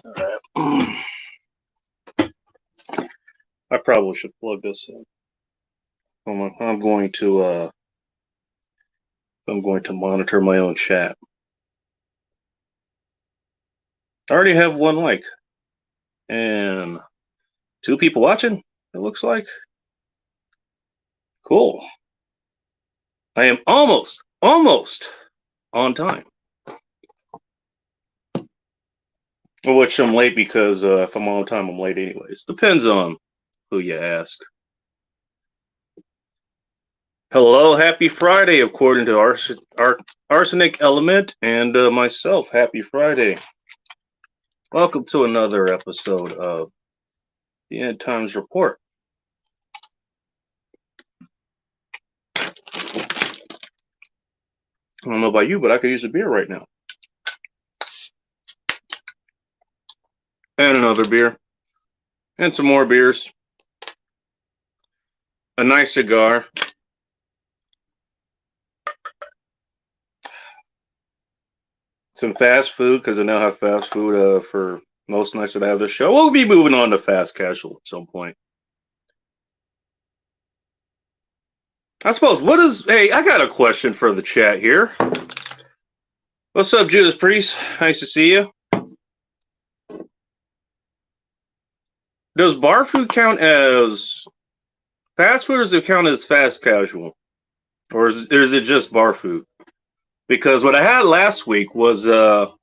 Alright. I probably should plug this in. I'm going to monitor my own chat. I already have one like and 2 people watching, it looks like. Cool. I am almost on time. Which I'm late because if I'm on time, I'm late anyways. Depends on who you ask. Hello, happy Friday, according to Arsenic Element and myself. Happy Friday. Welcome to another episode of the End Times Report. I don't know about you, but I could use a beer right now. And another beer. And some more beers. A nice cigar. Some fast food, because I now have fast food for most nights that I have this show. We'll be moving on to fast casual at some point. I suppose, hey, I got a question for the chat here. What's up, Judas Priest? Nice to see you. Does bar food count as fast food, or does it count as fast casual? Or is it just bar food? Because what I had last week was, what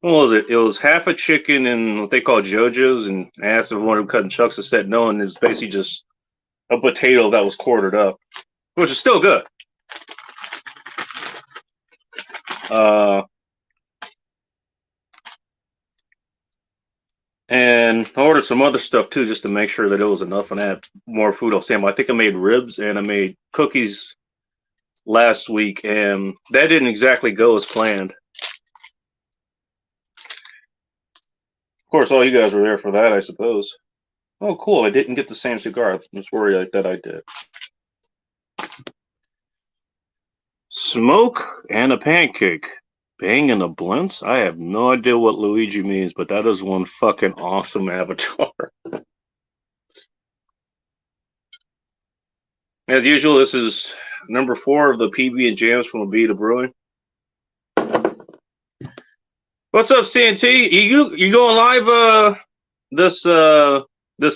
was it? It was half a chicken and what they call JoJo's, and I asked if one of them cutting chunks and said no, and it's basically just a potato that was quartered up, which is still good. And I ordered some other stuff too, just to make sure that it was enough and I had more food on standby. I think I made ribs and I made cookies last week, and that didn't exactly go as planned. Of course, all you guys were there for that, I suppose. Oh, cool. I didn't get the same cigar. I was worried that I did. Smoke and a pancake. Bang and a blintz? I have no idea what Luigi means, but that is one fucking awesome avatar. As usual, this is number 4 of the PB and Jams from Abita Brewing. What's up, CNT? You going live this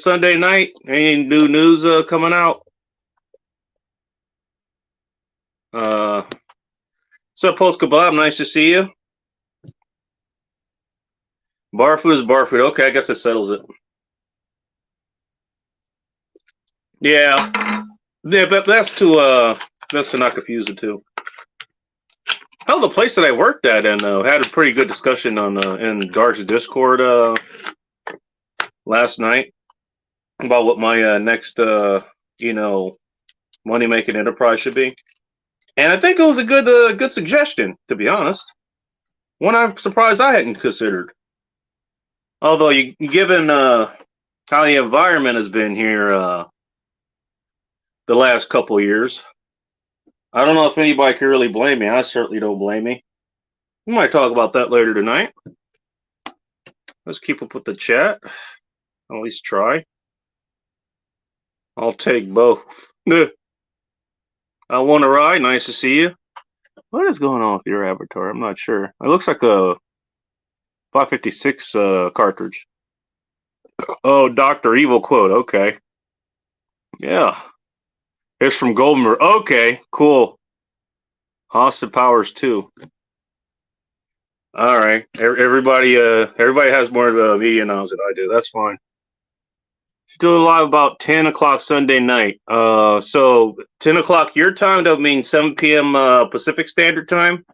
Sunday night? Any new news coming out? What's up, Post Kebab? Nice to see you. Bar food is bar food. Okay, I guess it settles it. Yeah, but that's to not confuse the two. Hell, the place that I worked at and had a pretty good discussion on in Dark's Discord last night about what my next money making enterprise should be, and I think it was a good suggestion, to be honest. One I'm surprised I hadn't considered. Although, given how the environment has been here the last couple years, I don't know if anybody can really blame me. I certainly don't blame me. We might talk about that later tonight. Let's keep up with the chat. At least try. I'll take both. I want to ride. Nice to see you. What is going on with your avatar? I'm not sure. It looks like a 556 cartridge. Oh, Dr. Evil quote. Okay. Yeah. It's from Goldenberg. Okay, cool. Austin Powers 2. All right. Everybody has more media knowledge than I do. That's fine. Still live about 10 o'clock Sunday night. So 10 o'clock your time, that would mean 7 p.m. Pacific Standard Time.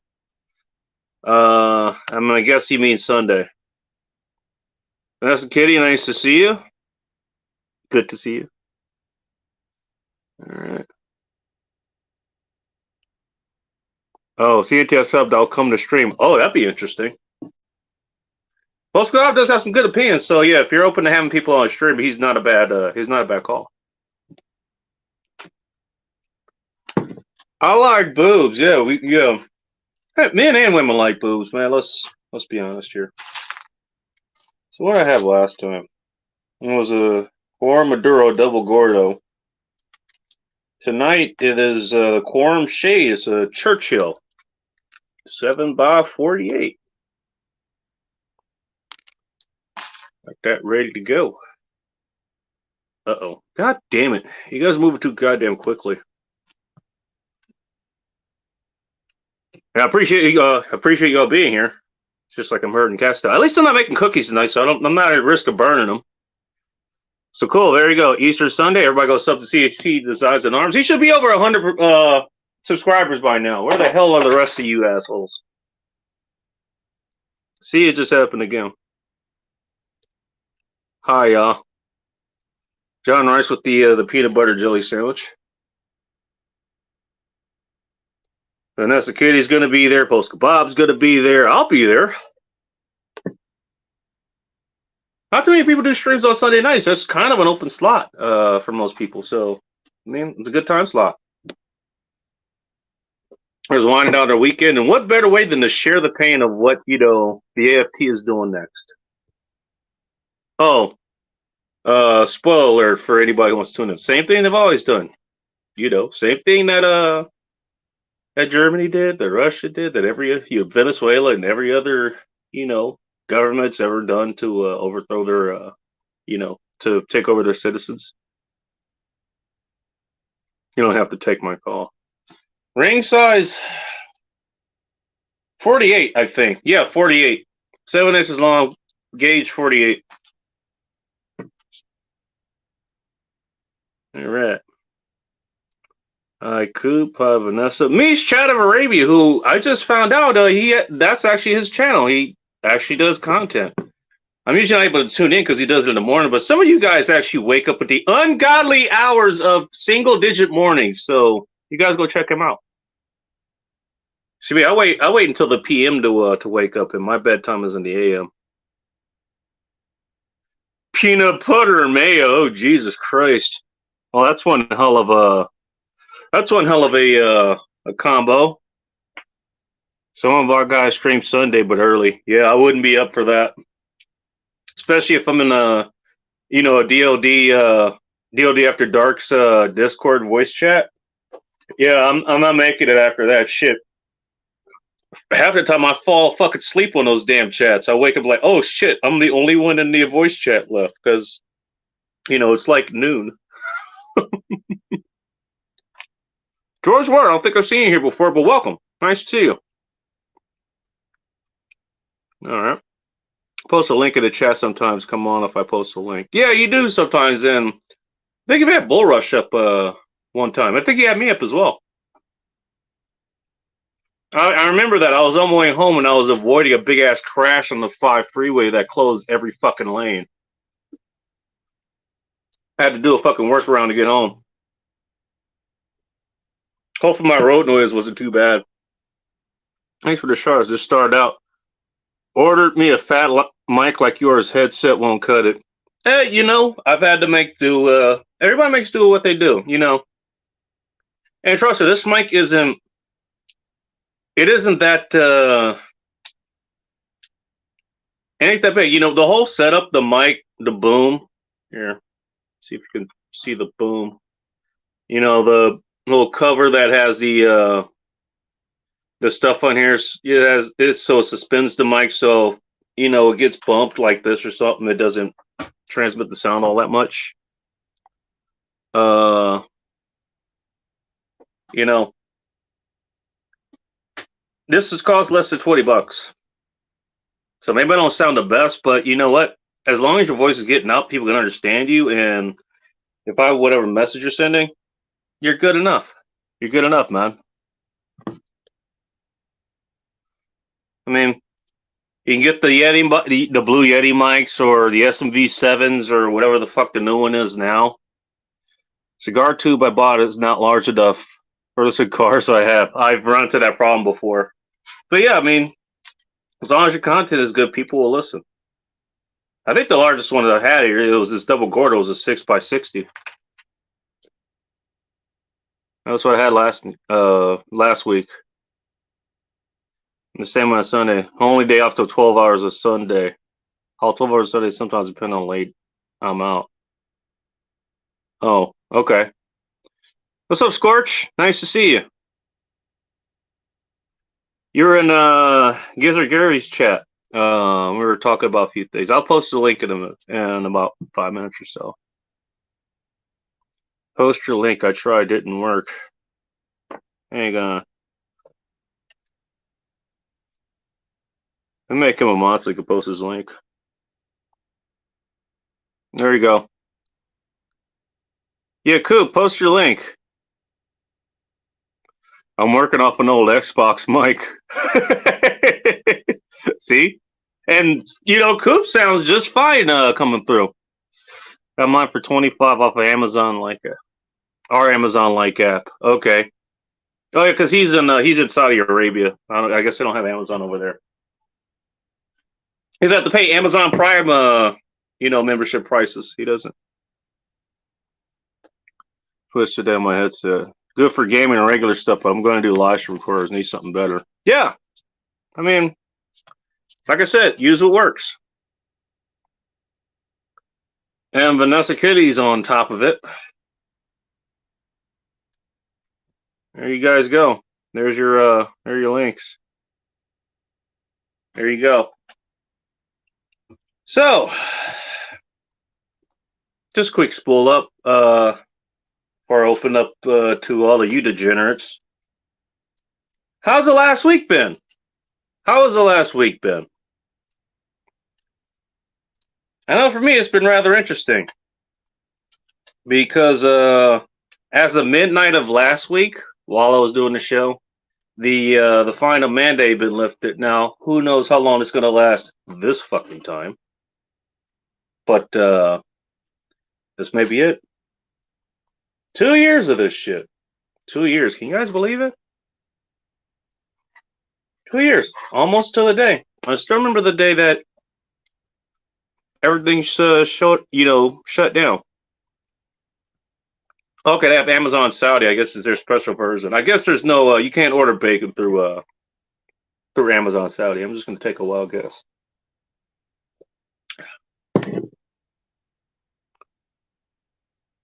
I'm gonna guess he means Sunday. Vanessa Kitty, nice to see you. Good to see you. All right. Oh, CNTS subbed. I'll come to stream. Oh, that'd be interesting. Post Grab does have some good opinions, so yeah, if you're open to having people on stream, he's not a bad call. I like boobs. Yeah, men and women like boobs, man. Let's be honest here. So what I had last time? It was a Quorum Maduro Double Gordo. Tonight it is Quorum Shade. It's a Churchill. 7x48. Like that, ready to go. Uh-oh. God damn it. You guys moving too goddamn quickly. I appreciate y'all being here. It's just like I'm herding cats down. At least I'm not making cookies tonight, so I'm not at risk of burning them. So cool, there you go. Easter Sunday, everybody goes up to CHT Designs and Arms. He should be over 100 subscribers by now. Where the hell are the rest of you assholes? See, it just happened again. Hi, y'all. John Rice with the peanut butter jelly sandwich. Vanessa Kitty's going to be there. Post Kebab's going to be there. I'll be there. Not too many people do streams on Sunday nights. That's kind of an open slot for most people. So, I mean, it's a good time slot. There's winding down their weekend, and what better way than to share the pain of what, you know, the AFT is doing next. Oh, spoiler alert for anybody who wants to tune in. Same thing they've always done. You know, same thing that that Germany did, that Russia did, that Venezuela and every other, you know, government's ever done to overthrow their, you know, to take over their citizens. You don't have to take my call. Ring size 48, I think. Yeah, 48. 7 inches long, gauge 48. All right. Coop, Vanessa, Mish Chat of Arabia, who I just found out that's actually his channel. He actually does content. I'm usually not able to tune in because he does it in the morning, but some of you guys actually wake up at the ungodly hours of single-digit mornings, so you guys go check him out. See, I wait until the PM to wake up, and my bedtime is in the AM. Peanut butter and mayo. Oh, Jesus Christ! Well, that's one hell of a combo. Some of our guys stream Sunday, but early. Yeah, I wouldn't be up for that, especially if I'm in a DOD After Dark's Discord voice chat. Yeah, I'm not making it after that shit. Half the time I fall fucking sleep on those damn chats. I wake up like, oh shit, I'm the only one in the voice chat left because, you know, it's like noon. George Ward, I don't think I've seen you here before, but welcome. Nice to see you. All right. Post a link in the chat sometimes. Come on if I post a link. Yeah, you do sometimes. And I think you had Bull Rush up one time. I think you had me up as well. I remember that. I was on my way home and I was avoiding a big ass crash on the 5 freeway that closed every fucking lane. I had to do a fucking workaround to get home. Hopefully my road noise wasn't too bad. Thanks for the shards. Just started out. Ordered me a fat mic like yours. Headset won't cut it. Hey, you know, I've had to make do. Everybody makes do with what they do, you know. And trust me, this mic isn't. It isn't that. It ain't that big. You know, the whole setup, the mic, the boom. Here, see if you can see the boom. You know, the little cover that has the stuff on here. It's so it suspends the mic, so you know it gets bumped like this or something. It doesn't transmit the sound all that much. You know, this has cost less than $20. So maybe I don't sound the best, but you know what? As long as your voice is getting out, people can understand you. And if I whatever message you're sending, you're good enough. You're good enough, man. I mean, you can get the Yeti, the Blue Yeti mics, or the SMV7s, or whatever the fuck the new one is now. Cigar tube I bought is not large enough for the cigars I have. I've run into that problem before. But yeah, I mean, as long as your content is good, people will listen. I think the largest one that I had here, it was this Double Gordo, it was a 6x60. That's what I had last week. The same on Sunday. Only day off till 12 hours of Sunday. All 12 hour studies sometimes depend on late. I'm out. Oh, okay. What's up, Scorch? Nice to see you. You're in Gizzard Gary's chat. We were talking about a few things. I'll post the link in about 5 minutes or so. Post your link. I tried, didn't work. Hang on. I'll make him a mod so he can post his link. There you go. Yeah, Coop, post your link. I'm working off an old Xbox mic. See? And, you know, Coop sounds just fine coming through. Got mine for 25 off of Amazon Leica. Our Amazon like app. Okay. Oh yeah, because he's in Saudi Arabia. I guess they don't have Amazon over there. He's have to pay Amazon Prime, membership prices. He doesn't. Twist it down my headset. Good for gaming and regular stuff, but I'm going to do live stream recorders. Need something better. Yeah. I mean, like I said, use what works. And Vanessa Kitty's on top of it. There you guys go. There are your links. There you go. So, just quick spool up before I open up to all of you degenerates. How's the last week been? How has the last week been? I know for me it's been rather interesting because as of midnight of last week, while I was doing the show, the final mandate had been lifted. Now, who knows how long it's going to last this fucking time? But this may be it. 2 years of this shit. 2 years. Can you guys believe it? 2 years. Almost to the day. I still remember the day that everything shut down. Okay, they have Amazon Saudi. I guess is their special version. I guess there's no you can't order bacon through Amazon Saudi. I'm just gonna take a wild guess.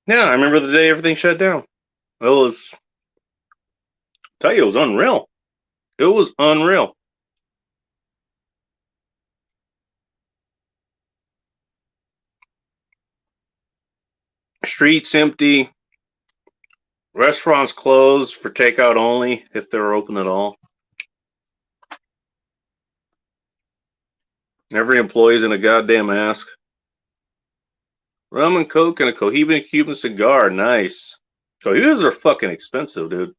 Yeah, I remember the day everything shut down. It was, tell you, it was unreal. It was unreal. Streets empty. Restaurants closed for takeout only, if they were open at all. Every employee's in a goddamn mask. Rum and Coke and a Cohiba Cuban cigar. Nice. Cohibas are fucking expensive, dude.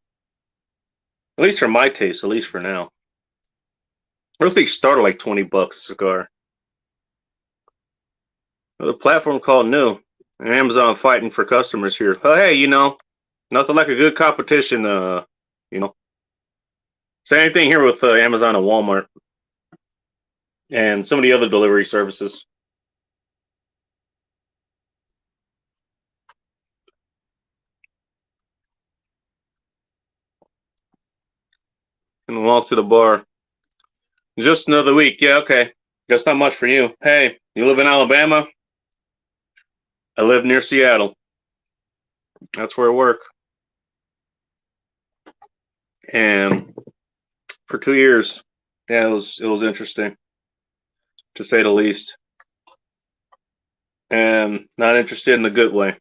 At least for my taste, at least for now. Those things start at like $20 a cigar. The platform called new. Amazon fighting for customers here. Oh, hey, nothing like a good competition, Same thing here with Amazon and Walmart and some of the other delivery services. And walk to the bar. Just another week. Yeah, okay. Guess not much for you. Hey, you live in Alabama? I live near Seattle. That's where I work. And for 2 years, yeah, it was interesting, to say the least. And not interested in the good way.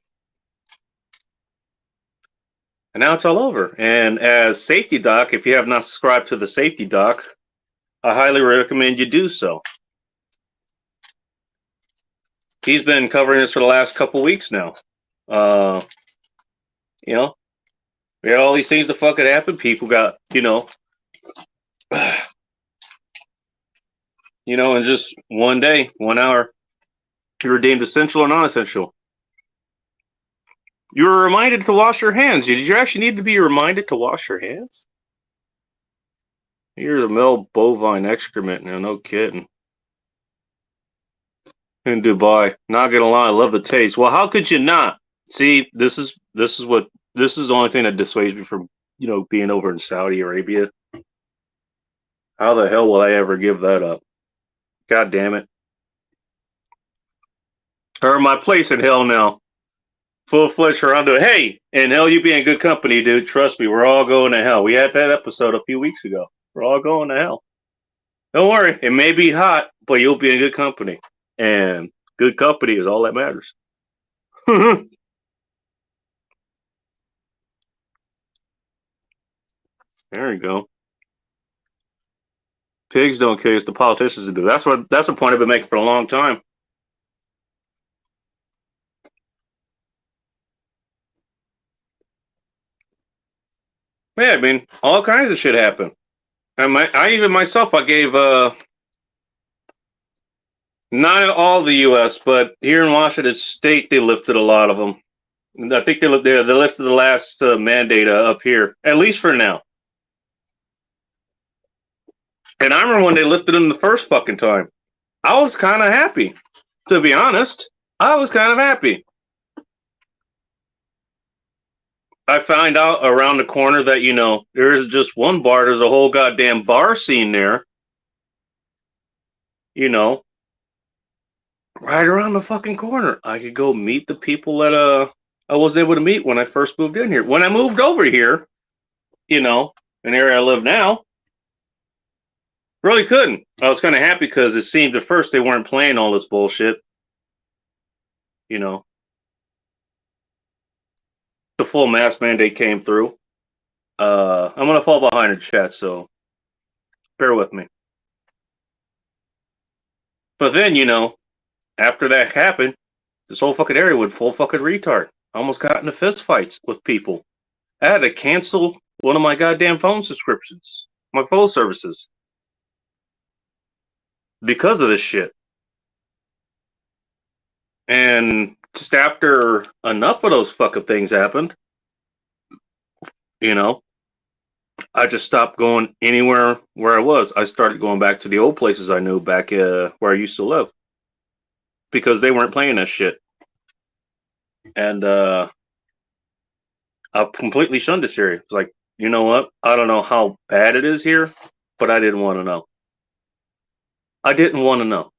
And now it's all over. And as Safety Doc, if you have not subscribed to the Safety Doc, I highly recommend you do so. He's been covering this for the last couple weeks now. We had all these things that fucking happened. People got, in just one day, 1 hour, you were deemed essential or non-essential. You were reminded to wash your hands. Did you actually need to be reminded to wash your hands? Here's a male bovine excrement now, no kidding. In Dubai. Not gonna lie, I love the taste. Well, how could you not? See, this is the only thing that dissuades me from, being over in Saudi Arabia. How the hell will I ever give that up? God damn it. Or my place in hell now. Full-fledged Rondo. Hey, in hell you be in good company, dude. Trust me, we're all going to hell. We had that episode a few weeks ago. We're all going to hell. Don't worry, it may be hot, but you'll be in good company. And good company is all that matters. There you go. Pigs don't care, it's the politicians that do. That's the point I've been making for a long time. Yeah, I mean, all kinds of shit happen. And I even myself, I gave not all the U.S., but here in Washington State, they lifted a lot of them. I think they lifted the last mandate up here, at least for now. And I remember when they lifted them the first fucking time. I was kind of happy, to be honest. I was kind of happy. I find out around the corner that, there is just one bar. There's a whole goddamn bar scene there. Right around the fucking corner. I could go meet the people that I was able to meet when I first moved in here. When I moved over here, an area I live now, really couldn't. I was kind of happy because it seemed at first they weren't playing all this bullshit. The full mask mandate came through. I'm gonna fall behind in chat, so bear with me. But then, after that happened, this whole fucking area went full fucking retard. I almost got into fist fights with people. I had to cancel one of my goddamn phone subscriptions, my phone services, because of this shit. And just after enough of those fucking things happened, I just stopped going anywhere where I was. I started going back to the old places I knew back where I used to live, because they weren't playing that shit. And I've completely shunned this area. It's like, you know what? I don't know how bad it is here, but I didn't want to know. I didn't want to know.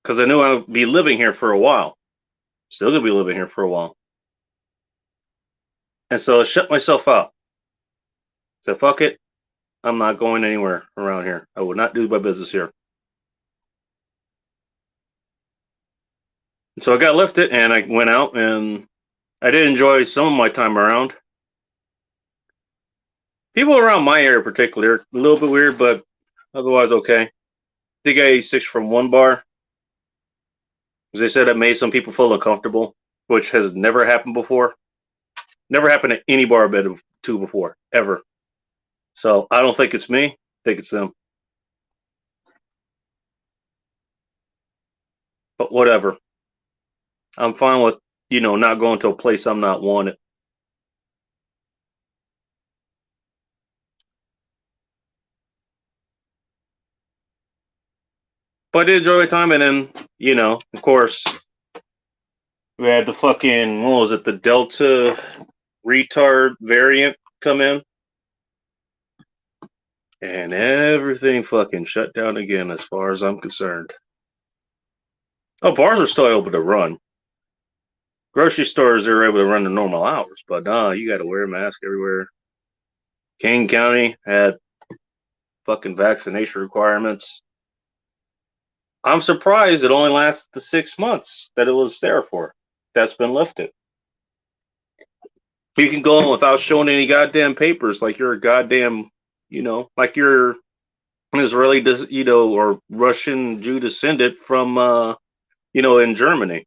Because I knew I would be living here for a while. Still going to be living here for a while. And so I shut myself out. Said, fuck it. I'm not going anywhere around here. I will not do my business here. So I got lifted and I went out, and I did enjoy some of my time around. People around my area in particular, a little bit weird, but otherwise okay. I think I ate 6 from one bar. As they said, it made some people feel uncomfortable, which has never happened before. Never happened at any bar I've been to before, ever. So I don't think it's me. I think it's them. But whatever. I'm fine with, not going to a place I'm not wanted. But I did enjoy my time, and then, of course, we had the fucking, what was it, the Delta retard variant come in. And everything fucking shut down again as far as I'm concerned. Oh, bars are still able to run. Grocery stores, they're able to run the normal hours, but you got to wear a mask everywhere. Kane County had fucking vaccination requirements. I'm surprised it only lasted the 6 months that it was there for. That's been lifted. You can go in without showing any goddamn papers, like you're a goddamn, like you're an Israeli, or Russian Jew descendant from, in Germany.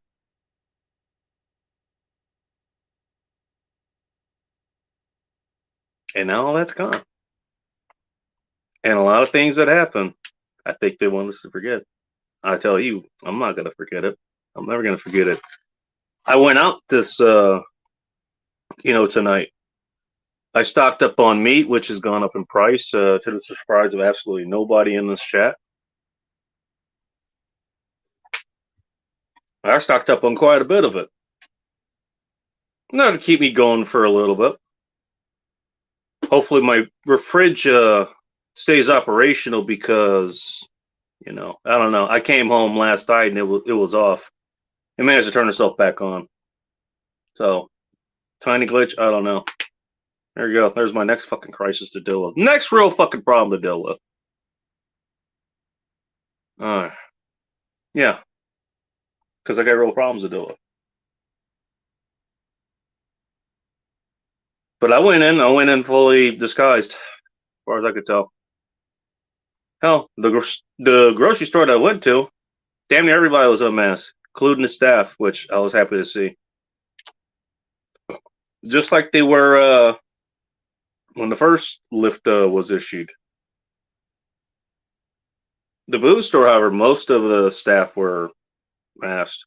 And now all that's gone. And a lot of things that happen, I think they want us to forget. I tell you, I'm not going to forget it. I'm never going to forget it. I went out this, tonight. I stocked up on meat, which has gone up in price to the surprise of absolutely nobody in this chat. I stocked up on quite a bit of it. Not to keep me going for a little bit. Hopefully my fridge stays operational because, You know, I don't know. I came home last night and it was off. It managed to turn itself back on. So tiny glitch. I don't know. There you go. There's my next fucking crisis to deal with. Next real fucking problem to deal with. Yeah, because I got real problems to deal with. But I went in fully disguised, as far as I could tell. Hell, the grocery store that I went to, damn near everybody was unmasked, including the staff, which I was happy to see. Just like they were when the first lift was issued. The booze store, however, most of the staff were masked.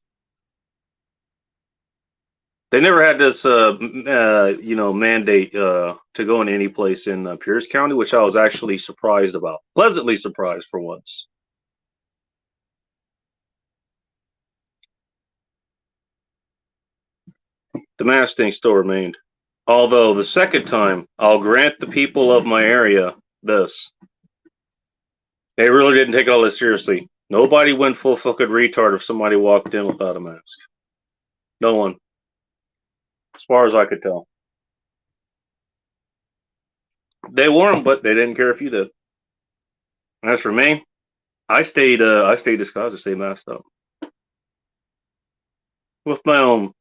They never had this, mandate to go in any place in Pierce County, which I was actually surprised about. Pleasantly surprised for once. The mask thing still remained. Although the second time, I'll grant the people of my area this. They really didn't take all this seriously. Nobody went full fucking retard if somebody walked in without a mask. No one. As far as I could tell. They wore them, but they didn't care if you did. As for me, I stayed disguised, I stayed masked up. With my own,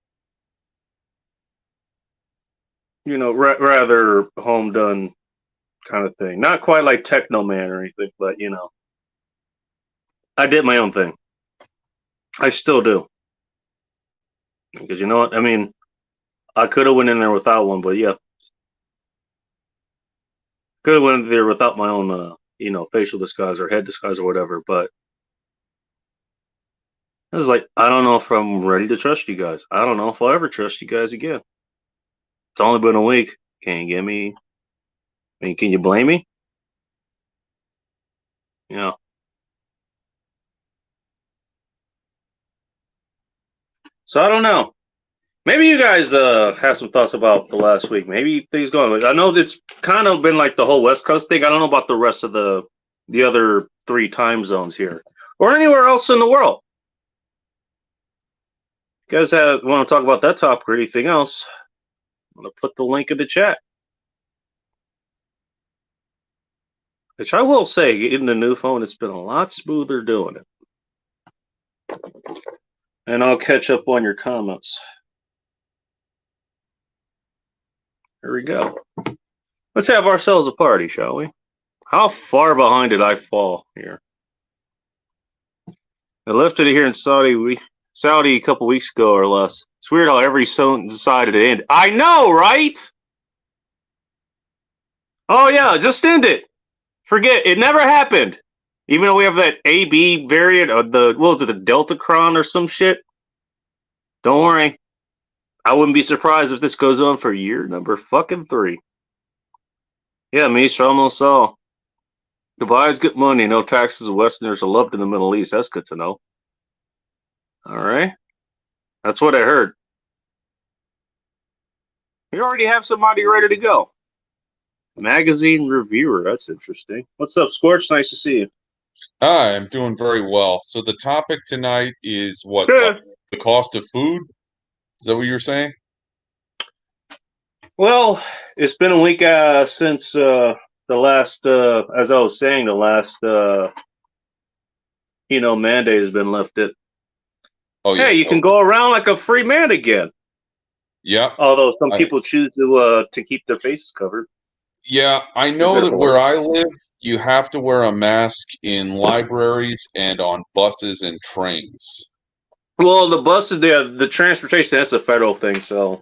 rather home done kind of thing. Not quite like Techno Man or anything, but I did my own thing. I still do. Because you know what? I mean, I could have went in there without one, but yeah. Could have went in there without my own, facial disguise or head disguise or whatever, but I was like, I don't know if I'm ready to trust you guys. I don't know if I'll ever trust you guys again. It's only been a week. Can you give me? I mean, can you blame me? Yeah. So I don't know. Maybe you guys have some thoughts about the last week. Maybe things going. I know it's kind of been like the whole West Coast thing. I don't know about the rest of the other 3 time zones here or anywhere else in the world. You guys want to talk about that topic or anything else? I'm gonna put the link in the chat. Which I will say, getting the new phone, it's been a lot smoother doing it. And I'll catch up on your comments. Here we go. Let's have ourselves a party, shall we? How far behind did I fall here? I lifted it here in Saudi a couple weeks ago or less. It's weird how every zone decided to end. I know, right? Oh yeah, just end it. Forget it never happened. Even though we have that AB variant of the the Deltacron or some shit. Don't worry. I wouldn't be surprised if this goes on for year number fucking 3. Yeah, Misha almost saw. Dubai's good money, no taxes. Westerners are loved in the Middle East. That's good to know. All right. That's what I heard. You already have somebody ready to go. Magazine reviewer. That's interesting. What's up, Scorch? Nice to see you. Hi, I'm doing very well. So the topic tonight is what, the cost of food? Is that what you were saying? Well, it's been a week since the last, as I was saying, the last, mandate has been lifted. Oh yeah. Hey, you can go around like a free man again. Yeah. Although some people choose to keep their faces covered. Yeah, I know that where I live, you have to wear a mask in libraries and on buses and trains. Well, the buses, the transportation, that's a federal thing, so.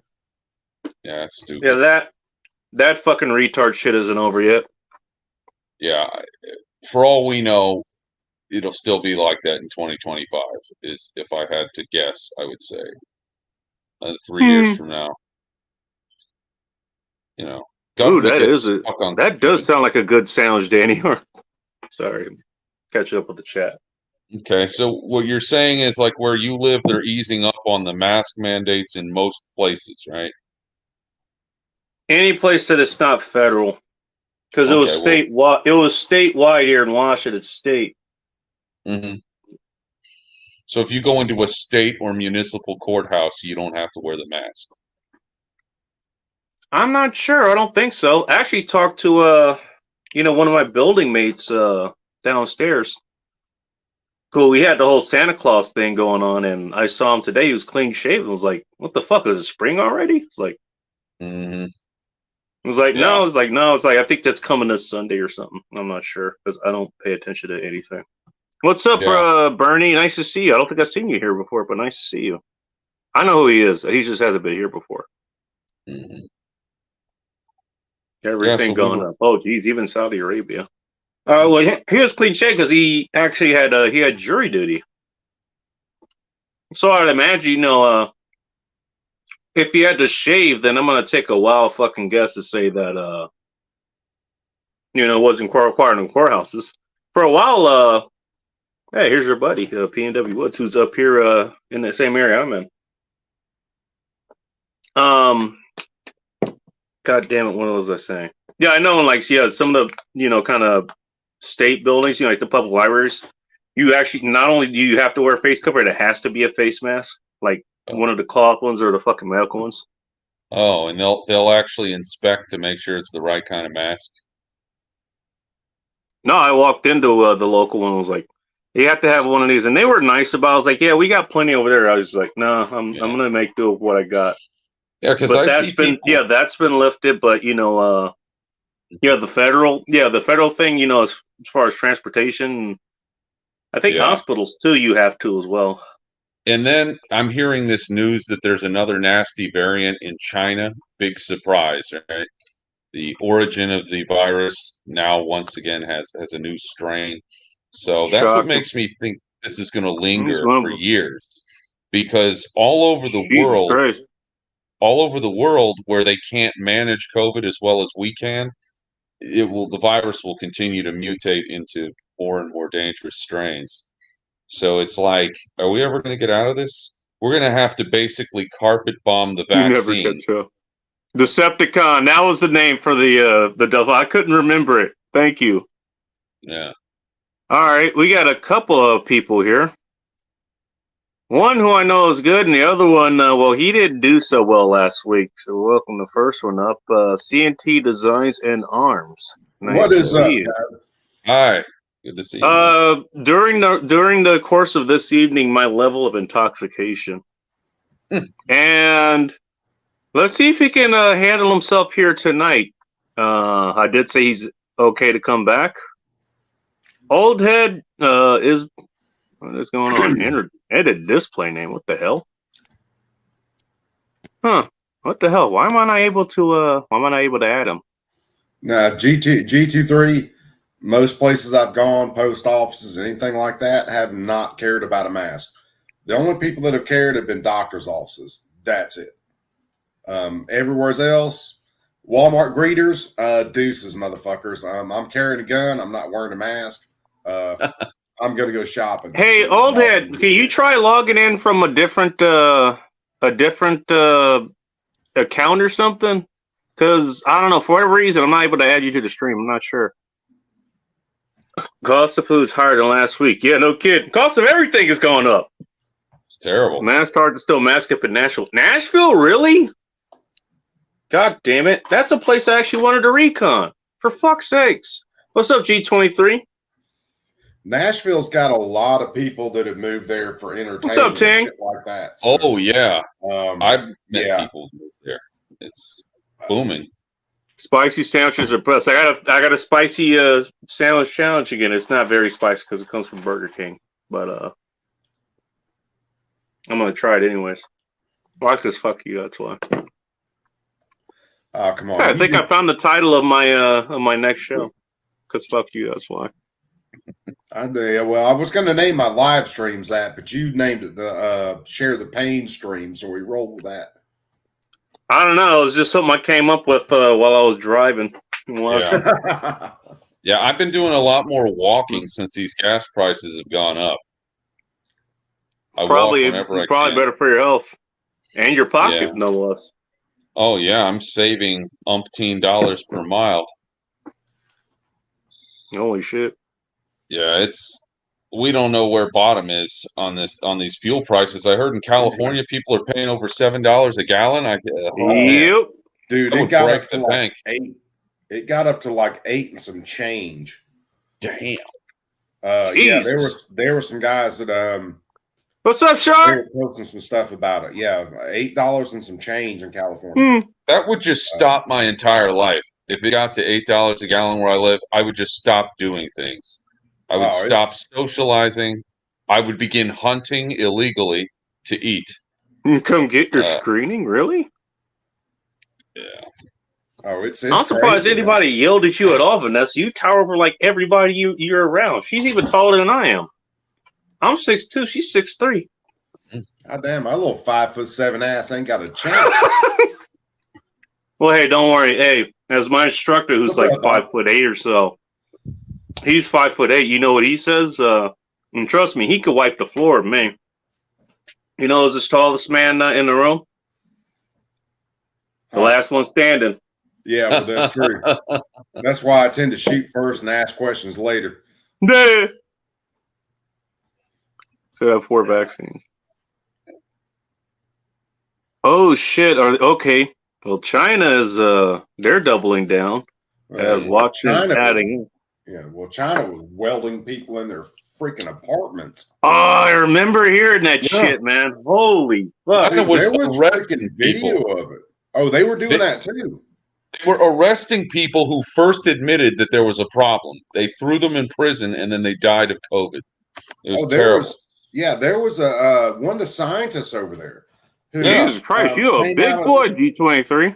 Yeah, that's stupid. Yeah, that fucking retard shit isn't over yet. Yeah, for all we know, it'll still be like that in 2025. Is if I had to guess, I would say 3 years from now. Ooh, that does sound like a good sound, Danny. Sorry, catching up with the chat. Okay, so what you're saying is like where you live, they're easing up on the mask mandates in most places, right? Any place that it's not federal, because it was statewide. It was statewide here in Washington State. Hmm. So if you go into a state or municipal courthouse, you don't have to wear the mask. I'm not sure. I don't think so. I actually talked to one of my building mates downstairs. Cool. We had the whole Santa Claus thing going on, and I saw him today. He was clean shaven. I was like, "What the fuck? Is it spring already?" It's like, Hmm. I was like, Yeah. "No." It's like, "No." It's like, I think that's coming this Sunday or something. I'm not sure because I don't pay attention to anything. What's up, Yeah. Bernie? Nice to see you. I don't think I've seen you here before, but nice to see you. I know who he is. He just hasn't been here before. Hmm. Yeah. Everything So we going were. up. Oh, geez, even Saudi Arabia. Well, he was clean shaven because he actually had jury duty. So I'd imagine, if he had to shave, then I'm gonna take a wild fucking guess to say that it wasn't required in courthouses. For a while, hey, here's your buddy, PNW Woods, who's up here in the same area I'm in. God damn it, what was I saying? Yeah, I know, like, yeah, some of the, kind of state buildings, like the public libraries, you actually, not only do you have to wear a face cover, it has to be a face mask, like one of the cloth ones or the fucking medical ones. Oh, and they'll actually inspect to make sure it's the right kind of mask. No, I walked into the local one and was like, you have to have one of these. And they were nice about it. I was like, yeah, we got plenty over there. I was like, no, I'm Yeah. going to make do with what I got. Yeah, because But I see people. that's been lifted. But, the federal thing, as far as transportation, I think Yeah. hospitals too, you have to as well. And then I'm hearing this news that there's another nasty variant in China. Big surprise, right? The origin of the virus now once again has a new strain. So that's what Shocking. makes me think this is going to It's linger one of for them. years because Jesus Christ. all over the world where they can't manage COVID as well as we can, the virus will continue to mutate into more and more dangerous strains. So it's like, are we ever going to get out of this? We're going to have to basically carpet bomb the You never catch vaccine. up. Decepticon. That was the name for the devil. I couldn't remember it. Thank you. Yeah. All right, we got a couple of people here. One who I know is good, and the other one, well, he didn't do so well last week. So welcome the first one up, CNT Designs and Arms. Nice What to is see up, you. guys? Hi. Good to see you. Man. During the course of this evening, my level of intoxication, and let's see if he can handle himself here tonight. I did say he's okay to come back. Old head is what is going on? Edit display name. What the hell? Huh? What the hell? Why am I not able to? Why am I not able to add him? Now, G23, most places I've gone, post offices, anything like that, have not cared about a mask. The only people that have cared have been doctors' offices. That's it. Everywhere else, Walmart greeters, deuces, motherfuckers. I'm carrying a gun. I'm not wearing a mask. I'm gonna go shopping. Hey, So, old head, can you try logging in from a different account or something? Because I don't know, for whatever reason, I'm not able to add you to the stream. I'm not sure. Cost of food's higher than last week. Yeah, no kid. Cost of everything is going up. It's terrible. Mask hard to still mask up in Nashville. Nashville, really? God damn it! That's a place I actually wanted to recon. For fuck's sakes! What's up, G23? Nashville's got a lot of people that have moved there for entertainment. What's up, Tang? Shit like that. So, Oh yeah, I've met yeah. people who live there. It's booming. Spicy sandwiches are best. I got a spicy sandwich challenge again. It's not very spicy because it comes from Burger King, but I'm gonna try it anyways. Why? Because fuck you. That's why. Oh, come on. I think I found the title of my next show. Because fuck you. That's why. Well, I was going to name my live streams that, but you named it the Share the Pain stream, so we roll with that. I don't know. It was just something I came up with while I was driving. Yeah. Yeah, I've been doing a lot more walking since these gas prices have gone up. Probably better for your health and your pocket, no less. Oh yeah, I'm saving $umpteen per mile. Holy shit! Yeah, we don't know where bottom is on these fuel prices. I heard in California people are paying over $7 a gallon. Man, Yep. Dude, that it would got break up to the like bank. 8. It got up to like 8 and some change. Damn. Yeah, Jesus. there were some guys that What's up, they Sean? were posting some stuff about it. Yeah, $8 and some change in California. That would just stop my entire life. If it got to $8 a gallon where I live, I would just stop doing things. I would stop socializing. I would begin hunting illegally to eat. You come get your screening, really? Yeah. Oh, it's I'm surprised crazy, anybody yelled at you at all, Vanessa. You tower over like everybody you're around. She's even taller than I am. I'm 6'2", she's 6'3". God damn, my little 5'7" ass ain't got a chance. Well, hey, don't worry. Hey, as my instructor, who's like 5'8" or so, he's 5'8". You know what he says? And trust me, he could wipe the floor with me. You know, who's the tallest man in the room? The last one standing. Yeah, well, that's true. That's why I tend to shoot first and ask questions later. So I have 4 vaccines. Oh shit! Okay. Well, China is they're doubling down. China adding. Well, China was welding people in their freaking apartments. Oh, I remember hearing that shit, man. Holy fuck! Dude, there was arresting video of it. Oh, they were doing that too. They were arresting people who first admitted that there was a problem. They threw them in prison, and then they died of COVID. It was terrible. There was a one of the scientists over there. Jesus Christ, you a big boy, G23.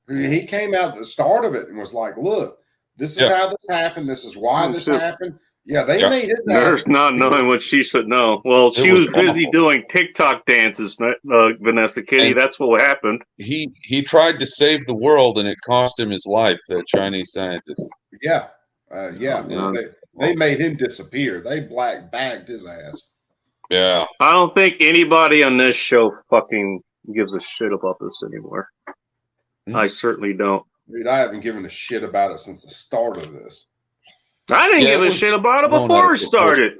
He came out at the start of it and was like, "Look, this is how this happened. This is why this happened." Yeah, they made his nurse not knowing what she should know. Well, she was busy doing TikTok dances, Vanessa Kitty. That's what happened. He tried to save the world, and it cost him his life. That Chinese scientist. Yeah. They made him disappear. They black bagged his ass. Yeah. I don't think anybody on this show fucking gives a shit about this anymore. I certainly don't. Dude, I haven't given a shit about it since the start of this. I didn't give a shit about it before it started.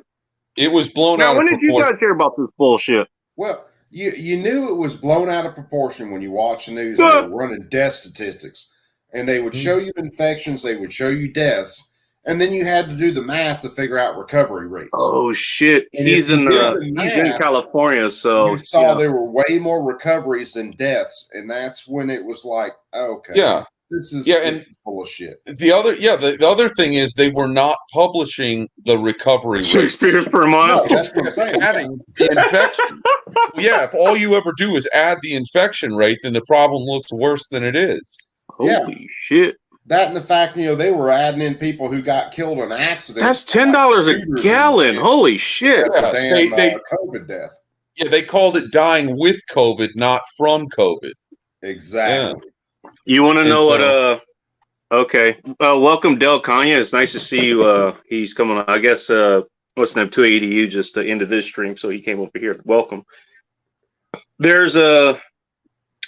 It was blown out of proportion. When did you guys hear about this bullshit? Well, you knew it was blown out of proportion when you watch the news and they were running death statistics. And they would show you infections, they would show you deaths, and then you had to do the math to figure out recovery rates. Oh shit. He's in California, so you saw there were way more recoveries than deaths, and that's when it was like, okay. Yeah. This is full of shit. The other thing is they were not publishing the recovery rates. Shakespeare per mile. No, that's what I'm saying. Adding the infection. If all you ever do is add the infection rate, then the problem looks worse than it is. Holy shit. That and the fact, they were adding in people who got killed in accidents. That's $10 a gallon. Holy shit. Yeah, COVID death. Yeah, they called it dying with COVID, not from COVID. Exactly. Yeah. You want to know what? Okay. Welcome, Del Kanya. It's nice to see you. He's coming on. I guess what's the name? 280U just ended this stream, so he came over here. Welcome. There's I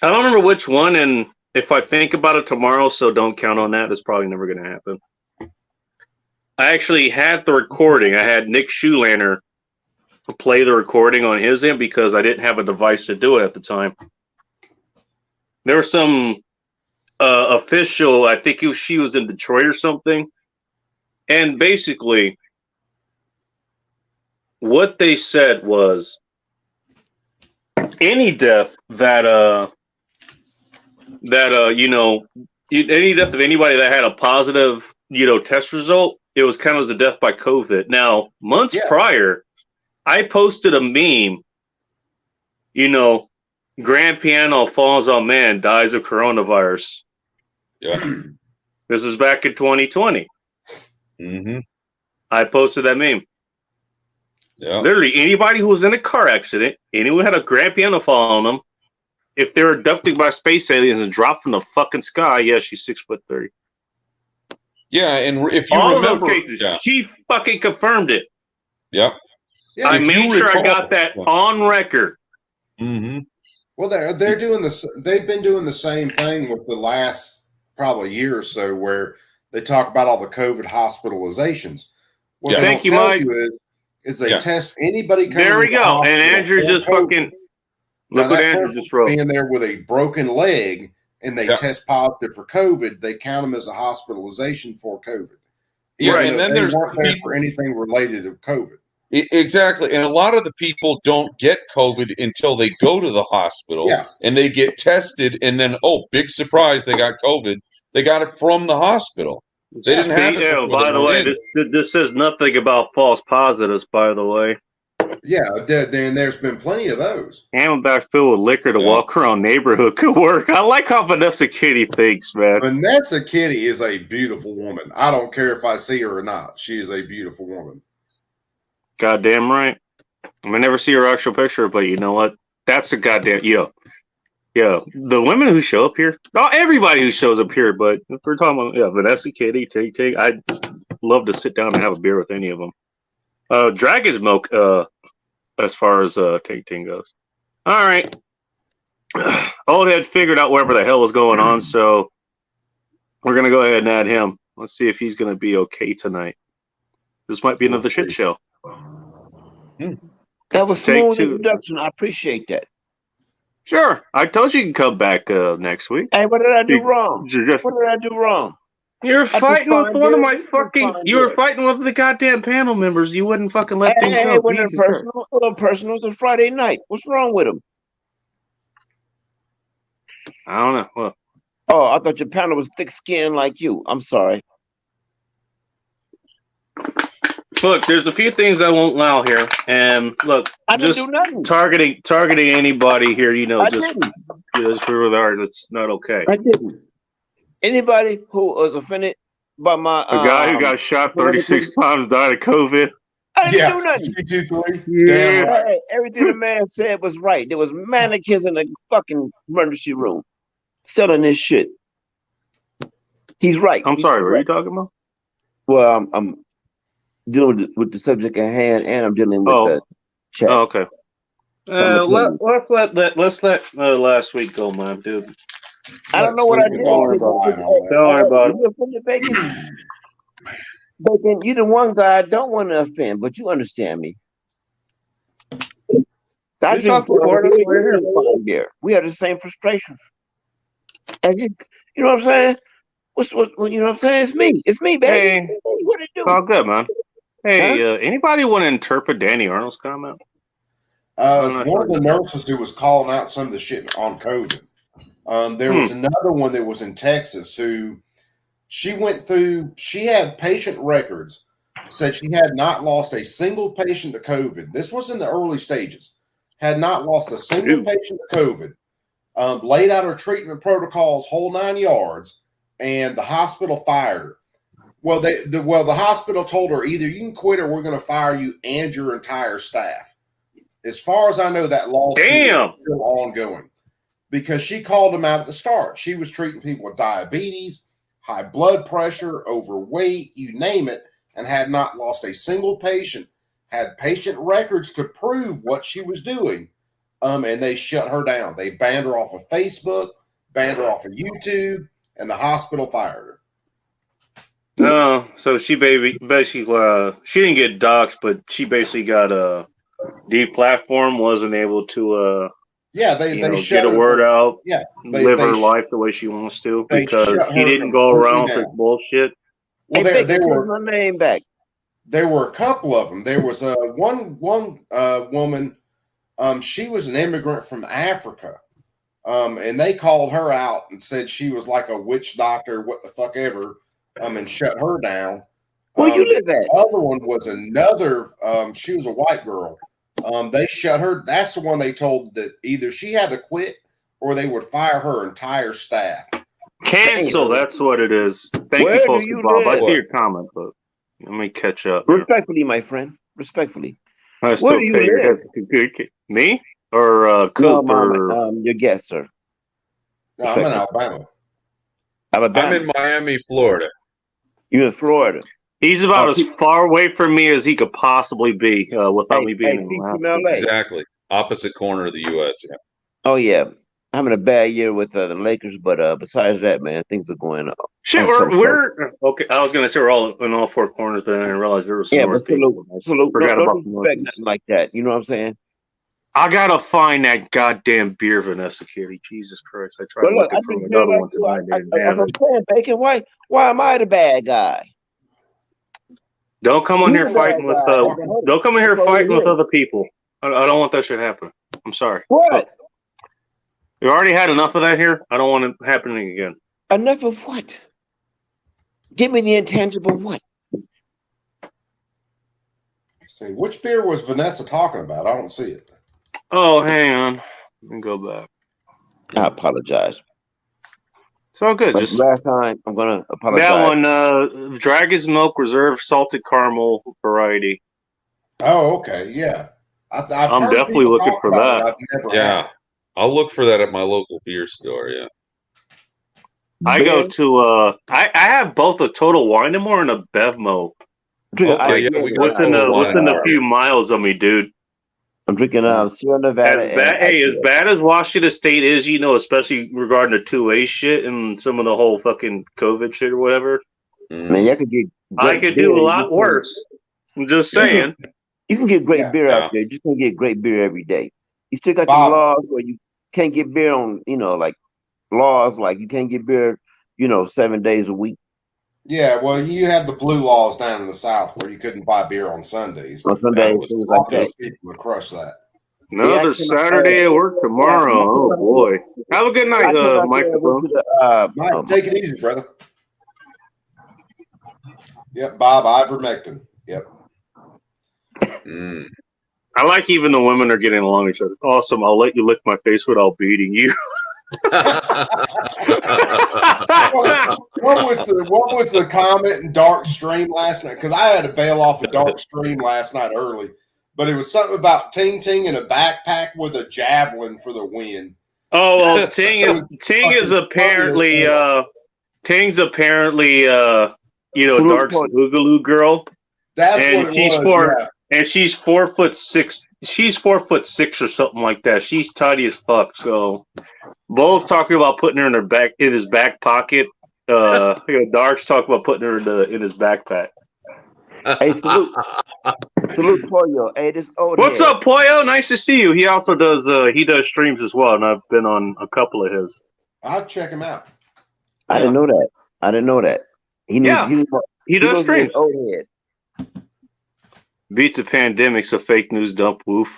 don't remember which one, and if I think about it tomorrow, so don't count on that. It's probably never going to happen. I actually had the recording. I had Nick Schulander play the recording on his end because I didn't have a device to do it at the time. There was some official, I think she was in Detroit or something, and basically what they said was any death that any death of anybody that had a positive test result, it was kind of as a death by COVID. Now, months prior, I posted a meme, grand piano falls on man, dies of coronavirus. Yeah. This is back in 2020. Mm-hmm. I posted that meme. Yeah. Literally, anybody who was in a car accident, anyone had a grand piano fall on them, if they're abducted by space aliens and dropped from the fucking sky, she's 6'3". Yeah, and if you remember, she fucking confirmed it. Yep. Yeah, I made sure I got that on record. Mm-hmm. Well, they're doing this. They've been doing the same thing with the last probably year or so, where they talk about all the COVID hospitalizations. What Thank you, Mike. is they test anybody coming There we to the go. And hospital Andrew for just COVID. fucking Now, look what that Andrew person just wrote. being there with a broken leg and they test positive for COVID, they count them as a hospitalization for COVID. Yeah, and then there's weren't there people, for anything related to COVID. Exactly. And a lot of the people don't get COVID until they go to the hospital and they get tested. And then, oh, big surprise, they got COVID. They got it from the hospital. They didn't have it before. By the way, this says nothing about false positives, by the way. Yeah, then there's been plenty of those. Camelback filled with liquor to walk around neighborhood could work. I like how Vanessa Kitty thinks, man. Vanessa Kitty is a beautiful woman. I don't care if I see her or not. She is a beautiful woman. Goddamn right. I may never see her actual picture, but you know what? That's a goddamn yo. The women who show up here, not everybody who shows up here, but if we're talking about Vanessa Kitty, Tay, I'd love to sit down and have a beer with any of them. Dragon's Milk, as far as Tay goes. All right. Old Head figured out whatever the hell was going on, so we're gonna go ahead and add him. Let's see if he's gonna be okay tonight. This might be another shit show. That was smooth introduction. I appreciate that. Sure. I told you can come back next week. Hey, what did I do wrong? What did I do wrong? You're fighting with one of my fucking. You were fighting with the goddamn panel members. You wouldn't fucking let things go. It wasn't personal. It wasn't personal. It was a Friday night. What's wrong with him? I don't know. Well, oh, I thought your panel was thick-skinned like you. I'm sorry. Look, there's a few things I won't allow here, and look, I didn't do nothing. Targeting anybody here, I didn't. Just for the art, it's not okay. I didn't. Anybody who was offended by my the guy who got shot 36 times died of COVID. I didn't do nothing. G23. Yeah. Right. Everything the man said was right. There was mannequins in the fucking emergency room selling this shit. He's right. I'm sorry. What are you talking about? Well, I'm dealing with the subject at hand, and I'm dealing with the chat. Oh, okay. Let's let last week go, man, dude. I don't know what I did. Don't worry about it. Bacon, you're the one guy I don't want to offend, but you understand me. I drink beer. We have the same frustrations. As you know what I'm saying? What you know what I'm saying? It's me, baby. Hey, what it do? It's all good, man. Hey, anybody want to interpret Danny Arnold's comment? One of the nurses who was calling out some of the shit on COVID. There was another one that was in Texas who she had patient records, said she had not lost a single patient to COVID. This was in the early stages. Had not lost a single patient to COVID. Laid out her treatment protocols, whole 9 yards, and the hospital fired her. Well, the hospital told her either you can quit or we're going to fire you and your entire staff. As far as I know, that lawsuit is still ongoing because she called them out at the start. She was treating people with diabetes, high blood pressure, overweight, you name it, and had not lost a single patient, had patient records to prove what she was doing, and they shut her down. They banned her off of Facebook, banned her off of YouTube, and the hospital fired her. No, so she basically she didn't get doxxed, but she basically got deplatformed, wasn't able to they get a word out, live her life the way she wants to because she didn't go around with bullshit. Well, there were my name back. There were a couple of them. There was one woman. She was an immigrant from Africa, and they called her out and said she was like a witch doctor, what the fuck ever, and shut her down. Where you live at? The other one was another. She was a white girl. They shut her. That's the one they told that either she had to quit or they would fire her entire staff. Cancel. That's what it is. Thank you, Posty Bob. I see your comment, but let me catch up. Respectfully, my friend. Respectfully. I still Where do you live? Me or Coop or your guest, sir? No, I'm in Alabama. I'm in Miami, Florida. You're in Florida. He's about as far away from me as he could possibly be without me being in LA. Exactly. Opposite corner of the U.S. Yeah. Oh, yeah. having a bad year with the Lakers, but besides that, man, things are going up. Shit, we're okay. I was gonna say we're all in all four corners, but I didn't realize there was some Yeah, but Northeast. salute. Forgot Don't about the disrespect Northeast. nothing like that. You know what I'm saying? I gotta find that goddamn beer, Vanessa Kitty. Jesus Christ! I tried But look, I looking for just feel another like one you. tonight. Didn't have I'm it. saying, Bacon, why am I the bad guy? Don't come on You here the fighting bad with. guy. Don't come in here That's all fighting it with is. other people. I don't want that shit to happen. I'm sorry. What? We already had enough of that here. I don't want it happening again. Enough of what? Give me the intangible what? See, which beer was Vanessa talking about? I don't see it. Oh, hang on. Let me go back. I apologize. It's all good. But Just last time, I'm gonna apologize. that one, Dragon's Milk Reserve Salted Caramel variety. Oh, okay, yeah. I've I'm heard definitely people looking talk for about it. that. I've never Yeah. had it. I'll look for that at my local beer store. Yeah. I go Ben, to I have both a Total Wine&More and a Bevmo drink Okay, IPA yeah, we right got now. Total Wine within a and few miles of me, dude. I'm drinking Sierra Nevada As bad, and hey, as IPA. bad as Washington State is, especially regarding the 2A shit and some of the whole fucking COVID shit or whatever, Man, y'all could get I great could beer. do a You lot just worse. I'm just can't- saying. You can get great Yeah. beer Yeah. out there. You just can't get great beer every day. You still got the Bob. laws where you can't get beer on, like laws like you can't get beer, 7 days a week. Yeah, well, you had the blue laws down in the South where you couldn't buy beer on Sundays. On Sundays, was things like that. Those people would crush that. Another Saturday at work tomorrow. Oh boy. Have a good night, Microphone. Mike, take it easy, brother. Yep, Bob Ivermectin. Yep. Mm. I like even the women are getting along with each other. Awesome. I'll let you lick my face without beating you. What was the comment in Dark Stream last night? Because I had to bail off of Dark Stream last night early, but it was something about Ting Ting in a backpack with a javelin for the win. Oh well, Ting is apparently Ting's apparently Dark's Boogaloo girl. That's And what she's it was. And she's 4'6". She's 4'6" or something like that. She's tidy as fuck. So Bull's talking about putting her in his back pocket. Dark's talking about putting her in his backpack. Hey, salute Pollo. Hey, this old What's head. up, Pollo? Nice to see you. He also does streams as well, and I've been on a couple of his. I'll check him out. I didn't know that. He does streams. Old head. Beats a pandemic, so fake news dump. Woof.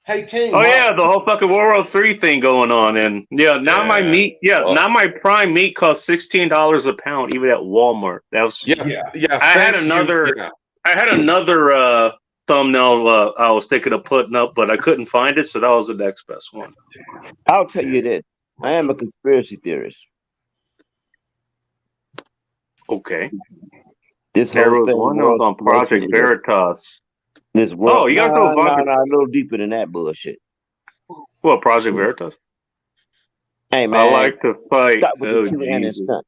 Hey, Ting. Oh yeah, the whole fucking World War III thing going on, and now my meat, now my prime meat costs $16 a pound, even at Walmart. That was I had another thumbnail I was thinking of putting up, but I couldn't find it, so that was the next best one. I'll tell you this. I am a conspiracy theorist. Okay. This There whole was thing one that was on Project Veritas. This world. Oh, you got those buckets. a little deeper than that bullshit. What, Project Veritas? Hey man, I like to fight. stop with Oh, the QAnon Jesus. stunt.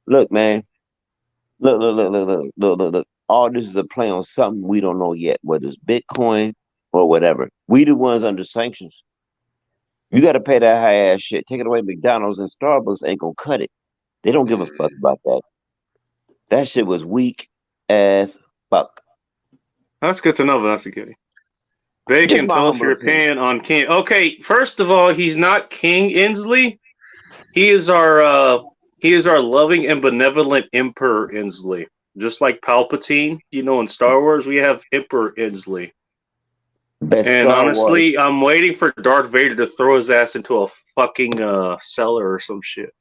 Look, man. Look. All this is a play on something we don't know yet, whether it's Bitcoin or whatever. We the ones under sanctions. You got to pay that high ass shit. Take it away. McDonald's and Starbucks ain't gonna cut it. They don't give a fuck about that. That shit was weak as fuck. That's good to know, Vanessa Kitty. Bacon, Just my tell us your humble opinion. opinion on King. Okay, first of all, he's not King Inslee. He is our loving and benevolent Emperor Inslee. Just like Palpatine, in Star Wars, we have Emperor Inslee. Best And Star honestly, Wars. I'm waiting for Darth Vader to throw his ass into a fucking cellar or some shit.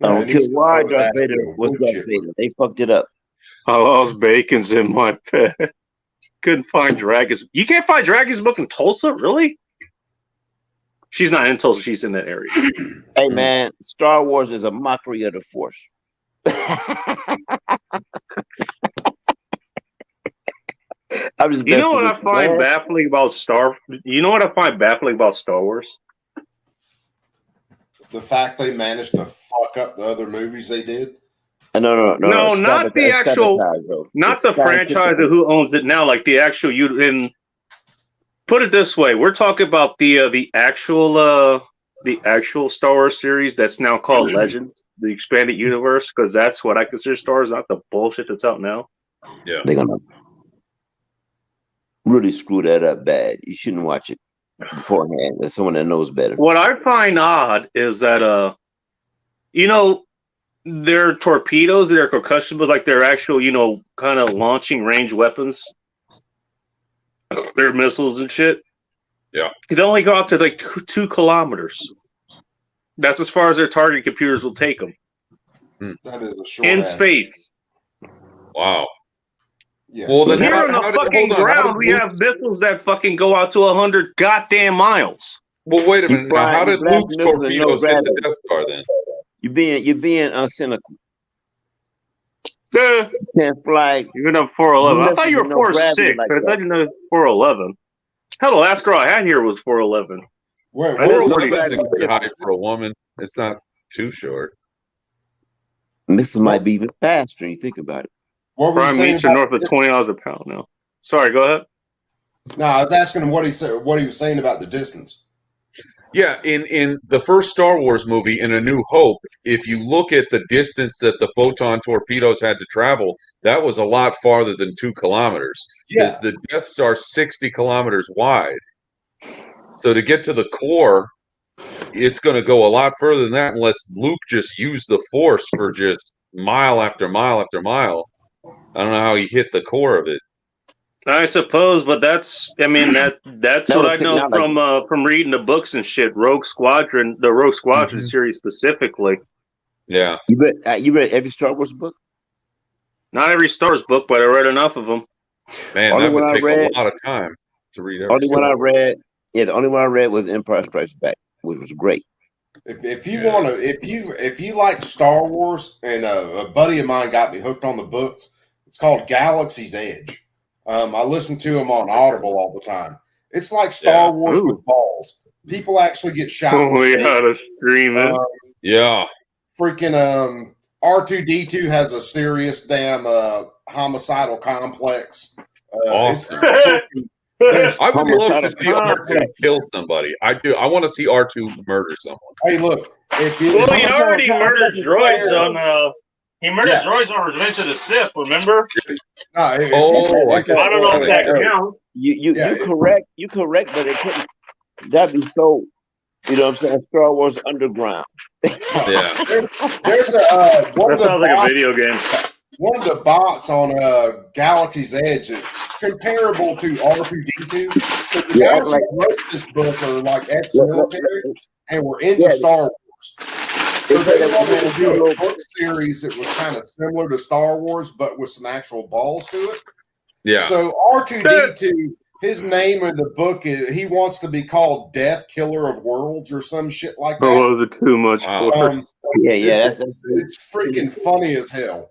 I don't care why Darth Darth Vader was Darth Vader. They fucked it up. I lost Bacon's in my bed. Couldn't find Dragon's. You can't find Dragon's book in Tulsa, really? She's not in Tulsa. She's in that area. Hey man, Star Wars is a mockery of the Force. I'm just You know what messing I with find man. baffling about Star? You know what I find baffling about Star Wars? The fact they managed to fuck up the other movies they did. No, not the actual, not the franchise of who owns it now. Like the actual Put it this way: we're talking about the actual the actual Star Wars series that's now called Legends, the expanded universe, because that's what I consider Star Wars, not the bullshit that's out now. Yeah. They're gonna really screw that up bad. You shouldn't watch it beforehand. There's someone that knows better. What I find odd is that, you know, their torpedoes, their concussion, but like their actual, you know, kind of launching range weapons, their missiles and shit. Yeah. It only go out to like 2 kilometers. That's as far as their target computers will take them. That is a short In ass. space. Wow. Yeah. Well, then Here on the hold fucking on, how ground, did we have missiles that fucking go out to 100 goddamn miles. Well, wait a You minute. Now, how flying did black Luke's missiles and no torpedoes hit the gravity. Death Star then? You're being cynical. Yeah, You can't fly. you're up 411. I thought you were No gravity 4.6. like I that. thought you know 411. Hell, the last girl I had here was 411. Wait, I didn't what know was That's you- a good height for a woman. It's not too short. Missiles might be even faster. You think about it. what were you Prime saying meats are about- north of $20 a pound now. Sorry, go ahead. No, I was asking him what he said. What he was saying about the distance. Yeah, in the first Star Wars movie, in A New Hope, if you look at the distance that the photon torpedoes had to travel, that was a lot farther than 2 kilometers. Because the Death Star's 60 kilometers wide. So to get to the core, it's going to go a lot further than that unless Luke just used the Force for just mile after mile after mile. I don't know how he hit the core of it. I suppose, but that's That what was I know technology. from reading the books and shit. Rogue Squadron, the Rogue Squadron Mhm. series specifically. Yeah. You read every Star Wars book? Not every Star Wars book, but I read enough of them. Man, Only that one would I take read- a lot of time to read every Only one Star I Wars. read. Yeah, the only one I read was Empire Strikes Back, which was great. If you Yeah. want to, if you like Star Wars, and a buddy of mine got me hooked on the books. It's called Galaxy's Edge. I listen to him on Audible all the time. It's like Star Yeah. Wars Ooh. with balls. People actually get shot. in the Oh, face. yeah, to stream it. Yeah. Freaking R2D2 has a serious damn homicidal complex. Awesome. There's- I would love to see Homicidal R2 kill somebody. I do. I want to see R2 murder someone. hey, look, if you Well, he already Homicidal murdered complex is droids fair. on he murdered Yeah. droids on Revenge of the Sith, remember? no, if Oh, you, I guess I don't know if that Yeah. counts. You Yeah, correct, but it couldn't. That'd be so. You know what I'm saying? Star Wars Underground. Yeah. there's one That of the sounds like a bots- video game. one of the bots on Galaxy's Edge. It's comparable to R2D2. Because the Yeah, guys like- who wrote this book are like ex-military and were into Yeah. Star Wars. They So said they that wanted was to do a little- book series that was kind of similar to Star Wars, but with some actual balls to it. Yeah. So R2D2, his name in the book is he wants to be called Death Killer of Worlds or some shit like that. Oh, was it too much Wow. force? Yeah, it's, that's it's freaking funny as hell.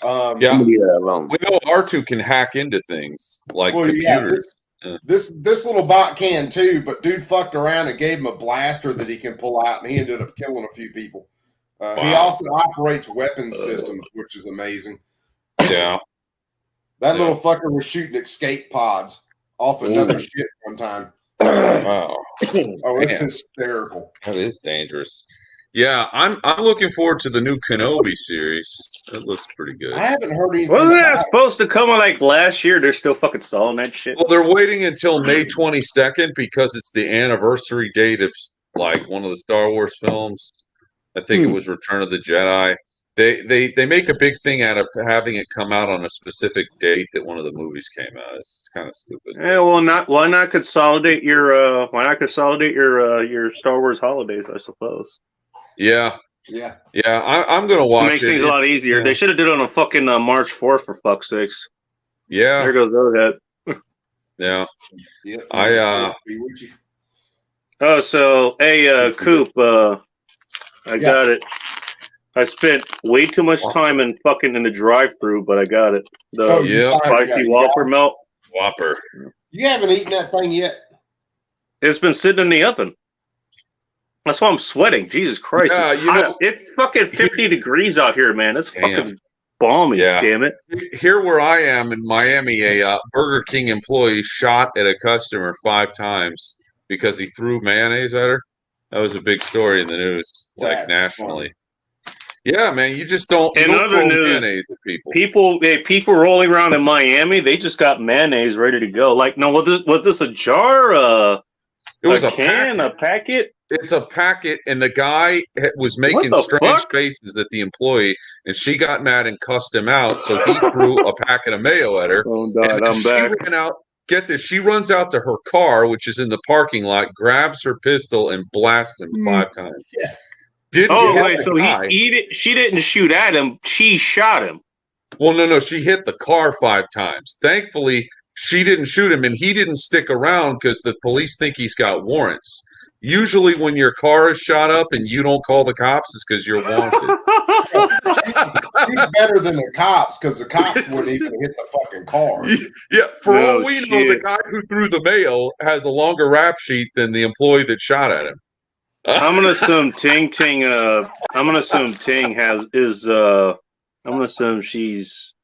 Yeah. leave that alone. We know R2 can hack into things like Well, yeah, computers. this little bot can too, but dude fucked around and gave him a blaster that he can pull out, and he ended up killing a few people. He Wow. also operates weapons systems, which is amazing. Yeah. That Yeah. little fucker was shooting escape pods off another Ooh. ship one time. Wow. Oh, it's Man. hysterical. That is dangerous. Yeah, I'm looking forward to the new Kenobi series. That looks pretty good. I haven't heard anything Wasn't that about it. supposed to come like last year? They're still fucking stalling that shit. Well, they're waiting until May 22nd because it's the anniversary date of like one of the Star Wars films. I think it was Return of the Jedi. They make a big thing out of having it come out on a specific date that one of the movies came out. It's kind of stupid. Yeah, why not consolidate your Star Wars holidays? I suppose Yeah, Yeah. I'm gonna watch makes it. things a lot easier. yeah. They should have did it on a fucking March 4th for fuck's sakes. Yeah, There goes Roadhead. yeah. Yep. I, Be with you. Oh, so hey, Coop, I got it. I spent way too much time in the drive-through, but I got it. The Oh, yeah, spicy Whopper melt. Whopper. You haven't eaten that thing yet. It's been sitting in the oven. That's why I'm sweating. Jesus Christ! Yeah, it's you hot. know- It's fucking 50 degrees out here, man. It's Damn. fucking balmy. Yeah. Damn it. Here where I am in Miami, a Burger King employee shot at a customer 5 times because he threw mayonnaise at her. That was a big story in the news, like That's nationally. Yeah, man, you just don't, In other throw news, mayonnaise at people. People rolling around in Miami, they just got mayonnaise ready to go. Like, no, was this a jar? It was a can? packet. A packet? It's a packet, and the guy was What making the strange fuck? faces at the employee, and she got mad and cussed him out. So he threw a packet of mayo at her. Oh, And God, then I'm she back. ran out. Get this. She runs out to her car, which is in the parking lot, grabs her pistol, and blasts him 5 times. Yeah. Didn't Oh, hit wait, the so guy. she didn't shoot at him. She shot him. Well, no. She hit the car 5 times. Thankfully, she didn't shoot him, and he didn't stick around because the police think he's got warrants. Usually, when your car is shot up and you don't call the cops, it's because you're wanted. She's better than the cops because the cops wouldn't even hit the fucking car. Yeah, for No all we know, the shit. guy who threw the mail has a longer rap sheet than the employee that shot at him. I'm gonna assume Ting. I'm gonna assume Ting I'm gonna assume she's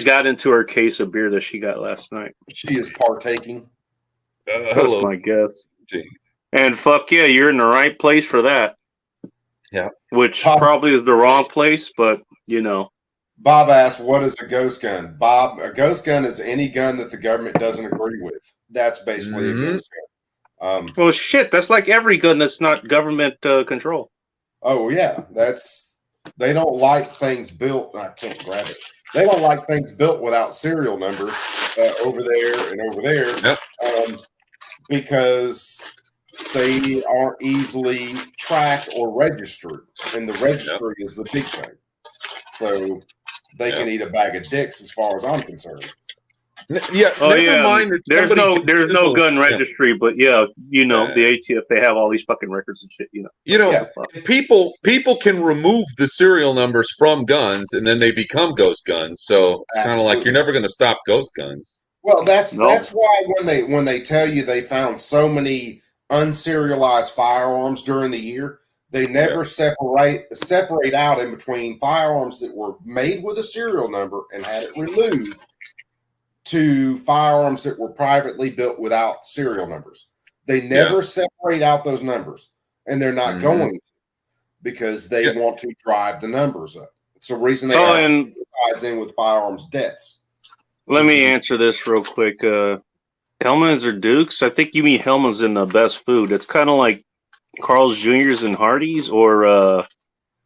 got into her case of beer that she got last night. She is partaking. That's Hello, my guess. Ting. And fuck yeah, you're in the right place for that. Yeah. Which Bob- probably is the wrong place, but you know. Bob asked, "What is a ghost gun?" Bob, a ghost gun is any gun that the government doesn't agree with. That's basically a ghost gun. Well, shit, that's like every gun that's not government control. Oh yeah, they don't like things built. I can't grab it. They don't like things built without serial numbers over there and over there, Yep. because they aren't easily tracked or registered, and the registry is the big thing. So they can eat a bag of dicks, as far as I'm concerned. Yeah, Oh never yeah, mind that there's somebody no can chisel- gun registry, but yeah, you know Yeah. the ATF, they have all these fucking records and shit. You know. You know, Yeah. people can remove the serial numbers from guns, and then they become ghost guns. So it's kind of like Absolutely. you're never going to stop ghost guns. Well, that's No. why when they tell you they found so many unserialized firearms during the year, they never separate out in between firearms that were made with a serial number and had it removed to firearms that were privately built without serial numbers. They never separate out those numbers, and they're not going to, because they want to drive the numbers up. It's the reason they have and sides in with firearms deaths. let me answer this real quick. Hellmann's or Dukes? I think you mean Hellmann's in the best food. It's kind of like Carl's Jr.'s and Hardee's, or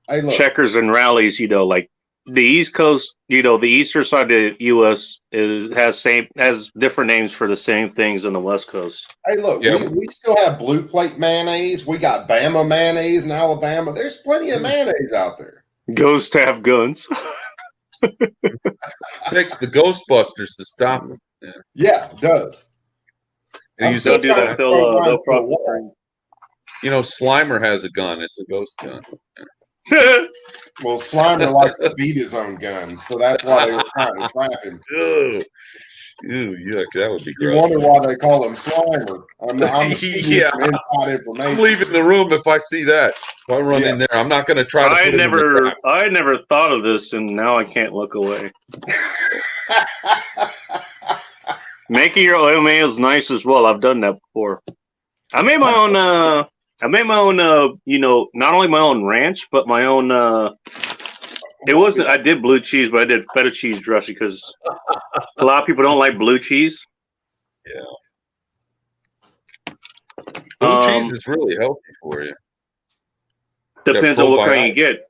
Hey, look, Checkers and Rallies. You know, like the East Coast. You know, the eastern side of the U.S. has different names for the same things on the West Coast. hey, look, Yeah. we still have Blue Plate mayonnaise. We got Bama mayonnaise in Alabama. There's plenty of mayonnaise out there. Ghosts have guns. It takes the Ghostbusters to stop them. Yeah, it does. They I'm use still that do that. trying to They'll, throw mine they'll to the probably- wall. You know, Slimer has a gun. It's a ghost gun. Well, Slimer likes to beat his own gun, so that's why they were trying to trap him. Ugh. Ew, yuck, that would be You gross. wonder why they call him Slimer. I'm Yeah. inside I'm information. leaving the room if I see that. If I run in there, I'm not going to try to put it in the trap. I never thought of this, and now I can't look away. Making your oatmeal is nice as well. I've done that before. I made my own. You know, not only my own ranch, but my own. It wasn't. I did blue cheese, but I did feta cheese dressing because a lot of people don't like blue cheese. Blue cheese is really healthy for you. Depends on what kind you probiotics. get.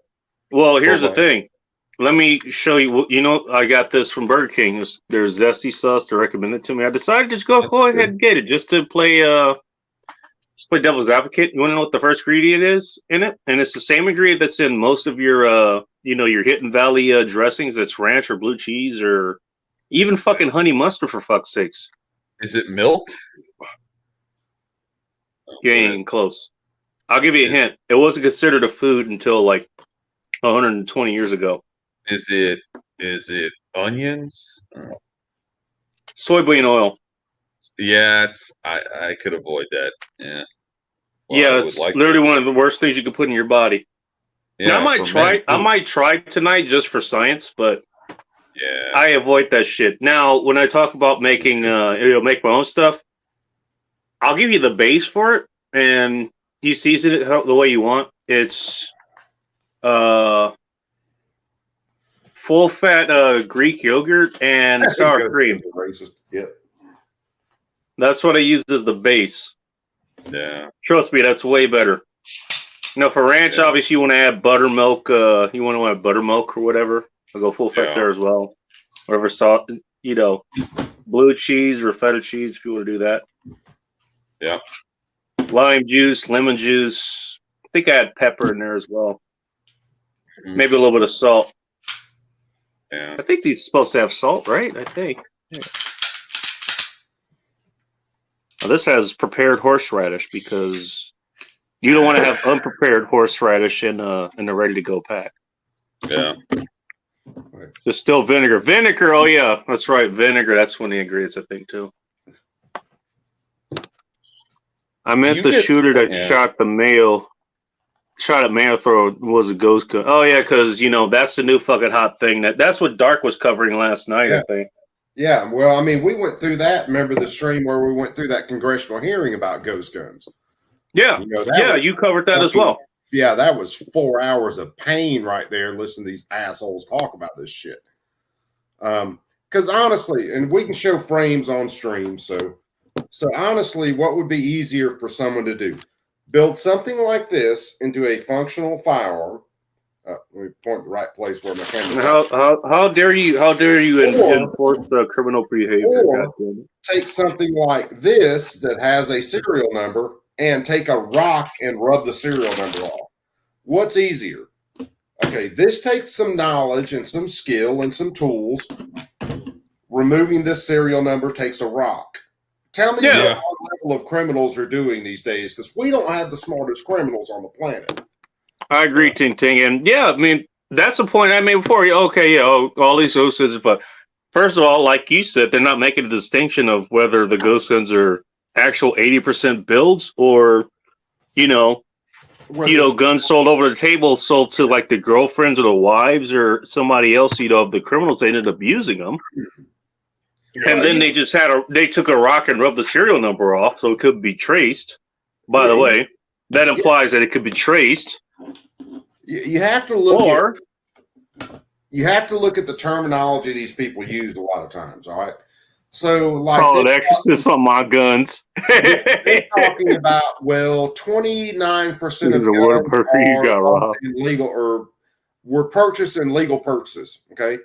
Well, here's the Probiotics. thing. Let me show you. You know, I got this from Burger King. There's zesty sauce to recommend it to me. I decided to just go ahead and get it just to play devil's advocate. You want to know what the first ingredient is in it? And it's the same ingredient that's in most of your your Hidden Valley dressings. That's ranch or blue cheese or even fucking honey mustard, for fuck's sakes. Is it milk? You ain't even close. I'll give you a hint. It wasn't considered a food until like 120 years ago. Is it onions? Soybean oil. Yeah, I could avoid that. Yeah. Yeah, I would it's like literally to. one of the worst things you can put in your body. Yeah, Now, I might for try. men, I too. might try tonight just for science, but Yeah. I avoid that shit. Now, when I talk about making, make my own stuff, I'll give you the base for it, and you season it the way you want. It's full fat Greek yogurt and sour cream. Racist. Yep. That's what I use as the base. Yeah. Trust me, that's way better. Now for ranch, obviously you want to add buttermilk. You want to add buttermilk or whatever. I'll go full fat there as well. Whatever salt, blue cheese or feta cheese if you want to do that. Yeah. Lime juice, lemon juice. I think I had pepper in there as well. Maybe a little bit of salt. Yeah. I think these are supposed to have salt, right? I think. Yeah. Now, this has prepared horseradish because you don't want to have unprepared horseradish in the ready-to-go pack. Yeah. There's still vinegar. Vinegar, oh yeah, that's right. Vinegar, that's one of the ingredients, I think, too. I meant the shooter that shot at Mayo throw was a ghost gun. Oh yeah, because that's the new fucking hot thing. That's what Dark was covering last night, I think. Yeah, well, I mean, we went through that. Remember the stream where we went through that congressional hearing about ghost guns? Yeah, you covered that as well. Yeah, that was 4 hours of pain right there. Listening to these assholes talk about this shit. Because honestly, and we can show frames on stream. So honestly, what would be easier for someone to do? Build something like this into a functional firearm. Let me point the right place where my camera. How dare you enforce the criminal behavior? Or take something like this that has a serial number and take a rock and rub the serial number off. What's easier? Okay, this takes some knowledge and some skill and some tools. Removing this serial number takes a rock. Tell me what level of criminals are doing these days, because we don't have the smartest criminals on the planet. I agree, Ting Ting, and I mean that's the point I made before. Okay, all these ghost guns, but first of all, like you said, they're not making a distinction of whether the ghost guns are actual 80% builds or, guns sold over the table, sold to like the girlfriends or the wives or somebody else. Of the criminals, they ended up using them, and then they just they took a rock and rubbed the serial number off, so it could be traced. By the way, that implies that it could be traced. You have to look at the terminology these people use a lot of times. All right, so like exorcists on my guns. They're talking about 29% of guns are illegal or were purchased in legal purchases. Okay,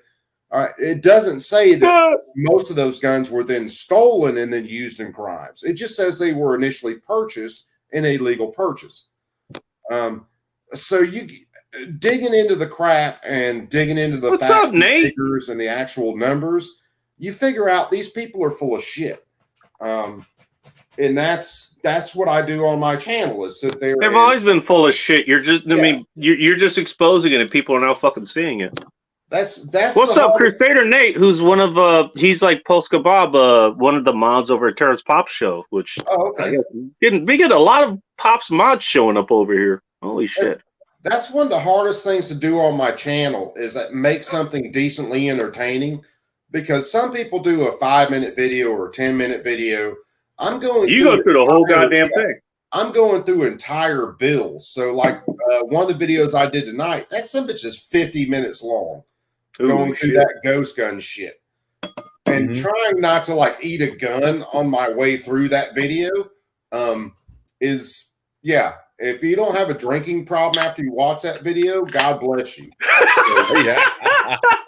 all right. It doesn't say that most of those guns were then stolen and then used in crimes. It just says they were initially purchased in a legal purchase. So you digging into the crap and digging into the facts and figures and the actual numbers, you figure out these people are full of shit. And that's what I do on my channel is sit there. They've always been full of shit. You're just, you're just exposing it, and people are now fucking seeing it. That's what's up, Crusader Nate, who's one of he's like Pulse Kebab, one of the mods over at Terrence Pop Show, which we get a lot of Pop's mods showing up over here. Holy shit. That's one of the hardest things to do on my channel is that make something decently entertaining, because some people do a 5-minute video or a 10-minute video. You go through the whole goddamn thing. I'm going through entire bills. So like one of the videos I did tonight, that some bitch is 50 minutes long. Going through that ghost gun shit. And trying not to like eat a gun on my way through that video is if you don't have a drinking problem after you watch that video, God bless you.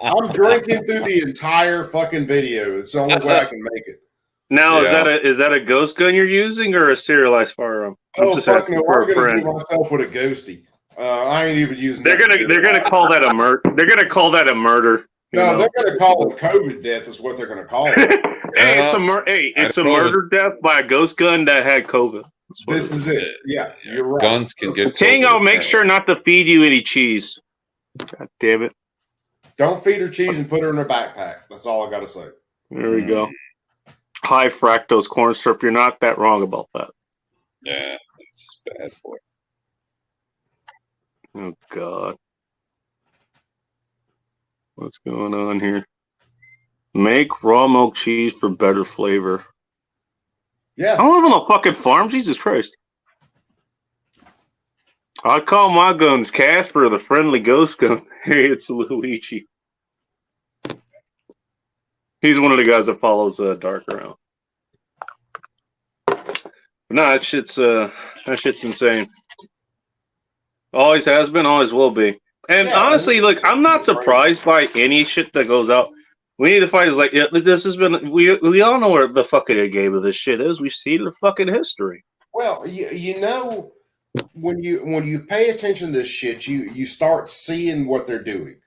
I'm drinking through the entire fucking video. It's the only way I can make it. Now, is that a ghost gun you're using or a serialized firearm? Fuck no! I'm gonna do myself with a ghosty. I ain't even using. They're gonna call that a murder. They're gonna call that a murder. No, they're gonna call it COVID death. Is what they're gonna call it. It's a murder death by a ghost gun that had COVID. This is it. Yeah, you're right. Guns can get. Ting, I'll make sure not to feed you any cheese. God damn it! Don't feed her cheese and put her in her backpack. That's all I gotta say. There we go. High fructose corn syrup. You're not that wrong about that. Yeah, it's bad for it. Oh God. What's going on here? Make raw milk cheese for better flavor. Yeah. I don't live on a fucking farm. Jesus Christ. I call my guns Casper, the friendly ghost gun. Hey, it's Luigi. He's one of the guys that follows Dark around. No, that shit's insane. Always has been, always will be. And honestly, look, I'm not surprised by any shit that goes out. We need to find like this has been. We all know where the fucking game of this shit is. We've seen the fucking history. Well, you know, when you pay attention to this shit, you start seeing what they're doing.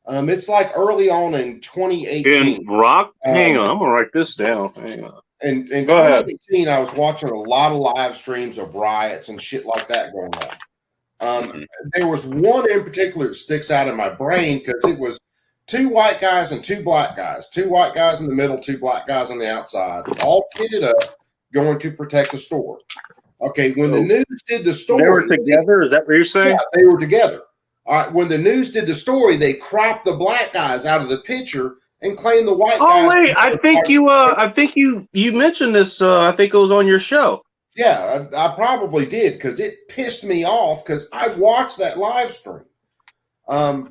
It's like early on in 2018. In Rock, hang on, I'm gonna write this down. Hang on. In 2018, I was watching a lot of live streams of riots and shit like that going on. There was one in particular that sticks out in my brain because it was 2 white guys and 2 black guys. 2 white guys in the middle, 2 black guys on the outside, all kitted up, going to protect the store. Okay, when the news did the story, they were together. Is that what you're saying? Yeah, they were together. All right, when the news did the story, they cropped the black guys out of the picture and claimed the white guys. Oh wait, I think you mentioned this. I think it was on your show. Yeah, I probably did because it pissed me off because I watched that live stream.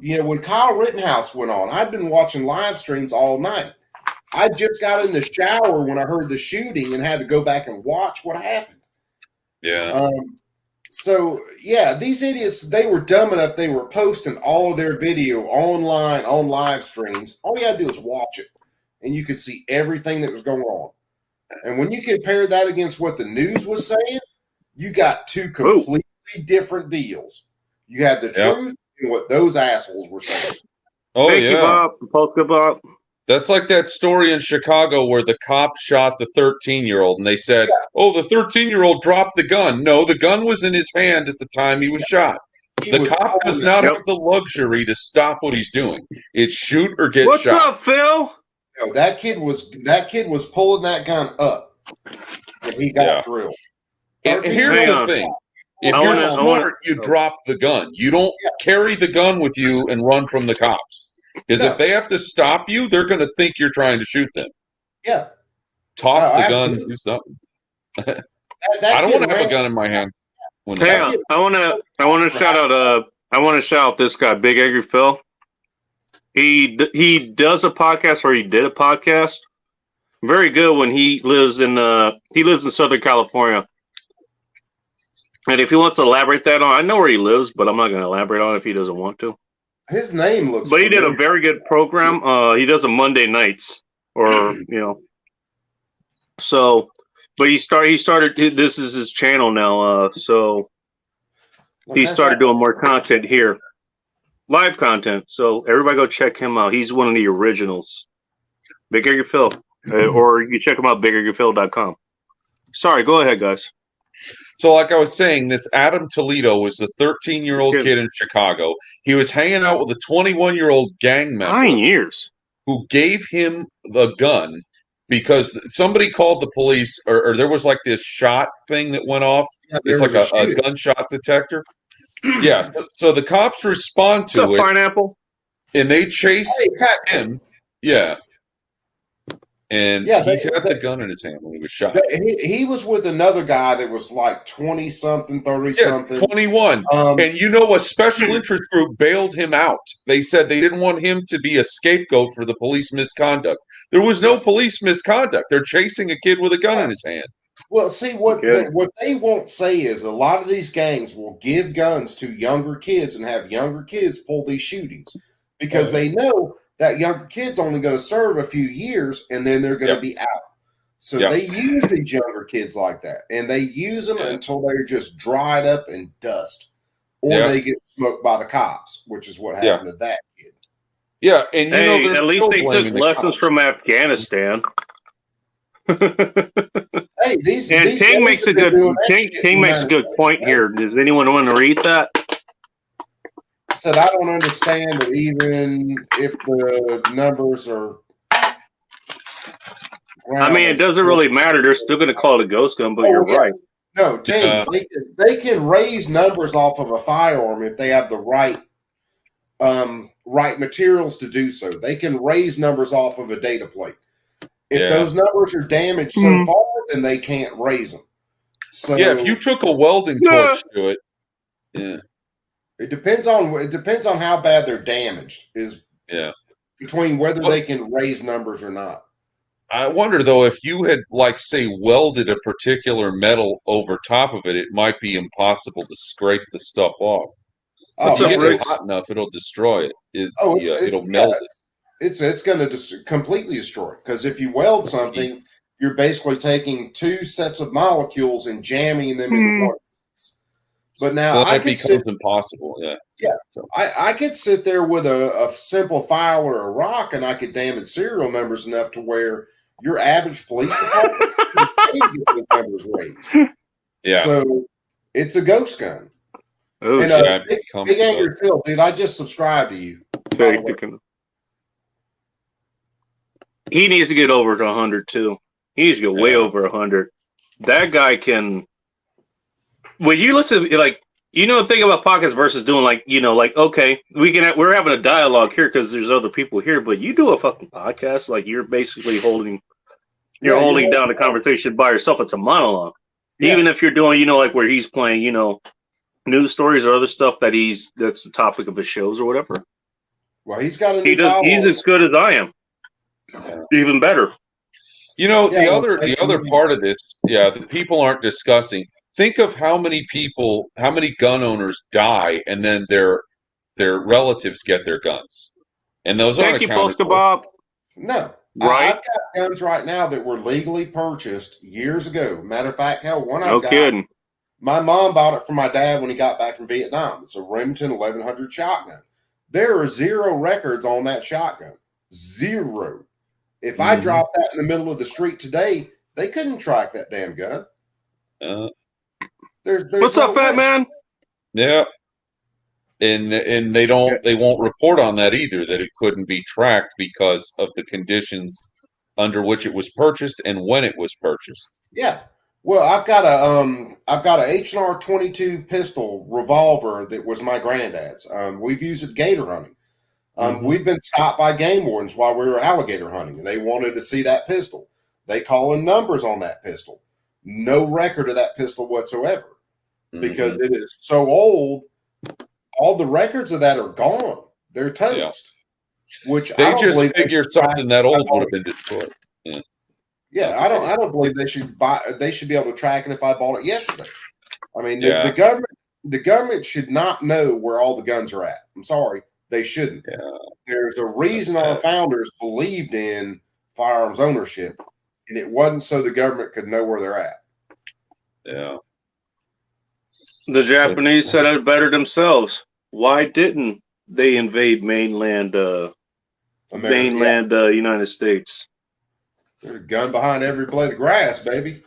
You know, when Kyle Rittenhouse went on, I'd been watching live streams all night. I just got in the shower when I heard the shooting and had to go back and watch what happened. Yeah. So, yeah, these idiots, they were dumb enough. They were posting all of their video online on live streams. All you had to do is watch it, and you could see everything that was going on. And when you compare that against what the news was saying, you got 2 completely different deals. You had the truth and what those assholes were saying. Oh, Thank you, Bob. Bob. That's like that story in Chicago where the cop shot the 13-year-old and they said, oh, the 13-year-old dropped the gun. No, the gun was in his hand at the time he was shot. The cop does not have the luxury to stop what he's doing. It's shoot or get shot. What's up, Phil? No, that kid was pulling that gun up when he got drilled. And here's the thing. If you're smart, you drop the gun. You don't carry the gun with you and run from the cops. Because if they have to stop you, they're going to think you're trying to shoot them. Yeah. Toss the gun, do something. I don't want to have a gun in my hand. Hang on. I want to shout out this guy, Big Angry Phil. He does a podcast, or he did a podcast. Very good when he lives in Southern California. And if he wants to elaborate that on, I know where he lives, but I'm not going to elaborate on it if he doesn't want to. His name looks. But he did a very good program. He does it Monday nights, or So, but he started. This is his channel now. So he started doing more content here, live content. So everybody go check him out. He's one of the originals. Big Angry Phil, or you can check him out bigangryphil.com. Sorry, go ahead, guys. So like I was saying, this Adam Toledo was a 13-year-old kid in Chicago. He was hanging out with a 21-year-old gang member. 9 years. Who gave him the gun because somebody called the police, or there was like this shot thing that went off. Yeah, it's like a gunshot detector. Yeah. So the cops respond to it. Pineapple? And they chase him. Yeah. And he had the gun in his hand when he was shot. He was with another guy that was like 20-something, 30-something. 21. And a special interest group bailed him out. They said they didn't want him to be a scapegoat for the police misconduct. There was no police misconduct. They're chasing a kid with a gun in his hand. Well, see, what they won't say is a lot of these gangs will give guns to younger kids and have younger kids pull these shootings because they know that younger kid's only going to serve a few years and then they're going to be out. So they use these younger kids like that, and they use them until they're just dried up and dust, or they get smoked by the cops, which is what happened to that kid. Yeah, and at least they took lessons from Afghanistan. Hey, these King makes a good point here. Does anyone want to read that? Said I don't understand that even if the numbers are. I mean, it doesn't really matter. They're still going to call it a ghost gun, but you're right. No, Tim, they can raise numbers off of a firearm if they have the right materials to do so. They can raise numbers off of a data plate. If those numbers are damaged so far, then they can't raise them. So if you took a welding torch to it, It depends on how bad they're damaged. Is between whether they can raise numbers or not. I wonder though if you had, like, say, welded a particular metal over top of it, it might be impossible to scrape the stuff off. If you get it hot enough, it'll destroy it. It'll melt it. It's going to completely destroy it, because if you weld something, you're basically taking two sets of molecules and jamming them into one. But now it becomes impossible. So I could sit there with a simple file or a rock, and I could damage serial numbers enough to where your average police department can get those numbers raised. Yeah. So it's a ghost gun. Oh, and Big Angry Phil, dude, I just subscribed to you. He needs to get over to 100 too. He needs to get way over 100. That guy can. When you listen, like, the thing about podcasts versus doing, like, okay, we're having a dialogue here because there's other people here, but you do a fucking podcast, like, you're basically holding down the conversation by yourself. It's a monologue. Yeah. Even if you're doing, like, where he's playing, news stories or other stuff that's the topic of his shows or whatever. Well, he's got he's as good as I am. Even better. The other part of this, that people aren't discussing. Think of how many gun owners die, and then their relatives get their guns, and those aren't accounted for. Bob. No, right? I've got guns right now that were legally purchased years ago. Matter of fact, one I've got. Kidding. My mom bought it for my dad when he got back from Vietnam. It's a Remington 1100 shotgun. There are 0 records on that shotgun. 0. If I dropped that in the middle of the street today, they couldn't track that damn gun. There's what's up, fat man? Yeah, and they won't report on that either. That it couldn't be tracked because of the conditions under which it was purchased and when it was purchased. Yeah, well, I've got a H&R 22 pistol revolver that was my granddad's. We've used it gator hunting. We've been stopped by game wardens while we were alligator hunting, and they wanted to see that pistol. They call in numbers on that pistol. No record of that pistol whatsoever, because it is so old. All the records of that are gone. They're toast. Yeah. Which they just figure something that old would have been destroyed. Yeah, I don't believe they should be able to track it if I bought it yesterday. I mean, the government should not know where all the guns are at. I'm sorry, they shouldn't. Yeah. There's a reason our founders believed in firearms ownership, and it wasn't so the government could know where they're at. Yeah. The Japanese said it better themselves. Why didn't they invade mainland United States? There's a gun behind every blade of grass, baby.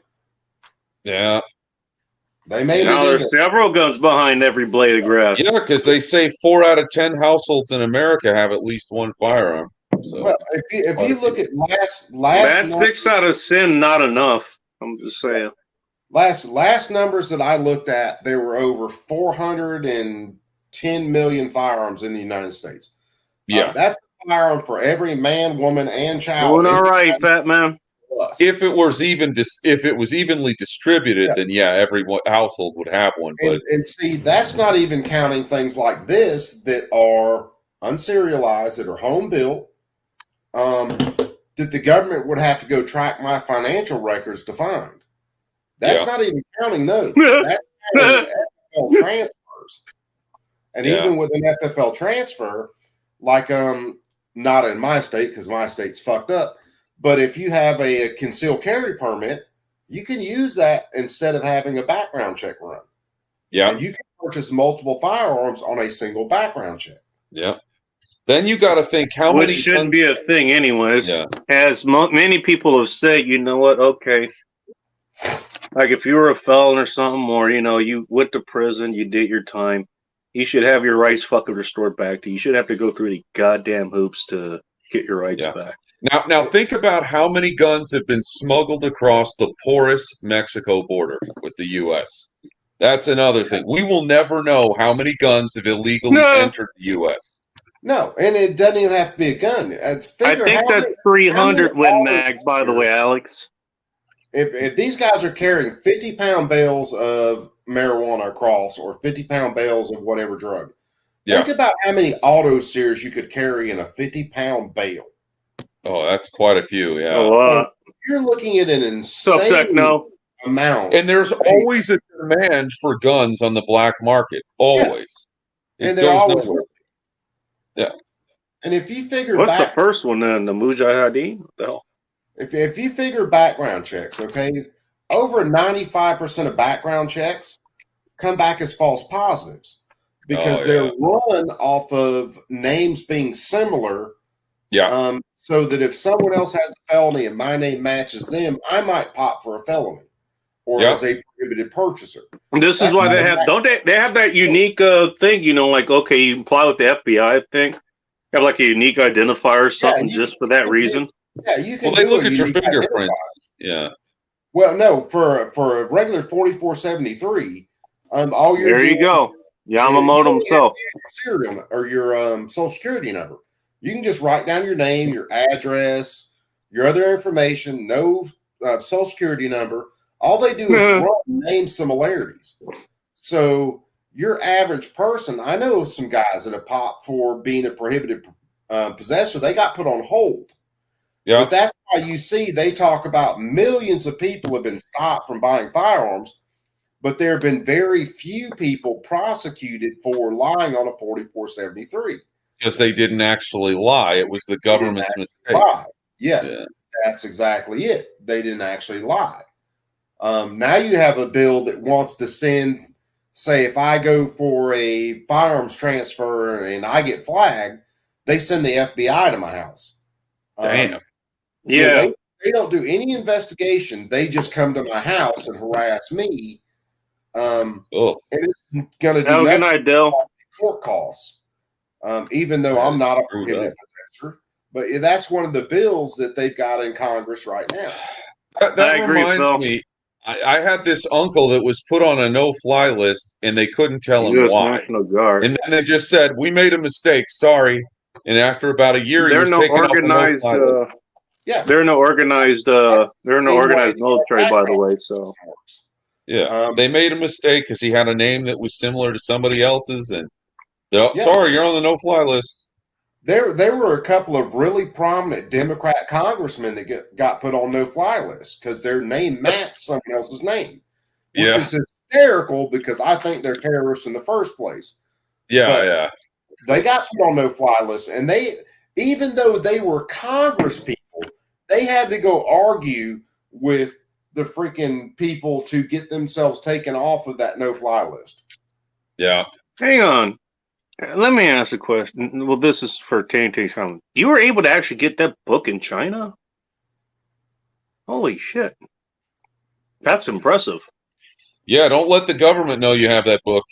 Yeah. They made there's several guns behind every blade of grass. Yeah, because they say 4 out of 10 households in America have at least one firearm. So, well, if you look at last that's 6 out of 10, not enough. I'm just saying. Last numbers that I looked at, there were over 410 million firearms in the United States. Yeah, that's a firearm for every man, woman, and child. Doing all right, fat man. If it was evenly distributed, then every household would have one. But and see, that's not even counting things like this that are unserialized, that are home built. That the government would have to go track my financial records to find. That's not even counting those. That's counting FFL transfers. And even with an FFL transfer, like not in my state, because my state's fucked up, but if you have a concealed carry permit, you can use that instead of having a background check run. Yeah. And you can purchase multiple firearms on a single background check. Yeah. Then you got to think how many. Which shouldn't be a thing anyways. Yeah. As many people have said, you know what, okay. Like if you were a felon or something, or, you went to prison, you did your time, you should have your rights fucking restored back to you. You should have to go through the goddamn hoops to get your rights back. Now think about how many guns have been smuggled across the porous Mexico border with the U.S. That's another thing. We will never know how many guns have illegally entered the U.S. No, and it doesn't even have to be a gun. I think that's 300 Win Mag, by the way, Alex. If these guys are carrying 50-pound bales of marijuana across, or 50-pound bales of whatever drug, Think about how many auto series you could carry in a 50-pound bale. Oh, that's quite a few. Yeah. A lot. You're looking at an So insane techno. amount. And there's always a demand for guns on the black market. Always. And It they're goes always nowhere. Yeah. And if you figure What's back, the first one then? The Mujahideen? What the hell? if you figure background checks, okay, over 95% of background checks come back as false positives because they're run off of names being similar. Yeah. So that if someone else has a felony and my name matches them, I might pop for a felony or as a prohibited purchaser. And this is why they have, don't they have that unique thing, you know, like, okay, you apply with the FBI, I think. Have like a unique identifier or something just for that reason. Yeah, you can. Well, they look at your fingerprints. Yeah. Well, no, for a regular 4473, all your there you go. Yamamoto himself. Your serial or your Social Security number. You can just write down your name, your address, your other information, no Social Security number. All they do is run name similarities. So your average person, I know some guys that have popped for being a prohibited possessor. They got put on hold. Yeah. But that's why you see they talk about millions of people have been stopped from buying firearms, but there have been very few people prosecuted for lying on a 4473. Because they didn't actually lie. It was the government's mistake. Yeah, that's exactly it. They didn't actually lie. Now you have a bill that wants to send, say, if I go for a firearms transfer and I get flagged, they send the FBI to my house. Damn. Yeah. They don't do any investigation. They just come to my house and harass me. And it's going to do good night, Dale. Court costs. Even though I'm not a prohibited possessor, but that's one of the bills that they've got in Congress right now. That reminds me. I had this uncle that was put on a no-fly list, and they couldn't tell him why. National Guard. And then they just said, "We made a mistake. Sorry." And after about a year, he was taken off the no-fly list. Yeah, they're no organized. They're no organized military, by the way. So yeah, they made a mistake because he had a name that was similar to somebody else's, and sorry, you're on the no-fly list. There were a couple of really prominent Democrat congressmen that got put on no-fly lists because their name matched someone else's name, which is hysterical because I think they're terrorists in the first place. Yeah. They got put on no-fly lists, and even though they were Congress people, they had to go argue with the freaking people to get themselves taken off of that no-fly list. Yeah. Hang on. Let me ask a question. Well, this is for TNT Sound. You were able to actually get that book in China? Holy shit. That's impressive. Yeah, don't let the government know you have that book.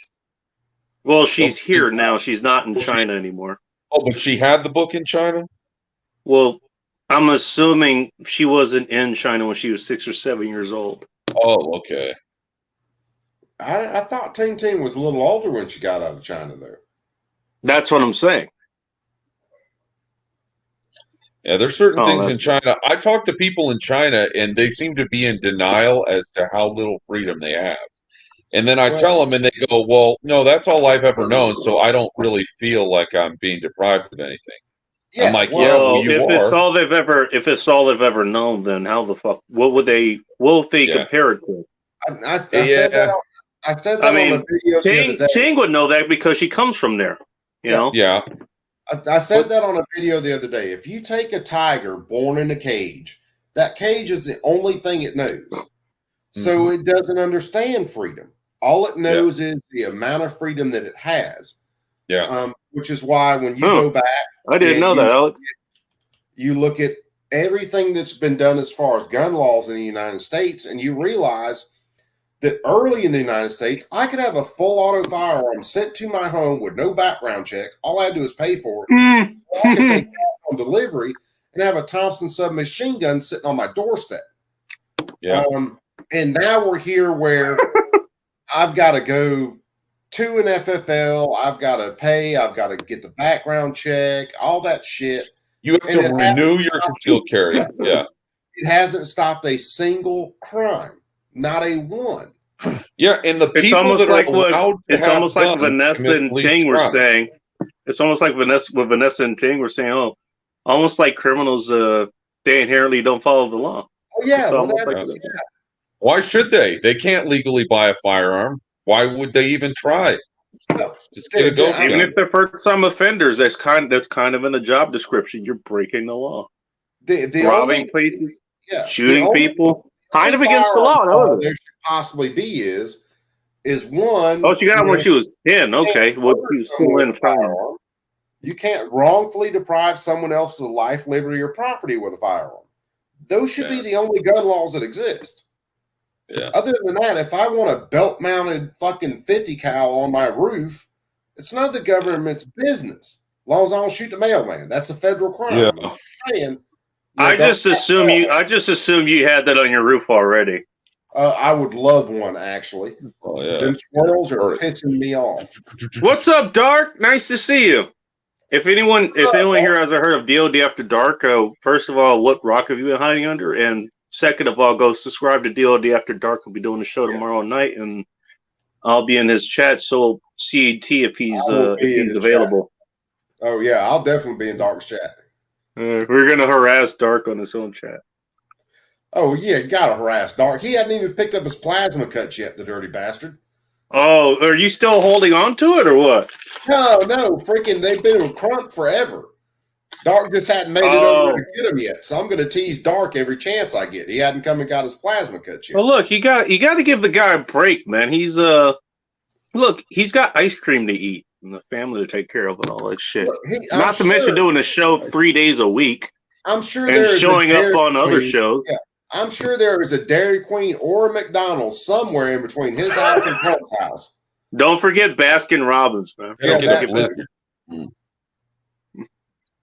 Well, she's here now. She's not in China anymore. Oh, but she had the book in China? Well, I'm assuming she wasn't in China when she was 6 or 7 years old. Oh, okay. I thought Ting was a little older when she got out of China there. That's what I'm saying. Yeah, there's certain things in China. I talk to people in China, and they seem to be in denial as to how little freedom they have. And then I tell them, and they go, well, no, that's all I've ever known, so I don't really feel like I'm being deprived of anything. Yeah, I'm like, you if are. If it's all they've ever known, then how the fuck? What they compare it to? I said that on a video the other day. Ting would know that because she comes from there. You know? Yeah. I said that on a video the other day. If you take a tiger born in a cage, that cage is the only thing it knows. So it doesn't understand freedom. All it knows is the amount of freedom that it has. Yeah. Which is why when you go back, I didn't know that, Alex. You look at everything that's been done as far as gun laws in the United States, and you realize that early in the United States, I could have a full auto firearm sent to my home with no background check. All I had to do is pay for it. I could take that on delivery and have a Thompson submachine gun sitting on my doorstep. Yeah. And now we're here where I've got to go to an FFL. I've got to pay. I've got to get the background check, all that shit. You have to renew your concealed carry. Yeah. It hasn't stopped a single crime. Not a one. Yeah, and the people that are allowed to it's almost like Vanessa and Ting were saying. It's almost like Vanessa and Ting were saying, oh, almost like criminals, they inherently don't follow the law. Oh yeah, It's well, almost that's, like that. yeah. Why should they? They can't legally buy a firearm. Why would they even try? No, Just get a ghost Even gun. if they're first-time offenders, that's kind of in the job description. You're breaking the law, the robbing only, places, yeah, shooting the only, people, kind of only against the law. firearm Though, there should possibly be is one. oh, she got you when know, she was 10. you Okay, can't well, murder she was someone still with in a fine. firearm. You can't wrongfully deprive someone else's life, liberty, or property with a firearm. Those should be the only gun laws that exist. Yeah. Other than that, if I want a belt-mounted fucking 50 cal on my roof, it's none of the government's business. As long as I don't shoot the mailman, that's a federal crime. Yeah. I'm saying, I just assume you had that on your roof already. I would love one actually. Oh yeah. Them squirrels are Heard it. pissing me off. What's up, Dark? Nice to see you. If anyone here has heard of DOD After Dark, first of all, what rock have you been hiding under? And second of all, go subscribe to DOD After Dark. We'll be doing the show tomorrow night, and I'll be in his chat. So CET if he's available. Chat. Oh yeah, I'll definitely be in Dark's chat. We're gonna harass Dark on his own chat. Oh yeah, gotta harass Dark. He hadn't even picked up his plasma cuts yet, the dirty bastard. Oh, are you still holding on to it or what? No, freaking, they've been with Crunk forever. Dark just hadn't made it over to get him yet, so I'm going to tease Dark every chance I get. He hadn't come and got his plasma cut yet. Well, look, you got to give the guy a break, man. He's he's got ice cream to eat and the family to take care of and all that shit. Look, Not to mention doing a show 3 days a week. I'm sure and showing up on other shows. Yeah. I'm sure there is a Dairy Queen or a McDonald's somewhere in between his house and Crunk's house. Don't forget Baskin Robbins, man.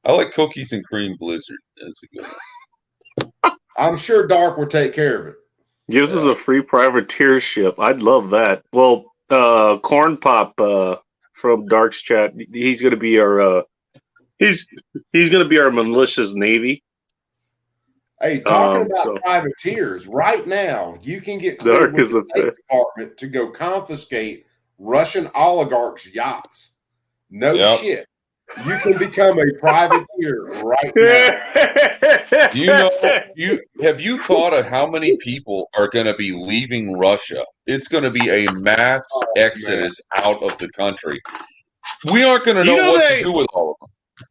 I like cookies and cream Blizzard. That's a good one. I'm sure Dark will take care of it. Gives us a free privateership. I'd love that. Well, Corn Pop from Dark's chat, he's going to be our he's going to be our malicious navy. Hey, talking about privateers, right now, you can get cleared with the State Department to go confiscate Russian oligarchs' yachts. No shit. You can become a privateer right now. Have you thought of how many people are going to be leaving Russia? It's going to be a mass exodus out of the country. We aren't going to know what to do with all of them.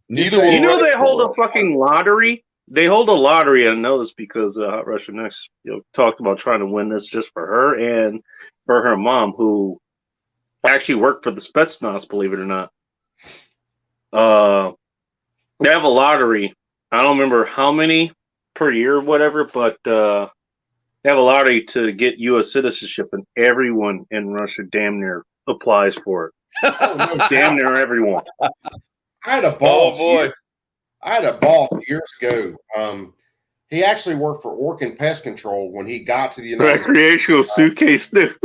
Neither will they hold a fucking lottery. They hold a lottery, and I know this because Hot Russia Next talked about trying to win this just for her and for her mom, who actually worked for the Spetsnaz, believe it or not. They have a lottery. I don't remember how many per year or whatever, but they have a lottery to get U.S. citizenship, and everyone in Russia damn near applies for it. Damn near everyone. I had a boss. I had a boss years ago. He actually worked for Orkin Pest Control when he got to the United Recreational Suitcase Dude.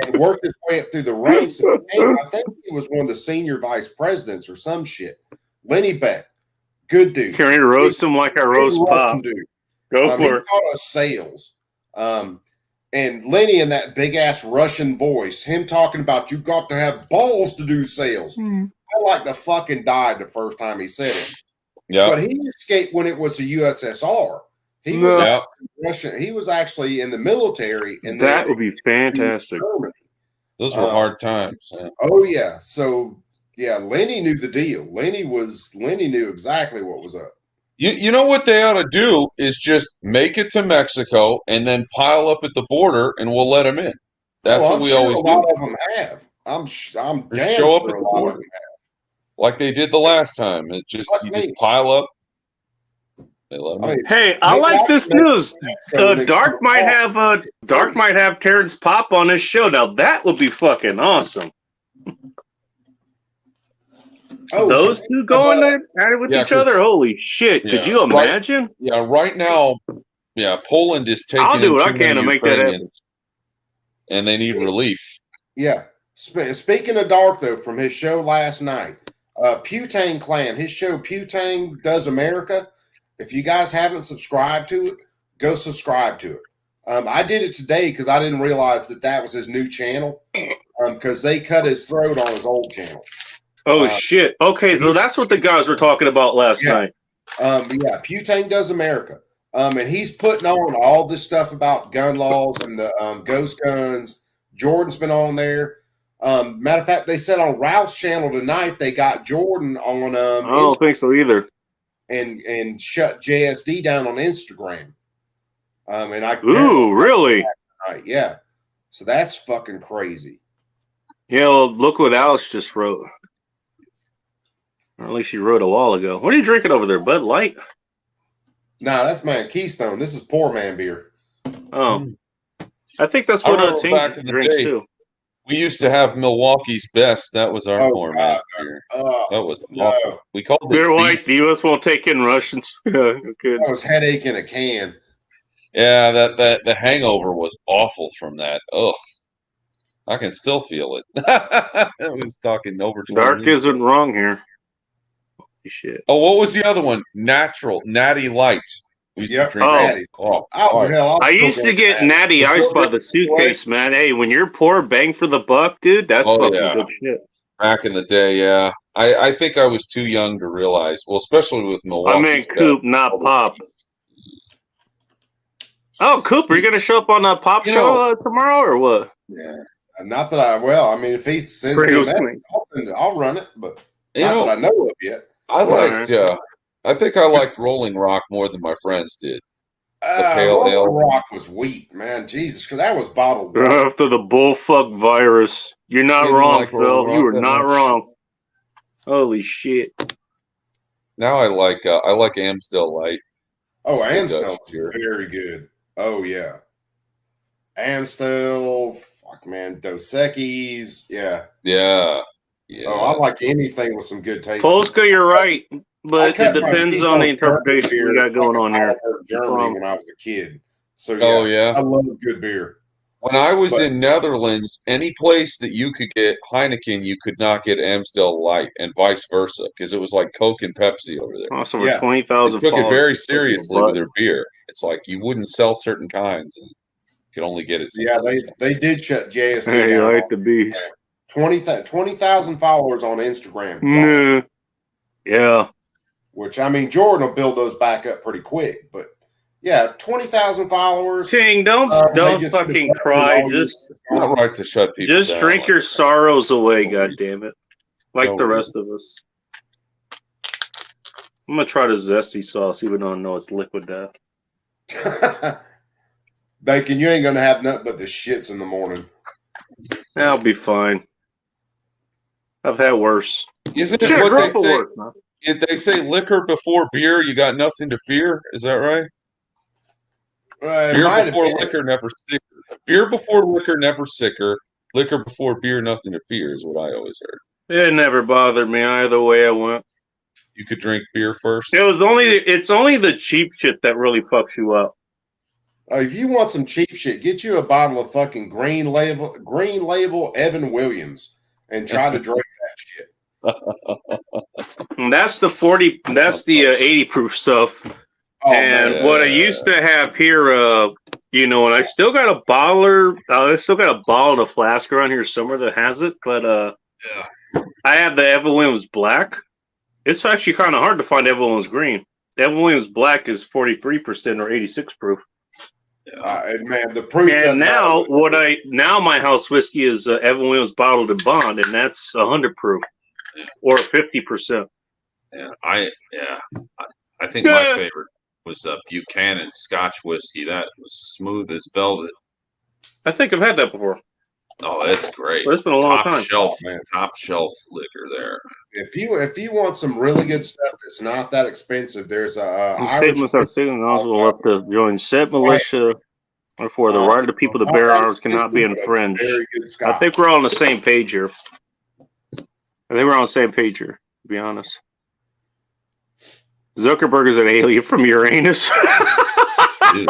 And worked his way up through the ranks. I think he was one of the senior vice presidents or some shit. Lenny Beck, good dude. Can we roast him like I roast Pop? Dude. Go for it. He taught us sales. And Lenny in that big ass Russian voice, him talking about you got to have balls to do sales. I like to fucking died the first time he said it. Yeah. But he escaped when it was the USSR. He was Russian. He was actually in the military. And that would be fantastic. Those were hard times. Oh yeah. So yeah, Lenny knew the deal. Lenny knew exactly what was up. You know what they ought to do is just make it to Mexico and then pile up at the border, and we'll let them in. That's what we always do. A lot of them have. I'm damn show up sure at the a lot border. of them have. Like they did the last time. It just just pile up. They let them in. Hey, I like this news. Dark might have Terrence Pop on his show. Now that would be fucking awesome. Those two going at it with each other? Holy shit. Could you imagine? Right now, Poland is taking I'll do what I can to make that happen. And they need relief. Yeah. Speaking of Dark, though, from his show last night, Putang Clan, his show Putang Does America. If you guys haven't subscribed to it, go subscribe to it. I did it today because I didn't realize that was his new channel because they cut his throat on his old channel. Oh shit. Okay, so that's what the guys were talking about last night. Butane Does America. And he's putting on all this stuff about gun laws and the ghost guns. Jordan's been on there. Matter of fact, they said on Ralph's channel tonight they got Jordan on. I don't think so either. And shut JSD down on Instagram. And I really? Yeah. So that's fucking crazy. Yeah, well, look what Alice just wrote. Or at least she wrote a while ago. What are you drinking over there, Bud Light? Nah, that's man Keystone. This is poor man beer. Oh. I think that's what Ting drinks too. We used to have Milwaukee's Best. That was our poor man beer. That was awful. We called it Beer White. The U.S. won't take in Russians. Okay. That was headache in a can. Yeah, the hangover was awful from that. Ugh. I can still feel it. I was talking over 20 Dark years. isn't wrong here. Holy shit. Oh, what was the other one? Natty Light. We used to drink Natty. I used to get Natty Ice by the suitcase, man. Hey, when you're poor, bang for the buck, dude. That's fucking good shit. Back in the day, yeah. I think I was too young to realize. Well, especially with Milwaukee. I meant Coop, not Pop. Oh, Coop, are you going to show up on a Pop show tomorrow or what? Yeah. Not that I mean, if he sends me a message, I'll run it, but not that I know of yet. I think I liked Rolling Rock more than my friends did. The Pale Ale. Rock was weak, man. Jesus, because that was bottled water. After the bullfuck virus. You're not wrong, Phil. You were not wrong. Holy shit. Now I like Amstel Light. Oh, Amstel's very good. Oh, yeah. Amstel, fuck, man. Dos Equis, yeah. Yeah. Oh, I like anything with some good taste. Polska, you're right. But it depends on the interpretation we got going on here. Germany when I was a kid. So, I love good beer. When I was in Netherlands, any place that you could get Heineken, you could not get Amstel Light, and vice versa, because it was like Coke and Pepsi over there. Also, 20,000. They took it very seriously with their beer. It's like you wouldn't sell certain kinds, and you could only get it. Yeah, they did shut JSD down. Hey, I like the beast. 20,000 followers on Instagram. Yeah. Which, I mean, Jordan will build those back up pretty quick, but yeah, 20,000 followers. Ting, don't fucking cry. Just not right to shut people down. Just drink your sorrows away, goddammit. Like the rest of us. I'm gonna try the zesty sauce, even though I know it's liquid death. Bacon, you ain't gonna have nothing but the shits in the morning. That'll be fine. I've had worse. Isn't it what they say? If they say liquor before beer, you got nothing to fear. Is that right? Beer before liquor, never sicker. Beer before liquor, never sicker. Liquor before beer, nothing to fear is what I always heard. It never bothered me either way I went. You could drink beer first. It's only the cheap shit that really fucks you up. If you want some cheap shit, get you a bottle of fucking green label Evan Williams and try to drink that shit. That's the 40. That's the 80 proof stuff. Oh, and man. What I used to have here, and I still got a bottler. I still got a bottle and a flask around here somewhere that has it. But I have the Evan Williams Black. It's actually kind of hard to find Evan Williams Green. Evan Williams Black is 43% or 86 proof. Man, the proof. And now my house whiskey is Evan Williams Bottled and Bond, and that's 100 proof or 50%. Yeah, I think my favorite was Buchanan Scotch whiskey. That was smooth as velvet. I think I've had that before. Oh, that's great. But it's been a long time. Top shelf liquor there. If you want some really good stuff that's not that expensive, there's a Irish. Also up to join Set Militia, or for the right of the people to bear arms cannot be infringed. I think we're all on the same page here. To be honest. Zuckerberg is an alien from Uranus. He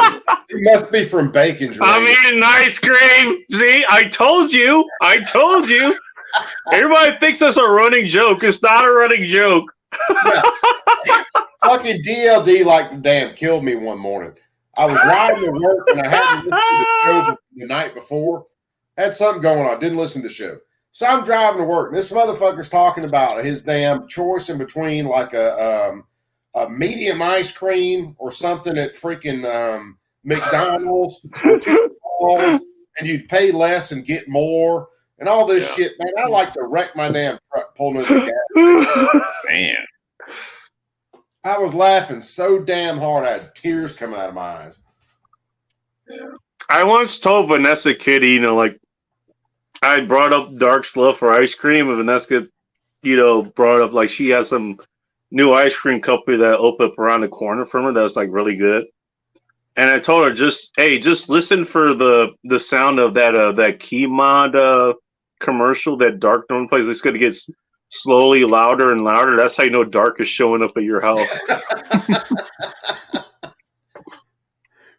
must be from Bacon. I'm eating ice cream. See, I told you. Everybody thinks that's a running joke. It's not a running joke. Yeah. Fucking DLD like the damn killed me one morning. I was riding to work and I hadn't listened to the show the night before. Had something going on. Didn't listen to the show. So I'm driving to work, and this motherfucker's talking about his damn choice in between like a medium ice cream or something at freaking McDonald's or two balls, and you'd pay less and get more and all this shit, man. I like to wreck my damn truck pulling into the gas station. Man. I was laughing so damn hard I had tears coming out of my eyes. I once told Vanessa Kitty, you know, like I brought up Dark's love for ice cream, and Vanessa, you know, brought up like she has some new ice cream company that opened up around the corner from her that's like really good. And I told her just listen for the sound of that key mod commercial that Dark normally plays. It's gonna get slowly louder and louder. That's how you know Dark is showing up at your house.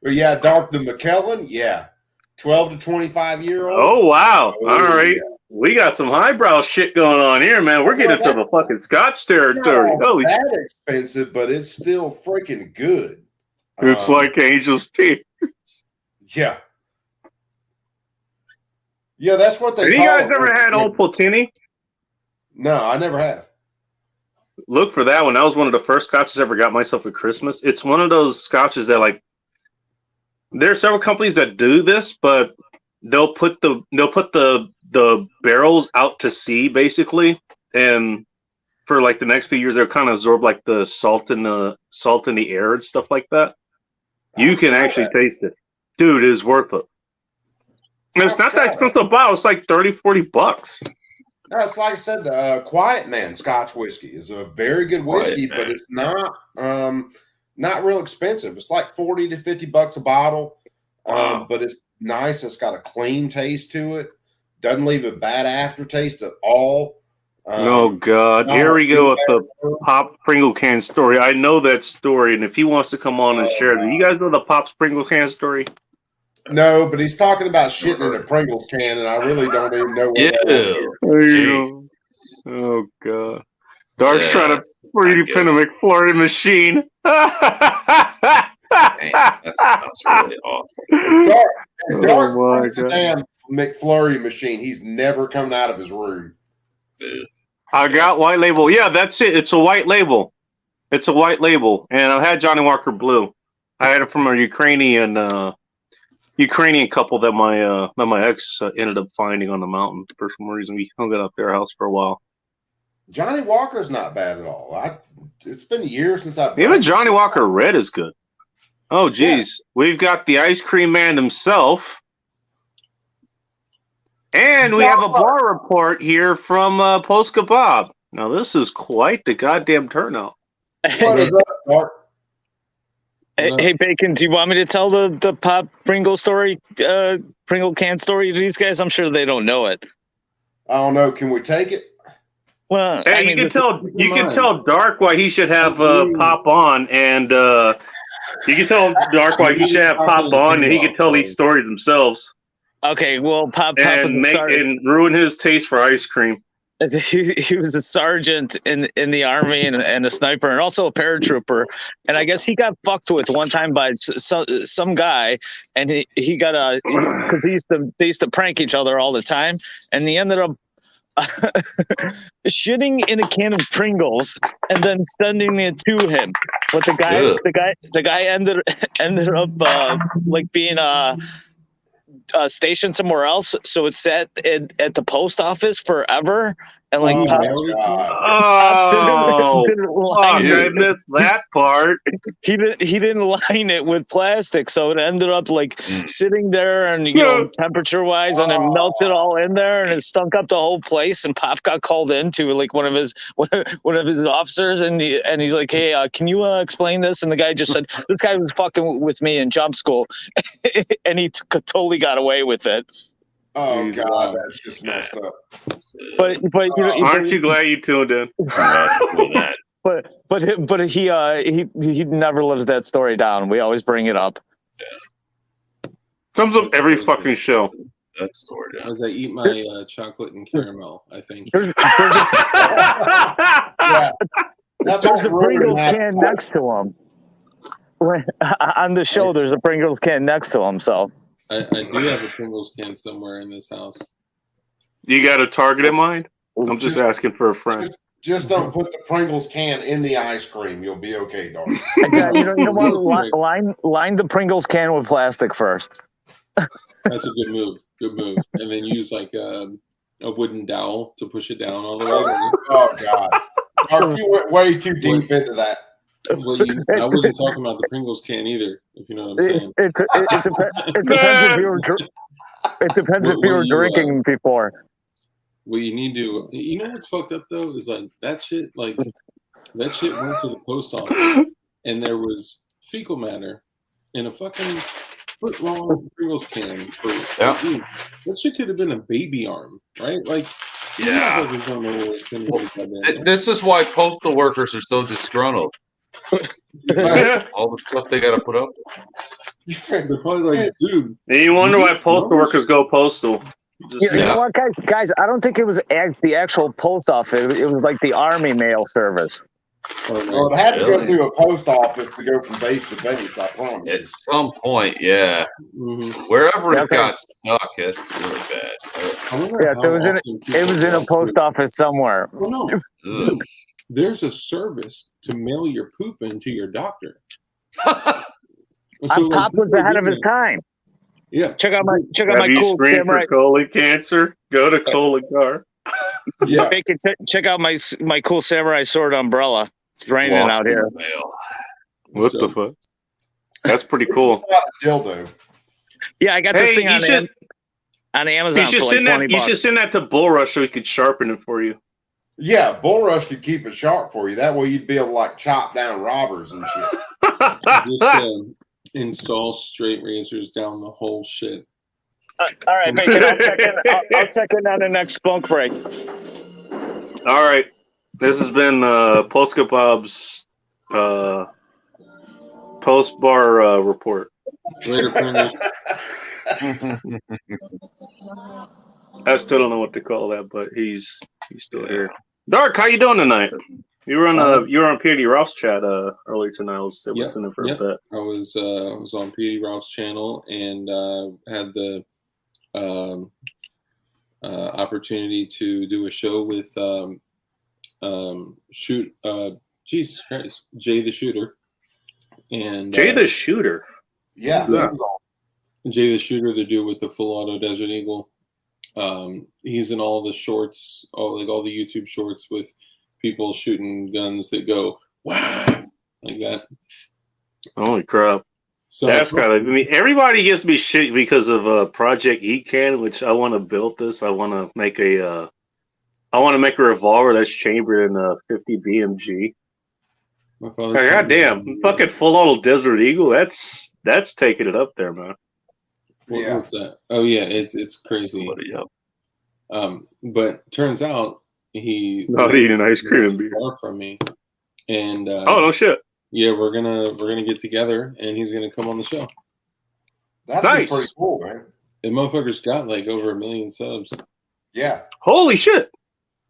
Well, yeah, Dark the McKellen, yeah. 12 to 25-year-old. Oh wow. Oh, all right. yeah. We got some highbrow shit going on here, man. We're getting into the fucking Scotch territory. Not that expensive, but it's still freaking good. It's like Angel's Teeth. Yeah. Yeah, that's what they Have you call guys it. ever had Old Platini? No, I never have. Look for that one. That was one of the first scotches I ever got myself at Christmas. It's one of those scotches that like there are several companies that do this, but they'll put the barrels out to sea basically, and for like the next few years they'll kind of absorb like the salt in the air and stuff like that. You can actually taste it. Dude, it is worth it. And it's not that expensive bottle. It's like $30-$40. No, it's like I said, the Quiet Man Scotch whiskey is a very good whiskey, but it's not real expensive. It's like $40 to $50 a bottle, but it's nice. It's got a clean taste to it. Doesn't leave a bad aftertaste at all. Oh God! Here we go with the Pop Pringle can story. I know that story, and if he wants to come on and share it, you guys know the Pop Pringle can story? No, but he's talking about shitting in a Pringles can, and I really don't even know what that is. Oh God! Dark's trying to 3D print a McFlurry machine. That sounds really awful. Dark wants a damn McFlurry machine. He's never coming out of his room. I got white label. Yeah, that's it. It's a white label. It's a white label, and I had Johnny Walker Blue. I had it from a Ukrainian couple that my ex ended up finding on the mountain for some reason. We hung it up their house for a while. Johnny Walker's not bad at all. It's been years since I've even Johnny Walker Red is good. Oh geez, We've got the ice cream man himself, and we have a bar report here from Polska Bob. Now this is quite the goddamn turnout. What is up, Mark? Hey, Bacon, do you want me to tell the Pop Pringle story, Pringle can story to these guys? I'm sure they don't know it. I don't know. Can we take it? Well, hey, you can tell Dark why he should have Pop on, and you can tell Dark why he should have Pop on, and he can tell these stories themselves. Okay, well, Pop and ruin his taste for ice cream. He was a sergeant in the army and a sniper and also a paratrooper, and I guess he got fucked with one time by some guy, and he got because they used to prank each other all the time, and he ended up shitting in a can of Pringles and then sending it to him. But the guy ended up like being stationed somewhere else, so it sat at the post office forever. And like, I missed that part. He didn't line it with plastic, so it ended up like sitting there, and temperature wise, and it melted all in there, and it stunk up the whole place. And Pop got called into like one of his officers, and he's like, "Hey, can you explain this?" And the guy just said, "This guy was fucking with me in jump school," and he totally got away with it. Oh God, that's just messed up. But aren't you glad you tuned in? But he never lives that story down. We always bring it up. Comes up every fucking show. That story. As I eat my chocolate and caramel, I think. There's a Pringles can next to him. On the show, there's a Pringles can next to him. So. I do have a Pringles can somewhere in this house. You got a target in mind? I'm just asking for a friend. Just don't put the Pringles can in the ice cream. You'll be okay, Dark. You know what? Line the Pringles can with plastic first. That's a good move. Good move. And then use like a wooden dowel to push it down all the way. Oh God, Dark, you went way too deep into that. Well, I wasn't talking about the Pringles can either, if you know what I'm saying. It depends if you were drinking before. What you need to, you know what's fucked up though, is like that shit went to the post office and there was fecal matter in a fucking foot-long Pringles can. That shit could have been a baby arm, right? Like, Yeah. This is why postal workers are so disgruntled. All the stuff they got to put up. They're probably like, dude. And you wonder why postal workers go postal. You know what, guys? I don't think it was the actual post office. It was like the Army mail service. Well, it had to go through a post office to go from base to base. I promise. At some point, yeah. Mm-hmm. Wherever it got stuck, it's really bad. Yeah, so it was in a post office somewhere. Well, no, dude, there's a service to mail your poop into your doctor. So, Pop was ahead of his time. Yeah, check out my cool samurai. Colon cancer? Go to Colocar. Yeah, check out my cool samurai sword umbrella. It's raining out here. What the fuck? That's pretty cool. Dildo. Yeah, I got this thing on Amazon for like $20. You should send that to Bull Rush so he could sharpen it for you. Yeah, Bull Rush could keep it sharp for you. That way you'd be able to like chop down robbers and shit. Just install straight razors down the whole shit. All right, Bacon. I'll check in on the next spunk break. All right. This has been Polska Bob's post bar report. Later, Printer. I still don't know what to call that, but he's still here. Dark, how you doing tonight? You were on P.D. Ralph's chat earlier tonight. I was listening for a bit. I was on P.D. Ralph's channel and had the opportunity to do a show with Jesus Christ, Jay the Shooter. And Jay the Shooter. Yeah. Jay the Shooter, the dude with the full auto Desert Eagle. He's in all the shorts, all the YouTube shorts with people shooting guns that go wow like that. Holy crap! So that's kind of. I mean, everybody gives me shit because of Project ECAN, which I want to build this. I want to make a revolver that's chambered in a 50 BMG. God damn, fucking full auto Desert Eagle. That's taking it up there, man. What's that? Oh yeah, it's crazy. But turns out he not eating ice cream and beer from me, and oh no shit. Yeah, we're gonna get together, and he's gonna come on the show. That'd be pretty cool, man. The motherfucker's got like over 1 million subs. Yeah. Holy shit.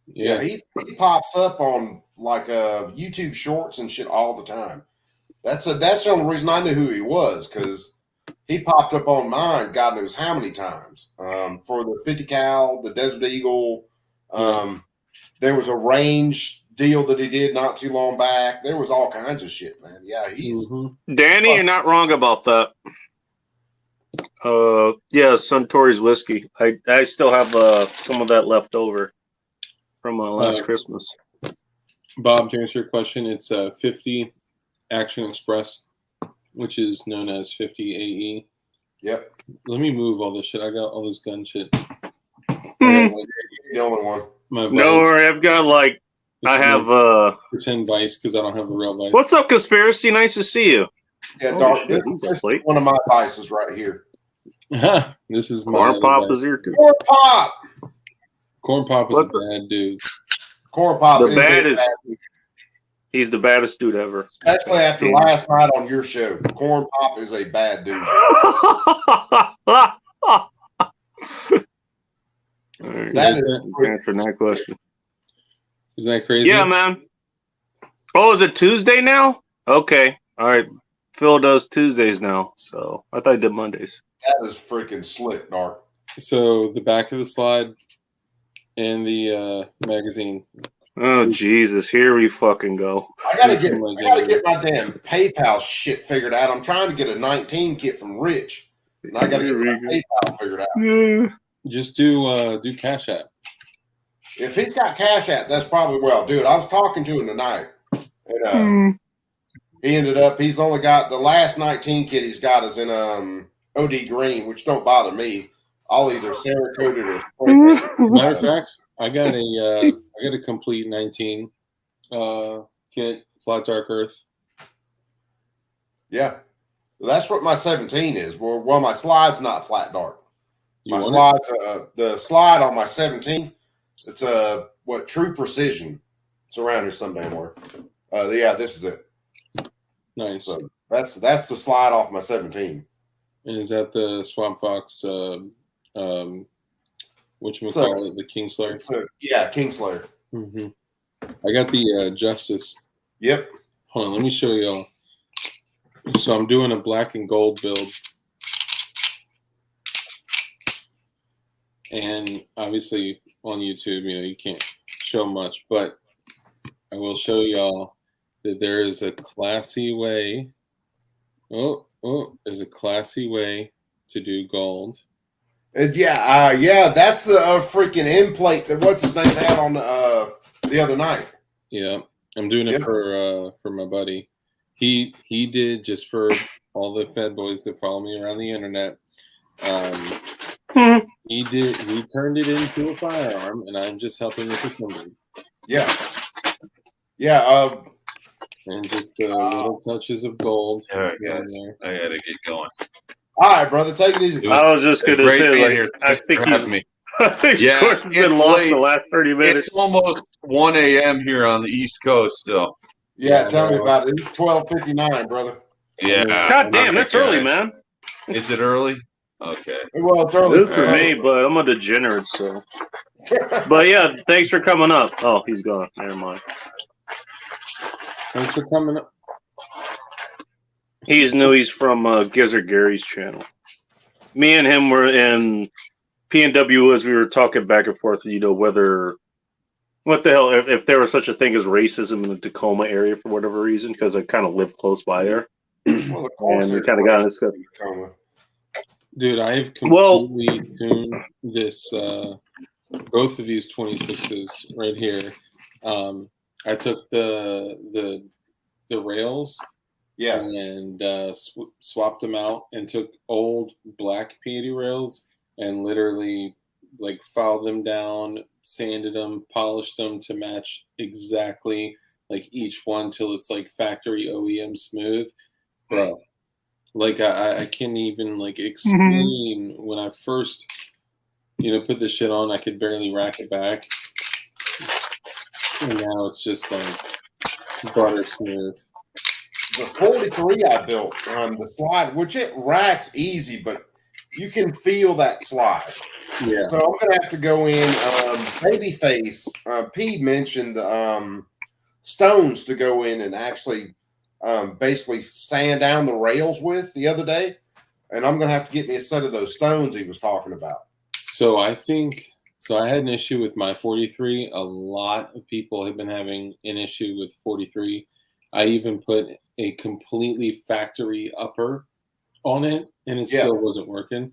Yeah, he pops up on like YouTube shorts and shit all the time. That's the only reason I knew who he was, because he popped up on mine, God knows how many times. For the 50 cal, the Desert Eagle. There was a range deal that he did not too long back. There was all kinds of shit, man. Yeah, he's Danny, you're not wrong about that. Yeah, Suntory's whiskey. I still have some of that left over from last Christmas. Bob, to answer your question, it's 50 Action Express, which is known as 50 AE. Yep. Let me move all this shit. I got all this gun shit. The only one. No worry, I've got like I have pretend Vice because I don't have a real Vice. What's up, Conspiracy? Nice to see you. Yeah, Dark. This is one of my vices right here. This is Corn Pop is here too. Corn Pop. Corn Pop is a bad dude. Corn Pop is baddest. He's the baddest dude ever. Especially after last night on your show. Corn Pop is a bad dude. All right, answering that question. Isn't that crazy? Yeah, man. Oh, is it Tuesday now? Okay. All right. Phil does Tuesdays now, so I thought he did Mondays. That is freaking slick, Dark. So the back of the slide and the magazine. Oh Jesus, here we fucking go. I gotta get my damn PayPal shit figured out. I'm trying to get a 19 kit from Rich, and I gotta get my PayPal figured out. Yeah. Just do Cash App. If he's got Cash App, that's probably where I'll do it. I was talking to him tonight, and he ended up. He's only got the last 19 kit he's got is in OD green, which don't bother me. I'll either Cerakote it or spray paint it. Matter of fact, I got a complete 19 kit, Flat Dark Earth. Yeah, that's what my 17 is. Well, my slide's not Flat Dark. You My want slide's the slide on my 17. It's True Precision. It's around here some damn where. Yeah, this is it. Nice. So that's the slide off my 17. And is that the Swamp Fox? Whatchamacallit, the Kingslayer? Yeah, Kingslayer. Mm-hmm. I got the Justice. Yep. Hold on, let me show y'all. So I'm doing a black and gold build. And obviously on YouTube, you can't show much, but I will show y'all that there is a classy way. There's a classy way to do gold. Yeah, that's the freaking end plate that what's his name had on the other night. Yeah, I'm doing it for my buddy. He did just for all the Fed boys that follow me around the internet. He turned it into a firearm, and I'm just helping with assembly. Yeah. And just little touches of gold. All right, guys, I gotta get going. All right, brother, take it easy. I was just gonna say, like, I think Score's been lost the last 30 minutes. It's almost 1 a.m. here on the East Coast still. Yeah, tell me about it. It's 12:59, brother. Yeah. God damn, that's early, man. Is it early? Okay. Well, it's early This is for me, but I'm a degenerate, so. But yeah, thanks for coming up. Oh, he's gone. Never mind. Thanks for coming up. He's new. He's from Gizzard Gary's channel. Me and him were in PNW as we were talking back and forth, whether, what the hell, if there was such a thing as racism in the Tacoma area for whatever reason, because I kind of live close by there. Well, of course, and we kind of got on this stuff. Dude, I've completely tuned this, both of these 26s right here. I took the rails, and swapped them out, and took old black P80 rails and literally like filed them down, sanded them, polished them to match exactly like each one till it's like factory OEM smooth, bro. Like I can't even like explain when I first, put this shit on, I could barely rack it back. And now it's just like butter smooth. The 43 I built on the slide, which it racks easy, but you can feel that slide. Yeah. So I'm gonna have to go in. Babyface P mentioned stones to go in and actually basically sand down the rails with the other day, and I'm gonna have to get me a set of those stones he was talking about. So I had an issue with my 43. A lot of people have been having an issue with 43. I even put a completely factory upper on it, and it still wasn't working.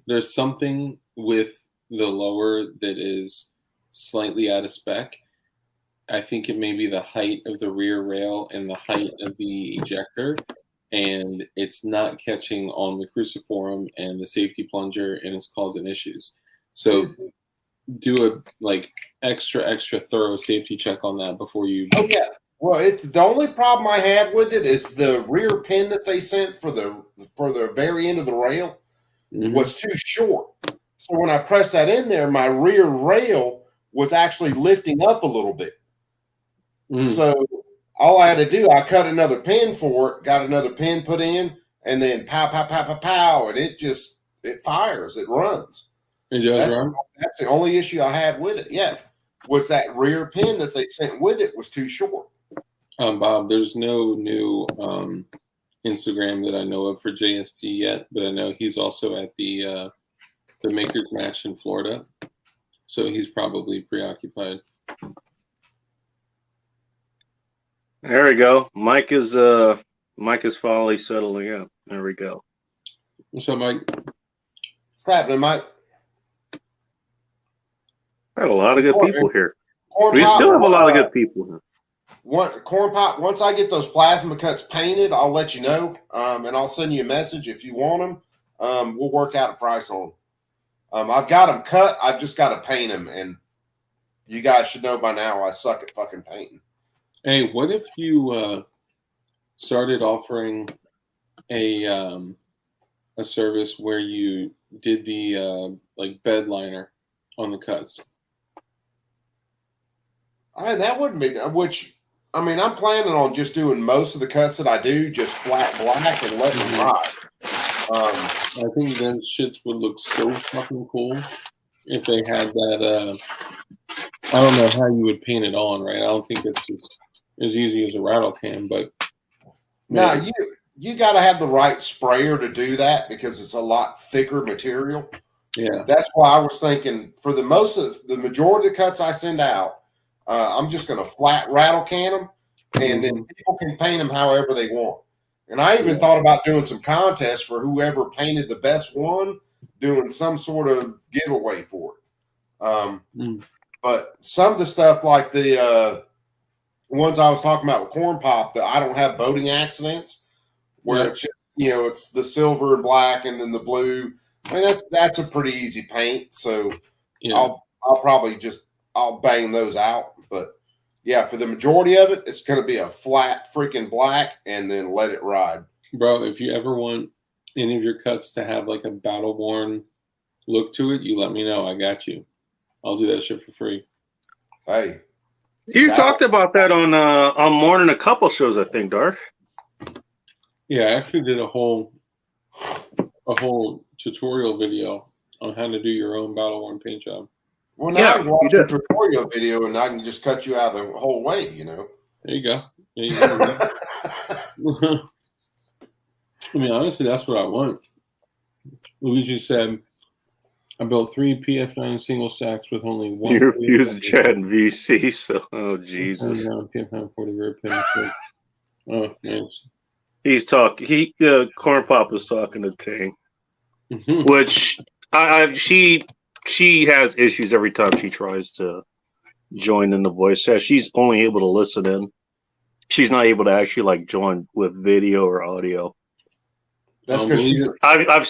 There's something with the lower that is slightly out of spec. I think it may be the height of the rear rail and the height of the ejector, and it's not catching on the cruciform and the safety plunger, and it's causing issues. So do a extra thorough safety check on that before you. Oh yeah. Well, it's the only problem I had with it is the rear pin that they sent for the very end of the rail was too short. So when I pressed that in there, my rear rail was actually lifting up a little bit. So all I had to do, I cut another pin for it, got another pin put in, and then pow, pow, pow, pow, pow, and it fires, it runs. It does run? That's the only issue I had with it. Yeah, was that rear pin that they sent with it was too short. Bob, there's no new Instagram that I know of for JSD yet, but I know he's also at the Makers Match in Florida. so he's probably preoccupied. There we go. Mike is finally settling up. There we go. What's up, Mike? What's happening, Mike? Got a lot of good people here. Corn We Pop, still have a lot of good people here. Corn Pop, once I get those plasma cuts painted, I'll let you know, and I'll send you a message if you want them. We'll work out a price on them. I've got them cut. I've just got to paint them, and you guys should know by now I suck at fucking painting. Hey, what if you started offering a service where you did the like bed liner on the cuts? That wouldn't be, which, I mean, I'm planning on just doing most of the cuts that I do just flat black and letting them ride. I think those shits would look so fucking cool if they had that. I don't know how you would paint it on, right? I don't think it's as easy as a rattle can, but now you got to have the right sprayer to do that because it's a lot thicker material. yeah, That's why I was thinking for the majority of the cuts I send out, I'm just going to flat rattle can them, and then people can paint them however they want. And I even thought about doing some contests for whoever painted the best one, doing some sort of giveaway for it. But some of the stuff like the ones I was talking about with Corn Pop, that I don't have boating accidents, where it's just, it's the silver and black and then the blue. I mean, that's a pretty easy paint. So I'll probably I'll bang those out. But yeah, for the majority of it, it's going to be a flat freaking black and then let it ride. bro. If you ever want any of your cuts to have like a battle worn look to it, you let me know. I got you. I'll do that shit for free. Hey, You talked about that on more than a couple shows, I think, Dark. Yeah, I actually did a whole tutorial video on how to do your own battle worn paint job. well, now I can watch a tutorial video and I can just cut you out the whole way, There you go. There you go. I mean, honestly, that's what I want. Luigi said, I built 3 PF9 single stacks with only one. You're using Chad and VC, so Jesus. PF9 40 rear pin. Oh, nice. He's talking. Corn Pop was talking to Ting, Mhm. which she has issues every time she tries to join in the voice chat. She's only able to listen in. She's not able to actually like join with video or audio. That's because I've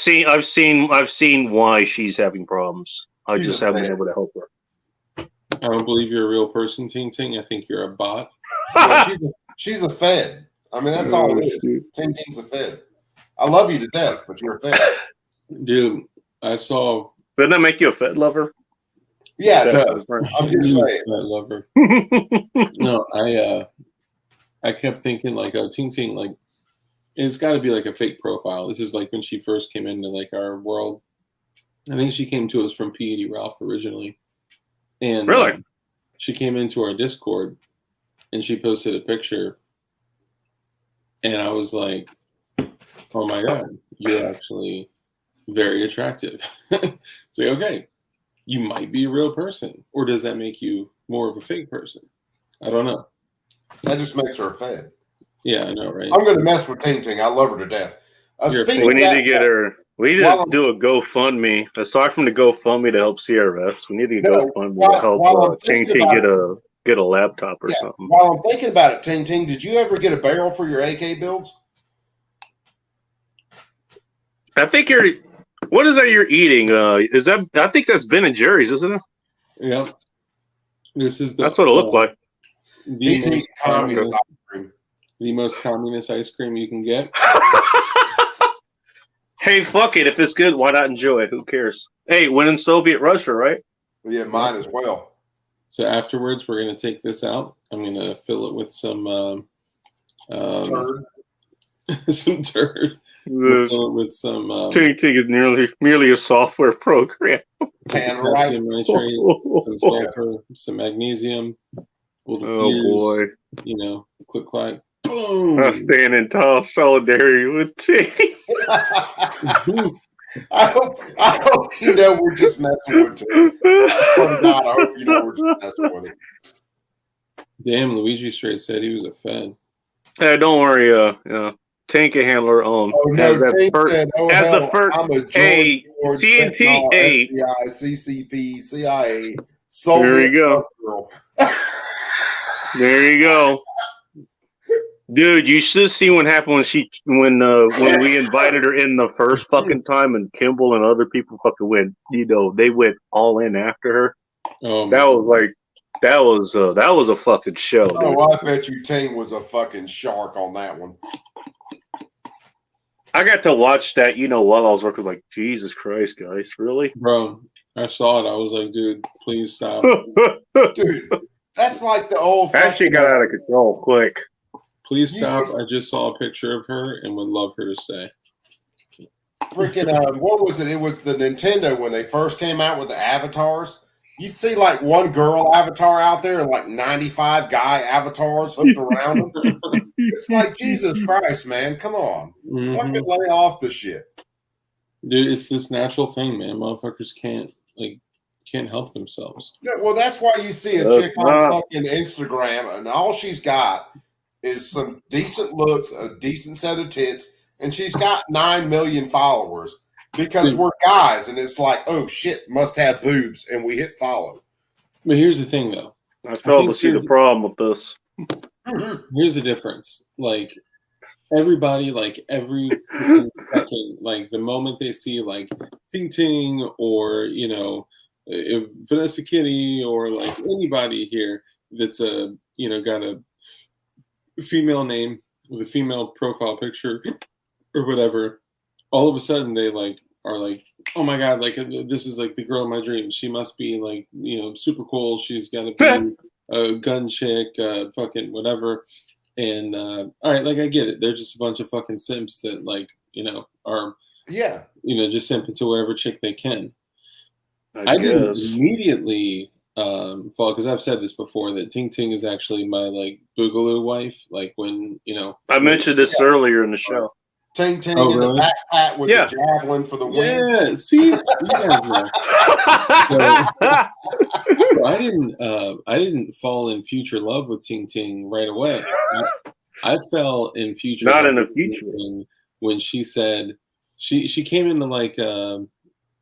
seen why she's having problems. I just haven't been able to help her. I don't believe you're a real person, Ting Ting. I think you're a bot. she's a Fed. I mean, that's all it is. Ting Ting's a Fed. I love you to death, but you're a Fed. Dude, I saw. Doesn't that make you a Fed lover? Yeah, it does. I'm just saying. I love her. No, I kept thinking like, oh, Ting Ting, like, it's got to be like a fake profile. This is like when she first came into like our world. I think she came to us from P.E.D. Ralph originally, and Really? she came into our Discord, and she posted a picture, and I was like, oh my god, you're actually very attractive. It's like, okay, you might be a real person, or does that make you more of a fake person? I don't know. That just makes her a Fed. Yeah, I know, right? I'm going to mess with Ting Ting. I love her to death. Speaking We of need that, to get her. We need to do a GoFundMe. Aside from the GoFundMe to help CRS, we need to GoFundMe to help Ting Ting get a laptop or something. While I'm thinking about it, Ting Ting, did you ever get a barrel for your AK builds? I think what is that you're eating? Is that? I think that's Ben and Jerry's, isn't it? Yeah. That's what it looked like. The most communist ice cream you can get. Hey, fuck it. If it's good, why not enjoy it? Who cares? Hey, when in Soviet Russia, right? Yeah, mine as well. So afterwards, we're going to take this out. I'm going to fill it with some Turd. some turd. We'll fill it with some Ting Ting is merely a software program. potassium nitrate, some sulfur, some magnesium. We'll diffuse, click clack. Boom. I stand in tall solidarity with Ting. I hope you know we're just messing with him. I swear to God, I hope you know we're just messing with him. Damn, Luigi straight said he was a fan. Hey, don't worry. Tank can handle her own. Oh no, As that Tank first- said, "Oh as the hell, first- I'm a George hey, George, CNT, fentanyl, hey. FBI, CCP, CIA, There Soviet you go. girl." There you go. Dude, you should see what happened when we invited her in the first fucking time, and Kimball and other people fucking went. They went all in after her. Oh, That was that was a fucking show. Dude. Oh, I bet you Tank was a fucking shark on that one. I got to watch that, while I was working. Like, Jesus Christ, guys, really? bro, I saw it. I was like, dude, please stop. Dude, that's like the old That shit got out of control quick. Please stop. Yes. I just saw a picture of her and would love her to stay. freaking what was it? It was the Nintendo when they first came out with the avatars. You'd see like one girl avatar out there and like 95 guy avatars hooked around them. It's like, Jesus Christ, man, come on. Mhm. Fucking lay off the shit. Dude, it's this natural thing, man. Motherfuckers can't help themselves. Yeah, well, that's why you see a chick on fucking Instagram and all she's got is some decent looks, a decent set of tits, and she's got 9 million followers because we're guys, and it's like, oh shit, must have boobs, and we hit follow. But here's the thing, though. I fail to see the problem with this. Here's the difference. Like, everybody, like, every second, like, the moment they see, like, Ting Ting or, if Vanessa Kitty or, like, anybody here that's got a female name with a female profile picture or whatever, all of a sudden they, like, are like, oh my God, like, this is, like, the girl of my dreams. She must be, like, super cool. She's got to be a gun chick, fucking whatever. And all right, like, I get it. They're just a bunch of fucking simps that, like, are just simping to whatever chick they can. I didn't immediately fall, because I've said this before, that Ting Ting is actually my, like, boogaloo wife. Like, when I mentioned this earlier in the show. Ting Ting in the backpack with the javelin for the win. Yeah, see, you guys know. So I didn't fall in future love with Ting Ting right away. I fell in future. Not in the future. When she said she came into like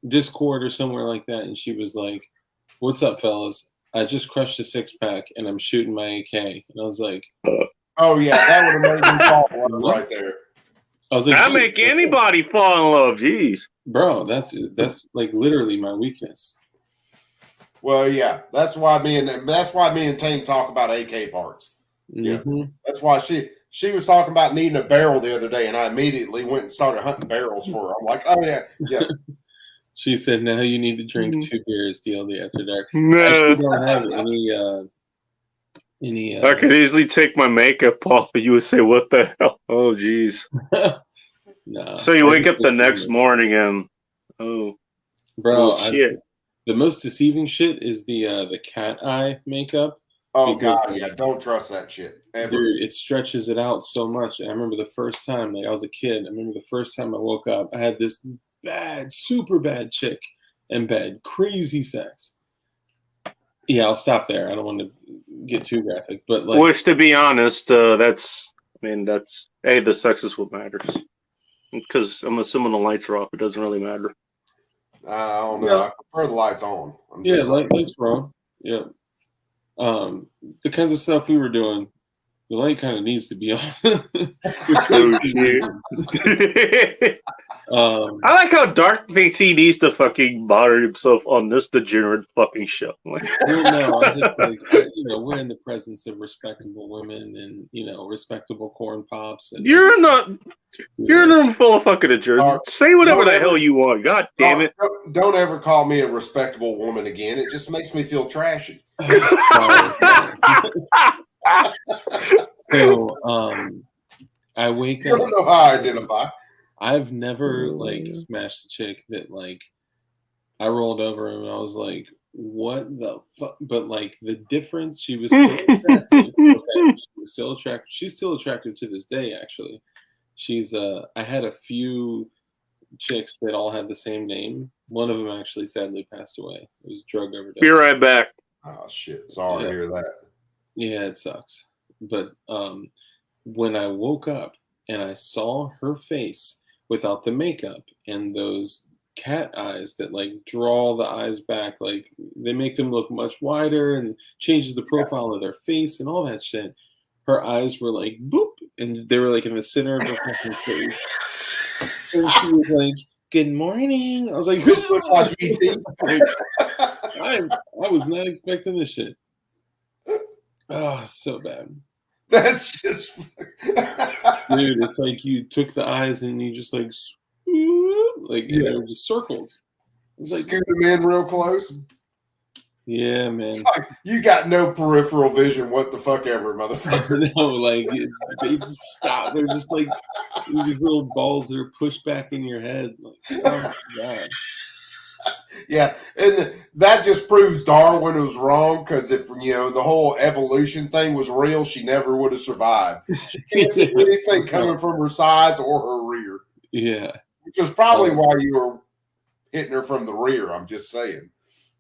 Discord or somewhere like that, and she was like, "What's up, fellas? I just crushed a 6-pack and I'm shooting my AK." And I was like, "Oh yeah, that would have made me fall in love right there." I was like, "I make anybody fall in love." Jeez, bro, that's like literally my weakness. Well, yeah, that's why me and Tank talk about AK parts. Mm-hmm. Yeah, that's why she was talking about needing a barrel the other day, and I immediately went and started hunting barrels for her. I'm like, oh yeah. She said, "Now you need to drink 2 beers, DLD after dark." No. I don't have any. I could easily take my makeup off, but you would say, "What the hell?" Oh, jeez. No. So you wake up the next morning and bro, shit. The most deceiving shit is the cat eye makeup. Oh God, yeah, don't trust that shit ever. Dude, it stretches it out so much. I remember the first time, like, I was a kid. I remember the first time I woke up, I had this super bad chick in bed, crazy sex. Yeah, I'll stop there. I don't want to get too graphic, but like, which, to be honest, the sex is what matters. Because I'm assuming the lights are off, it doesn't really matter. I don't know. I prefer the lights on. Lights were on. Yeah. The kinds of stuff we were doing, the light kind of needs to be on. I like how Dark thinks he needs to fucking bother himself on this degenerate fucking show. No, I just like, we're in the presence of respectable women and respectable corn pops. And you're in a room full of fucking degenerates. Say whatever the hell you want. God damn it! Don't ever call me a respectable woman again. It just makes me feel trashy. So, I wake up. I don't know how I identify. I've never smashed a chick that I rolled over and I was like, "What the fuck?" But the difference, she was still attractive. Okay, she was still attractive. She's still attractive to this day. Actually, she's. I had a few chicks that all had the same name. One of them actually sadly passed away. It was drug overdose. Be right back. Oh shit! Sorry to hear that. Yeah, it sucks. But when I woke up and I saw her face without the makeup and those cat eyes that like draw the eyes back, like they make them look much wider and changes the profile of their face and all that shit. Her eyes were like boop, and they were like in the center of her fucking face. And she was like, "Good morning." I was like, Bitch look like E.T. I was not expecting this shit. Oh, so bad. That's just Dude, it's like you took the eyes and you just like swoop, like and they were just circled. It's like, scoot them in real close. yeah, man. It's like, you got no peripheral vision. What the fuck ever, motherfucker. No, like they just stop. They're just like these little balls that are pushed back in your head. Like, oh my god. Yeah, and that just proves Darwin was wrong, because if the whole evolution thing was real, she never would have survived. She can't see anything coming from her sides or her rear. Yeah, which is probably why you were hitting her from the rear. I'm just saying.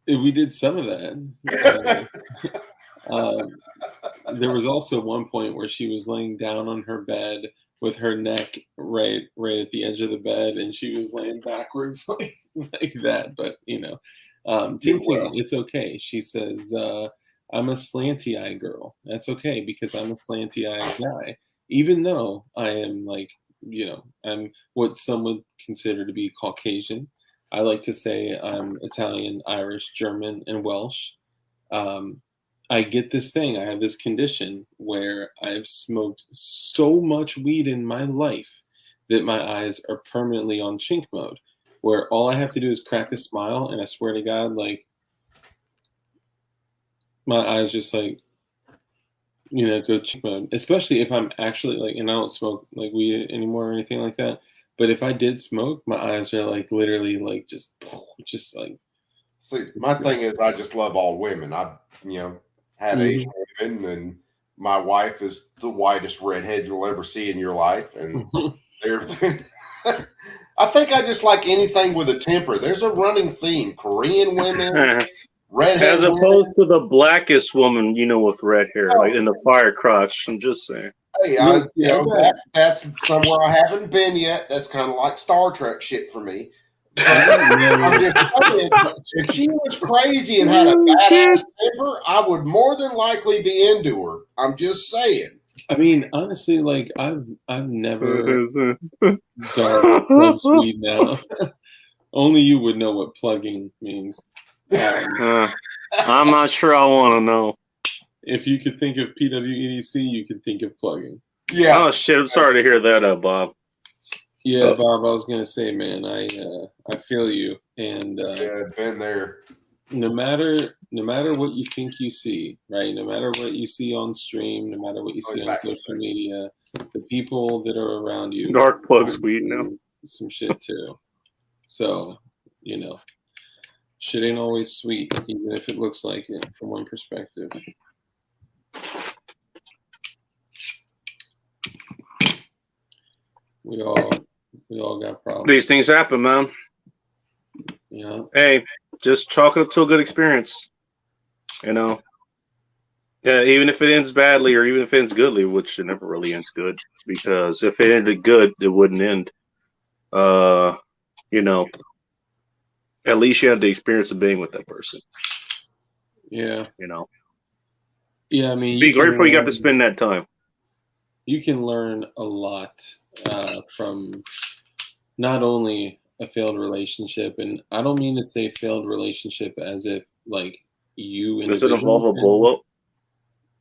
We did some of that. There was also one point where she was laying down on her bed with her neck right at the edge of the bed, and she was laying backwards like that. But Tintin, it's okay. She says, "I'm a slanty eye girl. That's okay because I'm a slanty eye guy, even though I am I'm what some would consider to be Caucasian. I like to say I'm Italian, Irish, German, and Welsh. I get this thing. I have this condition where I've smoked so much weed in my life that my eyes are permanently on chink mode, where all I have to do is crack a smile, and I swear to God, like, my eyes just like, go chink mode, especially if I'm actually like, and I don't smoke like weed anymore or anything like that. But if I did smoke, my eyes are like literally like just like. See, my thing is, I just love all women. I, had Asian women, and my wife is the whitest redhead you'll ever see in your life. And I think I just like anything with a temper. There's a running theme: Korean women, redhead, as opposed to the blackest woman, with red hair, like in the fire crotch. I'm just saying. Hey, that's somewhere I haven't been yet. That's kind of like Star Trek shit for me. I'm just saying, if she was crazy and had a badass temper, I would more than likely be into her. I'm just saying. I mean, honestly, like I've never done weed now. Only you would know what plugging means. I'm not sure I want to know. If you could think of PWEDC, you could think of plugging. Yeah. Oh shit! I'm sorry to hear that, Bob. Yeah, Bob. I was gonna say, man, I feel you, and been there. No matter what you think you see, right? No matter what you see on stream, no matter what you see on social media, the people that are around you, Dark plugs weed now. Some shit too. So, shit ain't always sweet, even if it looks like it from one perspective. We all got problems. These things happen, man. Yeah. Hey, just chalk it up to a good experience. Yeah, even if it ends badly or even if it ends goodly, which it never really ends good, because if it ended good, it wouldn't end. At least you had the experience of being with that person. Yeah. Yeah, I mean, be grateful you got to spend that time. You can learn a lot from not only a failed relationship, and I don't mean to say failed relationship as if like you. Does it involve a blow up?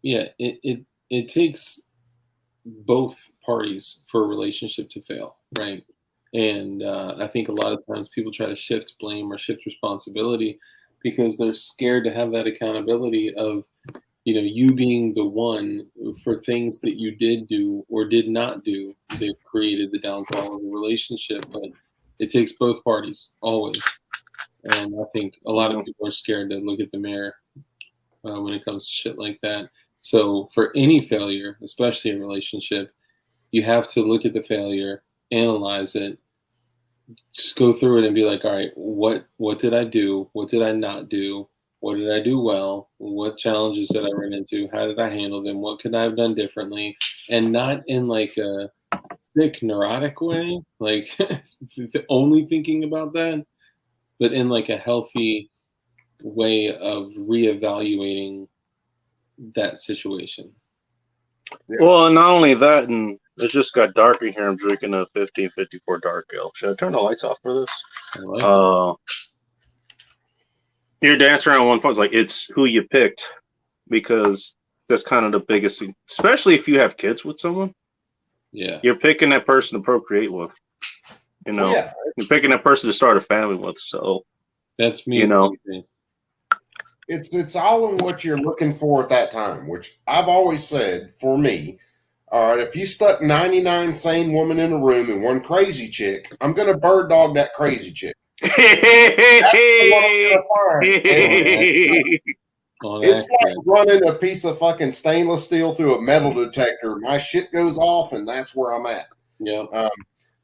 Yeah, it takes both parties for a relationship to fail, right? And I think a lot of times people try to shift blame or shift responsibility because they're scared to have that accountability of, you being the one for things that you did do or did not do that created the downfall of the relationship. But it takes both parties always. And I think a lot of people are scared to look at the mirror when it comes to shit like that. So for any failure, especially a relationship, you have to look at the failure, analyze it, just go through it and be like, all right, what did I do? What did I not do? What did I do well? What challenges did I run into? How did I handle them? What could I have done differently? And not in like a sick, neurotic way, like only thinking about that, but in like a healthy way of reevaluating that situation. Well, and not only that, and it just got dark in here. I'm drinking a 1554 Dark Ale. Should I turn the lights off for this? I like it. You're dancing around one point. It's like it's who you picked, because that's kind of the biggest thing. Especially if you have kids with someone, Yeah. you're picking that person to procreate with. You know, Yeah, you're picking that person to start a family with. So That's me. You know. it's all in what you're looking for at that time, which I've always said for me. All right, if you stuck 99 sane women in a room and one crazy chick, I'm going to bird dog that crazy chick. That's the one I'm gonna find. It's like running a piece of fucking stainless steel through a metal detector. My shit goes off, and that's where I'm at. Yeah.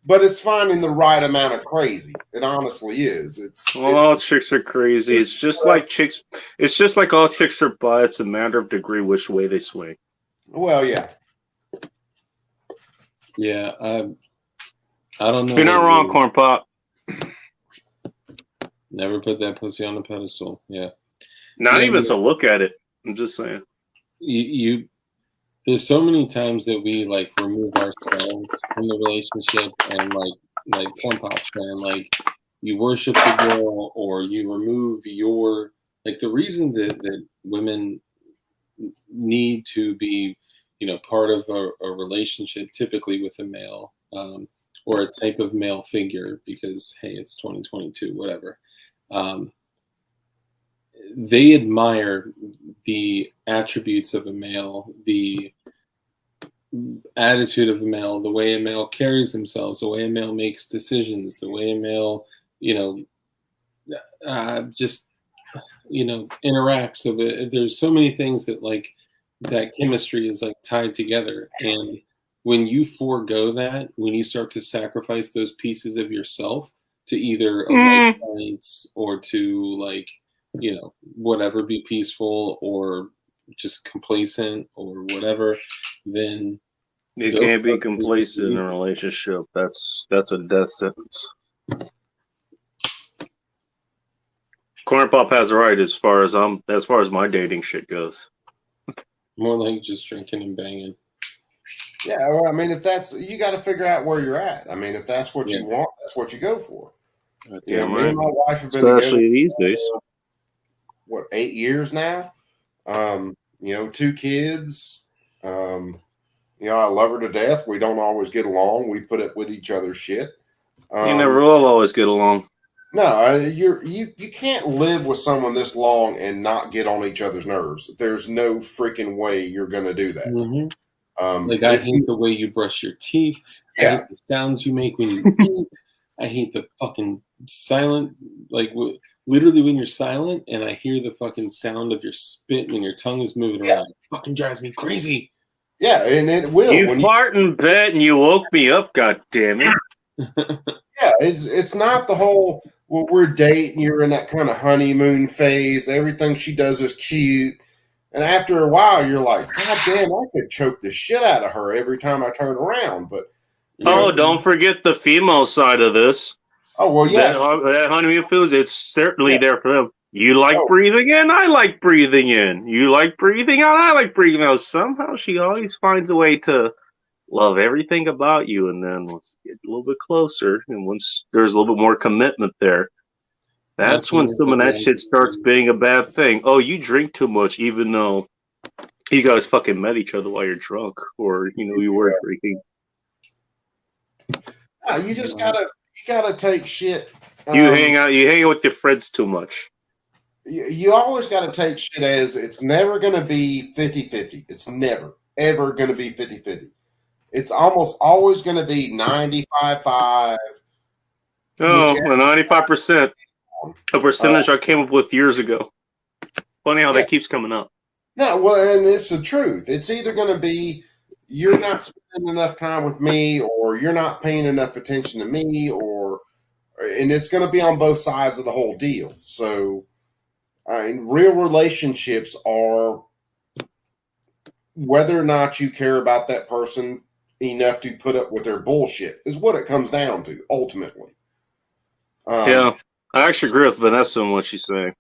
But it's finding the right amount of crazy. It honestly is. All chicks are crazy. It's just like chicks. It's just like all chicks are bi. It's a matter of degree which way they swing. Well, yeah. Yeah. I don't know. You're not wrong, Corn Pop. Never put that pussy on the pedestal. Yeah. Not Yeah, even yeah. to look at it. I'm just saying. You there's so many times that we like remove ourselves from the relationship, and like Corn Pop saying, like you worship the girl, or you remove your, like, the reason that women need to be, you know, part of a relationship typically with a male, or a type of male figure, because hey, it's 2022, whatever. They admire the attributes of a male, the attitude of a male, the way a male carries themselves, the way a male makes decisions, the way a male, you know, just, you know, interacts. So there's so many things that, like, that chemistry is like tied together. And when you forego that, when you start to sacrifice those pieces of yourself to either avoid fights or to, like, you know, whatever, be peaceful or just complacent or whatever, then You can't be complacent in a relationship. That's a death sentence. Corn Pop has a right as far as my dating shit goes. more like just drinking and banging. Yeah, well, I mean, if that's, you got to figure out where you're at. I mean, if that's what you want, that's what you go for. Yeah, me and my wife have been especially together these days. What, 8 years now? You know, 2 kids. You know, I love her to death. We don't always get along. We put up with each other's shit. You never will always get along. No, you can't live with someone this long and not get on each other's nerves. There's no freaking way you're going to do that. Mm-hmm. Like, I hate the way you brush your teeth. Yeah. I hate the sounds you make when you eat. I hate the fucking silent, like, literally when you're silent and I hear the fucking sound of your spit when your tongue is moving around. It fucking drives me crazy. Yeah, and it will. You fart in bed and you woke me up, god damn it. Yeah, it's not the whole, well, we're dating, you're in that kind of honeymoon phase, everything she does is cute. And after a while, you're like, God damn, I could choke the shit out of her every time I turn around. But don't forget the female side of this. Oh, well, yeah. That honeymoon feels, it's certainly there for them. You like breathing in, I like breathing in. You like breathing out, I like breathing out. Somehow she always finds a way to love everything about you. And then let's get a little bit closer. And once there's a little bit more commitment there, that's when some of that shit starts being a bad thing. Oh, you drink too much, even though you guys fucking met each other while you're drunk, or, you know, you were drinking. No, you just gotta take shit. You hang out with your friends too much. You always got to take shit as it's never going to be 50-50. It's never, ever going to be 50-50. It's almost always going to be 95-5. Oh, 95%. A percentage I came up with years ago. Funny how that keeps coming up. No, well, and it's the truth. It's either going to be you're not spending enough time with me, or you're not paying enough attention to me, or and it's going to be on both sides of the whole deal. So, real relationships are whether or not you care about that person enough to put up with their bullshit is what it comes down to ultimately. Yeah, I actually agree with Vanessa on what she's saying.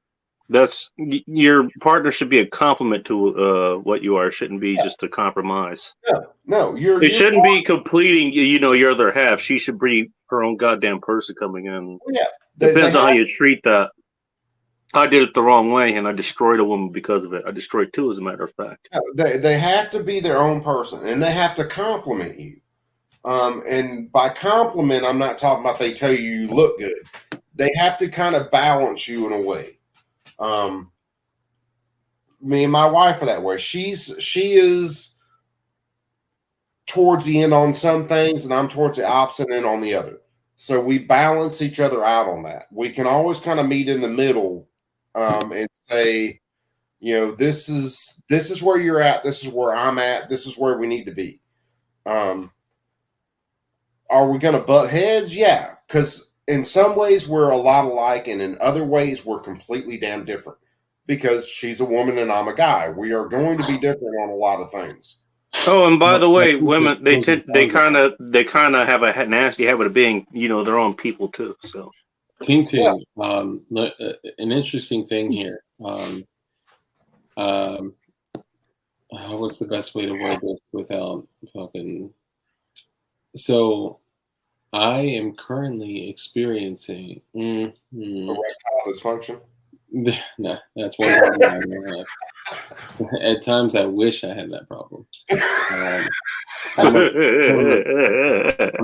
That's your partner should be a complement to what you are. It shouldn't be just a compromise. No, it shouldn't be completing, your other half. She should be her own goddamn person coming in. Yeah, depends on how you treat that. I did it the wrong way, and I destroyed a woman because of it. I destroyed two, as a matter of fact. They have to be their own person, and they have to compliment you. And by compliment, I'm not talking about they tell you look good. They have to kind of balance you in a way. Me and my wife are that way. She is towards the end on some things, and I'm towards the opposite end on the other. So we balance each other out on that. We can always kind of meet in the middle, and say, this is where you're at. This is where I'm at. This is where we need to be. Are we going to butt heads? Yeah, because in some ways we're a lot alike, and in other ways we're completely damn different. Because she's a woman and I'm a guy, we are going to be different on a lot of things. Oh, and by the way, women they kind of have a nasty habit of being, their own people too. So, King T, an interesting thing here. What's the best way to word this without fucking? So, I am currently experiencing erectile dysfunction. No, that's one problem. At times, I wish I had that problem. I'm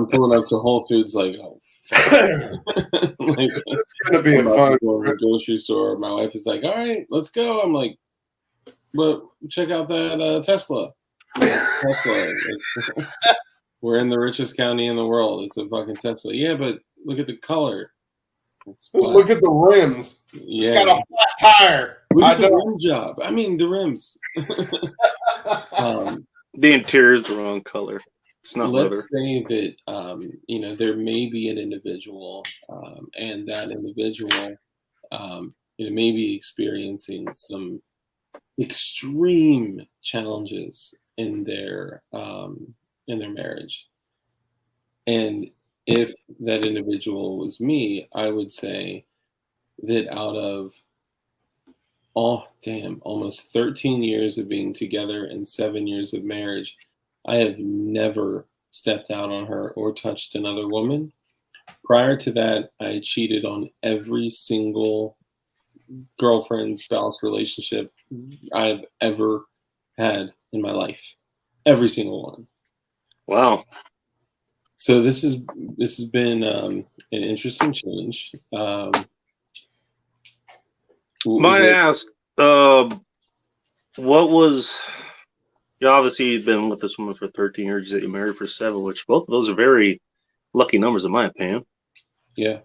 pulling up to Whole Foods like, oh, fuck. Like, it's gonna be a fun grocery store. My wife is like, all right, let's go. I'm like, but check out that Tesla. We're in the richest county in the world. It's a fucking Tesla. Yeah, but look at the color. Look at the rims. Yeah. It's got a flat tire. Look at the rim job. I mean, the rims. The interior is the wrong color. It's not leather. Let's say that there may be an individual, and that individual, may be experiencing some extreme challenges in their marriage, and if that individual was me, I would say that out of almost 13 years of being together and 7 years of marriage, I have never stepped out on her or touched another woman. Prior to that, I cheated on every single girlfriend, spouse relationship I've ever had in my life. Every single one. Wow. So this has been an interesting change. Might ask, what was? You obviously you've been with this woman for 13 years. That you married for 7, which both of those are very lucky numbers, in my opinion. Yeah.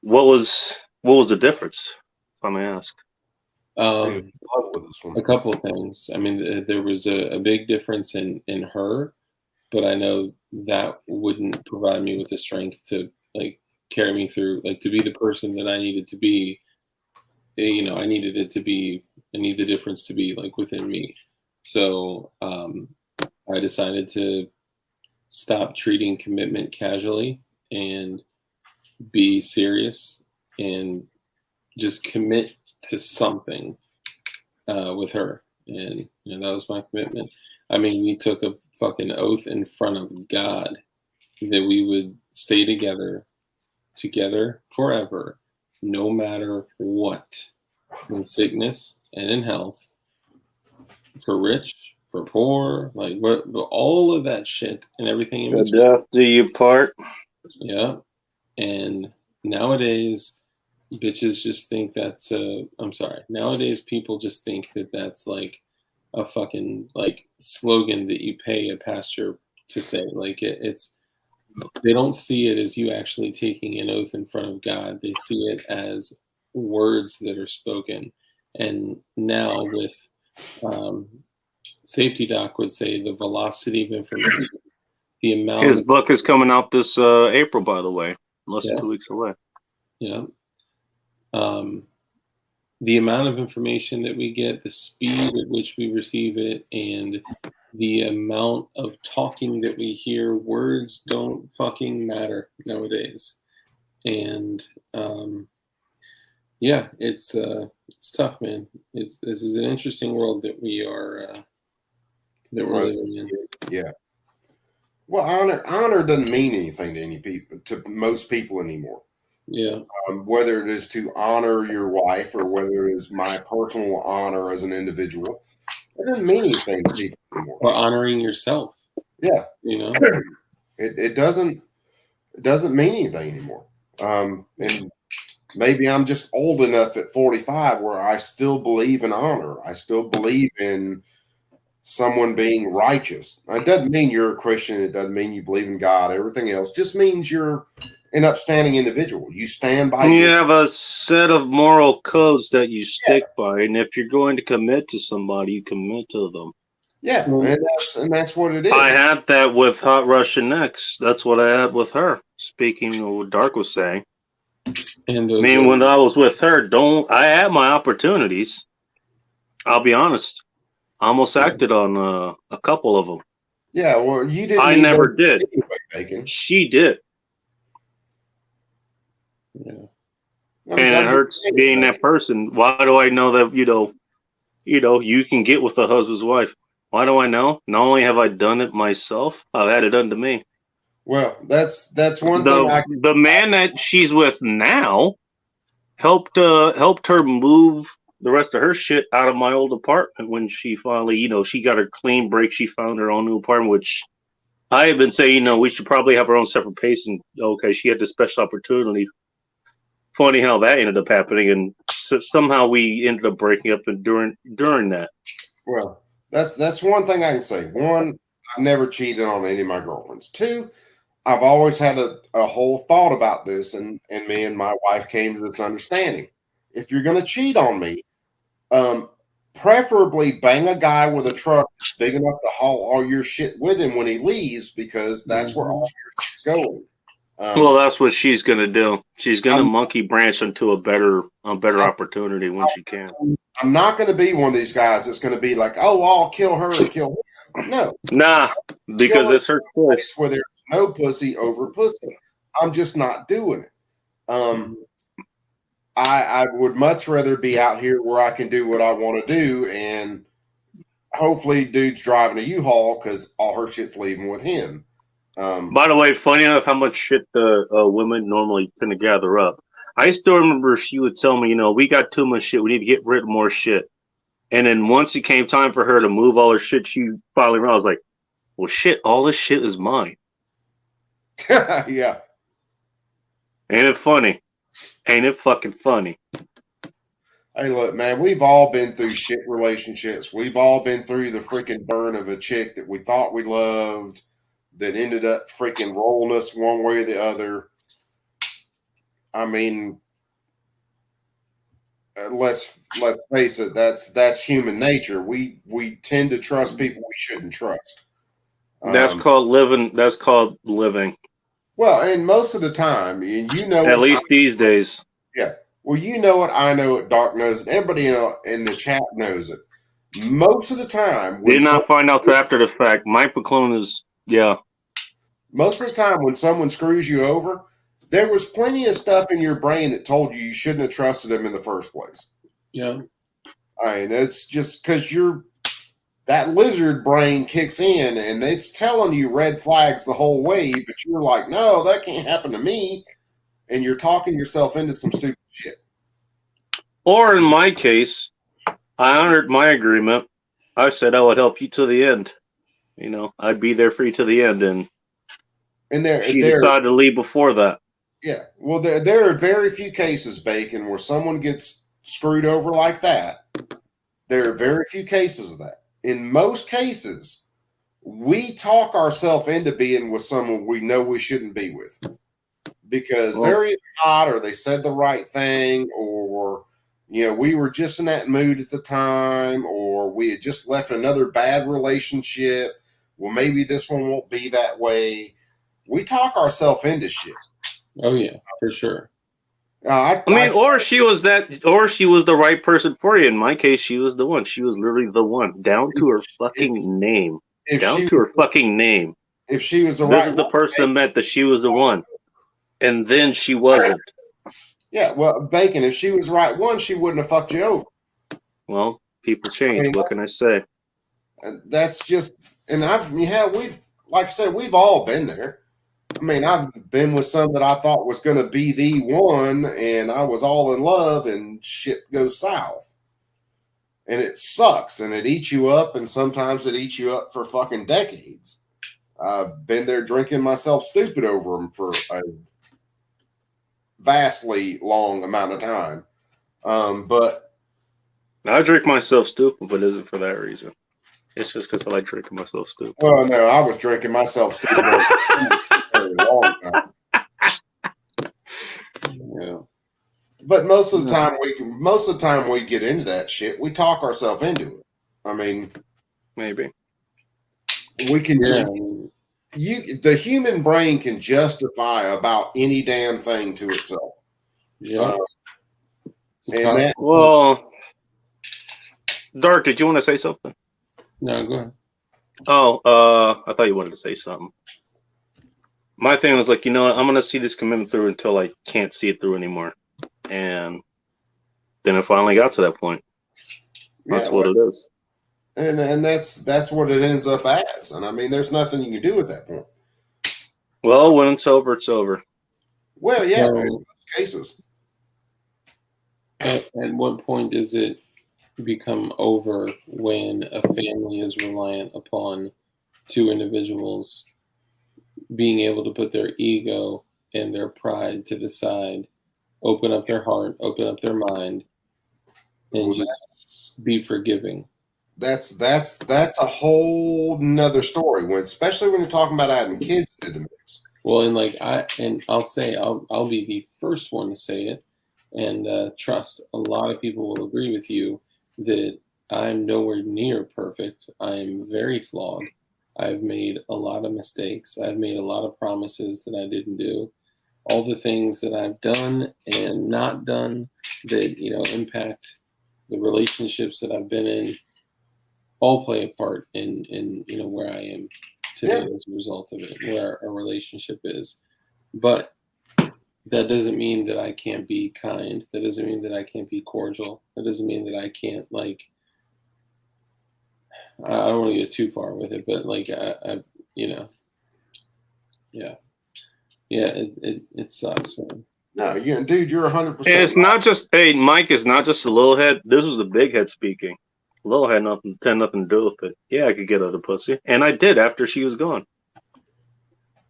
What was the difference, if I may ask? A couple of things. I mean, there was a big difference in her. But I know that wouldn't provide me with the strength to carry me through, to be the person that I needed to be. I need the difference to be within me. So I decided to stop treating commitment casually and be serious and just commit to something with her. And that was my commitment. I mean, we took a fucking oath in front of God that we would stay together forever, no matter what, in sickness and in health, for rich, for poor, all of that shit and everything in between. Death do you part. Yeah. And nowadays, bitches just think that's nowadays people just think that that's a fucking slogan that you pay a pastor to say. They don't see it as you actually taking an oath in front of God. They see it as words that are spoken. And now with Safety Doc would say the velocity of information, the amount. His book is coming out this April, by the way, less than 2 weeks away. Yeah. The amount of information that we get, the speed at which we receive it, and the amount of talking that we hear, words don't fucking matter nowadays. And yeah, it's tough, man. This is an interesting world that we're living in. Yeah. Well, honor doesn't mean anything to any people, to most people anymore. Yeah. Whether it is to honor your wife or whether it is my personal honor as an individual, it doesn't mean anything to people anymore. Or honoring yourself. Yeah. You know, it doesn't mean anything anymore. And maybe I'm just old enough at 45 where I still believe in honor. I still believe in someone being righteous. It doesn't mean you're a Christian. It doesn't mean you believe in God. Everything else just means you're an upstanding individual. You stand by. You have a set of moral codes that you stick by, and if you're going to commit to somebody, you commit to them. Yeah, and that's what it is. I had that with Hot Russian X. That's what I had with her. Speaking of what Dark was saying. and I mean, when I was with her, I had my opportunities. I'll be honest. I almost acted on a couple of them. Yeah, well, you didn't. I never did. Anyway, Bacon. She did. Yeah. I mean, And it hurts being that person. Why do I know that, you can get with a husband's wife? Why do I know? Not only have I done it myself, I've had it done to me. Well, that's one thing. The man that she's with now helped her move the rest of her shit out of my old apartment when she finally, she got her clean break. She found her own new apartment, which I have been saying, we should probably have our own separate pace. And okay, she had this special opportunity. Funny how that ended up happening, and somehow we ended up breaking up during that. Well, that's one thing I can say. One, I've never cheated on any of my girlfriends. Two, I've always had a whole thought about this, and me and my wife came to this understanding. If you're going to cheat on me, preferably bang a guy with a truck that's big enough to haul all your shit with him when he leaves, because that's where all your shit's going. Well, that's what she's going to do. She's going to monkey branch into a better opportunity when she can. I'm not going to be one of these guys that's going to be like, oh, I'll kill her and kill him. No. Nah, because it's her choice. Where there's no pussy over pussy. I'm just not doing it. I would much rather be out here where I can do what I want to do, and hopefully dude's driving a U-Haul because all her shit's leaving with him. By the way, funny enough how much shit the women normally tend to gather up. I still remember she would tell me, we got too much shit. We need to get rid of more shit. And then once it came time for her to move all her shit, she finally ran. I was like, well, shit, all this shit is mine. Yeah. Ain't it funny? Ain't it fucking funny? Hey, look, man, we've all been through shit relationships. We've all been through the freaking burn of a chick that we thought we loved that ended up freaking rolling us one way or the other. I mean, let's face it, that's human nature. We tend to trust people we shouldn't trust. That's called living. That's called living. Well, and most of the time, and at least these days. Yeah. Well, you know it, I know it, Dark knows it, everybody in the chat knows it. Most of the time, did not find out till after the fact. Mike McClone is, yeah. Most of the time, when someone screws you over, there was plenty of stuff in your brain that told you shouldn't have trusted them in the first place. Yeah. I mean, it's just because that lizard brain kicks in and it's telling you red flags the whole way, but you're like, no, that can't happen to me. And you're talking yourself into some stupid shit. Or in my case, I honored my agreement. I said I would help you to the end. I'd be there for you to the end. And she decided to leave before that. Yeah. Well, there are very few cases, Bacon, where someone gets screwed over like that. There are very few cases of that. In most cases, we talk ourselves into being with someone we know we shouldn't be with because they're either hot or they said the right thing, or we were just in that mood at the time, or we had just left another bad relationship. Well, maybe this one won't be that way. We talk ourselves into shit. Oh yeah, for sure. I mean, or she was the right person for you. In my case, she was the one. She was literally the one, down to her fucking name. Down to her fucking name. If she was the This right is the one, person that meant that she was the one. And then she wasn't. yeah, well, Bacon, if she was the right one, she wouldn't have fucked you over. Well, people change. What can I say? And that's just, and we've, like I said, we've all been there. I mean, I've been with some that I thought was going to be the one, and I was all in love, and shit goes south. And it sucks, and it eats you up, and sometimes it eats you up for fucking decades. I've been there drinking myself stupid over them for a vastly long amount of time. But I drink myself stupid, but it isn't for that reason. It's just because I like drinking myself stupid. well, no, I was drinking myself stupid over a long time. Yeah. But most of the time we get into that shit, we talk ourselves into it. I mean, Maybe. we can Yeah. the human brain can justify about any damn thing to itself. Yeah. And that, Well, Dark, did you want to say something? No, go ahead. Oh, I thought you wanted to say something. My thing was like, you know what? I'm going to see this commitment through until I can't see it through anymore. And then it finally got to that point. That's yeah, what it is. and that's what it ends up as. And I mean, there's nothing you can do at that point. Well, when it's over, it's over. Well, yeah, So- in most cases. At what point does it become over when a family is reliant upon two individuals being able to put their ego and their pride to the side, open up their heart, open up their mind, and Well, just be forgiving? That's a whole nother story. Especially when you're talking about adding kids into the mix. Well, and I'll be the first one to say it, and trust a lot of people will agree with you that I'm nowhere near perfect. I'm very flawed. I've made a lot of mistakes. I've made a lot of promises that I didn't do. All the things that I've done and not done that, impact the relationships that I've been in all play a part in where I am today as a result of it, where our relationship is. But that doesn't mean that I can't be kind. That doesn't mean that I can't be cordial. That doesn't mean that I can't, I don't want to get too far with it, but it sucks, man. No, dude, you're 100%. And it's not just, hey, Mike is not just a little head. This was the big head speaking. Little had nothing to do with it. Yeah, I could get other pussy. And I did after she was gone.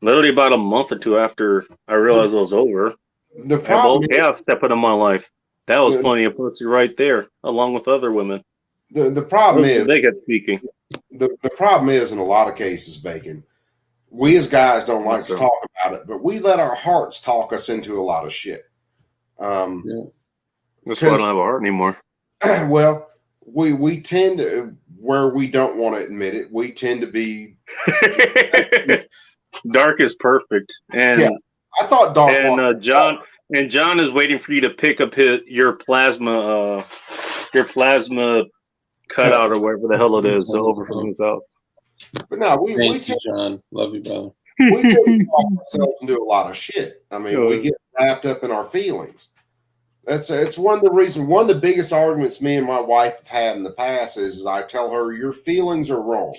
Literally about a month or two after I realized it was over. The problem I had stepping in my life. That was plenty of pussy right there, along with other women. The problem is big head speaking. The problem is in a lot of cases, Bacon, we as guys don't like to talk about it, but we let our hearts talk us into a lot of shit. That's why I don't have a heart anymore. Well, we tend to, where we don't want to admit it, we tend to be Dark is perfect. And yeah, I thought Dark and John is waiting for you to pick up your plasma cutout or whatever the hell it is over from his house. But no, we Thank tend, you, John. Love you, brother. we tend to talk ourselves into a lot of shit. I mean, we get wrapped up in our feelings. It's one of the biggest arguments me and my wife have had in the past is I tell her your feelings are wrong.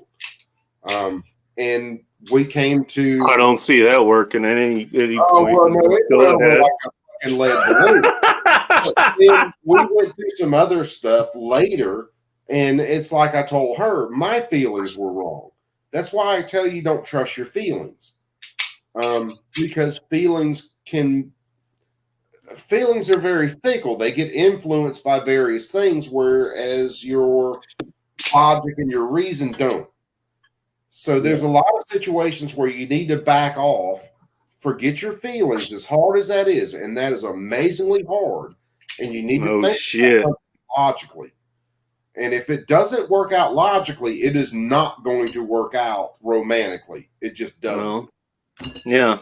And we came to. I don't see that working at any Oh point. well, no, it went over like a fucking lead balloon. But then we went through some other stuff later, and it's like I told her my feelings were wrong. That's why I tell you don't trust your feelings, because feelings are very fickle. They get influenced by various things, whereas your logic and your reason don't. So there's a lot of situations where you need to back off, forget your feelings, as hard as that is, and that is amazingly hard. And you need to think logically. And if it doesn't work out logically, it is not going to work out romantically. It just doesn't. Yeah.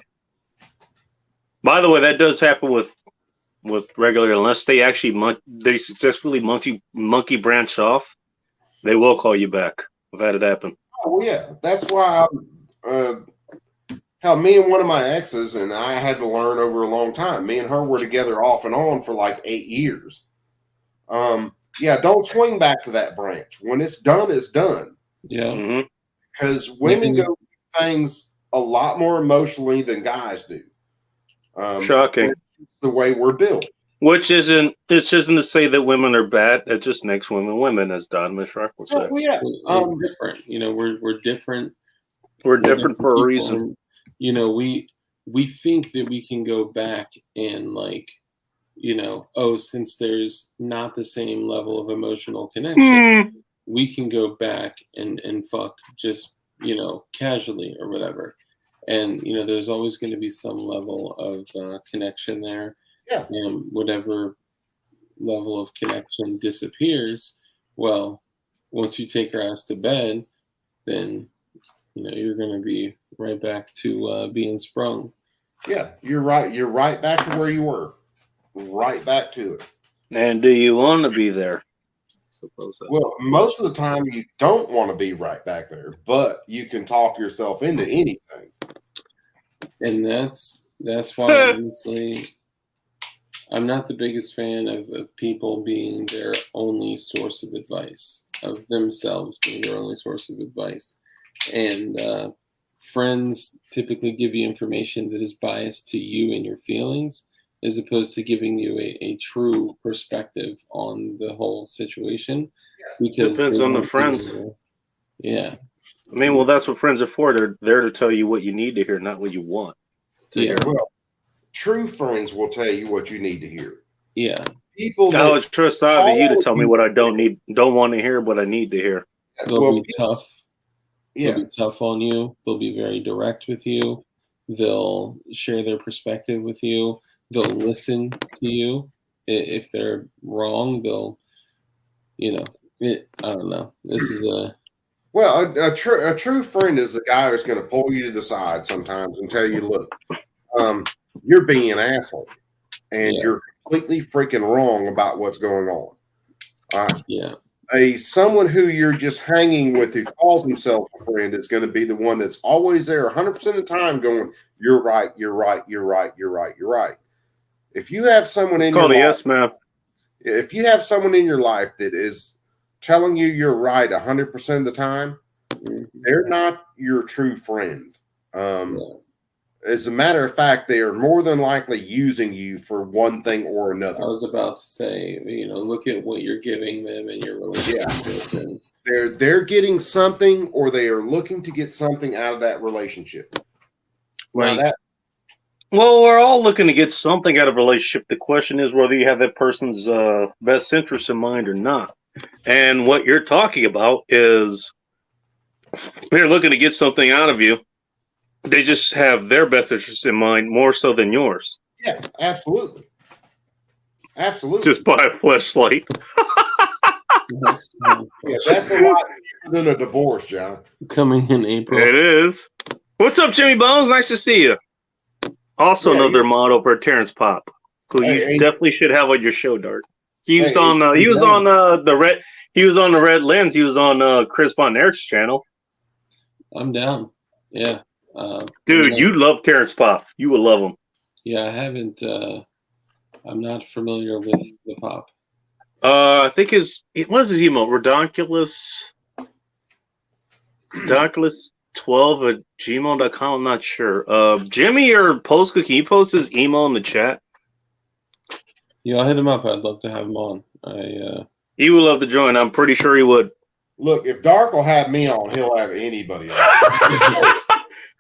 By the way, that does happen with with regular, unless they actually they successfully monkey branch off, they will call you back. I've had it happen. Oh yeah, that's why. Hell, me and one of my exes, and I had to learn over a long time. Me and her were together off and on for like 8 years. Yeah, don't swing back to that branch. When it's done, it's done. Yeah. Because women go through things a lot more emotionally than guys do. Shocking. The way we're built. Which isn't to say that women are bad. It just makes women women, as Don Mishrak would say. Oh, yeah. It's different. You know, we're different. We're different for a reason. And, you know, we think that we can go back and like, you know, since there's not the same level of emotional connection, we can go back and fuck just, you know, casually or whatever. And, you know, there's always going to be some level of connection there. Yeah. And whatever level of connection disappears, well, once you take your ass to bed, then, you know, you're going to be right back to being sprung. Yeah, you're right. You're right back to where you were. Right back to it. And do you want to be there? Suppose that's well, most of the time you don't want to be right back there, but you can talk yourself into anything. And that's why honestly, I'm not the biggest fan of people being their only source of advice, of themselves being their only source of advice. And friends typically give you information that is biased to you and your feelings, as opposed to giving you a true perspective on the whole situation. Because depends on the friends. Yeah. I mean, well, that's what friends are for. They're there to tell you what you need to hear, not what you want to hear. Well, true friends will tell you what you need to hear. Yeah. People I would trust either you to tell me what I don't want to hear, what I need to hear. They'll be tough. Yeah. They'll be tough on you. They'll be very direct with you. They'll share their perspective with you. They'll listen to you. If they're wrong, they'll, you know, I don't know. This is a... Well, a true friend is a guy who's going to pull you to the side sometimes and tell you, look, you're being an asshole and you're completely freaking wrong about what's going on. Yeah. Someone who you're just hanging with who calls himself a friend is going to be the one that's always there 100% of the time going, you're right, you're right, you're right, you're right, you're right. If you have someone in your life, yes, ma'am. If you have someone in your life that is telling you you're right 100% of the time, they're not your true friend. As a matter of fact, they are more than likely using you for one thing or another. I was about to say, you know, look at what you're giving them in your relationship. Yeah. And they're getting something, or they are looking to get something out of that relationship. Right. Well, we're all looking to get something out of a relationship. The question is whether you have that person's best interest in mind or not. And what you're talking about is they're looking to get something out of you. They just have their best interest in mind more so than yours. Yeah, absolutely. Absolutely. Just buy a fleshlight. Yeah, that's a lot cheaper than a divorce, John. Coming in April. It is. What's up, Jimmy Bones? Nice to see you. Also, another model for Terrence Pop, who you definitely should have on your show, Dart. He was on the Red Lens. He was on Chris Von Erich's channel. I'm down. Yeah. Dude, you love Terrence Pop. You will love him. Yeah, I haven't. I'm not familiar with the Pop. I think what is his email? Redonkulous12@gmail.com. I'm not sure. Jimmy or Polska, can you post his email in the chat? Yeah, I'll hit him up. I'd love to have him on. He would love to join. I'm pretty sure he would. Look, if Dark will have me on, he'll have anybody on.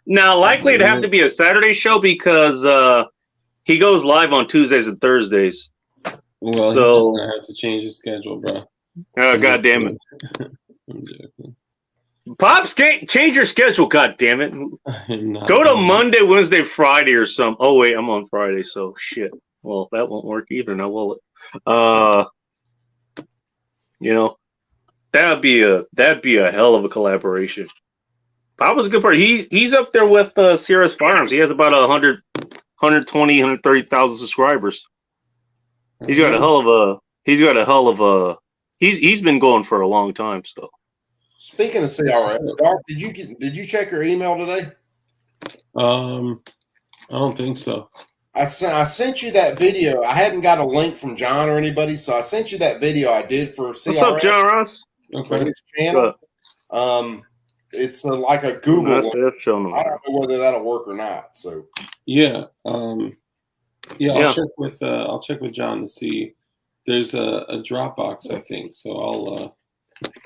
Now, likely it'd have to be a Saturday show because he goes live on Tuesdays and Thursdays. Well, so he's gonna have to change his schedule, bro. Oh, God damn it. I'm joking. Pops, change your schedule, god damn it. Go to Monday, Wednesday, Friday or something. Oh wait, I'm on Friday, so shit. Well, that won't work either, now will it? You know, that'd be a hell of a collaboration. Pop was a good part. He's up there with Sierra's Farms. He has about 120, 130,000 subscribers. He's got a hell of a. He's been going for a long time still. Speaking of CRS, Dark, did you check your email today? I don't think so. I sent you that video. I hadn't got a link from John or anybody, so I sent you that video I did for CRS. What's up, John Ross? For Okay. his channel. It's like a Google. I don't know whether that'll work or not. So yeah. I'll check with John to see. There's a Dropbox, I think. So I'll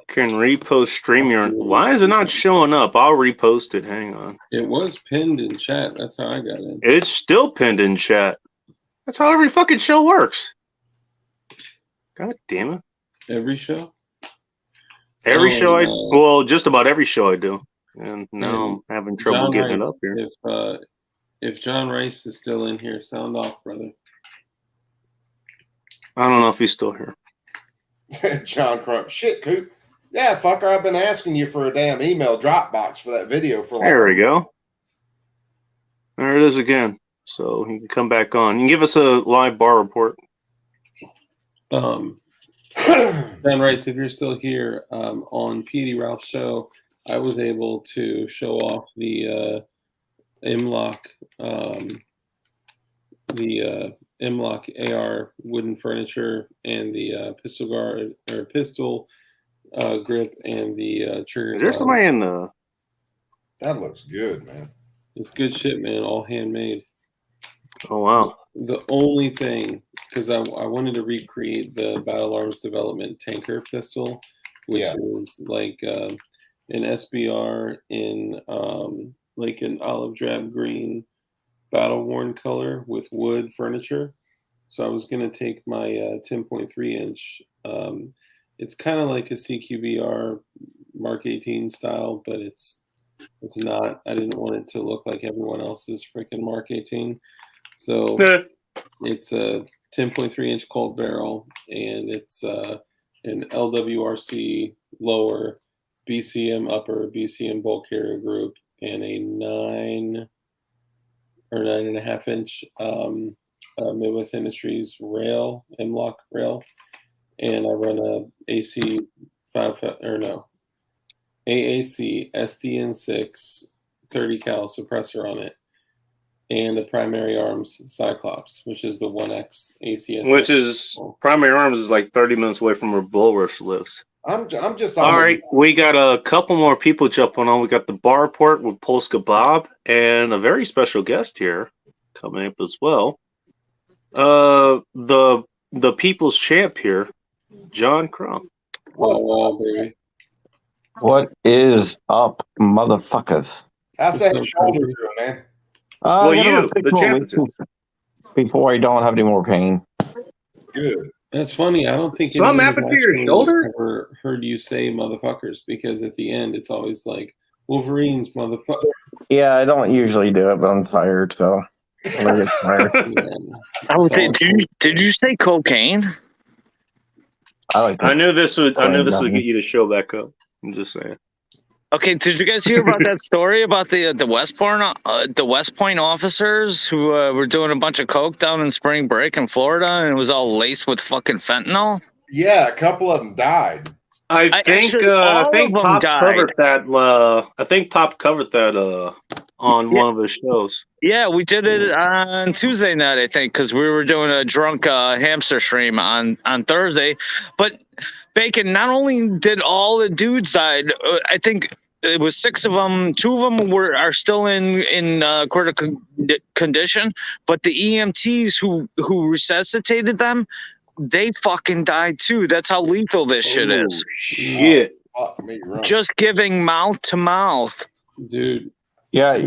can repost StreamYard. Why is it not showing up? I'll repost it. Hang on. It was pinned in chat. That's how I got in. It's still pinned in chat. That's how every fucking show works. God damn it. Every show? Every show just about every show I do. And now I'm having trouble getting it up here. If John Rice is still in here, sound off, brother. I don't know if he's still here. John Crump. Shit, Coop. Yeah, fucker, I've been asking you for a damn email Dropbox for that video for There we go. There it is again. So he can come back on. You can give us a live bar report. John Rice, if you're still here, on P.D. Ralph's show, I was able to show off the Imlock AR wooden furniture and the pistol guard or pistol grip and the trigger. Is there somebody in the? That looks good, man. It's good shit, man. All handmade. Oh wow! The only thing, because I wanted to recreate the Battle Arms Development tanker pistol, which is like an SBR in like an olive drab green battle worn color with wood furniture. So I was going to take my 10.3 inch. It's kind of like a CQBR Mark 18 style, but it's not. I didn't want it to look like everyone else's freaking Mark 18. So it's a 10.3 inch Colt barrel, and it's an LWRC lower, BCM upper, BCM bulk carrier group, and a 9 or 9.5 inch Midwest Industries rail, M-Lock rail, and I run a AAC SDN6 30 cal suppressor on it, and a Primary Arms Cyclops, which is the 1X ACS. Which is Primary Arms is like 30 minutes away from where Bull Rush lives. I'm just all right. We got a couple more people jumping on. We got the bar report with Polska Bob and a very special guest here coming up as well. The people's champ here, John Crump. Wow, baby. What is up, motherfuckers? How's that shoulder doing, man? Well, the champ, before I don't have any more pain. Good. That's funny. I don't think some happened to your shoulder. Ever heard you say motherfuckers, because at the end it's always like Wolverines, motherfucker. Yeah, I don't usually do it, but I'm tired, so I get tired. Oh, did you say cocaine? I knew this would get you to show back up. I'm just saying. Okay, did you guys hear about that story about the West Point officers who were doing a bunch of coke down in spring break in Florida, and it was all laced with fucking fentanyl? Yeah, a couple of them died. I think Pop covered that. I think Pop covered that on one of his shows. Yeah, we did it on Tuesday night, I think, because we were doing a drunk hamster stream on Thursday. But Bacon, not only did all the dudes died, I think it was 6 of them. 2 of them are still in critical condition, but the EMTs who resuscitated them, they fucking died too. That's how lethal this shit is. Shit. Just giving mouth to mouth. Dude. Yeah,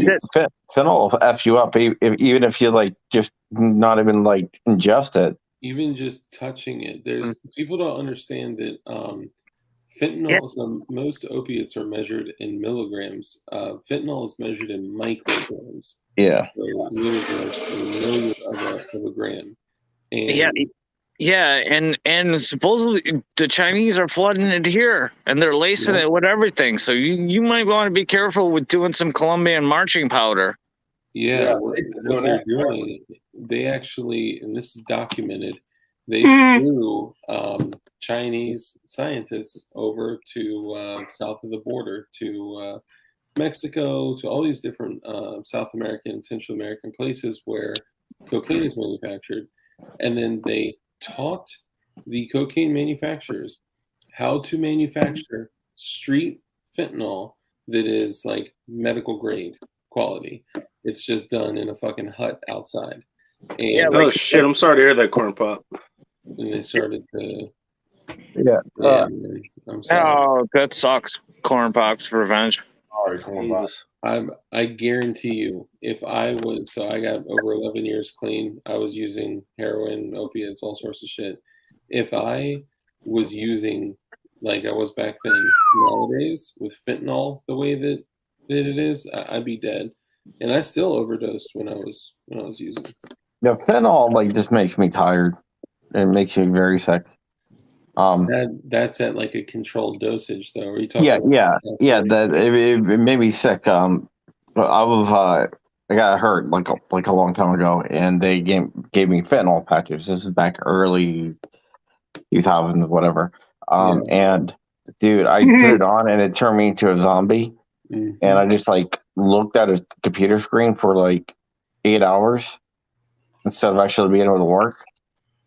fentanyl will F you up, even if you like just not even like ingest it. Even just touching it. There's people don't understand that fentanyl, most opiates are measured in milligrams. Fentanyl is measured in micrograms. Yeah. So milligrams of a gram. And yeah, and supposedly the Chinese are flooding it here, and they're lacing it with everything. So you might want to be careful with doing some Colombian marching powder. Yeah, what they're doing, they actually, and this is documented, they flew Chinese scientists over to south of the border to Mexico, to all these different South American, Central American places where cocaine is manufactured. And then they taught the cocaine manufacturers how to manufacture street fentanyl that is like medical grade quality. It's just done in a fucking hut outside. And, Yeah, Oh shit! I'm sorry to hear that, Corn Pop. and they started to. Yeah. Man, I'm sorry. Oh, that sucks. Corn Pops Revenge. Sorry, Corn Pop. Jesus. I guarantee you, if I was, so I got over 11 years clean. I was using heroin, opiates, all sorts of shit. If I was using, like I was back then, nowadays with fentanyl the way that it is, I'd be dead. And I still overdosed when I was using. The fentanyl like just makes me tired. It makes me very sick. That's at like a controlled dosage, though. Are you talking? Yeah. That it made me sick. But I got hurt like a long time ago, and they gave me fentanyl patches. This is back early 2000s, whatever. And dude, I put it on, and it turned me into a zombie. Mhm. And I just like looked at a computer screen for like 8 hours instead of actually being able to work.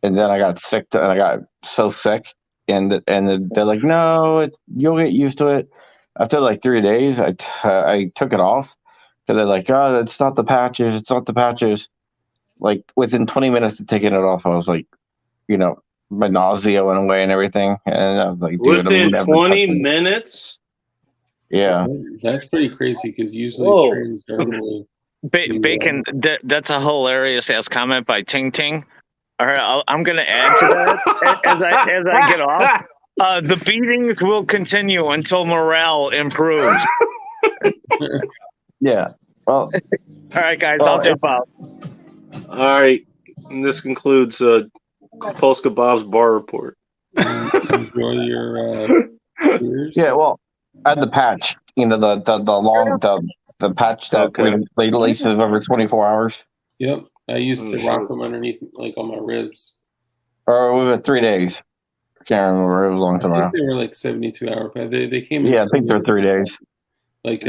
And then I got sick, and I got so sick. And they're like, no, you'll get used to it. After like 3 days, I took it off because they're like, oh, it's not the patches. It's not the patches. Like within 20 minutes of taking it off, I was like, my nausea went away and everything. And I was like, dude, Within 20 minutes? Yeah. That's pretty crazy because usually Whoa. transdermally. Bacon, that's a hilarious ass comment by Ting Ting. All right, I'm going to add to that as I get off. The beatings will continue until morale improves. Yeah. Well, all right, guys, I'll jump out. All right. And this concludes Polska Bob's Bar Report. Enjoy your beers. Yeah, well, I had the patch, the long the patch that laces over 24 hours. Yep, I used to rock them underneath, like on my ribs. Or was it 3 days? I can't remember. It was a long time I ago. think they were like 72-hour pack. They came in. Yeah, I think they're 3 days. Like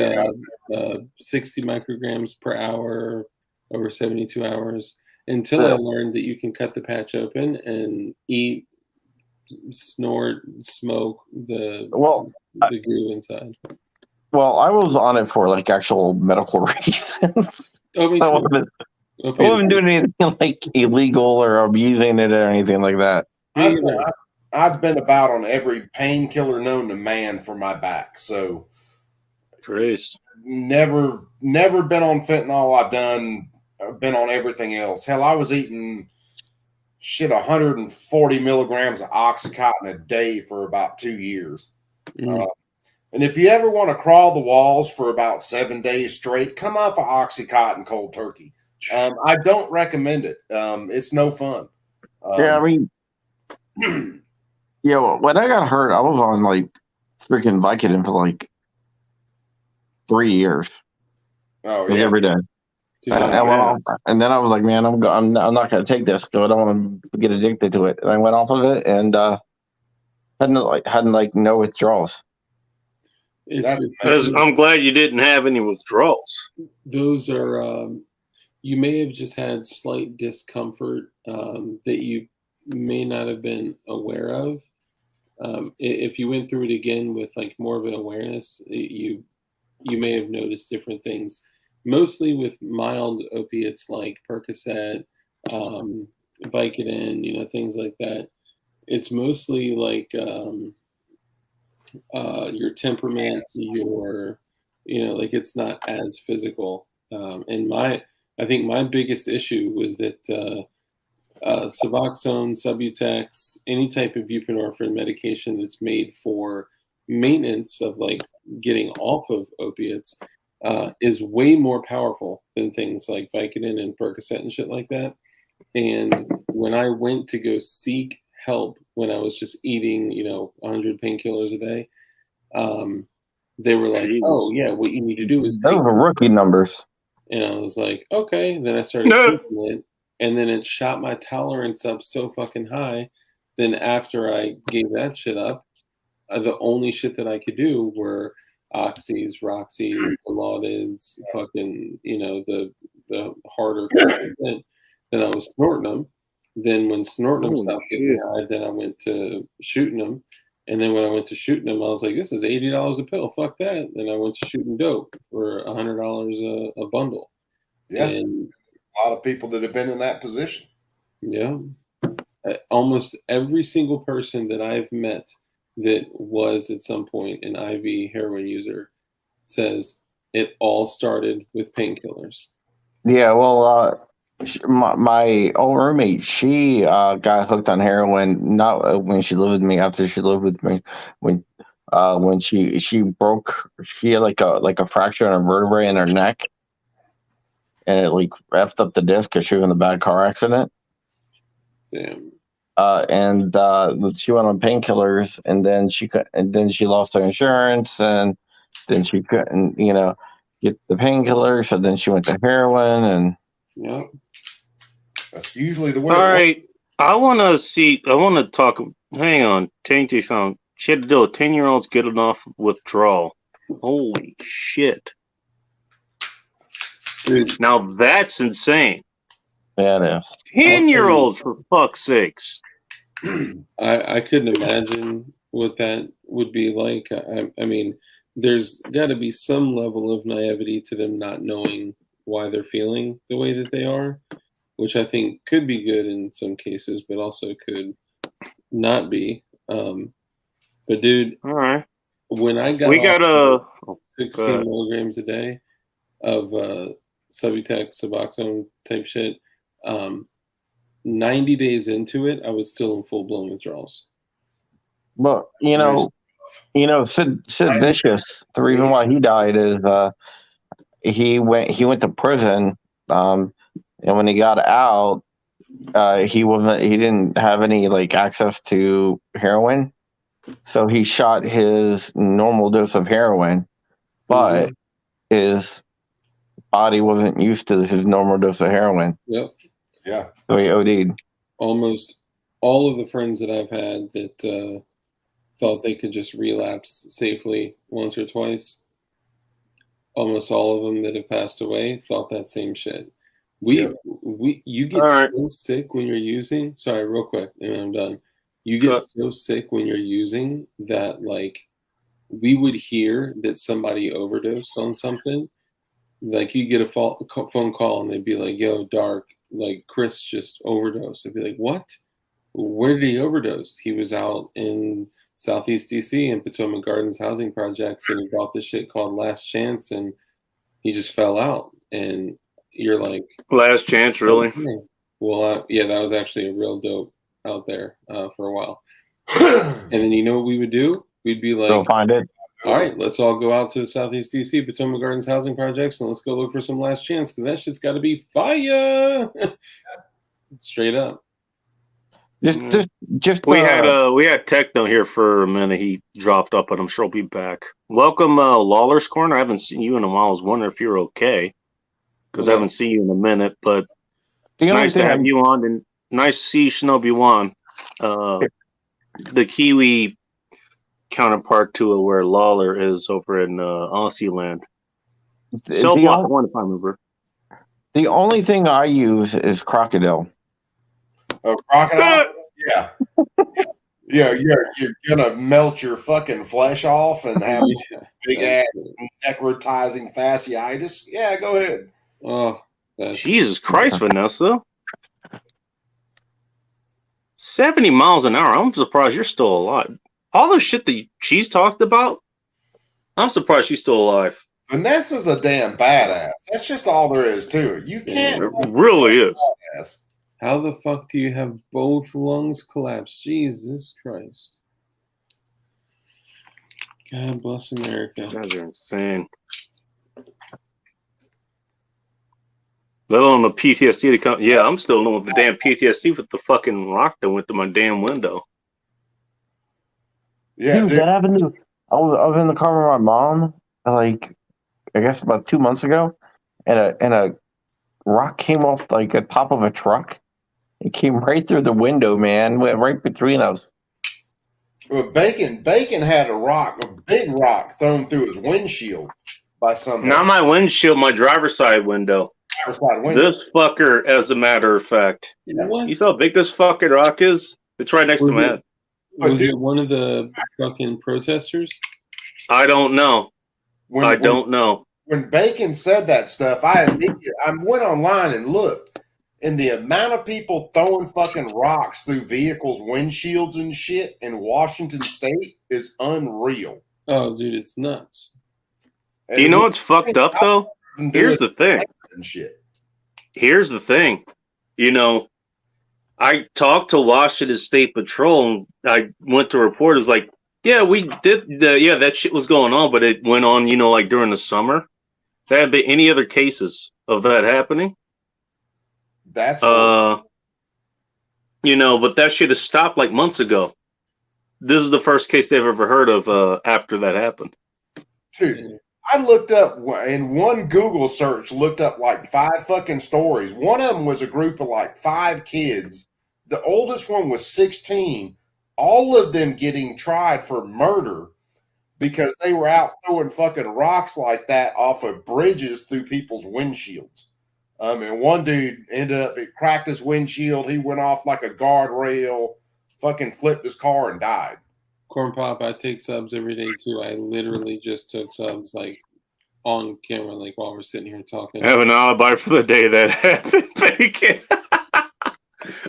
60 micrograms per hour over 72 hours. Until I learned that you can cut the patch open and eat, snort, smoke the goo inside. Well, I was on it for like actual medical reasons. Oh, me too. I wasn't doing anything like illegal or abusing it or anything like that. I've been about on every painkiller known to man for my back, so Christ. Never been on fentanyl. I've been on everything else. Hell, I was eating 140 milligrams of Oxycontin a day for about 2 years. Mm. And if you ever want to crawl the walls for about 7 days straight, come off of Oxycontin cold turkey. I don't recommend it. It's no fun. Yeah, I mean, when I got hurt, I was on like freaking Vicodin for like 3 years. Oh yeah, every day. And then I was like, man, I'm not going to take this because I don't want to get addicted to it. And I went off of it and hadn't no withdrawals. I'm glad you didn't have any withdrawals. Those are you may have just had slight discomfort that you may not have been aware of. If you went through it again with like more of an awareness, you may have noticed different things. Mostly with mild opiates like Percocet, Vicodin, things like that. It's mostly like your temperament, like it's not as physical. And I think my biggest issue was that Suboxone, Subutex, any type of buprenorphine medication that's made for maintenance of like getting off of opiates is way more powerful than things like Vicodin and Percocet and shit like that. And when I went to go seek help when I was just eating, 100 painkillers a day, they were like, "Oh yeah, what you need to do is." Those are rookie numbers. And I was like, "Okay." Then I started taking it, and then it shot my tolerance up so fucking high. Then after I gave that shit up, the only shit that I could do were oxys, roxys, Dilaudid, fucking, the harder shit. Then I was snorting them. Then when snorting them stopped getting me high, then I went to shooting them. And then when I went to shooting them, I was like, this is $80 a pill. Fuck that. Then I went to shooting dope for $100 a bundle. Yeah. And a lot of people that have been in that position. yeah. Almost every single person that I've met that was at some point an IV heroin user says it all started with painkillers. Yeah, well, my old roommate, she got hooked on heroin not when she lived with me. After she lived with me, when she broke, she had like a fracture in her vertebrae in her neck, and it like effed up the disc because she was in a bad car accident. Damn. And she went on painkillers, and then she lost her insurance, and then she couldn't, get the painkillers. So then she went to heroin, and yeah, that's usually the way. All right, I want to talk. Hang on, change this on. She had to do a 10-year-old's getting off withdrawal. Holy shit! dude. Now that's insane. Yeah, it is. 10-year-olds, for fuck's sakes. I couldn't imagine what that would be like. I mean, there's got to be some level of naivety to them not knowing why they're feeling the way that they are, which I think could be good in some cases, but also could not be. But dude, All right, when I got 16 milligrams a day of Subutex, Suboxone type shit, 90 days into it, I was still in full blown withdrawals. But Sid Vicious, the reason why he died is he went to prison, and when he got out, he didn't have any like access to heroin, so he shot his normal dose of heroin, but his body wasn't used to his normal dose of heroin. Yep. Yeah. So he OD'd. Almost all of the friends that I've had that thought they could just relapse safely once or twice, almost all of them that have passed away thought that same shit. You get so sick when you're using. Sorry, real quick, and I'm done. You get so sick when you're using that, like, we would hear that somebody overdosed on something. Like, you get a phone call and they'd be like, "Yo, Dark, like Chris just overdosed." I'd be like, "What? Where did he overdose?" He was out in Southeast DC in Potomac Gardens housing projects, and he bought this shit called Last Chance, and he just fell out. And you're like, Last Chance, really? Okay. Well, yeah, that was actually a real dope out there for a while. And then you know what we would do? We'd be like, Go find it. all right, let's all go out to Southeast DC, Potomac Gardens housing projects, and let's go look for some Last Chance, because that shit's got to be fire. Straight up. Just we had Techno here for a minute. He dropped up, but I'm sure he'll be back. Welcome, Lawler's Corner. I haven't seen you in a while. I was wondering if you're okay, because I haven't seen you in a minute. But nice to have you on, and nice to see Shinobi Wan, the Kiwi counterpart to it, where Lawler is over in Aussie land. Cell Block 1, if I remember. The only thing I use is Crocodile. Oh, Crocodile? Yeah. Yeah, you're gonna melt your fucking flesh off and have big ass necrotizing fasciitis. Yeah, go ahead. Oh, Jesus Christ, Vanessa. 70 miles an hour. I'm surprised you're still alive. All the shit that she's talked about, I'm surprised she's still alive. Vanessa's a damn badass. That's just all there is to it. You can't. It really is. Badass. How the fuck do you have both lungs collapse? Jesus Christ. God bless America. You guys are insane. Let alone the PTSD to come. Yeah, I'm still dealing with the damn PTSD with the fucking rock that went through my damn window. Yeah, dude, that happened to. I was in the car with my mom, like, I guess about 2 months ago, and rock came off like the top of a truck. It came right through the window, man. Went right between us. Well, Bacon had a big rock thrown through his windshield by somebody. Not my windshield, my driver's side window. This fucker, as a matter of fact. What? You saw how big this fucking rock is? It's right next to Matt. Was it one of the fucking protesters? I don't know. I don't know. When Bacon said that stuff, I went online and looked, and the amount of people throwing fucking rocks through vehicles' windshields and shit in Washington State is unreal. Oh, dude, it's nuts. You know what's fucked up though? Here's the thing. And shit. Here's the thing. You know, I talked to Washington State Patrol and I went to report. It was like, yeah, we did that shit was going on, but it went on, like during the summer. There have been any other cases of that happening? That's but that shit has stopped like months ago. This is the first case they've ever heard of after that happened. Dude, I looked up in one Google search, looked up like 5 fucking stories. One of them was a group of like 5 kids. The oldest one was 16. All of them getting tried for murder because they were out throwing fucking rocks like that off of bridges through people's windshields. And one dude ended up, it cracked his windshield. He went off like a guardrail, fucking flipped his car and died. Corn Pop, I take subs every day too. I literally just took subs like on camera, like while we're sitting here talking. I have an alibi for the day that happened. Bacon.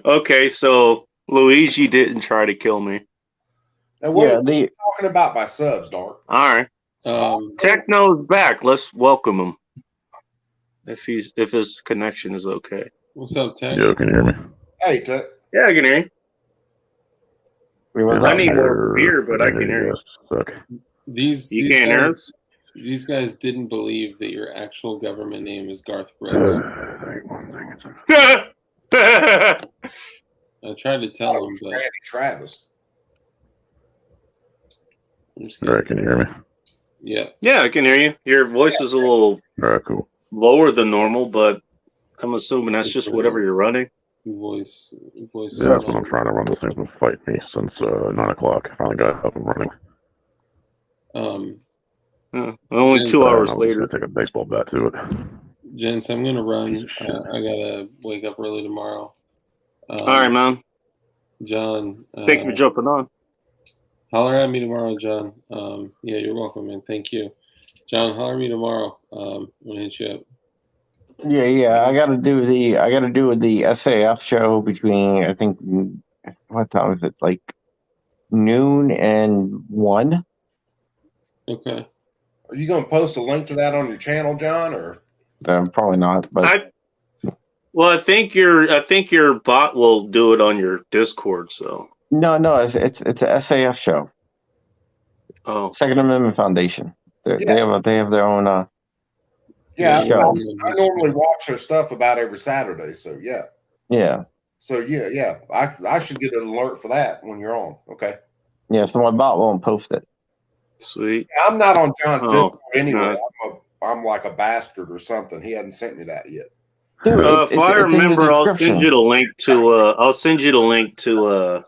Okay, so Luigi didn't try to kill me. Now, what are you talking about by subs, Dark? All right. Techno's back. Let's welcome him. If his connection is okay. What's up, Tech? Yo, can you hear me? Hey, Tech. Yeah, I can hear you. I need more beer, but I can hear you. You can't hear us? These guys didn't believe that your actual government name is Garth Brooks. I tried to tell them, but Randy Travis. All right, can you hear me? Yeah. Yeah, I can hear you. Your voice is a little cool. Lower than normal, but I'm assuming that's just whatever you're running. Voice. Yeah, that's what I'm trying to run. This thing's been fighting me since 9 o'clock. I finally got up and running. Only 2 hours later. Take a baseball bat to it. Gents, I'm gonna run. I gotta wake up early tomorrow. All right, man. John. Thank you for jumping on. Holler at me tomorrow, John. Yeah, you're welcome, man. Thank you. John, holler at me tomorrow. I'm gonna hit you up. Yeah. I gotta do the SAF show between, I think, what time is it? Like noon and 1. Okay. Are you gonna post a link to that on your channel, John, or probably not? But I think your bot will do it on your Discord. So no, it's a SAF show. Oh, Second Amendment Foundation. They have their own. I normally watch their stuff about every Saturday. So yeah. Yeah. So yeah. I should get an alert for that when you're on. Okay. Yeah. So my bot won't post it. Sweet. I'm not on John's Discord anyway. I'm like a bastard or something. He hadn't sent me that yet. Dude, if I remember, I'll send you the link to. I'll send you the link to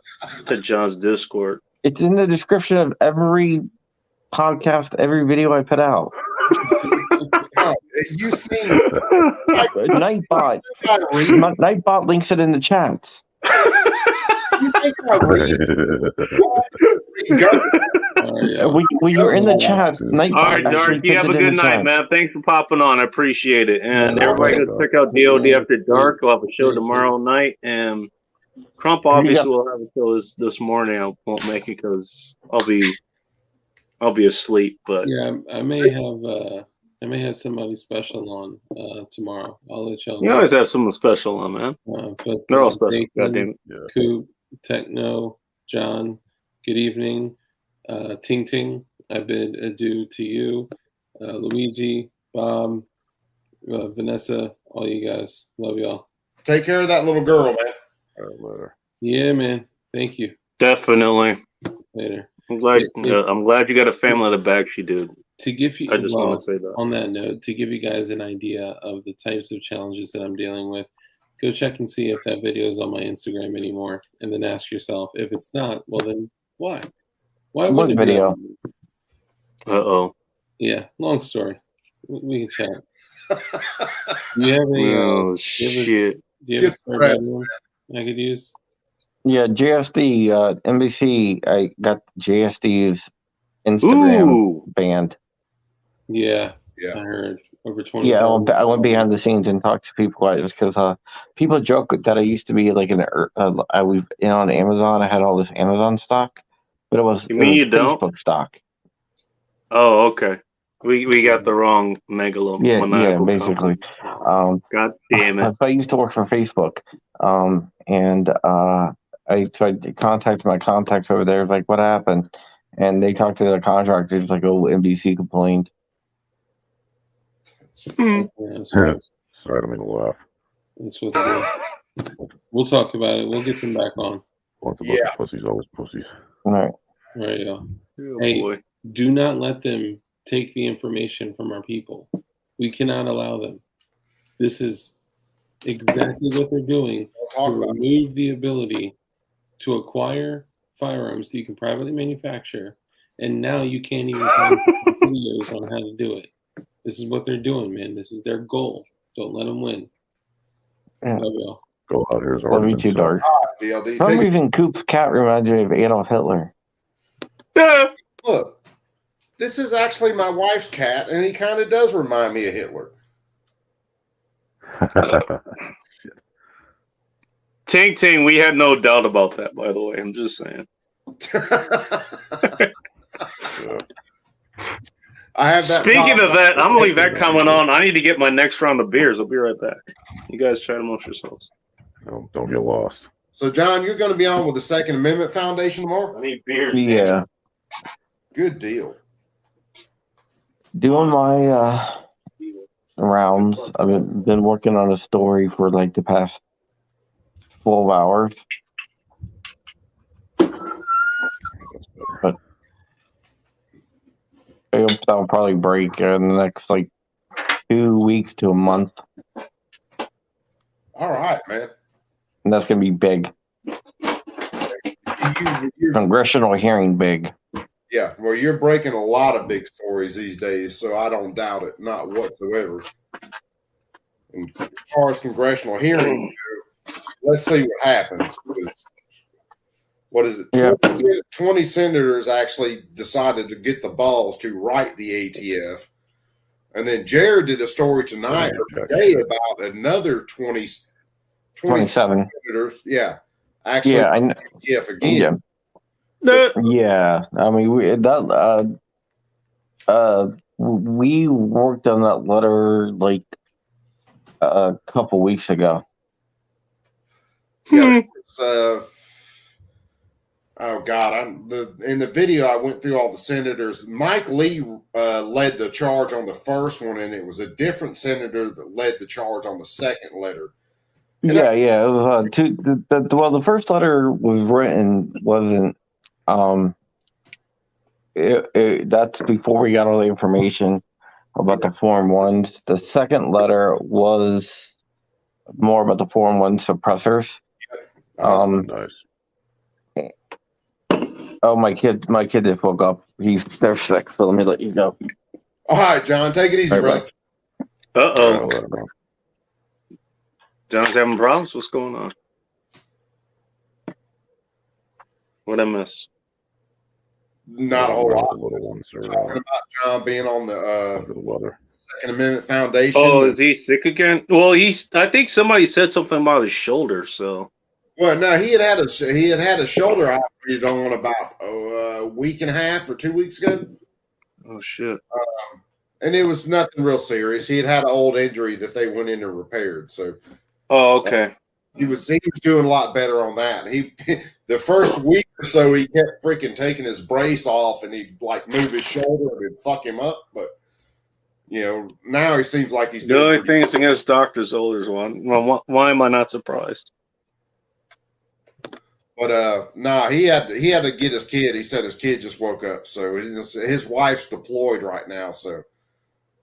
John's Discord. It's in the description of every podcast, every video I put out. You see, Nightbot. Nightbot links it in the chats. You think I read? When you're in the chats, Nightbot. All right, Dark. You have a good night, man. Thanks for popping on. I appreciate it. And everybody go check out DOD After Dark. We'll have a show tomorrow night. And Crump obviously will have a show this morning. I won't make it because I'll be asleep. But yeah, I may have somebody special on tomorrow. I'll let y'all know. You always have someone special on, man. But they're all special. Goddamn it. Coop, Techno, John, good evening. Ting Ting, I bid adieu to you. Luigi, Bob, Vanessa, all you guys. Love y'all. Take care of that little girl, man. All right, later. Yeah, man. Thank you. Definitely. Later. I'm glad you got a family to back you, dude. To give you, I just want well, to say that. on that note, to give you guys an idea of the types of challenges that I'm dealing with, go check and see if that video is on my Instagram anymore, and then ask yourself, if it's not, well then why? Why What wouldn't it be video? on? Uh-oh. Yeah, long story. We can chat. Do you have a Oh, shit. do you have a Get spare pressed, bedroom I could use? Yeah, JSD, NBC. I got JSD's Instagram Ooh. banned. Yeah, Yeah. I heard over 20. Yeah, I went behind the scenes and talked to people because people joke that I used to be like I was on Amazon. I had all this Amazon stock, but it was You mean you don't? Facebook stock. Oh, okay. We got the wrong Yeah, megalomaniacal basically. company. God damn it. So I used to work for Facebook, and I tried to contact my contacts over there. Like, what happened? And they talked to the contractors. Like, oh, NBC complained. Hmm. Yeah, Sorry, so I don't mean to laugh. that's what they do. We'll talk about it. We'll get them back on. Once a bunch of pussies, always pussies. All right. Right, yeah. Oh, Hey. boy. Do not let them take the information from our people. We cannot allow them. This is exactly what they're doing Don't to talk about it. remove the ability to acquire firearms that you can privately manufacture, and now you can't even find videos on how to do it. This is what they're doing, man. This is their goal. Don't let them win. Yeah. Love y'all. Go out here's Love you too, Dark. DLD, For some take it. reason, Coop's cat reminds me of Adolf Hitler. Yeah. Look, this is actually my wife's cat, and he kind of does remind me of Hitler. Ting Ting, we had no doubt about that, by the way. I'm just saying. I have that. Speaking problem. of that, I'm gonna leave that comment on. I need to get my next round of beers. I'll be right back. You guys chat amongst yourselves. No, don't get lost. So, John, you're going to be on with the Second Amendment Foundation I tomorrow? need beers. Yeah. Good deal. Doing my rounds. I've been working on a story for like the past 12 hours. But I hope that'll probably break in the next like 2 weeks to a month. All right, man. And that's going to be big. Congressional hearing big. Yeah, well, you're breaking a lot of big stories these days, so I don't doubt it, not whatsoever. And as far as congressional hearings go, let's see what happens. What is it? Yeah. 20 senators actually decided to get the balls to write the ATF. And then Jared did a story tonight or today about another 27 senators. Yeah. Actually, Yeah, I know. ATF again. Yeah. Yeah, I mean, we worked on that letter like a couple weeks ago. Yeah, oh God! In the video I went through all the senators. Mike Lee led the charge on the first one, and it was a different senator that led the charge on the second letter. And Yeah. It was the first letter was written wasn't. That's before we got all the information about the Form 1s. The second letter was more about the Form 1 suppressors. Nice. Oh, my kid just woke up. They're sick, so let me let you go. All right, John, take it easy, brother. Uh-oh. John's having problems? What's going on? What'd I miss? Not a whole lot. The little ones are Talking about John being on the under the weather. Second Amendment Foundation. Oh, is he sick again? Well, I think somebody said something about his shoulder, so. Well, no, he had a shoulder operated on about a week and a half or 2 weeks ago. Oh, shit. And it was nothing real serious. He had an old injury that they went in and repaired. So Oh, okay. he was doing a lot better on that. The first week or so he kept freaking taking his brace off and he'd like move his shoulder and it'd fuck him up. But now he seems like he's The doing only thing that's against Dr. Zoller's one. Well, why am I not surprised? But nah, he had to get his kid. He said his kid just woke up, so his wife's deployed right now. So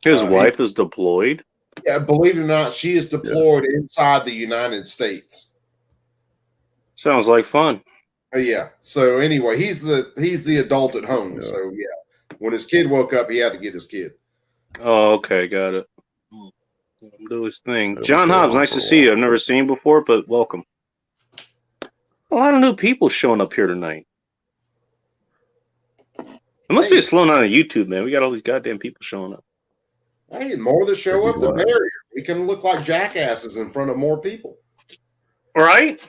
His wife is deployed. yeah, believe it or not, she is deployed inside the United States. Sounds like fun. Yeah. So anyway, he's the adult at home. Yeah. So yeah, when his kid woke up, he had to get his kid. Oh, okay, got it. Do his thing. John Hobbs, nice to see you. I've never seen you before, but welcome. A lot of new people showing up here tonight. It must be a slow night on YouTube, man. We got all these goddamn people showing up. Hey, the more that show up, the merrier. We can look like jackasses in front of more people. Right?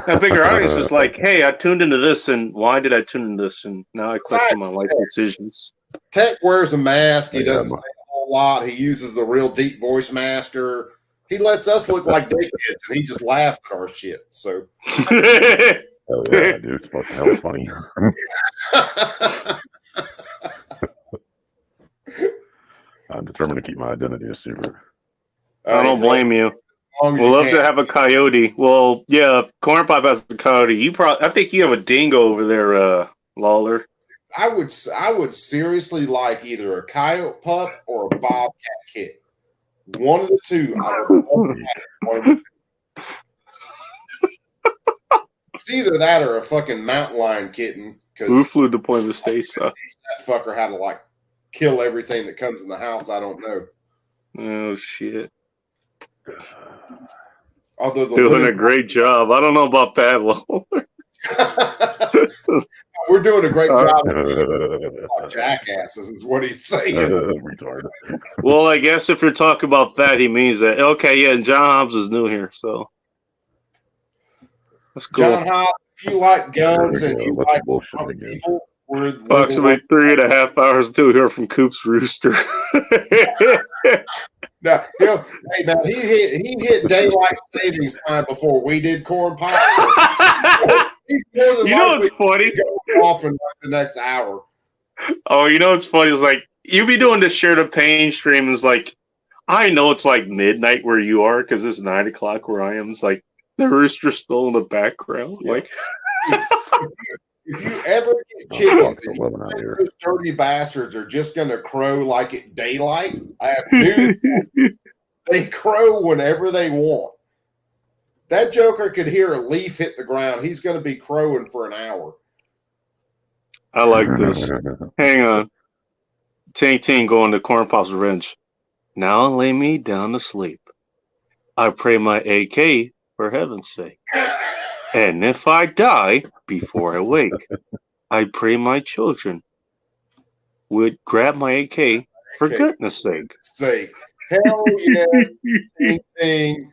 That bigger audience is like, hey, I tuned into this, and why did I tune into this? And now I question my life decisions. Tech wears a mask. He doesn't say a whole lot. He uses the real deep voice master. He lets us look like dickheads, and he just laughs at our shit. So, hell yeah, dude, it's fucking hell funny. I'm determined to keep my identity a secret. I don't blame you. We'd love to have a coyote. Well, yeah, Corn Pop has a coyote. I think you have a dingo over there, Lawler. I would seriously like either a coyote pup or a bobcat kit. One of the two. I would love to have one of the two. It's either that or a fucking mountain lion kitten. Who flew the point of space? That fucker had to like kill everything that comes in the house. I don't know. Oh shit. Although doing a great job. I don't know about that, Lawler. We're doing a great job. Jackasses is what he's saying. Retard. Well, I guess if you're talking about that, he means that. Okay, yeah, and John Hobbs is new here, so that's cool. John Hobbs, if you like guns and you like people, approximately 3.5 hours to here from Coop's Rooster. Now, hey man, he hit daylight savings time before we did Corn Pop. So he's more than it's funny. Go off in like the next hour. Oh, it's funny. It's like you be doing this share the pain stream. Is like I know it's like midnight where you are because it's 9 o'clock where I am. It's like the rooster's still in the background. Yeah. Like if you ever get chickens, those dirty bastards are just going to crow like at daylight. I have news. They crow whenever they want. That joker could hear a leaf hit the ground. He's going to be crowing for an hour. I like this. Hang on. Ting Ting going to Corn Pop's Revenge. Now lay me down to sleep. I pray my AK for heaven's sake. And if I die before I wake, I pray my children would grab my AK for goodness sake. Hell yeah. Ting Ting.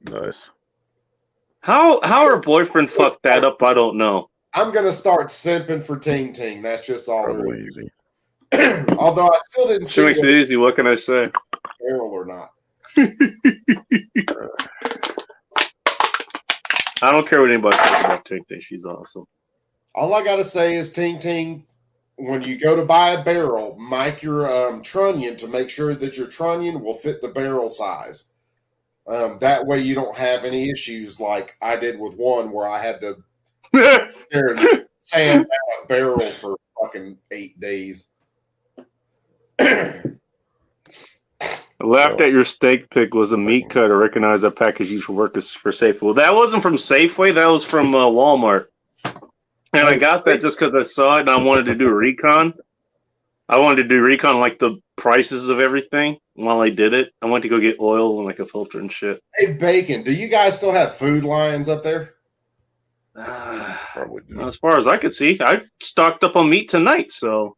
Nice. How her boyfriend fucked that up, I don't know. I'm going to start simping for Ting Ting. That's just all. Probably easy. Although I still didn't She makes it easy. What can I say? Barrel or not. I don't care what anybody says about Ting Ting. She's awesome. All I got to say is Ting Ting, when you go to buy a barrel, mic your trunnion to make sure that your trunnion will fit the barrel size. That way you don't have any issues like I did with one where I had to sand out a barrel for fucking 8 days. I laughed at your steak pick was a meat cut. I recognize that package used for workers for Safeway. Well, that wasn't from Safeway. That was from Walmart. And I got that just because I saw it and I wanted to do a recon. I wanted to do recon like the prices of everything. While I did it, I went to go get oil and like a filter and shit. Hey, Bacon, do you guys still have Food Lions up there? Probably do. As far as I could see, I stocked up on meat tonight, so.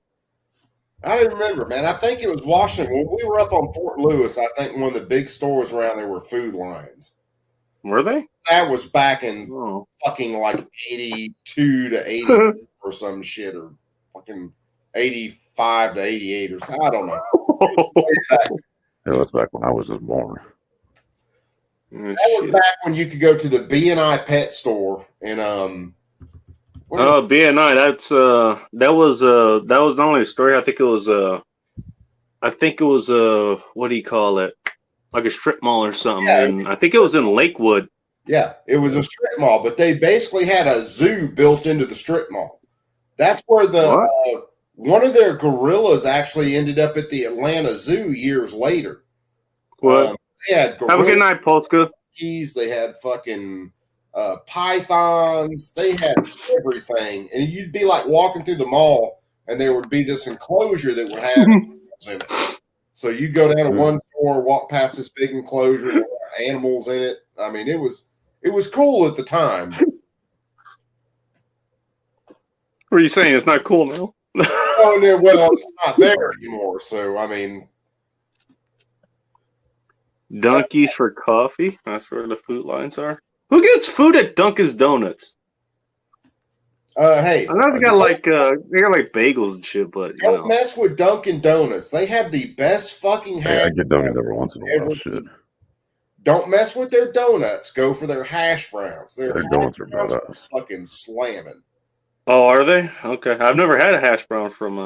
I didn't remember, man. I think it was Washington. When we were up on Fort Lewis, I think one of the big stores around there were Food Lions. Were they? That was back in fucking like 82 to 80 or some shit, or fucking 85 to 88 or something. I don't know. Yeah, that's back when I was just born. That was back when you could go to the B&I pet store and B&I. That was not only a story. I think it was what do you call it? Like a strip mall or something. Yeah. And I think it was in Lakewood. Yeah, it was a strip mall, but they basically had a zoo built into the strip mall. That's where one of their gorillas actually ended up at the Atlanta Zoo years later. What? They had Have a good night, Polska. They had fucking pythons. They had everything, and you'd be like walking through the mall, and there would be this enclosure that would have animals in it. So you'd go down to one store, walk past this big enclosure, and animals in it. I mean, it was cool at the time. What are you saying? It's not cool now? Oh, no, well, it's not there anymore. So, I mean, Donkeys for coffee. That's where the food lines are. Who gets food at Dunkin's Donuts? Hey, I know they got like bagels and shit, but don't mess with Dunkin' Donuts. They have the best fucking hash. I get Dunkin' every once in a while. Shit. Don't mess with their donuts. Go for their hash browns. Their donuts are badass. Fucking slamming. Oh, are they? Okay, I've never had a hash brown from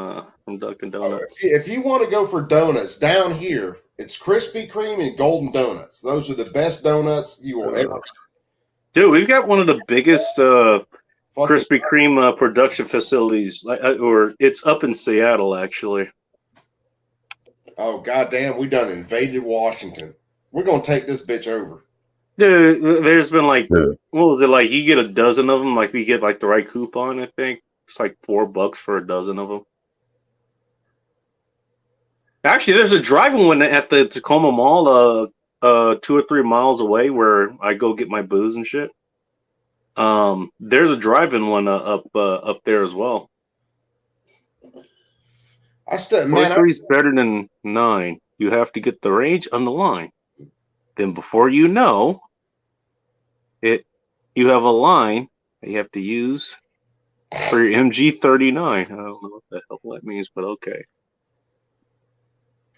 Dunkin' Donuts. If you want to go for donuts down here, it's Krispy Kreme and Golden Donuts. Those are the best donuts you will ever. Dude, we've got one of the biggest Krispy Kreme production facilities, or it's up in Seattle, actually. Oh, goddamn, we done invaded Washington. We're going to take this bitch over. Dude, there's been like, what was it like? You get a dozen of them, like we get like the right coupon, I think. It's like $4 for a dozen of them. Actually, there's a drive-in one at the Tacoma Mall, 2 or 3 miles away, where I go get my booze and shit. There's a drive-in one up there as well. Man, 3 is better than 9. You have to get the range on the line. Then before you know it, you have a line that you have to use for your MG39. I don't know what the hell that means, but okay.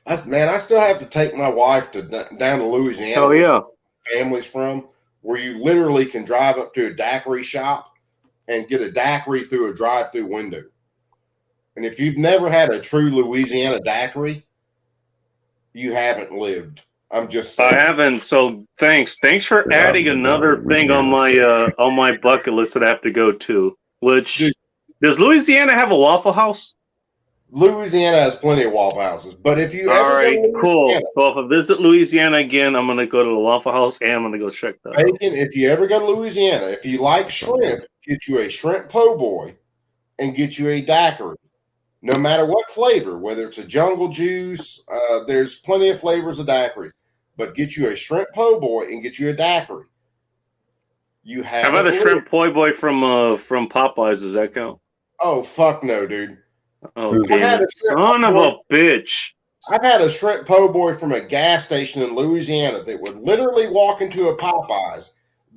I still have to take my wife down to Louisiana. Oh yeah, families from where you literally can drive up to a daiquiri shop and get a daiquiri through a drive-through window. And if you've never had a true Louisiana daiquiri, you haven't lived. I'm just saying. I haven't. So thanks for adding another thing on my bucket list that I have to go to. Which does Louisiana have a Waffle House? Louisiana has plenty of Waffle Houses, but if you cool. So if I visit Louisiana again, I'm gonna go to the Waffle House and I'm gonna go check that. Bacon. If you ever go to Louisiana, if you like shrimp, get you a shrimp po' boy, and get you a daiquiri. No matter what flavor, whether it's a jungle juice, there's plenty of flavors of daiquiris. But get you a shrimp po' boy and get you a daiquiri. You have. How about a shrimp po' boy from Popeyes? Does that count? Oh fuck no, dude. Oh, son of a bitch! I've had a shrimp po' boy from a gas station in Louisiana that would literally walk into a Popeyes,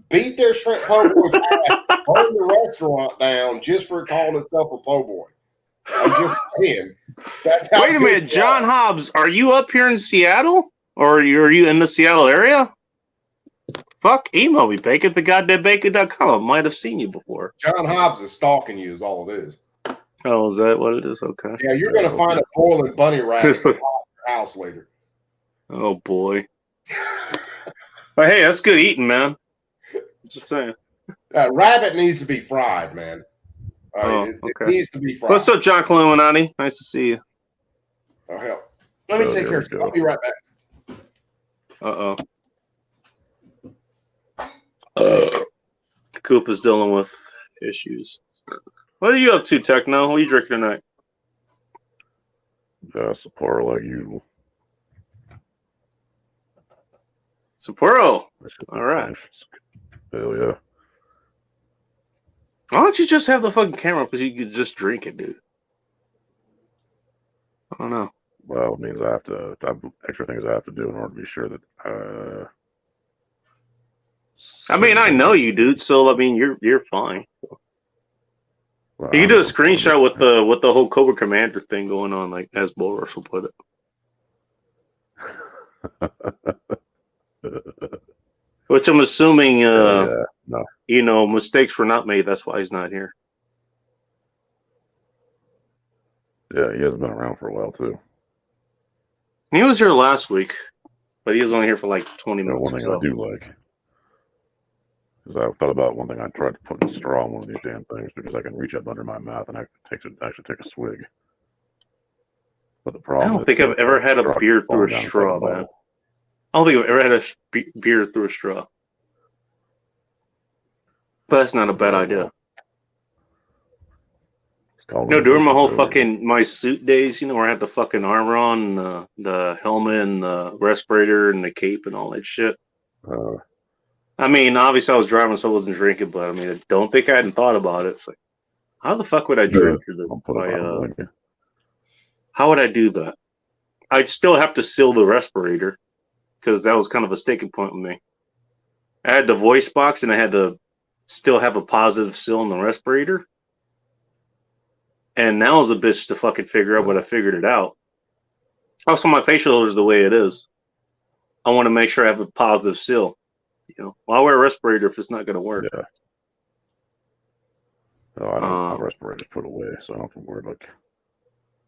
beat their shrimp po' boy's ass, burn the restaurant down just for calling itself a po' boy. I'm just saying. Wait a minute, John Hobbs, are you up here in Seattle? Or are you in the Seattle area? Fuck, email me, bacon at thegoddamnbacon.com. I might have seen you before. John Hobbs is stalking you is all it is. Oh, is that what it is? Okay. Yeah, you're going to find a boiling bunny rabbit in your house later. Oh, boy. But hey, that's good eating, man. Just saying. Rabbit needs to be fried, man. Okay. It needs to be fried. What's up, John Illuminati? Nice to see you. Oh, hell. Let me take care of you. I'll be right back. Uh-oh. Coop is dealing with issues. What are you up to, Techno? What are you drinking tonight? Sapporo like usual. Sapporo. All right. Hell yeah. Why don't you just have the fucking camera because you could just drink it, dude? I don't know. Well, it means I have extra things I have to do in order to be sure that. I mean, I know you, dude. So I mean, you're fine. Well, you can do a screenshot with the whole Cobra Commander thing going on, like as Bull Rush will put it. Which I'm assuming, no. You know, mistakes were not made. That's why he's not here. Yeah, he hasn't been around for a while too. He was here last week, but he was only here for like 20 minutes. One thing I do like. Because I thought about one thing. I tried to put a straw in one of these damn things because I can reach up under my mouth and actually take a swig. But the I problem don't is think I've ever had a straw beer keeps through falling a down inside straw, the man. bottle. I don't think I've ever had a beer through a straw. But that's not a bad idea. During my whole my suit days, where I had the fucking armor on, the helmet and the respirator and the cape and all that shit. I mean, obviously I was driving, so I wasn't drinking, but I mean, I don't think I hadn't thought about it. It's like, how the fuck would I drink through the? How would I do that? I'd still have to seal the respirator because that was kind of a sticking point with me. I had the voice box and I had to still have a positive seal in the respirator. And now is a bitch to fucking figure out, but I figured it out. Also, my facial is the way it is. I want to make sure I have a positive seal. I'll wear a respirator if it's not going to work. Yeah. No, I don't have respirators put away, so I don't have to worry about.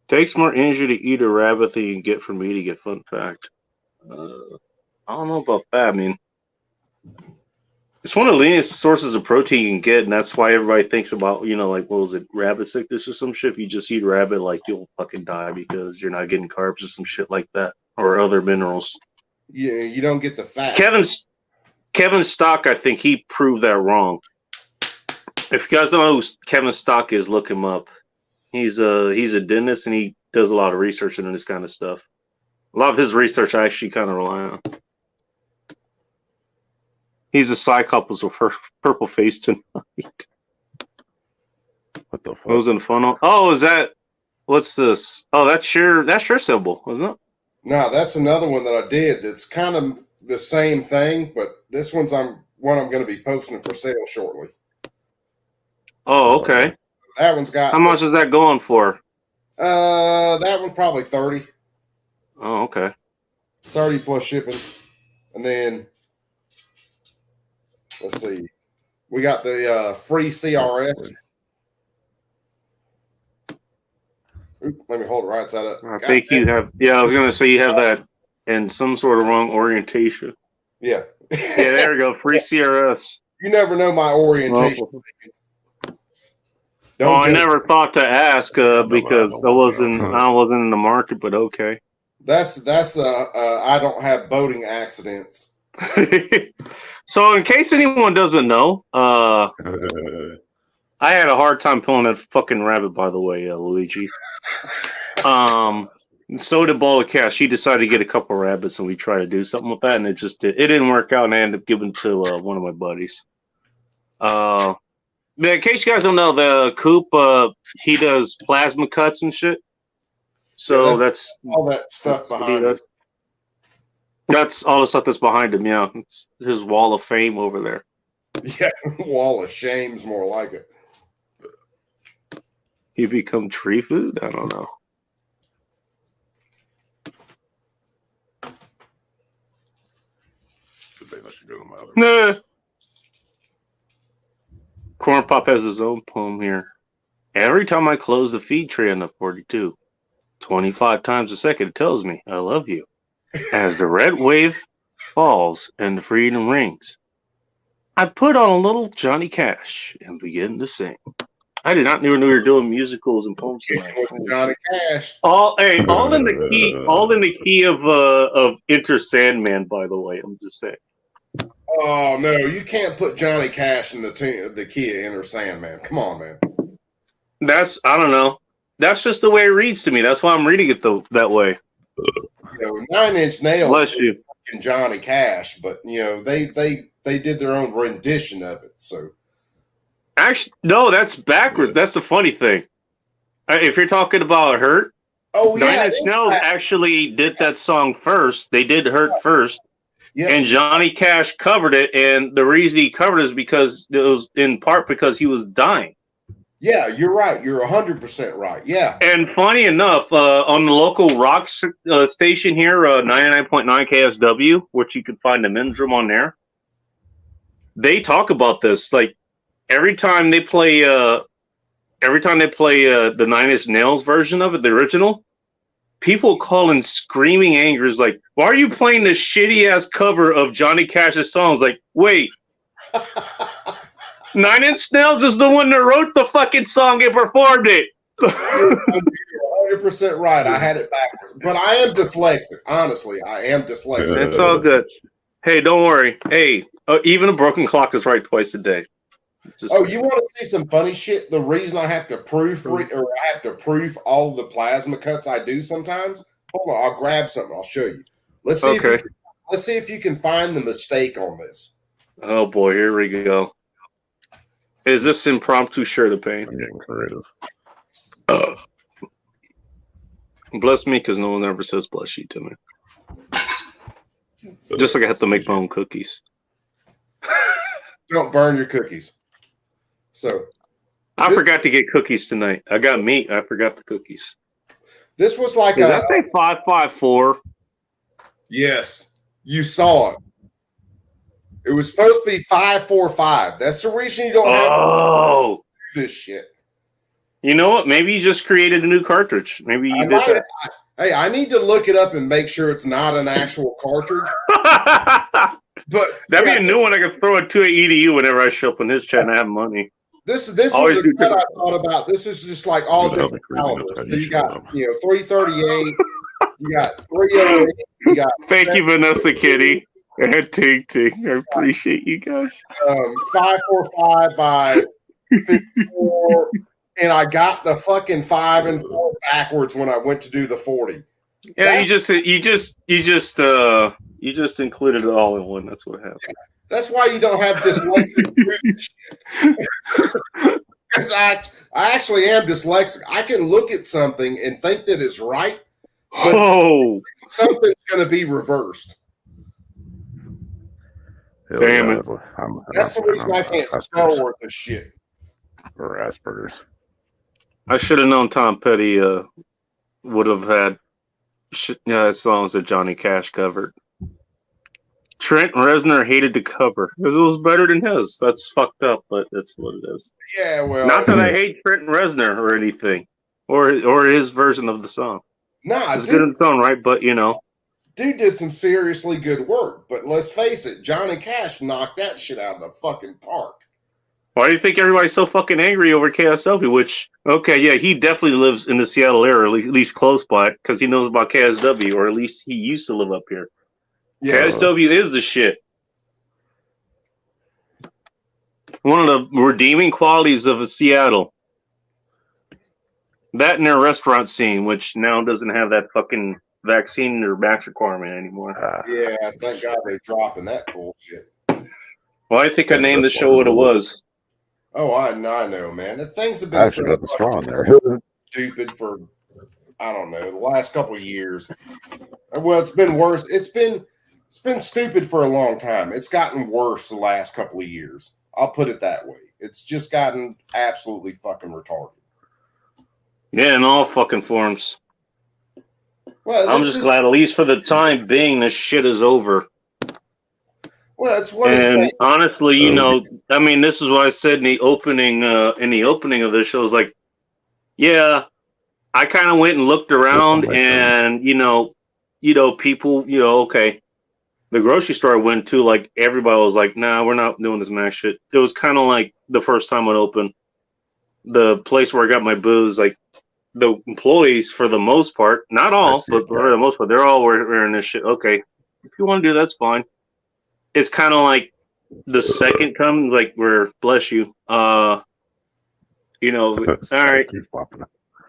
Takes more energy to eat a rabbit than you can get from eating it. Fun fact. I don't know about that. I mean, it's one of the leanest sources of protein you can get, and that's why everybody thinks about, like, what was it, rabbit sickness or some shit? If you just eat rabbit, like, you'll fucking die because you're not getting carbs or some shit like that, or other minerals. Yeah, you don't get the fat. Kevin Stock, I think he proved that wrong. If you guys don't know who Kevin Stock is, look him up. He's a dentist, and he does a lot of research into this kind of stuff. A lot of his research I actually kind of rely on. He's a Cyclops with purple face tonight. What the fuck? What was in the funnel? Oh, is that? What's this? Oh, that's your symbol, isn't it? No, that's another one that I did. That's kind of the same thing, but this one's I'm going to be posting for sale shortly. Oh, okay. That one's got. How much is that going for? That one probably 30. Oh, okay. 30 plus shipping, and then let's see, we got the free CRS. Oop, let me hold it right side up. I think you have. Yeah, I was gonna say you have that in some sort of wrong orientation. Yeah. Yeah, there we go. Free CRS. You never know my orientation. I never thought to ask because I wasn't in the market, but okay. That's I don't have boating accidents. So in case anyone doesn't know, I had a hard time pulling that fucking rabbit, by the way, Luigi. So did Bola Cash. She decided to get a couple rabbits, and we tried to do something with that, and it didn't work out, and I ended up giving it to one of my buddies. In case you guys don't know, the Coop, he does plasma cuts and shit. So yeah, that's all that stuff behind him. That's all the stuff that's behind him, yeah. It's his wall of fame over there. Yeah, wall of shame's more like it. He become tree food? I don't know. Nah. Corn Pop has his own poem here. Every time I close the feed tray on the 42, 25 times a second, it tells me, I love you. As the red wave falls and the freedom rings, I put on a little Johnny Cash and begin to sing. I did not know we were doing musicals and poems tonight. Johnny Cash. All in the key of Enter Sandman, by the way. I'm just saying. Oh no, you can't put Johnny Cash in the key of Enter Sandman. Come on, man. I don't know. That's just the way it reads to me. That's why I'm reading it that way. 9 Inch Nails. Bless you. Johnny Cash, but they did their own rendition of it. So actually, no, that's backwards. That's the funny thing. If you're talking about Hurt, 9 Inch Nails actually did that song first. They did Hurt first. Yep. And Johnny Cash covered it, and the reason he covered it is because it was in part because he was dying. Yeah, you're right. You're 100% right. Yeah. And funny enough, on the local rock station here, 99.9 KSW, which you can find the men's room on there, they talk about this. Like every time they play the 9 Inch Nails version of it, the original, people call in screaming angers like, why are you playing this shitty ass cover of Johnny Cash's songs? Like, wait, Nine Inch Nails is the one that wrote the fucking song and performed it. You're 100% right. I had it backwards. But I am dyslexic. Honestly, I am dyslexic. It's all good. Hey, don't worry. Hey, even a broken clock is right twice a day. Just you want to see some funny shit? The reason I have to proofread or I have to proof all the plasma cuts I do sometimes. Hold on, I'll grab something. I'll show you. Let's see. Okay. Let's see if you can find the mistake on this. Oh boy, here we go. Is this impromptu shirt of pain? I'm getting creative. Bless me, because no one ever says bless you to me. Just like I have to make my own cookies. Don't burn your cookies. So I forgot to get cookies tonight. I got meat. I forgot the cookies. this was like Did I say 554? Yes, you saw it. It was supposed to be 545. That's the reason you don't have to do this shit. You know what? Maybe you just created a new cartridge. Maybe you did that. Hey, I need to look it up and make sure it's not an actual cartridge. But that'd be a new one I could throw it to EDU whenever I show up in his chat and I have money. This was a cut I thought about. This is just like all different calibers. So you got 338, you got 308, you got Thank you, Vanessa Kitty. And Tink Tink. I appreciate you guys. 545 by 54. And I got the fucking 5 and 4 backwards when I went to do the 40. Yeah, you just included it all in one. That's what happened. That's why you don't have dyslexic shit. Because I actually am dyslexic. I can look at something and think that it's right, but something's going to be reversed. Damn it. That's the reason I can't spell worth of shit. Or Asperger's. I should have known Tom Petty would have had songs that Johnny Cash covered. Trent Reznor hated the cover because it was better than his. That's fucked up, but that's what it is. Yeah, well, not that I hate Trent Reznor or anything, or his version of the song. Nah, it's good in its own right, but dude did some seriously good work. But let's face it, Johnny Cash knocked that shit out of the fucking park. Why do you think everybody's so fucking angry over KSW? Which, okay, yeah, he definitely lives in the Seattle area, at least close by it, because he knows about KSW, or at least he used to live up here. Yeah. KSW is the shit. One of the redeeming qualities of Seattle. That and their restaurant scene, which now doesn't have that fucking vaccine or max requirement anymore. Yeah, thank God they're dropping that bullshit. Well, I think I named the show what it was. Oh, I know, man. The things have been so strong there. Stupid for, I don't know, the last couple of years. Well, it's been worse. It's been stupid for a long time. It's gotten worse the last couple of years. I'll put it that way. It's just gotten absolutely fucking retarded. Yeah, in all fucking forms. Well, I'm just glad, at least for the time being, this shit is over. Well, that's what. And honestly, I mean, this is what I said in the opening. In the opening of this show, is like, yeah, I kind of went and looked around, and people, okay. The grocery store I went to, like, everybody was like, nah, we're not doing this max shit. It was kind of like the first time it opened. The place where I got my booze, like, the employees, for the most part, not all, but for the most part, they're all wearing this shit. Okay, if you want to do that, that's fine. It's kind of like the second comes, like, where, bless you, all right,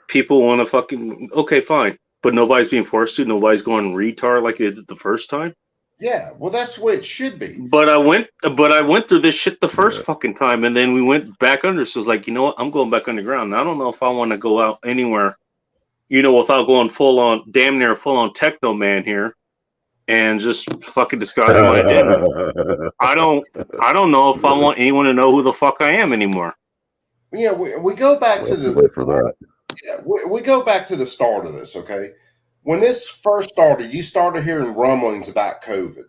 people want to fucking, okay, fine. But nobody's being forced to. Nobody's going retard like they did the first time. Yeah, well, that's the way it should be. But I went through this shit the first fucking time, and then we went back under. So it's like, you know what? I'm going back underground. I don't know if I want to go out anywhere, without going damn near full on techno man here, and just fucking disguise my identity. I don't know if I want anyone to know who the fuck I am anymore. Yeah, we go back to the wait for that. Yeah, we go back to the start of this, okay? When this first started, you started hearing rumblings about COVID.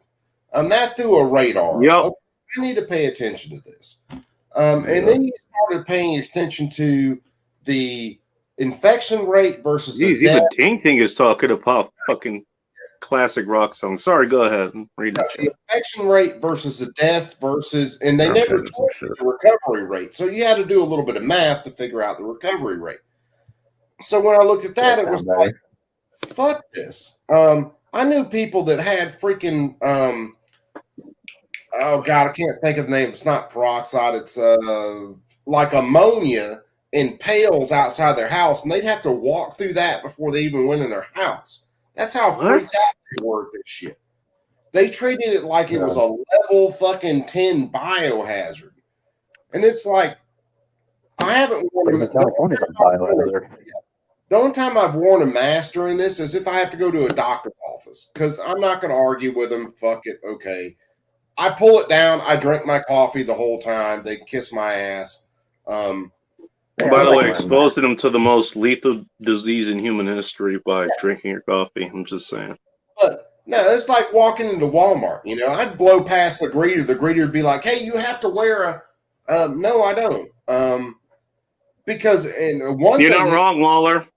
That threw a radar. Yep. Okay, I need to pay attention to this. And then you started paying attention to the infection rate versus even Ting Ting is talking about fucking classic rock song. Sorry, go ahead. Read The it. infection rate versus the death versus, and they I'm never changing some told shit. you the recovery rate. So you had to do a little bit of math to figure out the recovery rate. So when I looked at that, it was like, fuck this. I knew people that had freaking, oh God, I can't think of the name. It's not peroxide. It's like ammonia in pails outside their house, and they'd have to walk through that before they even went in their house. That's how freaked out they were at this shit. They treated it like it was a level fucking 10 biohazard. And it's like, I haven't worn a the only time I've worn a mask during this is if I have to go to a doctor's office, because I'm not going to argue with them. Fuck it. Okay. I pull it down. I drink my coffee the whole time. They kiss my ass. By the way, exposing them to the most lethal disease in human history by drinking your coffee. I'm just saying. But no, it's like walking into Walmart. You know, I'd blow past the greeter. The greeter would be like, "Hey, you have to wear a." No, I don't. Because and one you're thing not wrong, Waller.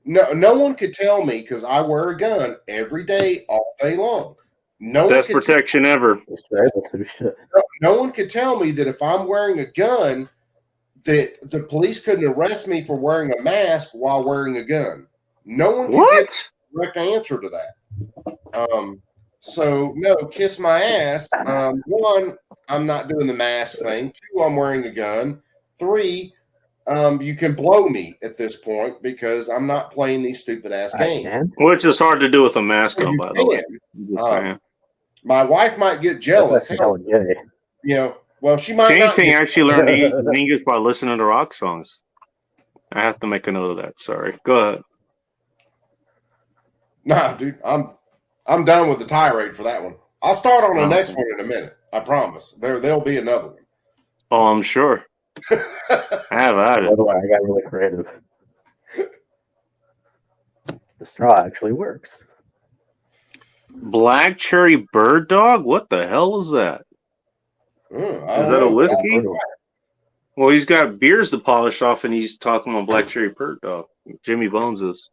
No one could tell me because I wear a gun every day, all day long. Best protection ever. No one could tell me that if I'm wearing a gun, that the police couldn't arrest me for wearing a mask while wearing a gun. No one could get a direct answer to that. So no, kiss my ass. One, I'm not doing the mask thing. Two, I'm wearing a gun. Three, you can blow me at this point because I'm not playing these stupid ass games. Which is hard to do with a mask on, by the way. My wife might get jealous. Hell, you know, well, she might not. Ting actually learned English by listening to rock songs. I have to make a note of that. Sorry. Go ahead. Nah, dude, I'm done with the tirade for that one. I'll start on the next one in a minute. I promise. There'll be another one. Oh, I'm sure. I have had it. I got really creative. The straw actually works. Black Cherry Bird Dog? What the hell is that? Is that a whiskey? Well, he's got beers to polish off, and he's talking about Black Cherry Bird Dog. Jimmy Bones is.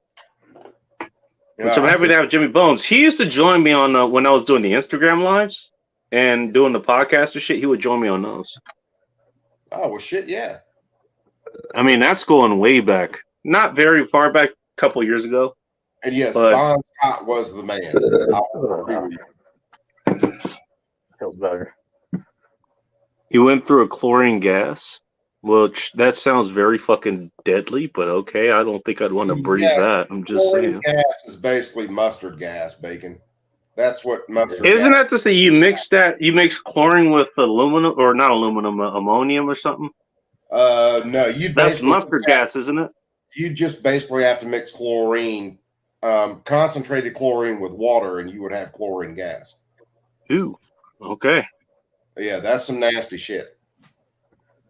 Which I'm happy to have Jimmy Bones. He used to join me on when I was doing the Instagram lives and doing the podcast and shit. He would join me on those. Oh, well, shit, yeah. I mean, that's going way back. Not very far back, a couple years ago. And yes, Bon Scott was the man. Feels better. He went through a chlorine gas, which that sounds very fucking deadly, but okay. I don't think I'd want to breathe that. I'm just saying. Gas is basically mustard gas, Bacon. That's what mustard Isn't gas that to say you mix chlorine with aluminum, or not aluminum, ammonium or something? No, that's mustard gas, isn't it? You just basically have to mix chlorine, concentrated chlorine with water, and you would have chlorine gas. Ooh, okay. Yeah, that's some nasty shit.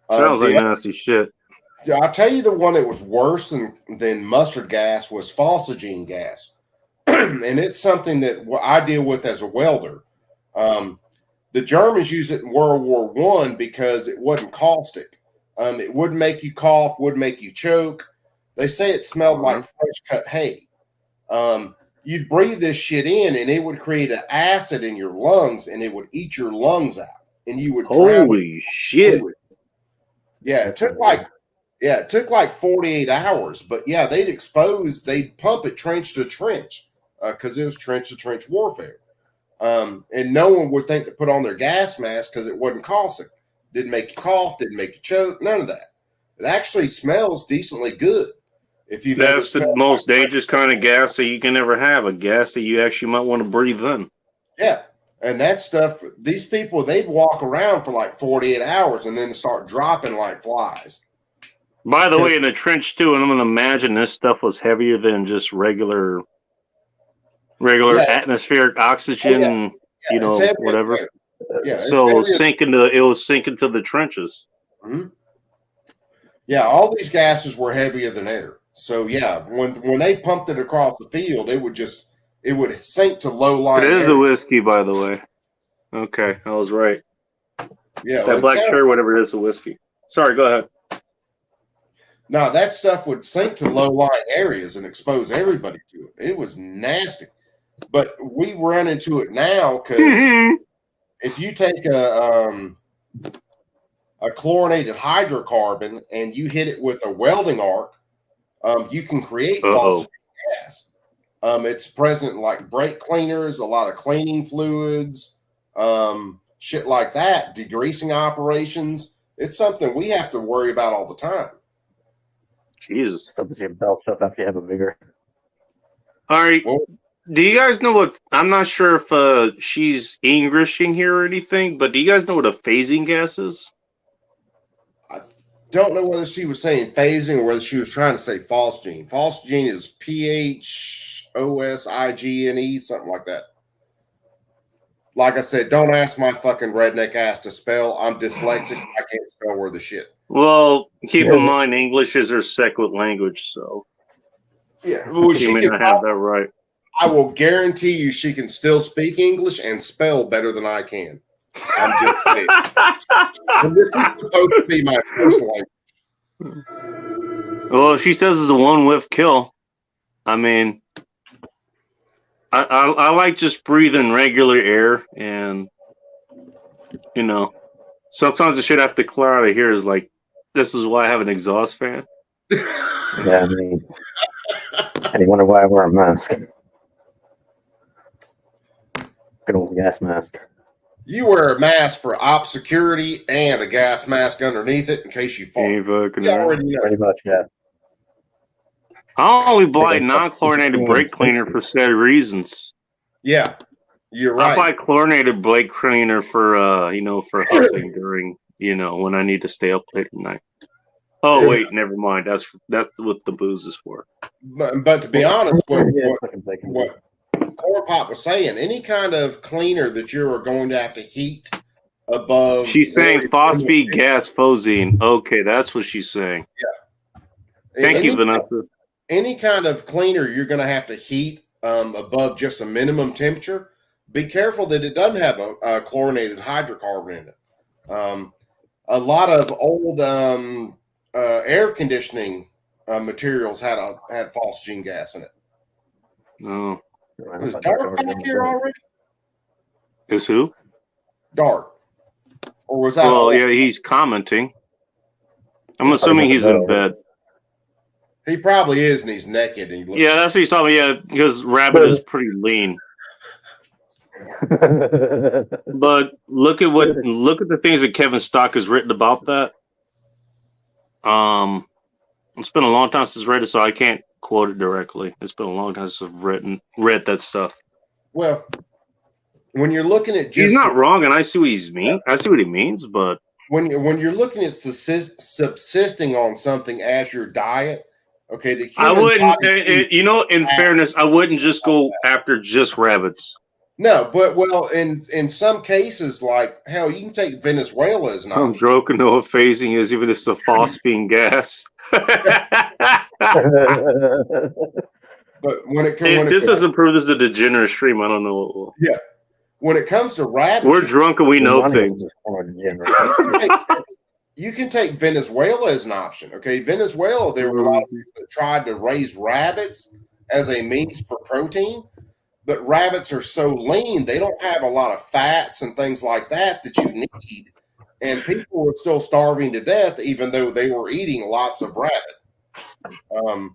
Sounds like nasty shit. I'll tell you the one that was worse than mustard gas was phosgene gas. And it's something that I deal with as a welder. The Germans used it in World War I because it wasn't caustic. It wouldn't make you cough, wouldn't make you choke. They say it smelled like fresh cut hay. You'd breathe this shit in, and it would create an acid in your lungs, and it would eat your lungs out, and you would drown. Holy shit! Yeah, it took like 48 hours, but yeah, they'd pump it trench to trench because it was trench to trench warfare. And no one would think to put on their gas mask because it wasn't caustic. Didn't make you cough, didn't make you choke, none of that. It actually smells decently good. That's the most dangerous kind of gas that you can ever have, a gas that you actually might want to breathe in. Yeah. And that stuff, these people, they'd walk around for like 48 hours and then start dropping like flies. By the way, in the trench too, and I'm going to imagine this stuff was heavier than just regular atmospheric oxygen, whatever. Yeah. So it was sinking to the trenches. Mm-hmm. Yeah, all these gases were heavier than air. So yeah, when they pumped it across the field, it would sink to low lying. It is a whiskey, by the way. Okay, I was right. Yeah, that Black Cherry, whatever it is, a whiskey. Sorry, go ahead. No, that stuff would sink to low lying areas and expose everybody to it. It was nasty. But we run into it now because if you take a chlorinated hydrocarbon and you hit it with a welding arc, you can create phosgene gas. It's present in like brake cleaners, a lot of cleaning fluids, shit like that, degreasing operations. It's something we have to worry about all the time. Jesus. Stuff that you belch up after you have a bigger. All right. Well, Do you guys know what? I'm not sure if she's Englishing here or anything, but do you guys know what a phasing gas is? I don't know whether she was saying phasing or whether she was trying to say phosgene. Phosgene is PHOSIGNE, something like that. Like I said, don't ask my fucking redneck ass to spell. I'm dyslexic. I can't spell worth of shit. Well, keep in mind English is her second language, so Yeah, well, she may not have that right. I will guarantee you she can still speak English and spell better than I can. I'm just saying. And this is supposed to be my first language. Well, she says it's a one-whiff kill. I mean, I like just breathing regular air, and you know, sometimes the shit I have to clear out of here is like, this is why I have an exhaust fan. Yeah, I mean, and you wonder why I wear a mask. Good old gas mask. You wear a mask for op security and a gas mask underneath it in case you fall. Ain't fucking You right. already know. Pretty much, yeah. I only buy non-chlorinated brake cleaner for said reasons. Yeah, you're I buy right. chlorinated brake cleaner for for hunting during when I need to stay up late at night. Oh wait, never mind. That's what the booze is for. But to be honest, what Fucking bacon. Core Pop was saying, any kind of cleaner that you are going to have to heat above. She's saying phosphate gas phosine. Okay, that's what she's saying. Thank you, Vanessa. Any kind of cleaner you're going to have to heat above just a minimum temperature. Be careful that it doesn't have a chlorinated hydrocarbon in it. A lot of old air conditioning materials had phosgene gas in it. No. Is Dark back here already? Is who? Dark. Or was that? Well, yeah, he's commenting. I'm assuming he's in bed. He probably is, and he's naked. And he looks. Yeah, that's what he's talking about. Yeah, because Rabbit is pretty lean. But look at the things that Kevin Stock has written about that. It's been a long time since I read it, so I can't quote it directly. It's been a long time since I've read that stuff. Well, when you're looking at just, he's not wrong, and I see what I see what he means, but when you're looking at subsisting on something as your diet, okay, the I human wouldn't. body- In fairness, I wouldn't just go after just rabbits. No, but well, in some cases, like hell, you can take Venezuela as an I'm option. joking. No, what phasing is, even if it's a phosphine gas. But when it If this doesn't prove this is a degenerate stream, I don't know what will. Yeah, when it comes to rabbits, We're drunk and we know things. you can take Venezuela as an option. Okay, Venezuela, there were a lot of people that tried to raise rabbits as a means for protein, but rabbits are so lean, they don't have a lot of fats and things like that you need. And people were still starving to death, even though they were eating lots of rabbit. Well,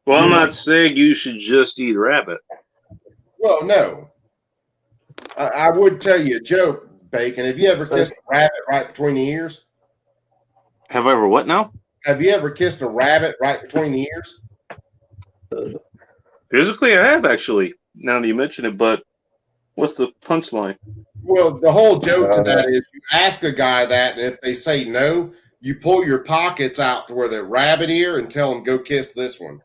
I'm not saying you should just eat rabbit. Well, no. I would tell you a joke, Bacon. Have you ever kissed a rabbit right between the ears? Have I ever what now? Have you ever kissed a rabbit right between the ears? Physically, I have actually. Now that you mention it, but what's the punchline? Well, the whole joke to that is you ask a guy that, and if they say no, you pull your pockets out to where they're rabbit ear and tell them, go kiss this one.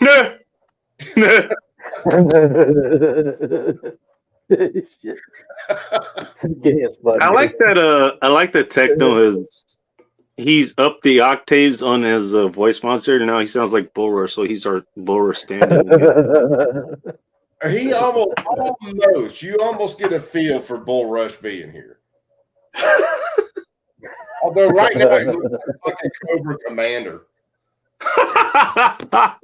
Shit. I like that. I like that Techno he's up the octaves on his voice modulator. Now he sounds like Bull Rush, so he's our Bull Rush stand-in. He almost, you almost get a feel for Bull Rush being here. Although right now he looks like a fucking Cobra Commander. I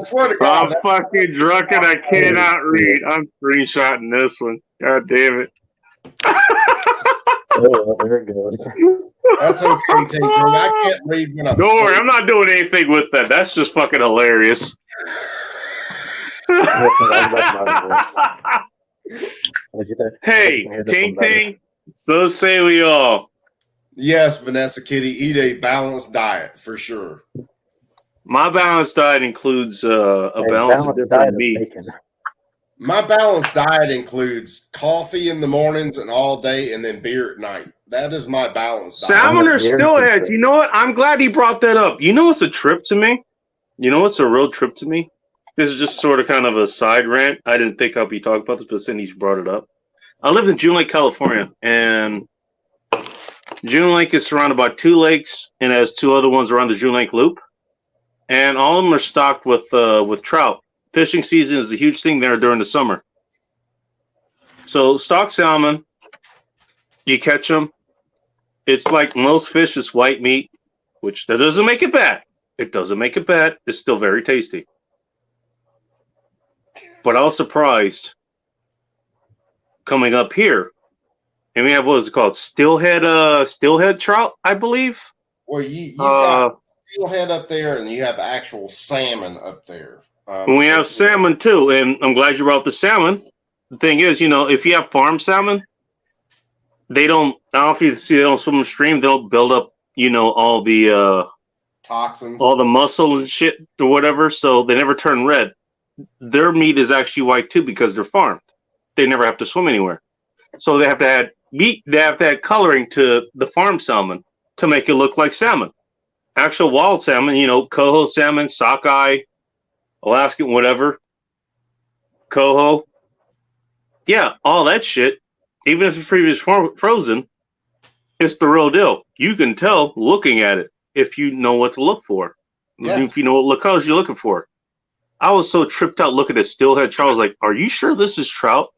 swear to God. I'm fucking drunk and I cannot read. I'm screenshotting this one. God damn it. Oh, there it goes. That's okay, Tay. I can't read when I'm Don't worry, sick. I'm not doing anything with that. That's just fucking hilarious. Hey, Ting Ting, so say we all. Yes, Vanessa Kitty, eat a balanced diet for sure. My balanced diet includes a balance of different meats. My balanced diet includes coffee in the mornings and all day, and then beer at night. That is my balanced diet. Salmon or steelheads. You know what? I'm glad he brought that up. You know what's a trip to me? You know what's a real trip to me? This is just sort of kind of a side rant. I didn't think I'd be talking about this, but Cindy's brought it up. I lived in June Lake, California, and June Lake is surrounded by 2 lakes and has 2 other ones around the June Lake Loop, and all of them are stocked with trout. Fishing season is a huge thing there during the summer. So stocked salmon, you catch them. It's like most fish is white meat, which that doesn't make it bad. It doesn't make it bad. It's still very tasty. But I was surprised coming up here, and we have what is it called? Steelhead trout, I believe. Well, you got steelhead up there, and you have actual salmon up there. We have salmon too, and I'm glad you brought the salmon. The thing is, you know, if you have farm salmon, they don't. I don't know if you see they don't swim upstream. They'll build up, you know, all the toxins, all the muscle and shit or whatever. So they never turn red. Their meat is actually white too because they're farmed. They never have to swim anywhere. So they have to add meat. They have to add coloring to the farm salmon to make it look like salmon. Actual wild salmon, you know, coho salmon, sockeye, Alaskan, whatever, coho. Yeah, all that shit. Even if it's previously frozen, it's the real deal. You can tell looking at it if you know what to look for. Yeah. If you know what colors you're looking for. I was so tripped out looking at steelhead trout. I was like, "Are you sure this is trout?"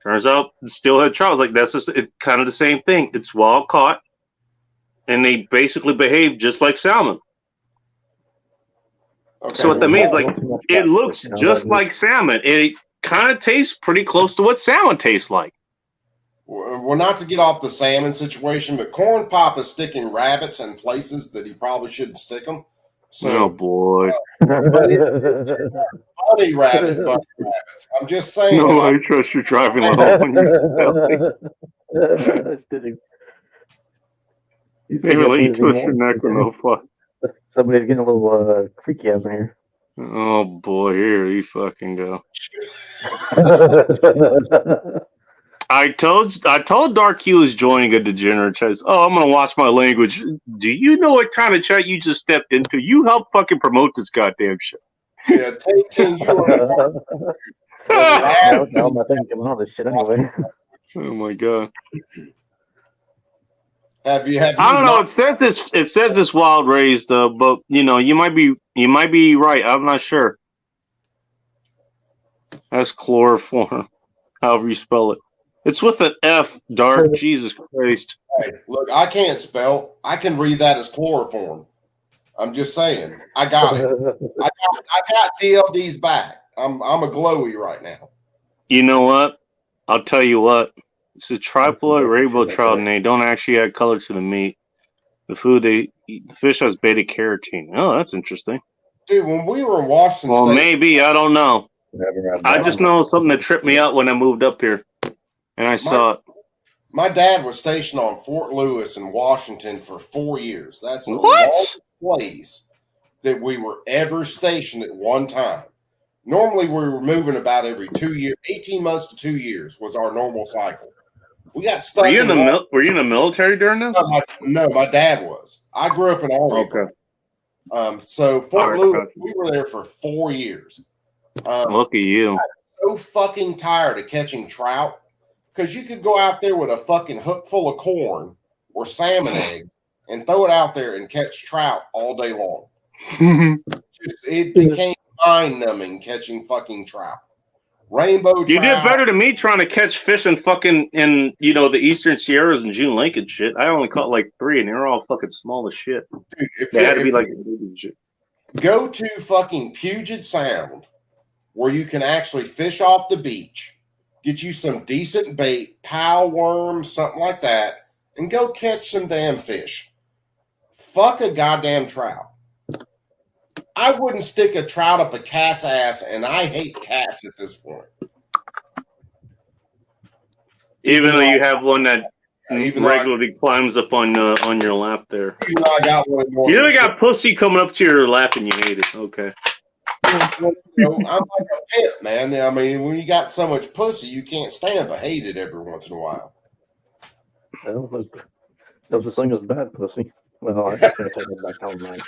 Turns out steelhead trout is like that's just it's kind of the same thing. It's wild caught, and they basically behave just like salmon. Okay. So what that means, like, it looks just like salmon. It kind of tastes pretty close to what salmon tastes like. Well, not to get off the salmon situation, but Corn Pop is sticking rabbits in places that he probably shouldn't stick them. So, oh boy! Bunny rabbit, bunny rabbits. I'm just saying. No, I trust your driving level when you're selling. They will let you twist your neck with no fuck. Somebody's getting a little freaky out here. Oh boy, here you fucking go. I told Dark Hugh is joining a degenerate chat. Oh, I'm gonna watch my language. Do you know what kind of chat you just stepped into? You help fucking promote this goddamn shit. Yeah, Ting, you are. Now my thing coming on this shit anyway. Oh my god. Have you I don't know. It says this wild raised, but you know, you might be right. I'm not sure. That's chloroform, however you spell it. It's with an F, Dark. Jesus Christ. Hey, look, I can't spell. I can read that as chloroform. I'm just saying. I got it. I got DLD's back. I'm a glowy right now. You know what? I'll tell you what. It's a triploid rainbow trout, and they don't actually add color to the meat. The food they eat, the fish has beta carotene. Oh, that's interesting. Dude, when we were in Washington Well, State, maybe. I don't know. I just know something that tripped me out when I moved up here, and I saw it. My dad was stationed on Fort Lewis in Washington for 4 years. That's the What? longest place that we were ever stationed at one time. Normally, we were moving about every 2 years. 18 months to 2 years was our normal cycle. We got stuck. Were you in the military during this? No, my dad was. I grew up in Army. Okay. So Fort Lewis, we were there for 4 years. Look at you. I'm so fucking tired of catching trout because you could go out there with a fucking hook full of corn or salmon eggs and throw it out there and catch trout all day long. It became mind numbing catching fucking trout. rainbow You trout. did better than me trying to catch fish in fucking in the Eastern Sierras and June Lake and shit. I only caught like 3, and they were all fucking small as shit. Dude, if They you- had to be if like you shit. go to fucking Puget Sound, where you can actually fish off the beach, get you some decent bait, pow worms, something like that, and go catch some damn fish. Fuck a goddamn trout. I wouldn't stick a trout up a cat's ass, and I hate cats at this point. Even though you have one that Even though I- regularly climbs up on your lap there. Even though I got one more. You know, you got pussy coming up to your lap and you hate it. Okay. You know, I'm like a pimp, man. I mean, when you got so much pussy, you can't stand but hate it every once in a while. Well, there's this thing as bad pussy. Well, I can't take it back home, man.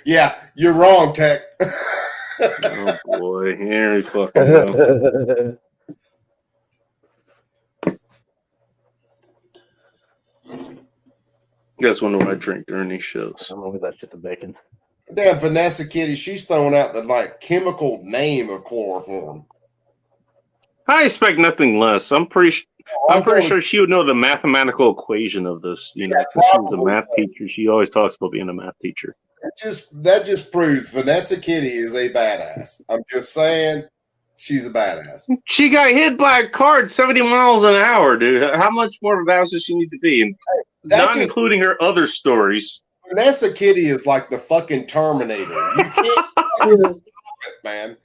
Yeah, you're wrong, Tech. Oh boy, here we fucking go. You guys wonder what I drink during these shows. I'm gonna leave that shit to bacon. Damn, Vanessa Kitty, she's throwing out the chemical name of chloroform. I expect nothing less. I'm pretty sure she would know the mathematical equation of this. You know, since she was a math teacher, she always talks about being a math teacher. That just proves Vanessa Kitty is a badass. I'm just saying, she's a badass. She got hit by a car at 70 miles an hour, dude. How much more badass does she need to be? And not including her other stories. Vanessa Kitty is like the fucking Terminator. You can't stop it, man.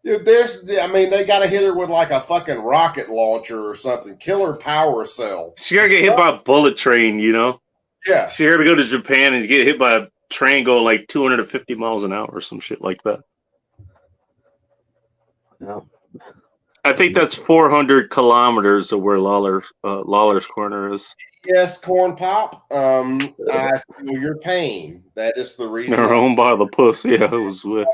They got to hit her with like a fucking rocket launcher or something. Killer power cell. She got to get hit by a bullet train, you know? Yeah. She got to go to Japan and get hit by a train going like 250 miles an hour or some shit like that. No. I think that's 400 kilometers of where Lawler's Corner is. Yes, Corn Pop. I feel your pain. That is the reason. They're owned by the pussy. Yeah, it was with.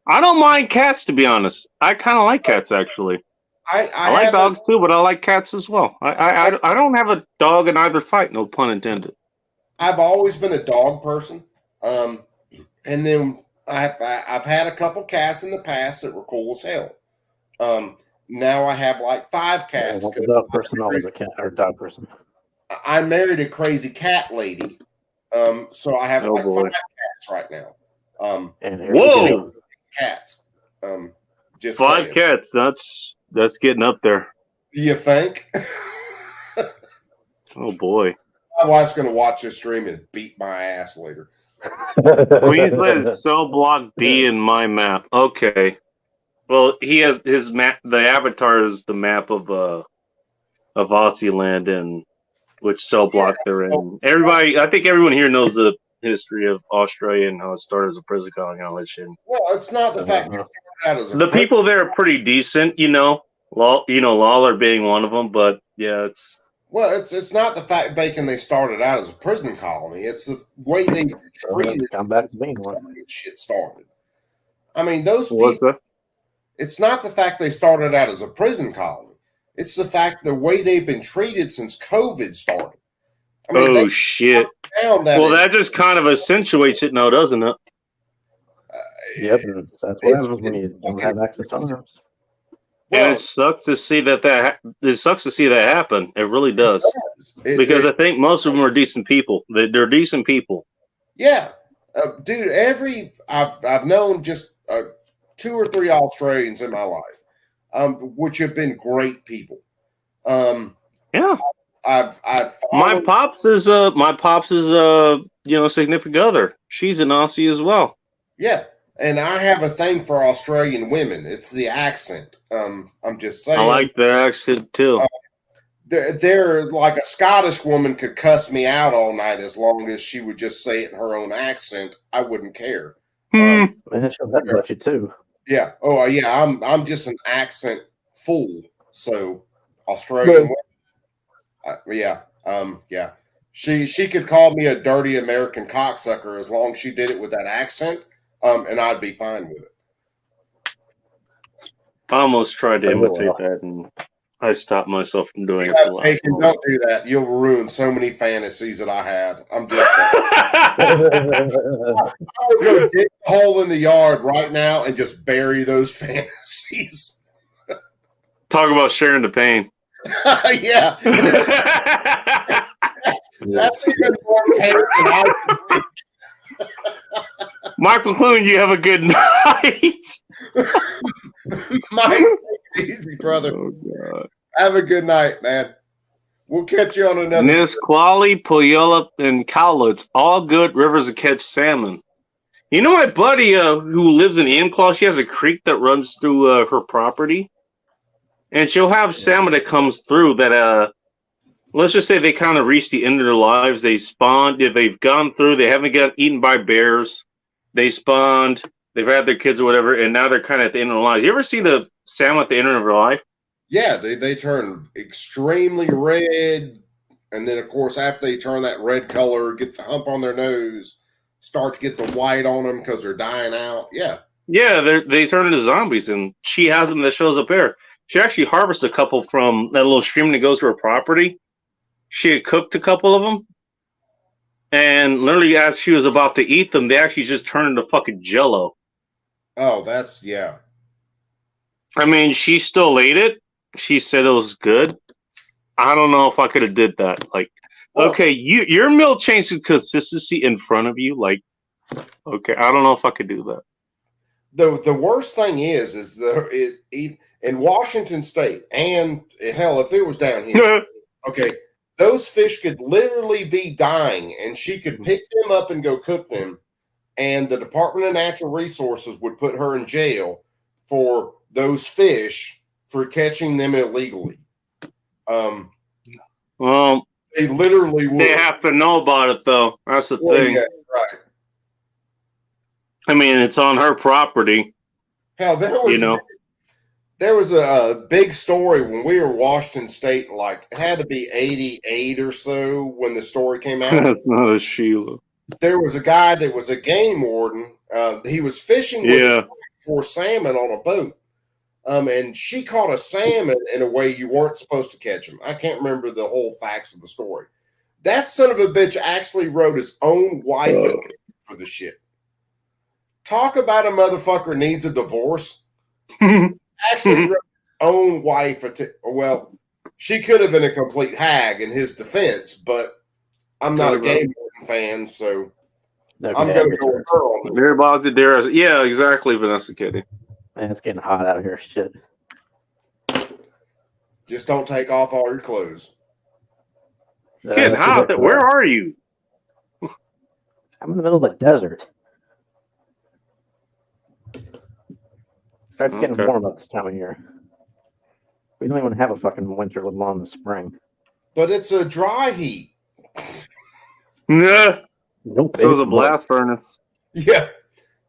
I don't mind cats, to be honest. I kind of like cats, actually. I like dogs too, but I like cats as well. I don't have a dog in either fight. No pun intended. I've always been a dog person, and then I've had a couple cats in the past that were cool as hell. Now I have like 5 cats. A dog person, always a cat or a dog person. I married a crazy cat lady, so I have 5 cats right now. Whoa, cats! Just 5 saying. cats. That's getting up there. You think? Oh boy. My wife's gonna watch this stream and beat my ass later. Please let cell block be in my map. Okay. Well, he has his map. The avatar is the map of Aussie and which cell block they're in. Everybody, I think everyone here knows the history of Australia and how it started as a prison colony and all that shit. Well, it's not the fact that it started out as a The people there are pretty decent, you know. Lawler being one of them, but yeah, it's. Well, it's not the fact, Bacon, they started out as a prison colony. It's the way they treated come back to being one. Shit started. I mean, those people. It's not the fact they started out as a prison colony. It's the fact the way they've been treated since COVID started. I mean, shit. That just kind of accentuates it now, doesn't it? Yep, that's what happens when you don't have access to arms. And it sucks to see that happen. It really does. Because I think most of them are decent people. They're decent people. Yeah, dude. I've known just 2 or 3 Australians in my life, which have been great people. Yeah, I've my pops is significant other. She's an Aussie as well. Yeah. And I have a thing for Australian women. It's the accent. I'm just saying. I like their accent too. They're like a Scottish woman could cuss me out all night as long as she would just say it in her own accent. I wouldn't care. Man, she'll head about you too. Yeah. Oh, yeah. I'm just an accent fool. So Australian women. Yeah. Yeah. She could call me a dirty American cocksucker as long as she did it with that accent. And I'd be fine with it. I almost tried to imitate that, and I stopped myself from doing it. Don't do that. You'll ruin so many fantasies that I have. I'm just saying. I would go dig a hole in the yard right now and just bury those fantasies. Talk about sharing the pain. Yeah. That's even more pain than I can think. Mark McLuhan, you have a good night. Mike, take it easy, brother. Oh, God. Have a good night, man. We'll catch you on another. Nisqually, Puyallup, and Cowlitz, all good rivers to catch salmon. You know my buddy who lives in Enumclaw, she has a creek that runs through her property. And she'll have salmon that comes through that, let's just say they kind of reach the end of their lives. They spawned, if they've gone through, they haven't got eaten by bears. They spawned, they've had their kids or whatever, and now they're kind of at the end of their lives. You ever see the salmon at the end of their life? Yeah, they turn extremely red. And then, of course, after they turn that red color, get the hump on their nose, start to get the white on them because they're dying out. Yeah. Yeah, they turn into zombies, and she has them that shows up there. She actually harvests a couple from that little stream that goes to her property. She had cooked a couple of them, and literally as she was about to eat them, they actually just turned into fucking Jello. Oh, that's, yeah. I mean, she still ate it. She said it was good. I don't know if I could have did that. Like, okay, your meal changes consistency in front of you. Like, okay, I don't know if I could do that. The worst thing is in Washington State, and hell, if it was down here, okay, those fish could literally be dying, and she could pick them up and go cook them, and the Department of Natural Resources would put her in jail for those fish for catching them illegally. Well, they literally would. They have to know about it, though. That's the thing. Yeah, right. I mean, it's on her property. Hell, there was a big story when we were Washington State. Like, it had to be 88 or so when the story came out. That's not a Sheila. There was a guy that was a game warden. He was fishing for salmon on a boat. And she caught a salmon in a way you weren't supposed to catch him. I can't remember the whole facts of the story. That son of a bitch actually wrote his own wife for the shit. Talk about a motherfucker needs a divorce. Actually wrote his own wife. Well, she could have been a complete hag in his defense, but I'm not a game warden fan, so I'm going to go with her on this. They're about to dare. Yeah, exactly, Vanessa Kitty. Man, it's getting hot out here. Shit. Just don't take off all your clothes. Getting hot. Where are you? I'm in the middle of the desert. Starts getting warm about this time of year. We don't even have a fucking winter, let alone the spring. But it's a dry heat. Yeah. Nope. So it's a blast furnace. Yeah.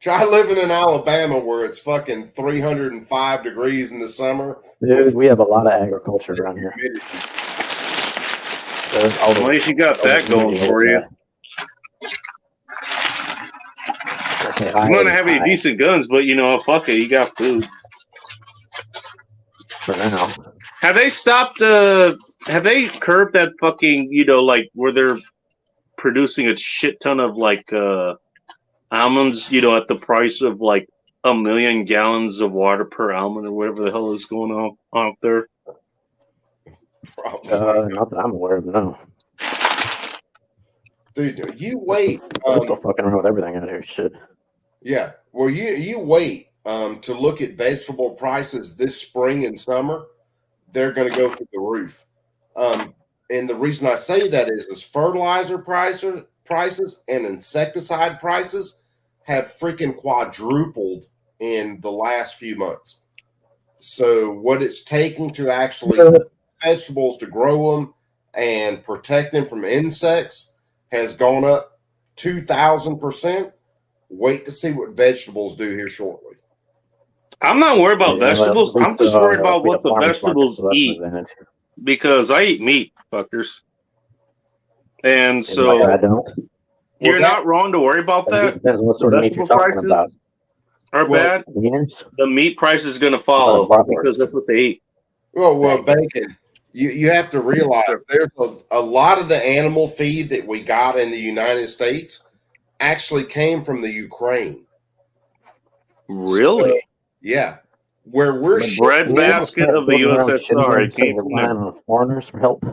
Try living in Alabama where it's fucking 305 degrees in the summer. Dude, we have a lot of agriculture around here. At least you got that going for you. I'm going to have any decent guns, but, fuck it, you got food. For now. Have they stopped, have they curbed that fucking, where they're producing a shit ton of, almonds, at the price of, 1 million gallons of water per almond or whatever the hell is going on out there? Not that I'm aware of, no. Dude, you wait. I'm still fucking around with everything out here, shit. Yeah. Well, you wait to look at vegetable prices this spring and summer. They're going to go through the roof. And the reason I say that is fertilizer prices and insecticide prices have freaking quadrupled in the last few months. So what it's taking to actually vegetables to grow them and protect them from insects has gone up 2,000%. Wait to see what vegetables do here shortly. I'm not worried about vegetables. I'm just worried about what the vegetables eat. Because I eat meat, fuckers. And so I don't. You're not wrong to worry about that. Depends on what sort of meat you're talking about. Are bad. The meat price is going to follow because that's what they eat. Well, bacon. You have to realize there's a lot of the animal feed that we got in the United States actually came from the Ukraine. Really? So, yeah. where we're The bread basket of the USSR. It came from there. on foreigners for help.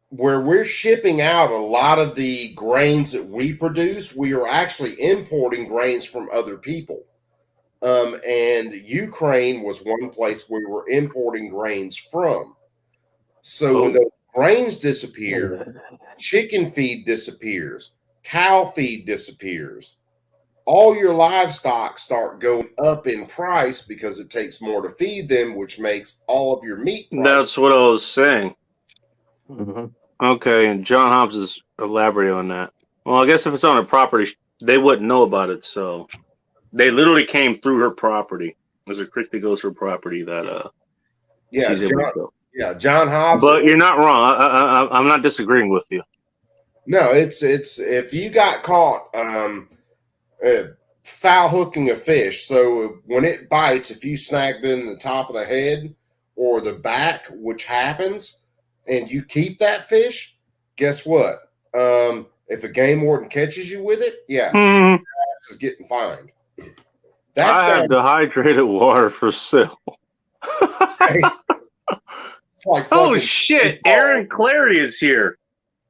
where we're shipping out a lot of the grains that we produce, we are actually importing grains from other people. And Ukraine was one place we were importing grains from. So when those grains disappear, chicken feed disappears, cow feed disappears. All your livestock start going up in price because it takes more to feed them, which makes all of your meat price. That's what I was saying. Mm-hmm. Okay, and John Hobbs is elaborating on that. Well, I guess if it's on a property, they wouldn't know about it. So they literally came through her property. There's a creek that goes through her property that Yeah, she's able to John, go. yeah, John Hobbs. But you're not wrong. I'm not disagreeing with you. No, it's if you got caught foul hooking a fish, so when it bites, if you snagged it in the top of the head or the back, which happens, and you keep that fish, guess what? If a game warden catches you with it, yeah, this is getting fined. That's I have dehydrated water for sale. like Oh fucking- shit! Aaron Clary is here.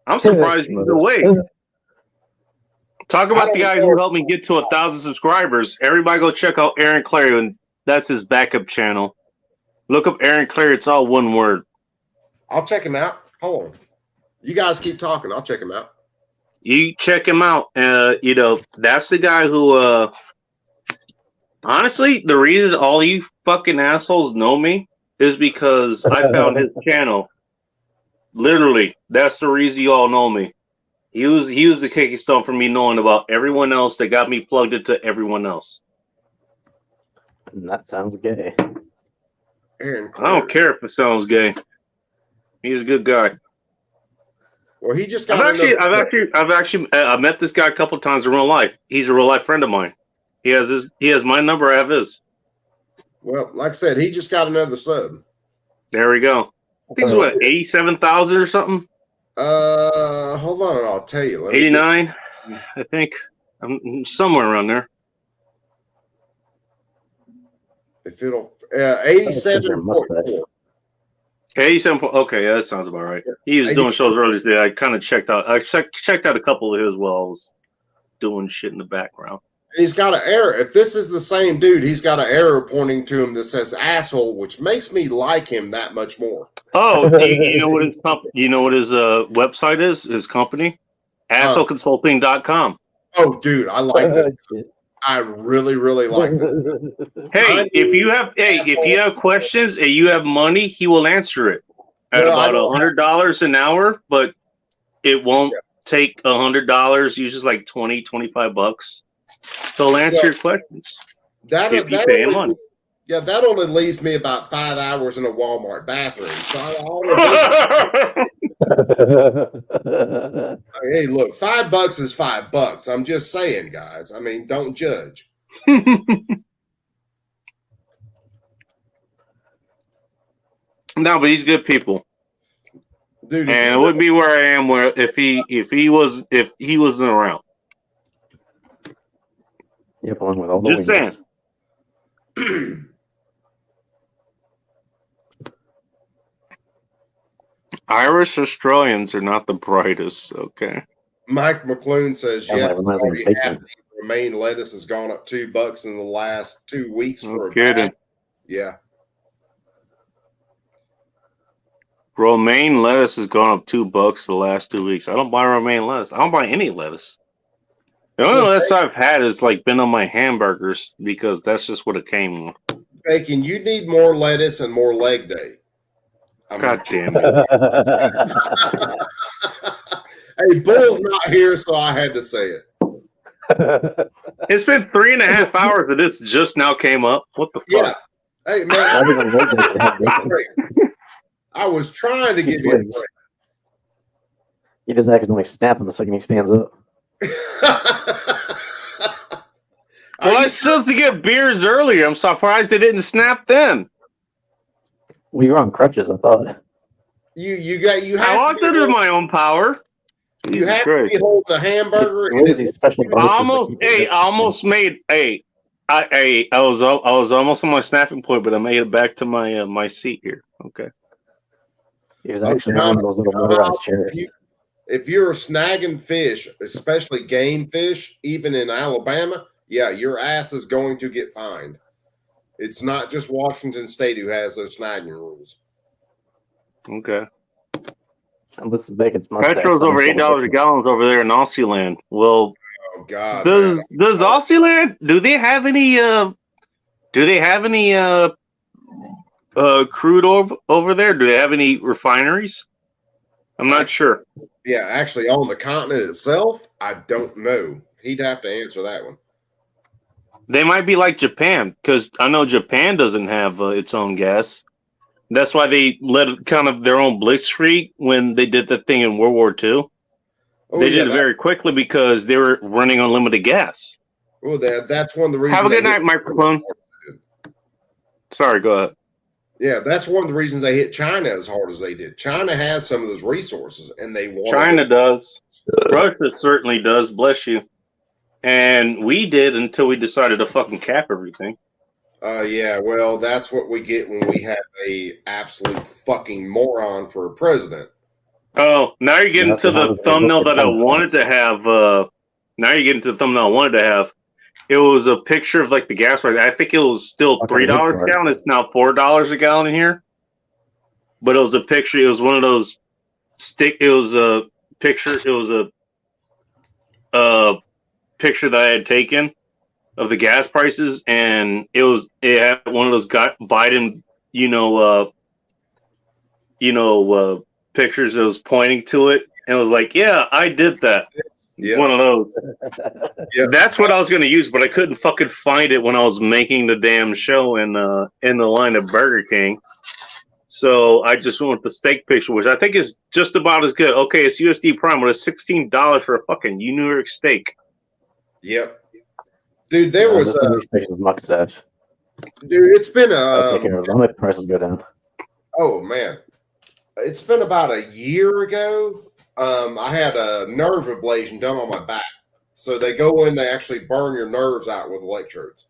I'm surprised he's awake. Talk about the guy who helped me get to 1,000 subscribers. Everybody go check out Aaron Clary, and that's his backup channel. Look up Aaron Clary. It's all one word. I'll check him out. Hold on. You guys keep talking. I'll check him out. You check him out. You know, that's the guy who, honestly, the reason all you fucking assholes know me is because I found his channel. Literally, that's the reason you all know me. He was the kicking stone for me knowing about everyone else that got me plugged into everyone else. And that sounds gay. Aaron I Clary. don't care if it sounds gay. He's a good guy. Well, he just got. I've actually met this guy a couple of times in real life. He's a real life friend of mine. He has my number. I have his. Well, like I said, he just got another sub. There we go. I think it's what 87,000 or something. Hold on, I'll tell you. Let me 89, I think. I'm somewhere around there. if it'll 87. 87. Okay, yeah, that sounds about right. He was doing shows earlier today. I kind of checked out. I checked out a couple of his while I was doing shit in the background. He's got an error. If this is the same dude, he's got an error pointing to him that says asshole, which makes me like him that much more. Oh, you know what his website is? His company, assholeconsulting.com. Oh, dude, I like this. I really, really like this. Hey, if you have questions and you have money, he will answer it at about $100 an hour, but it won't take $100. Usually like $20, $25. He'll answer your questions if you pay him money. Yeah, that only leaves me about 5 hours in a Walmart bathroom. So hey, look, $5 is $5. I'm just saying, guys. I mean, don't judge. No, but he's good people, dude. And it wouldn't be where I am if he wasn't around. Yep, along with all the just saying. Irish Australians are not the brightest, okay? Mike McClune says, Yeah, romaine lettuce has gone up $2 in the last 2 weeks for a kidding. bag. Yeah. Romaine lettuce has gone up $2 the last 2 weeks. I don't buy romaine lettuce. I don't buy any lettuce. The only lettuce I've had is like been on my hamburgers because that's just what it came with. Bacon, you need more lettuce and more leg day. God damn it. Hey, Bull's not here, so I had to say it. It's been 3.5 hours and this just now came up. What the fuck? Yeah. Hey, man. I was trying to give you a break. He just accidentally snapping the second he stands up. Well, I still have to get beers earlier. I'm surprised they didn't snap then. Well, you were on crutches, I thought. I walked under my own power. You have to be holding a hamburger. I almost made I was almost on my snapping point, but I made it back to my my seat here. Okay. He was actually on one of those little motorized chairs. If you're snagging fish, especially game fish, even in Alabama, yeah, your ass is going to get fined. It's not just Washington State who has those snagging rules. Okay. Unless it's Bacon's mustache. Petrol's over $8 a gallon over there in Aussie land. Well, Oh God, does Aussie land? Do they have any? Crude over there? Do they have any refineries? I'm not sure. Yeah, actually, on the continent itself, I don't know. He'd have to answer that one. They might be like Japan, because I know Japan doesn't have its own gas. That's why they let kind of their own blitzkrieg when they did the thing in World War II. Oh, They did it very quickly because they were running unlimited gas. Well, that's one of the reasons. Have a good night, microphone. Sorry, go ahead. Yeah, that's one of the reasons they hit China as hard as they did. China has some of those resources, and they want. China does. Russia certainly does. Bless you. And we did until we decided to fucking cap everything. Yeah, well, that's what we get when we have a absolute fucking moron for a president. Oh, now you're getting to the thumbnail that I wanted to have. Now you're getting to the thumbnail I wanted to have. It was a picture of like the gas price. I think it was still $3 a gallon. It's now $4 a gallon in here. But it was a picture. It was one of those It was a picture. It was a picture that I had taken of the gas prices, and it had one of those Biden, pictures that was pointing to it, and it was like, yeah, I did that. Yeah. One of those. Yeah. That's what I was going to use, but I couldn't fucking find it when I was making the damn show in the line of Burger King. So I just went with the steak picture, which I think is just about as good. Okay, it's USD Prime, but it's $16 for a fucking New York steak. Yep. Dude, there was mustache. Dude, it's been I'll let prices go down. Oh man. It's been about a year ago. I had a nerve ablation done on my back. So they go in, they actually burn your nerves out with electrodes.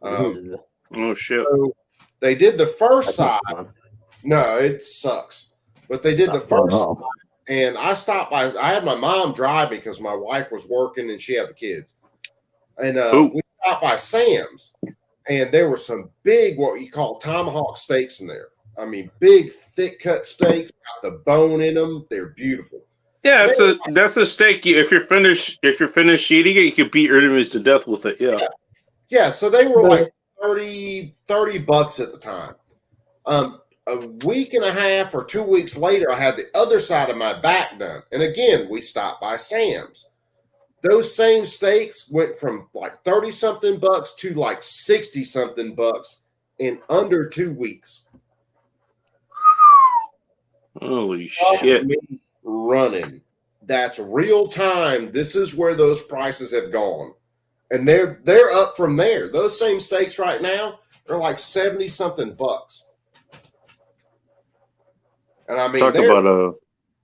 Oh shit. So they did the first side. No, it sucks. But they did the first side, and I stopped by. I had my mom drive me because my wife was working and she had the kids. And we stopped by Sam's, and there were some big, what you call tomahawk steaks in there. I mean, big, thick cut steaks, got the bone in them. They're beautiful. Yeah, that's a steak. If you're finished eating it, you can beat your enemies to death with it. Yeah. Yeah. So they were like $30 at the time. A week and a half or 2 weeks later, I had the other side of my back done, and again, we stopped by Sam's. Those same steaks went from like 30-something bucks to like 60-something bucks in under 2 weeks. Holy shit. Running. That's real time. This is where those prices have gone. And they're up from there. Those same steaks right now are like 70-something bucks. And I mean,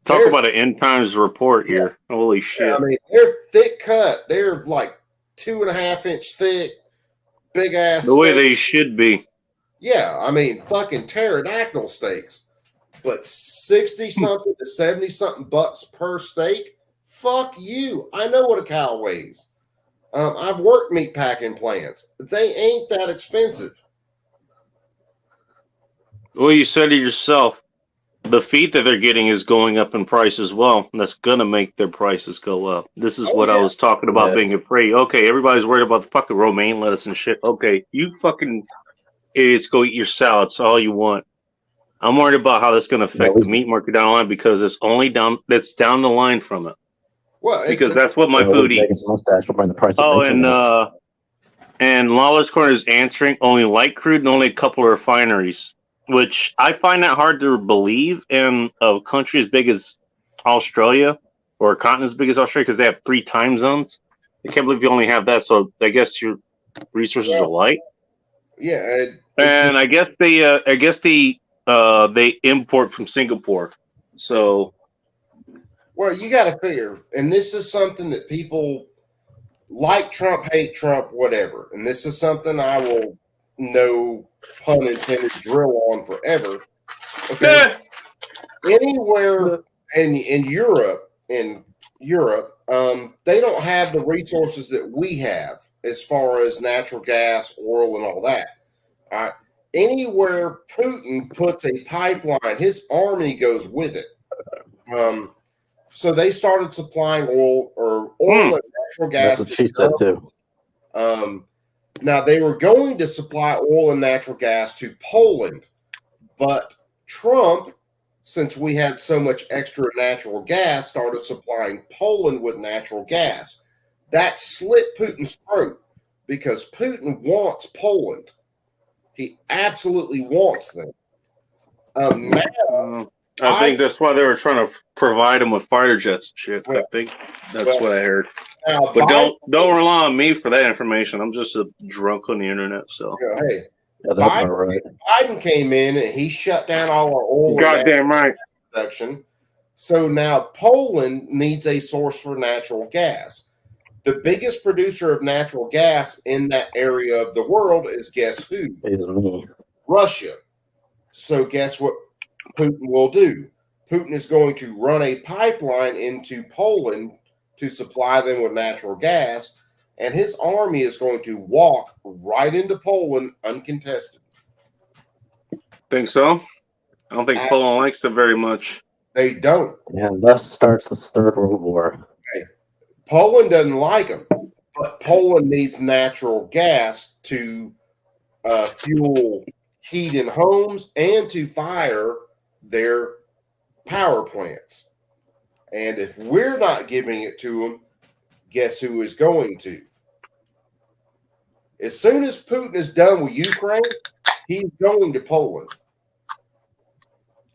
talk about an end times report here. Holy shit. I mean, they're thick cut. They're like 2.5 inch thick, big ass. The way they should be. Yeah, I mean, fucking pterodactyl steaks. But 60-something to 70-something bucks per steak? Fuck you. I know what a cow weighs. I've worked meat packing plants. They ain't that expensive. Well, you said it yourself. The feed that they're getting is going up in price as well. And that's going to make their prices go up. This is what I was talking about being afraid. Okay, everybody's worried about the fucking romaine lettuce and shit. Okay, you fucking idiots go eat your salads all you want. I'm worried about how that's going to affect the meat market down the line because it's only down the line from it. Well, because that's what my food eats. Oh, and Lawless Corner is answering only light crude and only a couple of refineries, which I find that hard to believe in a country as big as Australia or a continent as big as Australia because they have 3 time zones. I can't believe you only have that. So I guess your resources are light. Yeah, and I guess they import from Singapore. So, well, you got to figure, and this is something that people like Trump, hate Trump, whatever. And this is something I will, no pun intended, drill on forever. Okay. Anywhere in Europe, they don't have the resources that we have as far as natural gas, oil, and all that. All right. Anywhere Putin puts a pipeline, his army goes with it. So they started supplying oil and natural gas. That's what she said too. Now they were going to supply oil and natural gas to Poland, but Trump, since we had so much extra natural gas, started supplying Poland with natural gas. That slit Putin's throat because Putin wants Poland. He absolutely wants them. Now, I think that's why they were trying to provide him with fighter jets and shit. I think that's what I heard. Now, but don't rely on me for that information. I'm just a drunk on the internet. So hey, Biden came in and he shut down all our oil. Goddamn right. Production. So now Poland needs a source for natural gas. The biggest producer of natural gas in that area of the world is, guess who? It's me. Russia. So guess what Putin will do? Putin is going to run a pipeline into Poland to supply them with natural gas, and his army is going to walk right into Poland uncontested. Think so? I don't think Poland likes it very much. They don't. And thus starts the Third World War. Okay. Poland doesn't like them, but Poland needs natural gas to fuel heat in homes and to fire their power plants. And if we're not giving it to them, guess who is going to? As soon as Putin is done with Ukraine, he's going to Poland.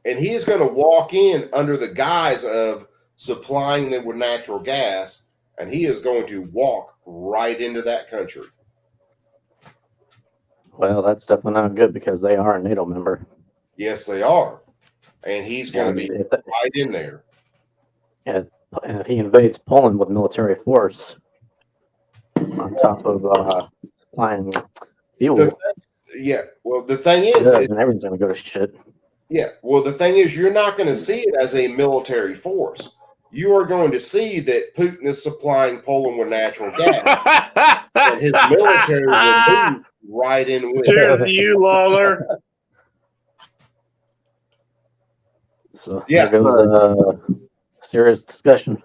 And he is going to walk in under the guise of supplying them with natural gas, and he is going to walk right into that country. Well, that's definitely not good because they are a NATO member. Yes, they are. And he's going to be right in there. And if he invades Poland with military force on top of supplying fuel, the thing is, and everything's going to go to shit. Yeah, well, the thing is, you're not going to see it as a military force. You are going to see that Putin is supplying Poland with natural gas, and his military will move right in with Cheers to you, Lawler. So there goes serious discussion.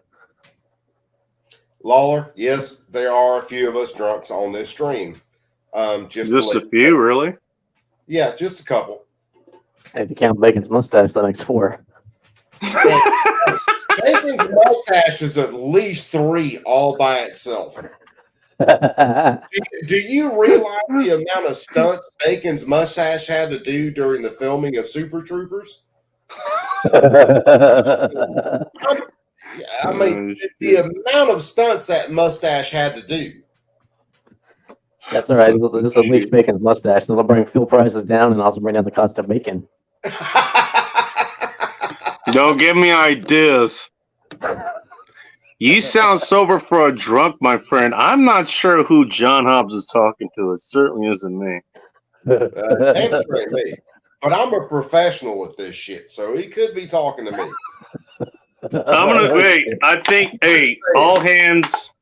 Lawler, yes, there are a few of us drunks on this stream. Just a few, really? Yeah, just a couple. Hey, if you count Bacon's mustache, that makes 4. Bacon's mustache is at least 3 all by itself. Do you realize the amount of stunts Bacon's mustache had to do during the filming of Super Troopers? I mean, the amount of stunts that mustache had to do. That's all right. This will unleash Bacon's mustache. It'll bring fuel prices down and also bring down the cost of bacon. Don't give me ideas. You sound sober for a drunk, my friend. I'm not sure who John Hobbs is talking to. It certainly isn't me. Damn straight me. But I'm a professional at this shit, so he could be talking to me. I'm gonna wait. I think, all hands,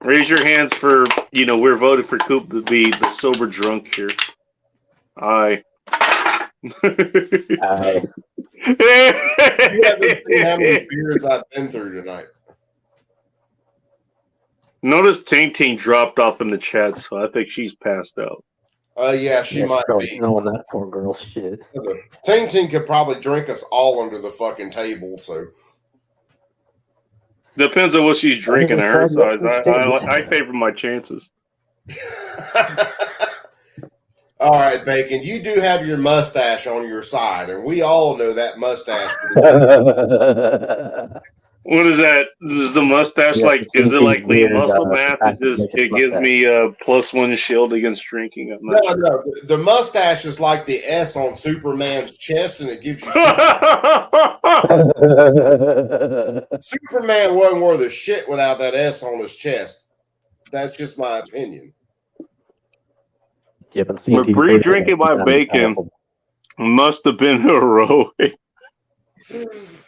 raise your hands for, we're voting for Coop to be the sober drunk here. Aye. Aye. You haven't seen how many beers I've been through tonight. Notice Ting dropped off in the chat, so I think she's passed out. Yeah, she might be. Knowing that poor girl shit. Ting could probably drink us all under the fucking table, so. Depends on what she's drinking on her side. I favor my chances. All right, Bacon, you do have your mustache on your side, and we all know that mustache. What is that? Is the mustache is it like the muscle math? It gives me a +1 shield against drinking. No. The mustache is like the S on Superman's chest, and it gives you. Superman wasn't worth a shit without that S on his chest. That's just my opinion. Yeah, but But pre-drinking my bacon must have been heroic.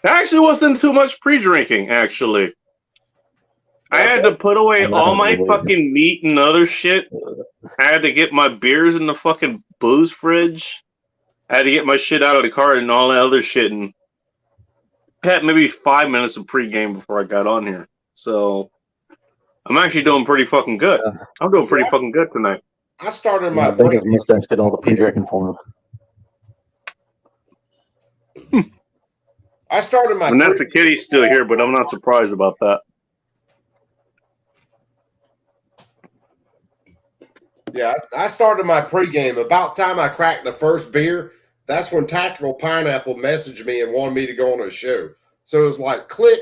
Actually, wasn't too much pre-drinking. Actually, I had to put away all my fucking meat and other shit. I had to get my beers in the fucking booze fridge. I had to get my shit out of the car and all that other shit. And I had maybe 5 minutes of pre-game before I got on here. So I'm actually doing pretty fucking good. I'm doing pretty fucking good tonight. I started my bacon's mustache did all the pre-drinking for him. I started my. Vanessa Kitty's still here, but I'm not surprised about that. Yeah, I started my pregame. About time I cracked the first beer, that's when Tactical Pineapple messaged me and wanted me to go on a show. So it was like, click,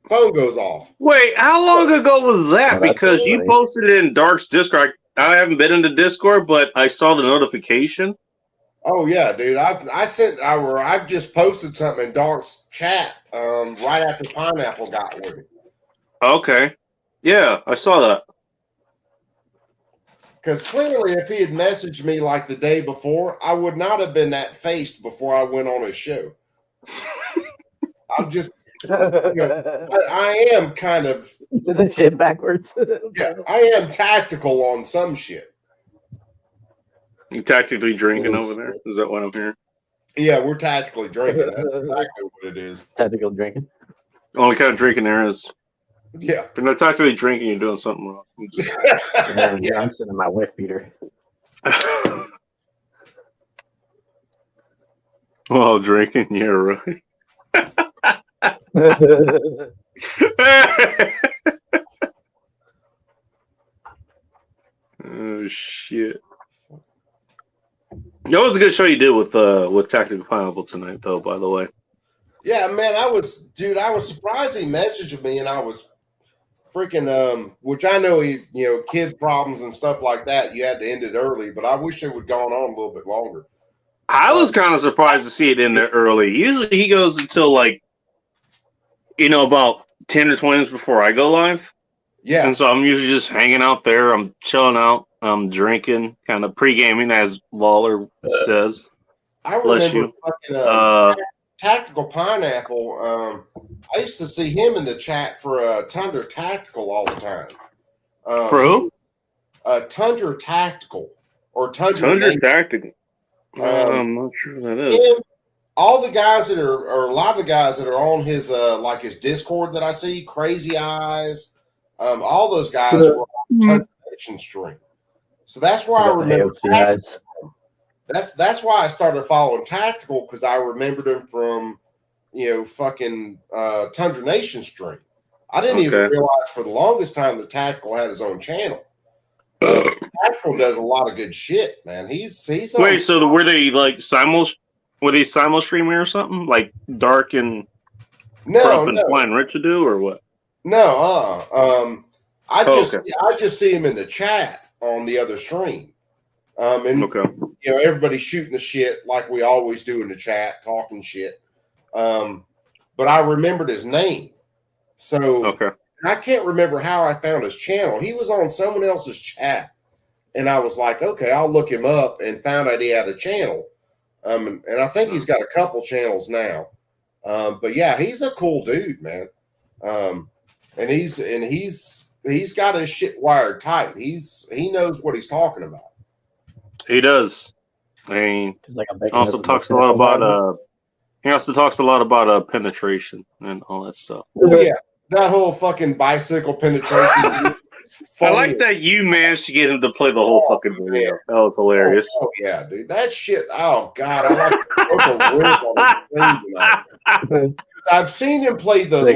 phone goes off. Wait, how long ago was that? Because you posted it in Dark's Discord. I haven't been in the Discord, but I saw the notification. Oh yeah, dude. I just posted something in Dark's chat right after Pineapple got with it. Okay. Yeah, I saw that. Because clearly, if he had messaged me like the day before, I would not have been that faced before I went on his show. I'm just, but I am kind of. So that shit backwards. Yeah, I am tactical on some shit. You tactically drinking over there? Is that what I'm hearing? Yeah, we're tactically drinking. That's exactly what it is. Tactical drinking. Only kind of drinking there is. Yeah. If you're not tactically drinking, you're doing something wrong. Yeah, I'm sending my wife beater. While drinking, yeah, right. Oh shit! That was a good show you did with Tactical Pineapple tonight, though. By the way. Yeah, man, I was surprised he messaged me, and I was freaking which I know kids problems and stuff like that. You had to end it early, but I wish it would gone on a little bit longer. I was kind of surprised to see it in there early. Usually he goes until about 10 or 20 minutes before I go live. Yeah. And so I'm usually just hanging out there. I'm chilling out. I'm drinking, kind of pre-gaming, as Lawler says. I remember fucking Tactical Pineapple. I used to see him in the chat for Tundra Tactical all the time. For who? Tundra Tactical or Tundra Tactical. I'm not sure who that is. Him, all the guys that are, or a lot of the guys that are on his his Discord that I see, Crazy Eyes, all those guys were on Tundra Nation stream. So that's where I remember. That's why I started following Tactical, because I remembered him from fucking Tundra Nation stream. I didn't even realize for the longest time that Tactical had his own channel. Tactical does a lot of good shit, man. He's wait. So were they simul streaming or something like Dark and Trump and Flying Richard do or what? No, I just see him in the chat on the other stream. And everybody's shooting the shit like we always do in the chat, talking shit. But I remembered his name, so I can't remember how I found his channel. He was on someone else's chat, and I was like, okay, I'll look him up, and found out he had a channel. And I think he's got a couple channels now. But yeah, he's a cool dude, man. And he's got his shit wired tight. He knows what he's talking about. He does. I mean, also talks a lot about he also talks a lot about penetration and all that stuff. Oh, yeah, that whole fucking bicycle penetration. I like that you managed to get him to play the whole fucking video. That was hilarious. Oh yeah, dude, that shit. Oh god, I like to on I've seen him play the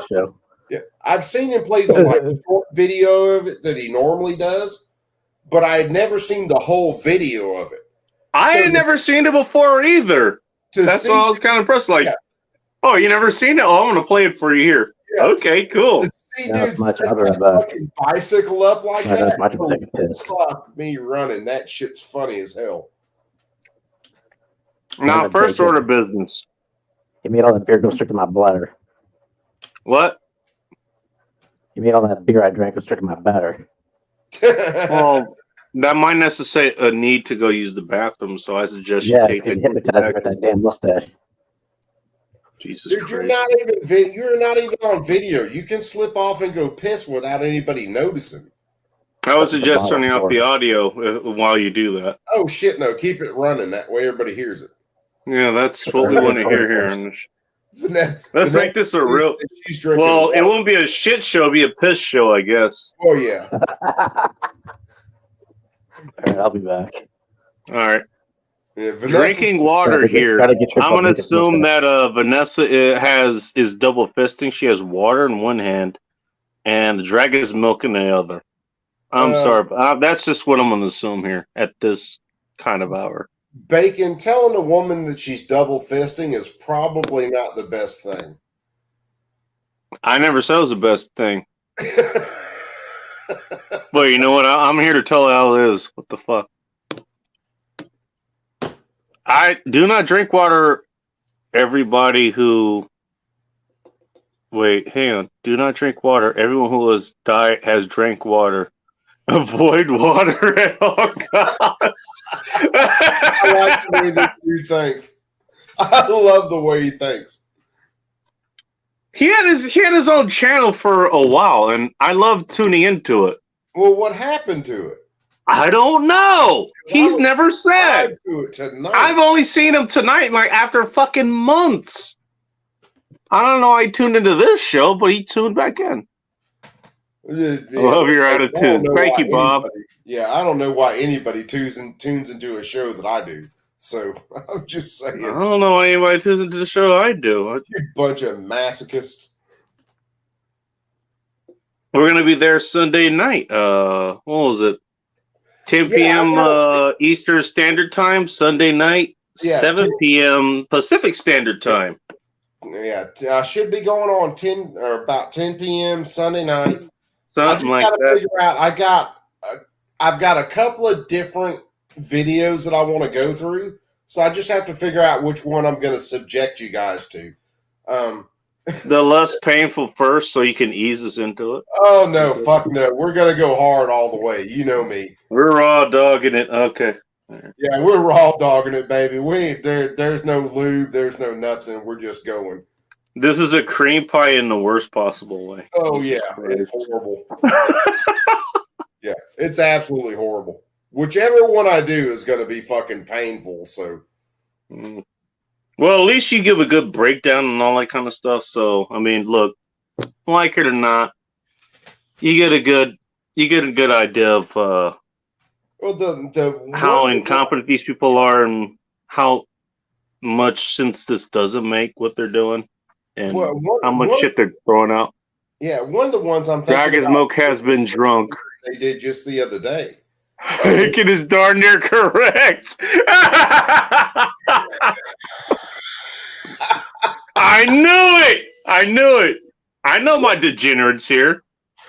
show. Yeah, I've seen him play the short video of it that he normally does, but I had never seen the whole video of it. I had never seen it before either. That's why I was kind of impressed. Like, oh, you never seen it? Oh, I'm going to play it for you here. Yeah. Okay, cool. See dudes fucking bicycle up like that. Fuck me running. That shit's funny as hell. Now, first order of business. He made all that beer go straight to my bladder. What? You mean all that beer I drank was drinking my batter? Well, that might necessitate a need to go use the bathroom, so I suggest you Yeah, take because that. you hypnotized me with that damn mustache. Jesus Dude, Christ. you're not even on video. You can slip off and go piss without anybody noticing. I would That's the suggest bottle turning off for. the audio while you do that. Oh shit, no, keep it running. That way everybody hears it. Yeah, that's Let's what we make it want to hear recorded here. first. on this. Vanessa, Let's make this a real. she's drinking Well, it water. won't be a shit show; it'll be a piss show, I guess. Oh yeah. All right, I'll be back. All right. Yeah, Vanessa, Drinking water Gotta get- here. gotta get your I'm butt gonna naked assume mustache. that Vanessa is double fisting. She has water in one hand and the dragon's milk in the other. I'm sorry, but that's just what I'm gonna assume here at this kind of hour. Bacon telling a woman that she's double fisting is probably not the best thing. I never said it was the best thing. But you know what? I'm here to tell how it is. What the fuck? I do not drink water. Everybody who hang on. Do not drink water. Everyone who has drank water. Avoid water at all costs. I like the way this dude thinks. I love the way he thinks. He had his own channel for a while, and I love tuning into it. Well, what happened to it? I don't know. He's never said. To it tonight. I've only seen him tonight, like after fucking months. I don't know. I tuned into this show, but he tuned back in. Yeah, I love your I don't attitude. know Thank why you, Bob. I don't know why anybody tunes into a show that I do. So I'm just saying. I don't know why anybody tunes into the show I do. You bunch of masochists. We're gonna be there Sunday night. What was it? 10 Yeah, p.m. Eastern Standard Time, Sunday night, Yeah, 7 p.m. Pacific Standard Time. Yeah, I should be going on about 10 p.m. Sunday night. Something I like just gotta that. figure out. I've got a couple of different videos that I want to go through, so I just have to figure out which one I'm going to subject you guys to. The less painful first, so you can ease us into it. Oh no, fuck no! We're gonna go hard all the way. You know me. We're raw dogging it. Okay. Yeah, we're raw dogging it, baby. We ain't there. There's no lube. There's no nothing. We're just going. This is a cream pie in the worst possible way. Oh Jesus yeah, Christ. it's horrible. Yeah, it's absolutely horrible. Whichever one I do is going to be fucking painful. So, Well, at least you give a good breakdown and all that kind of stuff. So, I mean, look, like it or not, you get a good idea of well, the how incompetent these people are and how much sense this doesn't make what they're doing and how much shit they're throwing out. Yeah, one of the ones I'm thinking Dragon's milk has been drunk. They did just the other day. It is darn near correct. I knew it. I know my degenerates here.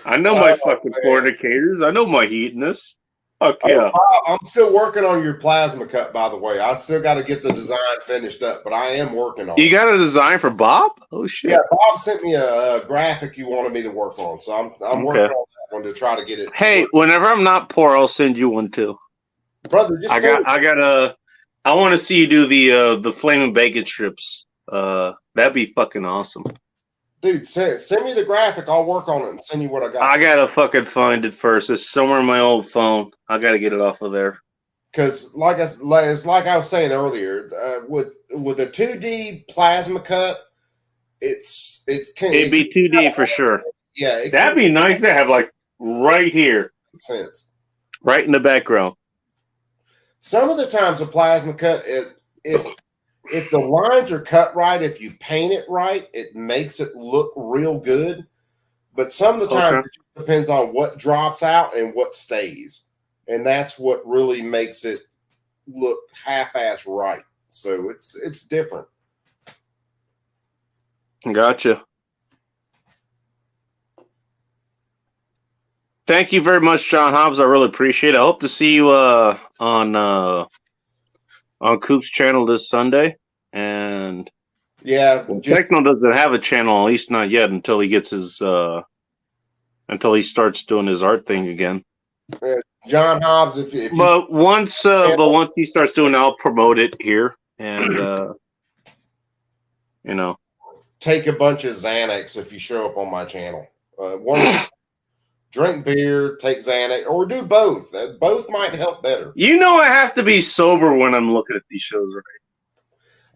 I know my fucking fornicators. I know my hedonists. Fuck yeah. Bob, I'm still working on your plasma cut, by the way. I still got to get the design finished up, but I am working on it. You got a design for Bob? Oh shit. Yeah, Bob sent me a graphic you wanted me to work on, so I'm working on that one to try to get it. Hey, whenever I'm not poor, I'll send you one too. Brother, just I want to see you do the flaming bacon strips. That'd be fucking awesome. Dude, send me the graphic. I'll work on it and send you what I got. I gotta fucking find it first. It's somewhere in my old phone. I gotta get it off of there. Because, it's like I was saying earlier, with a 2D plasma cut, it'd be 2D for sure. Yeah, that'd be nice to have like right here, sense, right in the background. Some of the times a plasma cut, if the lines are cut right, if you paint it right, it makes it look real good. But some of the times it just depends on what drops out and what stays. And that's what really makes it look half-ass right. So it's different. Gotcha. Thank you very much, John Hobbs. I really appreciate it. I hope to see you on Coop's channel this Sunday. And yeah, Techno doesn't have a channel, at least not yet, until he gets his until he starts doing his art thing again. John Hobbs, if you But once he starts doing it, I'll promote it here, and you know, take a bunch of Xanax if you show up on my channel. Drink beer, take Xanax, or do both. Both might help better. You know, I have to be sober when I'm looking at these shows, right?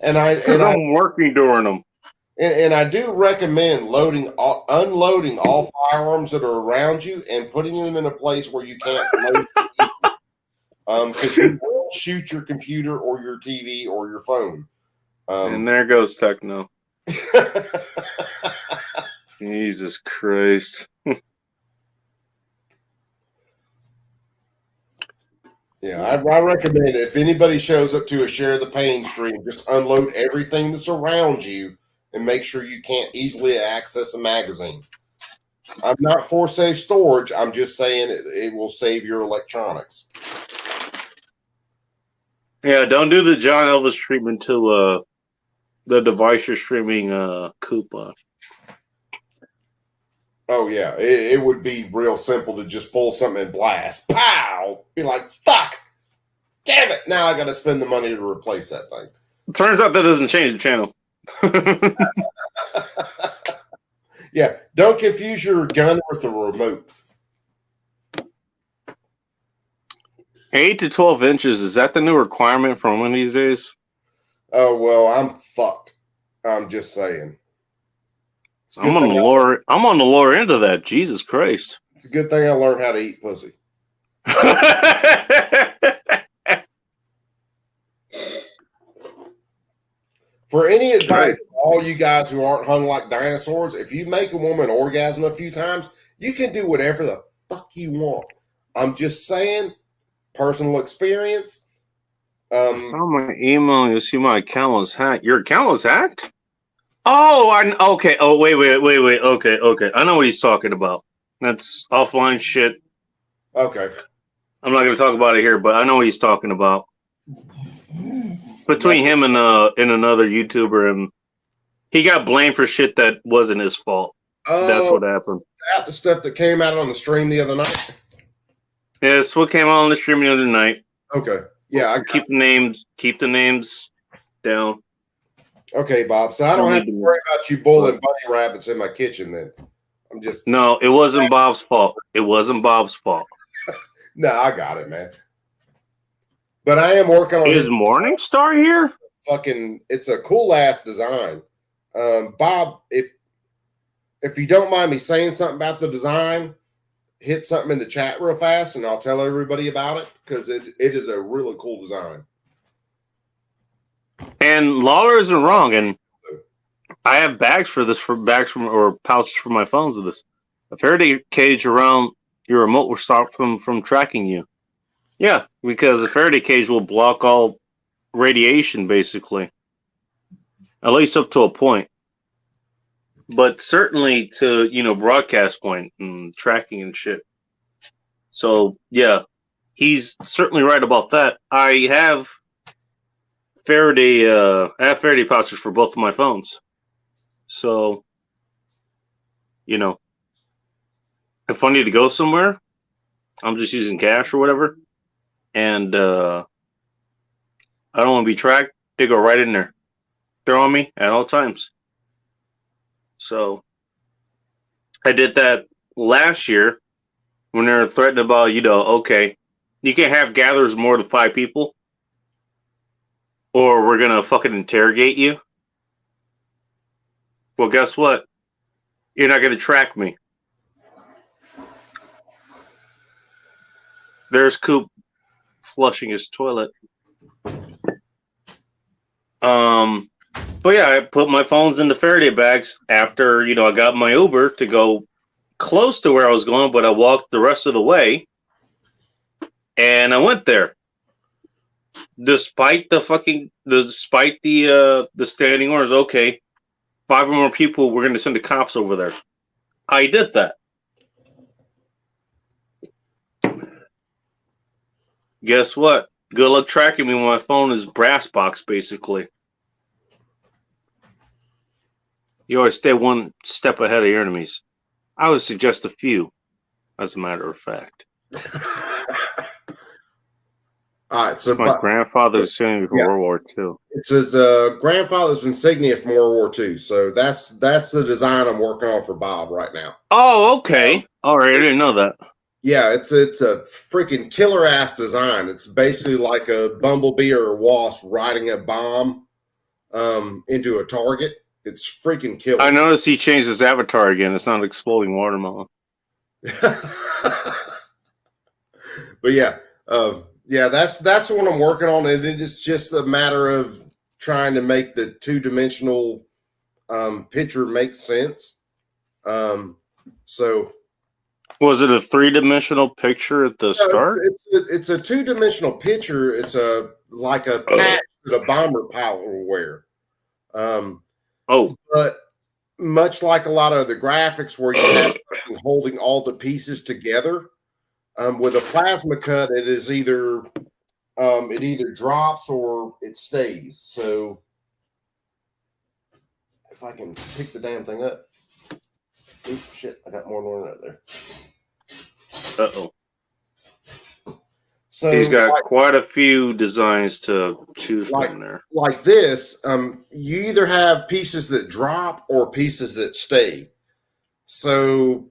And I'm working during them. And I do recommend unloading all firearms that are around you and putting them in a place where you can't load them. Because you will shoot your computer or your TV or your phone. And there goes Techno. Jesus Christ. Yeah, I recommend it. If anybody shows up to a Share the Pain stream, just unload everything that's around you and make sure you can't easily access a magazine. I'm not for safe storage. I'm just saying it will save your electronics. Yeah, don't do the John Elvis treatment to the device you're streaming Koopa. Oh, yeah. It would be real simple to just pull something and blast. Pow! Be like, fuck! Damn it! Now I got to spend the money to replace that thing. Turns out that doesn't change the channel. Yeah, don't confuse your gun with the remote. 8 to 12 inches, is that the new requirement for one of these days? Oh, well, I'm fucked. I'm just saying. I'm on the lower end of that. Jesus Christ. It's a good thing I learned how to eat pussy. For any advice, all you guys who aren't hung like dinosaurs, if you make a woman orgasm a few times, you can do whatever the fuck you want. I'm just saying, personal experience. On my email, you see my account was hacked. Your account was hacked? Oh, okay. Oh, wait. Okay. I know what he's talking about. That's offline shit. Okay. I'm not going to talk about it here, but I know what he's talking about. Between him and another YouTuber, and he got blamed for shit that wasn't his fault. That's what happened. That the stuff that came out on the stream the other night? Yeah, it's what came out on the stream the other night. Okay. Yeah, keep the names down. Okay, Bob. So I don't have to worry about you boiling bunny rabbits in my kitchen then. I'm just No, it wasn't Bob's fault. It wasn't Bob's fault. No, I got it, man. But I am working on his Morningstar here. Fucking, it's a cool ass design. Bob, if you don't mind me saying something about the design, hit something in the chat real fast and I'll tell everybody about it because it is a really cool design. And Lawler isn't wrong, and I have bags for this, or pouches for my phones of this. A Faraday cage around your remote will stop from tracking you. Yeah, because a Faraday cage will block all radiation, basically. At least up to a point. But certainly to, broadcast point and tracking and shit. So, yeah, he's certainly right about that. I have Faraday pouches for both of my phones. So, if I need to go somewhere, I'm just using cash or whatever. And I don't want to be tracked. They go right in there. They're on me at all times. So I did that last year when they were threatening about, okay, you can't have gatherers more than 5 people or we're going to fucking interrogate you. Well, guess what? You're not going to track me. There's Coop flushing his toilet. But yeah, I put my phones in the Faraday bags after, I got my Uber to go close to where I was going, but I walked the rest of the way and I went there. Despite the standing orders, okay, 5 or more people, we're going to send the cops over there. I did that. Guess what? Good luck tracking me when my phone is brass box, basically. You always stay one step ahead of your enemies. I would suggest a few. as a matter of fact. All right, so My grandfather's insignia from World War II. It says grandfather's insignia from World War II. So that's the design I'm working on for Bob right now. Oh, okay. All right, I didn't know that. Yeah, it's a freaking killer ass design. It's basically like a bumblebee or a wasp riding a bomb into a target. It's freaking killer. I noticed he changed his avatar again. It's not an exploding watermelon. But yeah, that's what I'm working on, and it's just a matter of trying to make the 2-dimensional picture make sense. So, was it a 3-dimensional picture at the start? It's a 2-dimensional picture. It's like a patch that a bomber pilot will wear. But much like a lot of the graphics where you have holding all the pieces together, with a plasma cut, it is either it either drops or it stays. So if I can pick the damn thing up. Oops, shit, I got more than one right there. Uh-oh. So he's got quite a few designs to choose from there. Like this, you either have pieces that drop or pieces that stay. So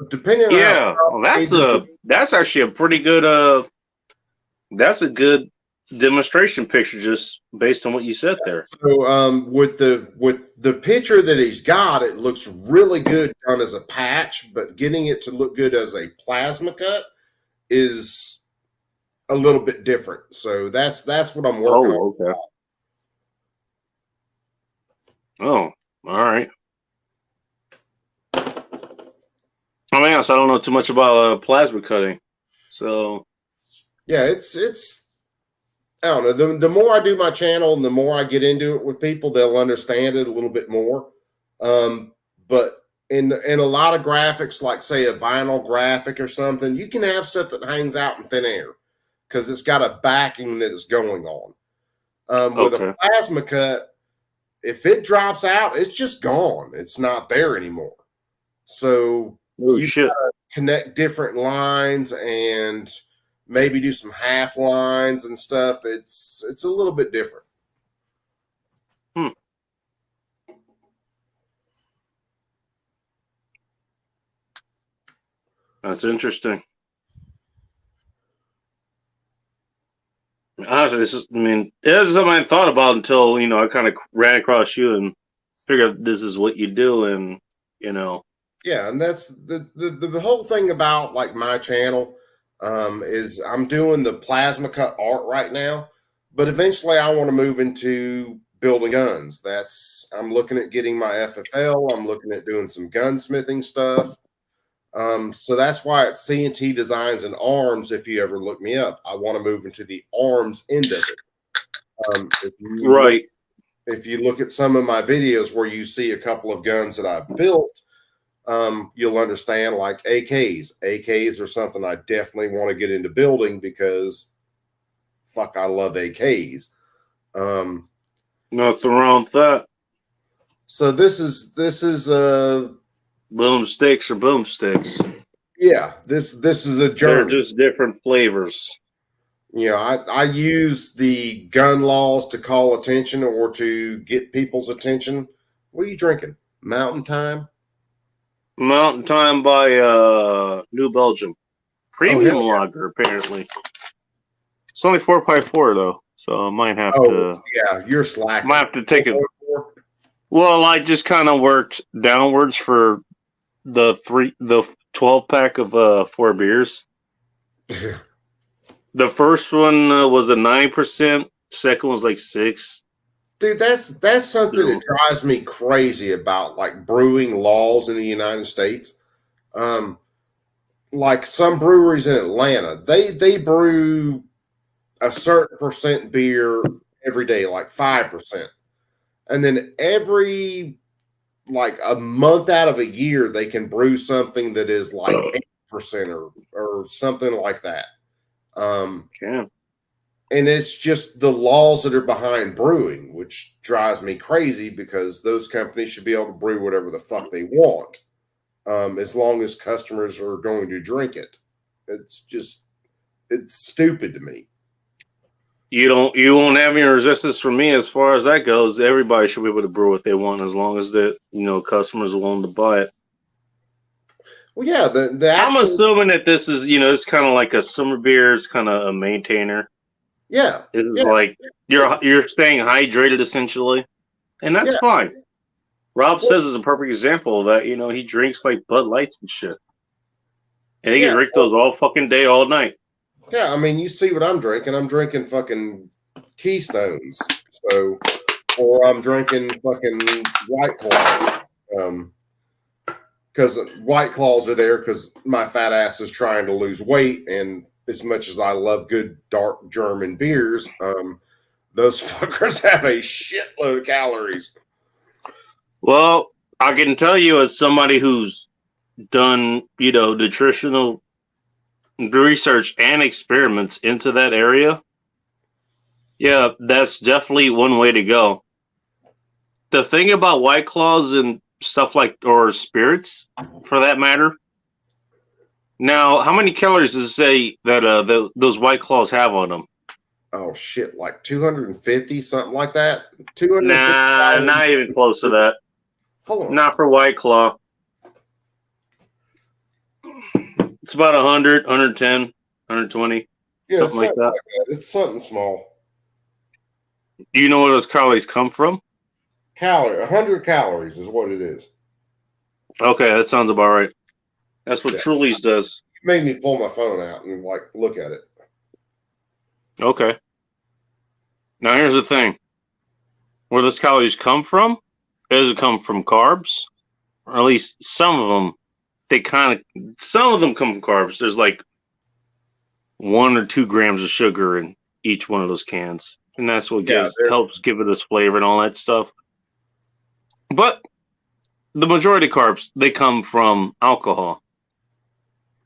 depending on that's actually a pretty good that's a good demonstration picture just based on what you said there. So with the picture that he's got, it looks really good done as a patch, but getting it to look good as a plasma cut is a little bit different. So that's what I'm working on. Okay. Oh, all right. I mean, I don't know too much about plasma cutting, so yeah, it's I don't know. The more I do my channel and the more I get into it with people, they'll understand it a little bit more. But in a lot of graphics, like say a vinyl graphic or something, you can have stuff that hangs out in thin air because it's got a backing that is going on. With a plasma cut, if it drops out, it's just gone. It's not there anymore. So you gotta connect different lines and maybe do some half lines and stuff. It's a little bit different. That's interesting. Honestly, this is something I thought about until I kind of ran across you and figured this is what you do, and Yeah, and that's the whole thing about like my channel. Is I'm doing the plasma cut art right now, but eventually I want to move into building guns. I'm looking at getting my FFL. I'm looking at doing some gunsmithing stuff. So that's why it's CNT Designs and Arms. If you ever look me up, I want to move into the arms end of it. If you look at some of my videos where you see a couple of guns that I've built, you'll understand like AKs. AKs are something I definitely want to get into building because fuck, I love AKs. Nothing wrong with that. So this is boomsticks or boomsticks. Yeah, this is a journey. They're just different flavors. I use the gun laws to call attention or to get people's attention. What are you drinking? Mountain Time? Mountain Time by New Belgium. Premium lager, apparently. It's only 4x4 though, so I might have to. Yeah, you're slacking. Might have to take it. Well, I just kind of worked downwards for the 12 pack of 4 beers. The first one was a 9%. Second was like 6. Dude, that's something that drives me crazy about like brewing laws in the United States. Like some breweries in Atlanta, they brew a certain percent beer every day, like 5%. And then every like a month out of a year, they can brew something that is like 8% or something like that. And it's just the laws that are behind brewing, which drives me crazy because those companies should be able to brew whatever the fuck they want. as long as customers are going to drink it. It's stupid to me. You won't have any resistance from me as far as that goes. Everybody should be able to brew what they want as long as the customers are willing to buy it. Well, yeah, I'm assuming that this is it's kind of like a summer beer. It's kind of a maintainer. Yeah, it's like you're staying hydrated essentially, and that's fine. Rob says is a perfect example of that. He drinks like Bud Lights and shit, and he can drink those all fucking day, all night. Yeah, I mean, you see what I'm drinking. I'm drinking fucking Keystones, or I'm drinking fucking White Claw. Because White Claws are there because my fat ass is trying to lose weight, and as much as I love good dark German beers, those fuckers have a shitload of calories. Well, I can tell you as somebody who's done, nutritional research and experiments into that area, yeah, that's definitely one way to go. The thing about White Claws and stuff or spirits, for that matter. Now, how many calories does it say that those White Claws have on them? Oh shit, like 250, something like that. 250. Nah, not even close to that. Hold on. Not for White Claw. It's about 100, 110, 120, something like that. It's something small. Do you know where those calories come from? 100 calories is what it is. Okay, that sounds about right. That's what Truly's does. You made me pull my phone out and look at it. Okay. Now here's the thing. Where those calories come from, does it come from carbs? Or at least some of them. Some of them come from carbs. There's like 1 or 2 grams of sugar in each one of those cans. And that's what helps give it this flavor and all that stuff. But the majority of carbs, they come from alcohol.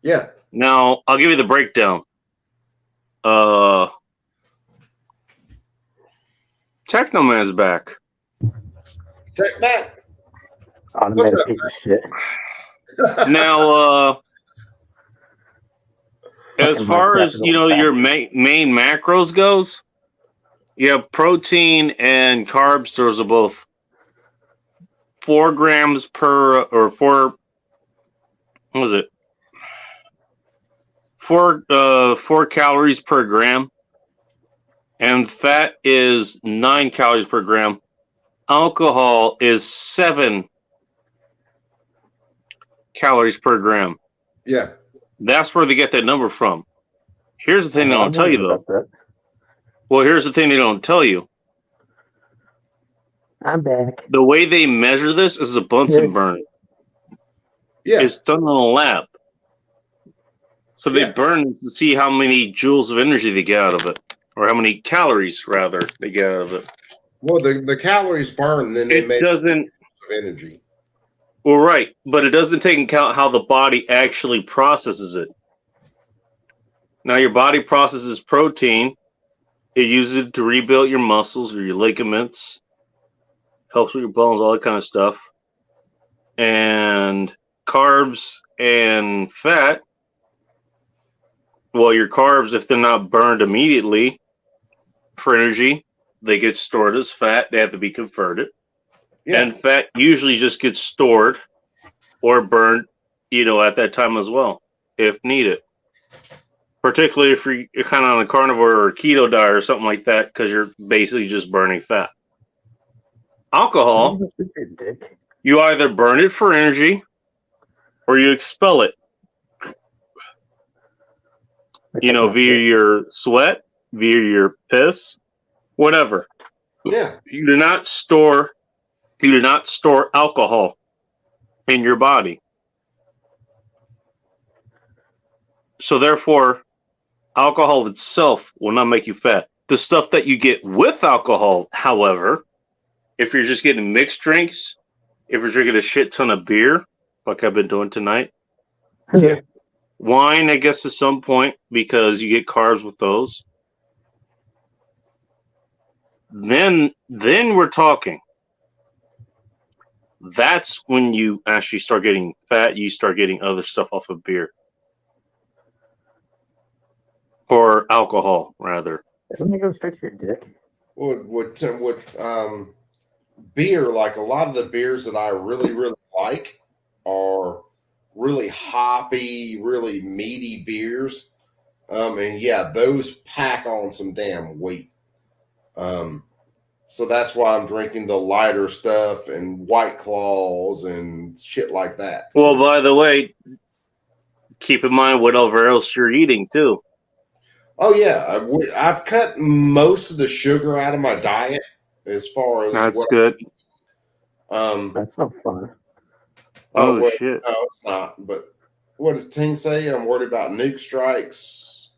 Yeah. Now, I'll give you the breakdown. Technoman's back. Tech back. Automated piece of shit. Now, as far as your main macros goes, you have protein and carbs. Those are both 4 grams per, or 4. What was it? 4 calories per gram, and fat is 9 calories per gram. Alcohol is 7 calories per gram. Yeah. That's where they get that number from. Here's the thing they don't tell you, though. Well, here's the thing they don't tell you. I'm back. The way they measure this is a Bunsen burner. Yeah. It's done in a lab. So they burn to see how many joules of energy they get out of it. Or how many calories, rather, they get out of it. Well, the calories burn, then they make energy. Well, right. But it doesn't take into account how the body actually processes it. Now, your body processes protein. It uses it to rebuild your muscles or your ligaments. Helps with your bones, all that kind of stuff. And carbs and fat. Well, your carbs, if they're not burned immediately for energy, they get stored as fat. They have to be converted. Yeah. And fat usually just gets stored or burned, at that time as well, if needed. Particularly if you're kind of on a carnivore or keto diet or something like that, because you're basically just burning fat. Alcohol, you either burn it for energy or you expel it. Via your sweat, via your piss, whatever. Yeah. You do not store alcohol in your body. So therefore, alcohol itself will not make you fat. The stuff that you get with alcohol, however, if you're just getting mixed drinks, if you're drinking a shit ton of beer, like I've been doing tonight, wine, I guess, at some point, because you get carbs with those. Then we're talking. that's when you actually start getting fat. You start getting other stuff off of beer or alcohol, rather. Doesn't it go straight to your dick? With beer, like a lot of the beers that I really, really like are really hoppy, really meaty beers. And yeah, those pack on some damn weight. So that's why I'm drinking the lighter stuff and White Claws and shit like that. Well, by the way, keep in mind whatever else you're eating too. Oh yeah, I've cut most of the sugar out of my diet as far as That's good. That's no fun. Oh, well, shit. No, it's not. But what does Ting say? I'm worried about nuke strikes.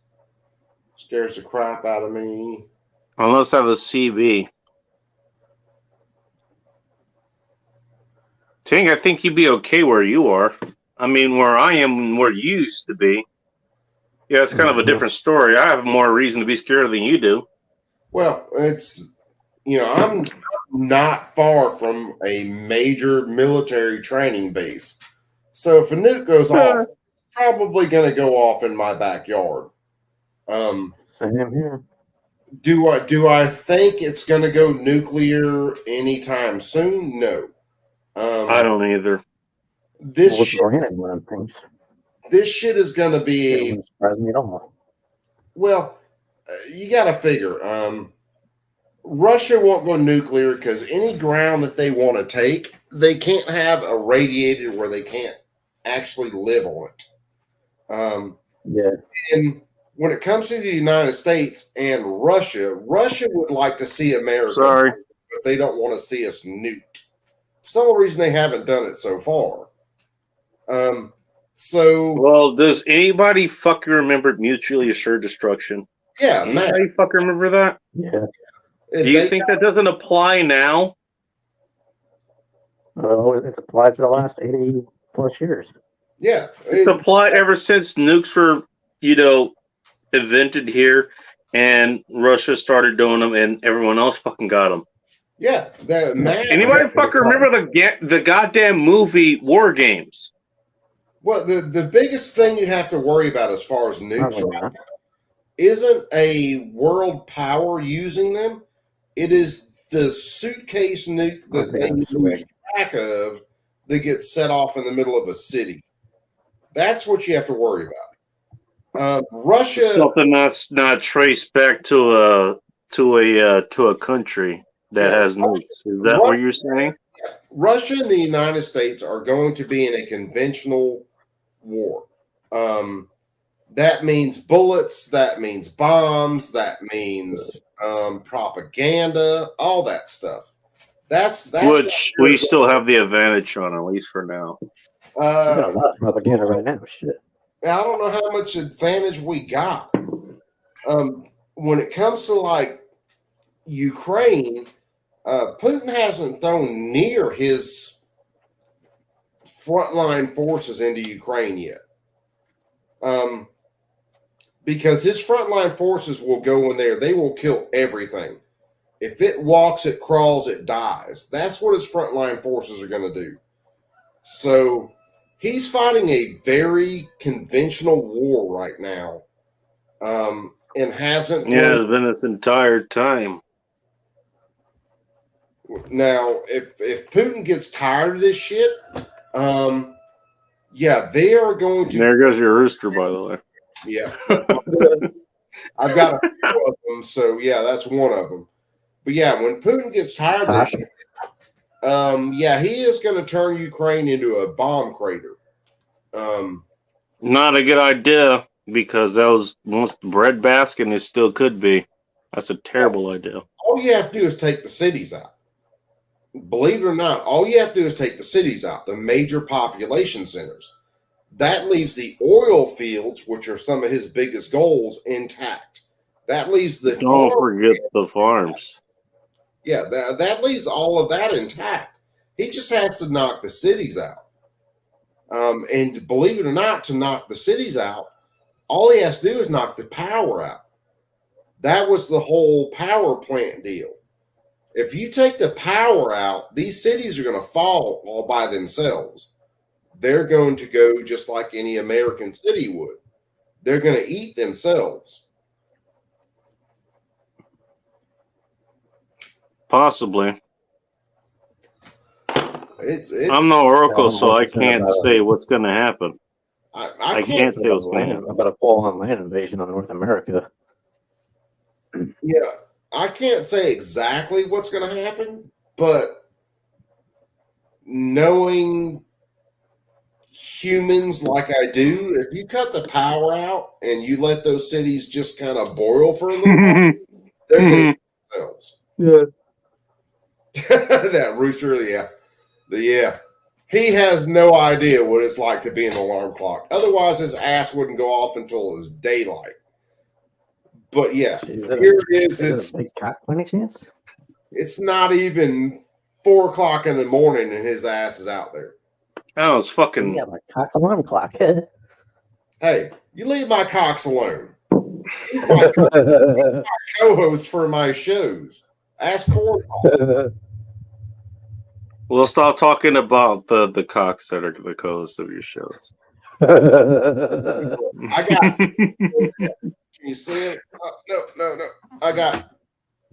Scares the crap out of me. Unless I have a CB. Ting, I think you'd be okay where you are. I mean, where I am and where you used to be. Yeah, it's kind of a different story. I have more reason to be scared than you do. Well, it's, I'm not far from a major military training base. So if a nuke goes off, it's probably going to go off in my backyard. Same here. Do I think it's going to go nuclear anytime soon? No. I don't either. This What's shit, going on with them things? this shit is going to It be doesn't surprise me at all. well. You got to figure. Russia won't go nuclear because any ground that they want to take, they can't have irradiated where they can't actually live on it. Yeah. And when it comes to the United States and Russia would like to see America, Sorry. but they don't want to see us nuked. Some of the reason they haven't done it so far. Well, does anybody fucking remember mutually assured destruction? Yeah, man. Anybody fucking remember that? Yeah. Do you think that doesn't apply now? Well, it's applied for the last 80 plus years. Yeah. It's applied ever since nukes were, invented here and Russia started doing them and everyone else fucking got them. Yeah. Anybody fucking remember the goddamn movie War Games? Well, the biggest thing you have to worry about as far as nukes right now isn't a world power using them. It is the suitcase nuke that they lose track of that gets set off in the middle of a city. That's what you have to worry about. Russia, something that's not traced back to a country that has nukes. Is that what you're saying? Russia and the United States are going to be in a conventional war. That means bullets. That means bombs. That means propaganda. All that stuff. That's which we still have the advantage on, at least for now. We got a lot of propaganda right now. Shit. I don't know how much advantage we got. When it comes to like Ukraine, Putin hasn't thrown near his frontline forces into Ukraine yet. Because his frontline forces will go in there, they will kill everything. If it walks, it crawls, it dies. That's what his frontline forces are going to do. So he's fighting a very conventional war right now, and hasn't. Yeah, it's been this entire time. Now, if Putin gets tired of this shit, yeah, they are going to. There goes your rooster, by the way. Yeah, I've got a few of them, so yeah, that's one of them. But yeah, when Putin gets tired of this shit, yeah, he is going to turn Ukraine into a bomb crater. Not a good idea, because that was once the breadbasket, and it still could be. That's a terrible idea. All you have to do is take the cities out. Believe it or not, all you have to do is take the cities out, the major population centers. That leaves the oil fields, which are some of his biggest goals, intact. That leaves the Don't forget the farms. Yeah, that leaves all of that intact. He just has to knock the cities out. And believe it or not, to knock the cities out, all he has to do is knock the power out. That was the whole power plant deal. If you take the power out, these cities are going to fall all by themselves. They're going to go just like any American city would. They're going to eat themselves. Possibly. It's I'm no oracle, Yeah, so I I'm can't about say what's going to happen. I I can't say what's going to land, happen. about a full-on land invasion on North America. Yeah, I can't say exactly what's going to happen, but knowing humans like I do, if you cut the power out and you let those cities just kind of boil for a little while, they're going to eat themselves. Yeah. That rooster, yeah. He has no idea what it's like to be an alarm clock. Otherwise, his ass wouldn't go off until it was daylight. But yeah, here it is. Is it a big cock by any chance? It's not even 4 o'clock in the morning, and his ass is out there. That was fucking. Yeah, my cock alarm clock. Hey, you leave my cocks alone. He's my co-host for my shows. Ask Cornball. We'll stop talking about the cocks that are the co-hosts of your shows. I got. Can you see it? No. I got.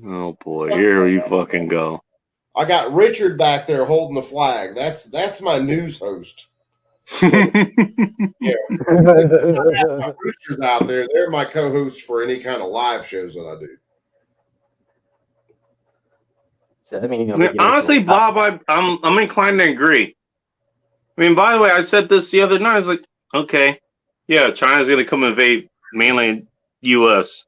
Oh boy, here we fucking go. I got Richard back there holding the flag. That's my news host. Yeah, my roosters out there. They're my co-hosts for any kind of live shows that I do. So, I mean, Honestly, Bob, I'm inclined to agree. I mean, by the way, I said this the other night. I was like, okay, yeah, China's going to come invade mainland U.S.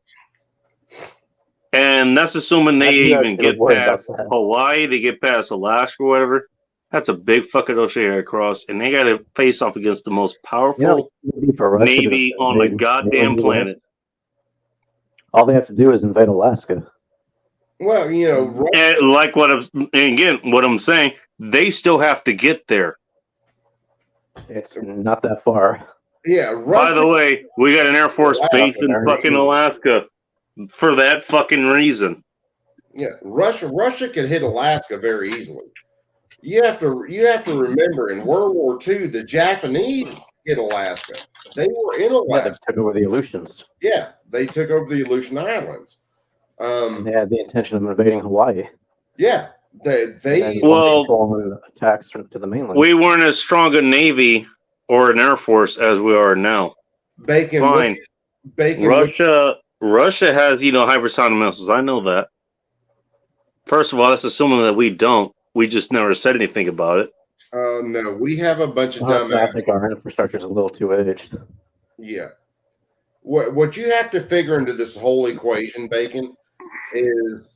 And that's assuming they even get past Hawaii, they get past Alaska or whatever. That's a big fucking ocean area across, and they got to face off against the most powerful navy on the goddamn planet. All they have to do is invade Alaska. Well, you know, And like what I'm saying, they still have to get there. It's not that far. Yeah, Russia. By the way, we got an Air Force base in fucking Alaska for that fucking reason. Yeah, Russia could hit Alaska very easily. You have to remember in World War II, the Japanese hit Alaska. They were in Alaska. Yeah, they took over the Aleutians. Yeah, they took over the Aleutian Islands. They had the intention of invading Hawaii. Yeah, they attacks to the mainland. We weren't as strong a navy or an air force as we are now. Fine. Russia has hypersonic missiles. I know that. First of all, that's assuming that we don't. We just never said anything about it. No, we have a bunch of dumb. I think our infrastructure is a little too aged. Yeah. What you have to figure into this whole equation, Bacon, is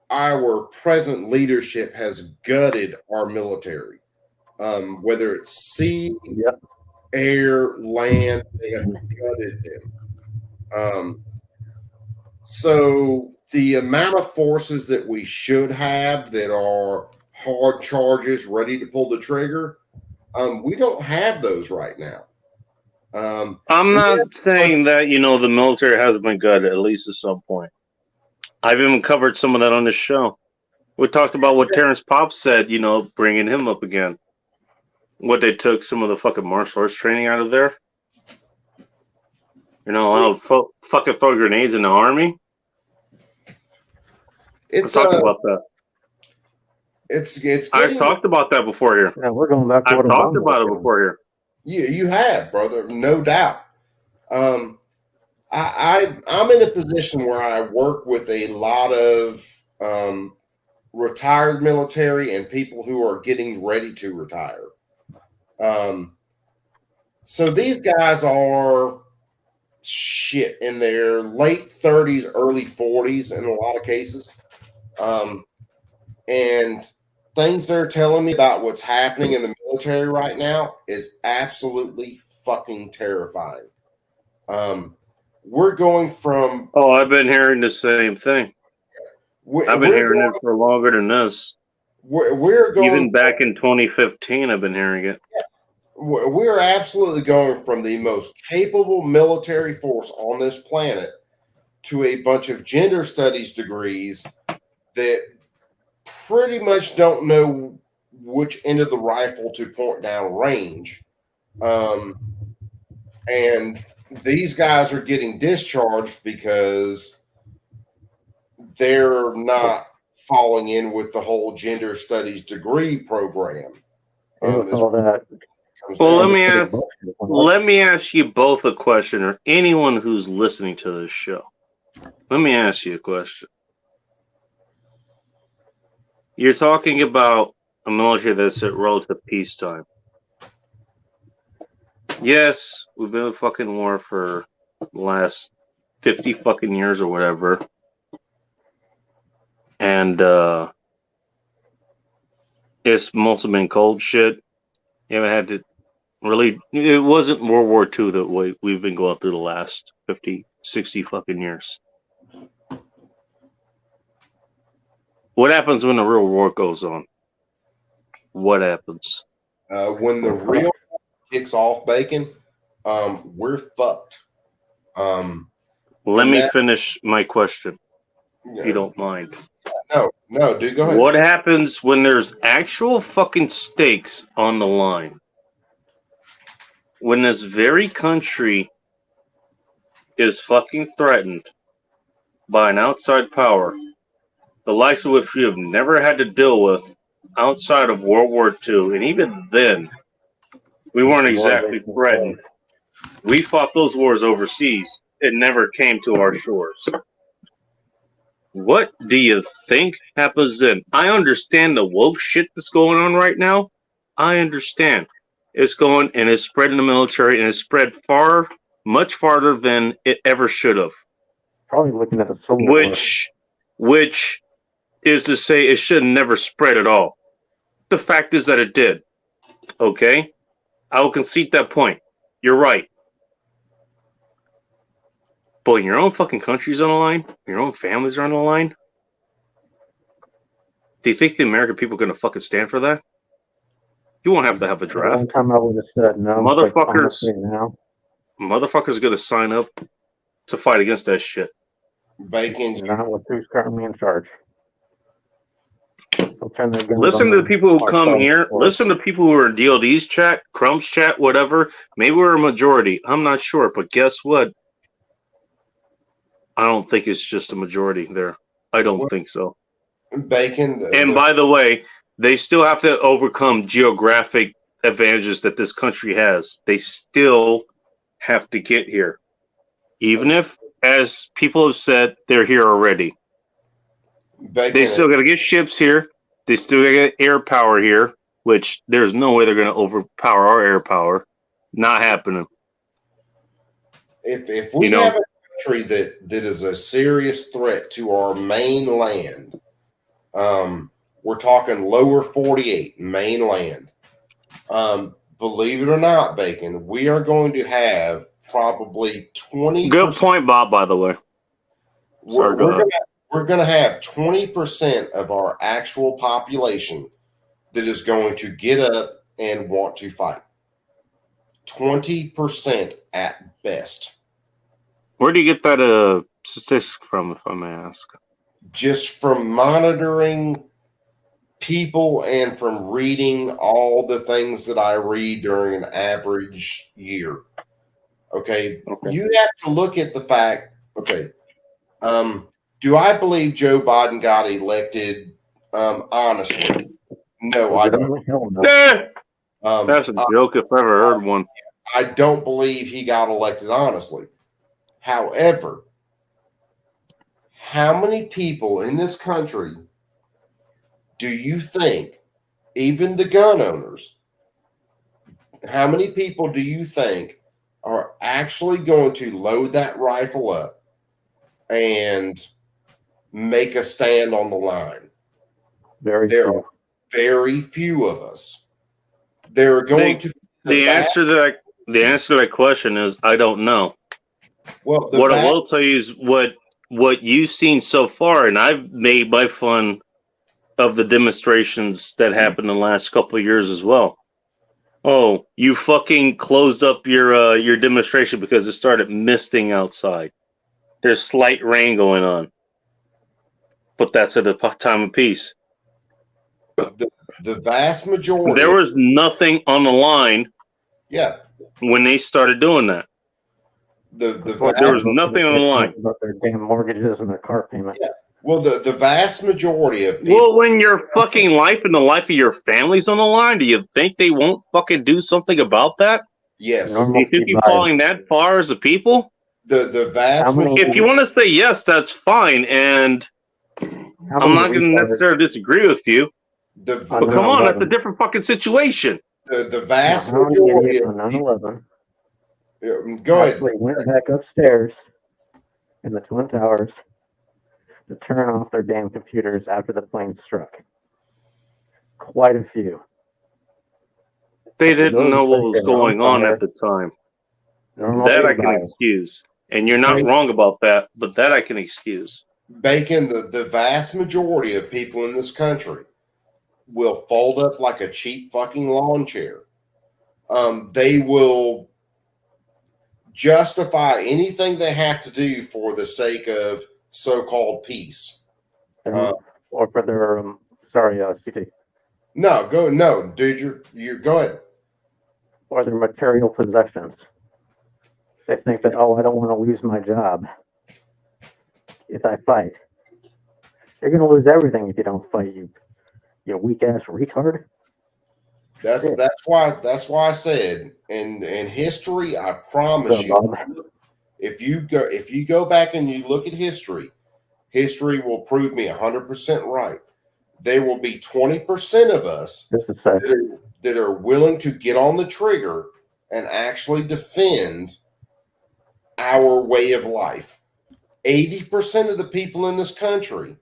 our present leadership has gutted our military. Whether it's sea, air, land, they have gutted them. So the amount of forces that we should have that are hard charges, ready to pull the trigger, we don't have those right now. I'm not saying that the military hasn't been gutted, at least at some point. I've even covered some of that on this show. We talked about what Terrence Popp said, bringing him up again. What they took some of the fucking martial arts training out of there. Fucking throw grenades in the army. I talked about that. I've talked about that before here. Yeah, we're going back to I've talked about it before here. You have, brother, no doubt. I'm in a position where I work with a lot of retired military and people who are getting ready to retire. So these guys are in their late 30s, early 40s in a lot of cases. And things they're telling me about what's happening in the military right now is absolutely fucking terrifying. We're going from... Oh, I've been hearing the same thing. I've been hearing it for longer than this. We're going... Even back in 2015, I've been hearing it. We're absolutely going from the most capable military force on this planet to a bunch of gender studies degrees that pretty much don't know which end of the rifle to point down range. And these guys are getting discharged because they're not falling in with the whole gender studies degree program. With all that. Well, let me ask you both a question, or anyone who's listening to this show. Let me ask you a question. You're talking about a military that's at relative peacetime. Yes, we've been in fucking war for the last 50 fucking years or whatever. And it's mostly been cold shit. You haven't had to really, it wasn't World War II that we've been going through the last 50, 60 fucking years. What happens when the real war goes on? What happens? When the real kicks off, Bacon, we're fucked. Let me finish my question, if you don't mind. No, dude, go ahead. What happens when there's actual fucking stakes on the line? When this very country is fucking threatened by an outside power, the likes of which we have never had to deal with outside of World War II, and even then, we weren't exactly threatened. We fought those wars overseas. It never came to our shores. What do you think happens then? I understand the woke shit that's going on right now. I understand. It's going and it's spread in the military, and it's spread much farther than it ever should have. Probably looking at a Civil War. Which is to say it should have never spread at all. The fact is that it did. Okay? I will concede that point. You're right. But when your own fucking country's on the line, your own families are on the line, do you think the American people are going to fucking stand for that? You won't have to have a draft. One time I would have said no. Motherfuckers are going to sign up to fight against that shit. Bacon. Not with who's currently in charge. Listen to the people who come here. Listen to people who are in DLD's chat, Crumb's chat, whatever. Maybe we're a majority. I'm not sure. But guess what? I don't think it's just a majority there. I don't think so. Bacon. And by the way, they still have to overcome geographic advantages that this country has. They still have to get here. Even if, as people have said, they're here already. Bacon. They still got to get ships here. They still got to get air power here, which there's no way they're going to overpower our air power. Not happening. If we have a country that is a serious threat to our mainland, we're talking lower 48 mainland. Believe it or not, Bacon, we are going to have probably 20%. Good point, Bob, by the way. We're going to have 20% of our actual population that is going to get up and want to fight. 20% at best. Where do you get that statistic from, if I may ask? Just from monitoring people and from reading all the things that I read during an average year. Okay. You have to look at the fact, do I believe Joe Biden got elected honestly? No, I don't. That's a joke if I ever heard one. I don't believe he got elected honestly. However, how many people in this country do you think, even the gun owners, how many people do you think are actually going to load that rifle up and make a stand on the line? There are very few of us. They're going to. The answer to that question is I don't know. Well, what I will tell you is what you've seen so far, and I've made my fun of the demonstrations that happened in the last couple of years as well. Oh, you fucking closed up your demonstration because it started misting outside. There's slight rain going on, but that's at a time of peace. the vast majority. There was nothing on the line Yeah. when they started doing that. The There was nothing on the line. About their damn mortgages and their car payment. Yeah. Well, the vast majority of people. Well, when your fucking life and the life of your family's on the line, do you think they won't fucking do something about that? Yes. Do you think you're falling that far as a people? The vast. If you want to say yes, that's fine, and I'm not going to necessarily disagree with you. But come on, that's a different fucking situation. The vast majority of 9/11. Go ahead. Actually went back upstairs in the Twin Towers to turn off their damn computers after the plane struck. Quite a few. They didn't know what was going on at the time. That I can excuse. And you're not wrong about that, but that I can excuse. Bacon, the vast majority of people in this country will fold up like a cheap fucking lawn chair. They will justify anything they have to do for the sake of so-called peace. Or for their, sorry, CT. No, dude, you're go ahead. Or their material possessions. They think that, oh, I don't want to lose my job if I fight. You're going to lose everything if you don't fight, you weak ass retard. That's why I said in history, I promise you, if you go back and you look at history will prove me 100% right. There will be 20% of us that are willing to get on the trigger and actually defend our way of life. 80% of the people in this country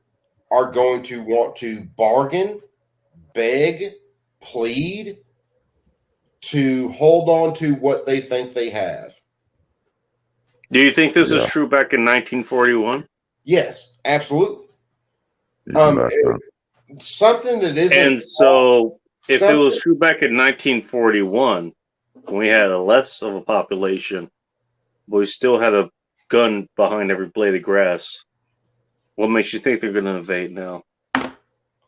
are going to want to bargain, beg, plead to hold on to what they think they have. Do you think this is true back in 1941? Yes, absolutely. Something that isn't. And so, if it was true back in 1941, when we had a less of a population, but we still had a gun behind every blade of grass, what makes you think they're going to invade now?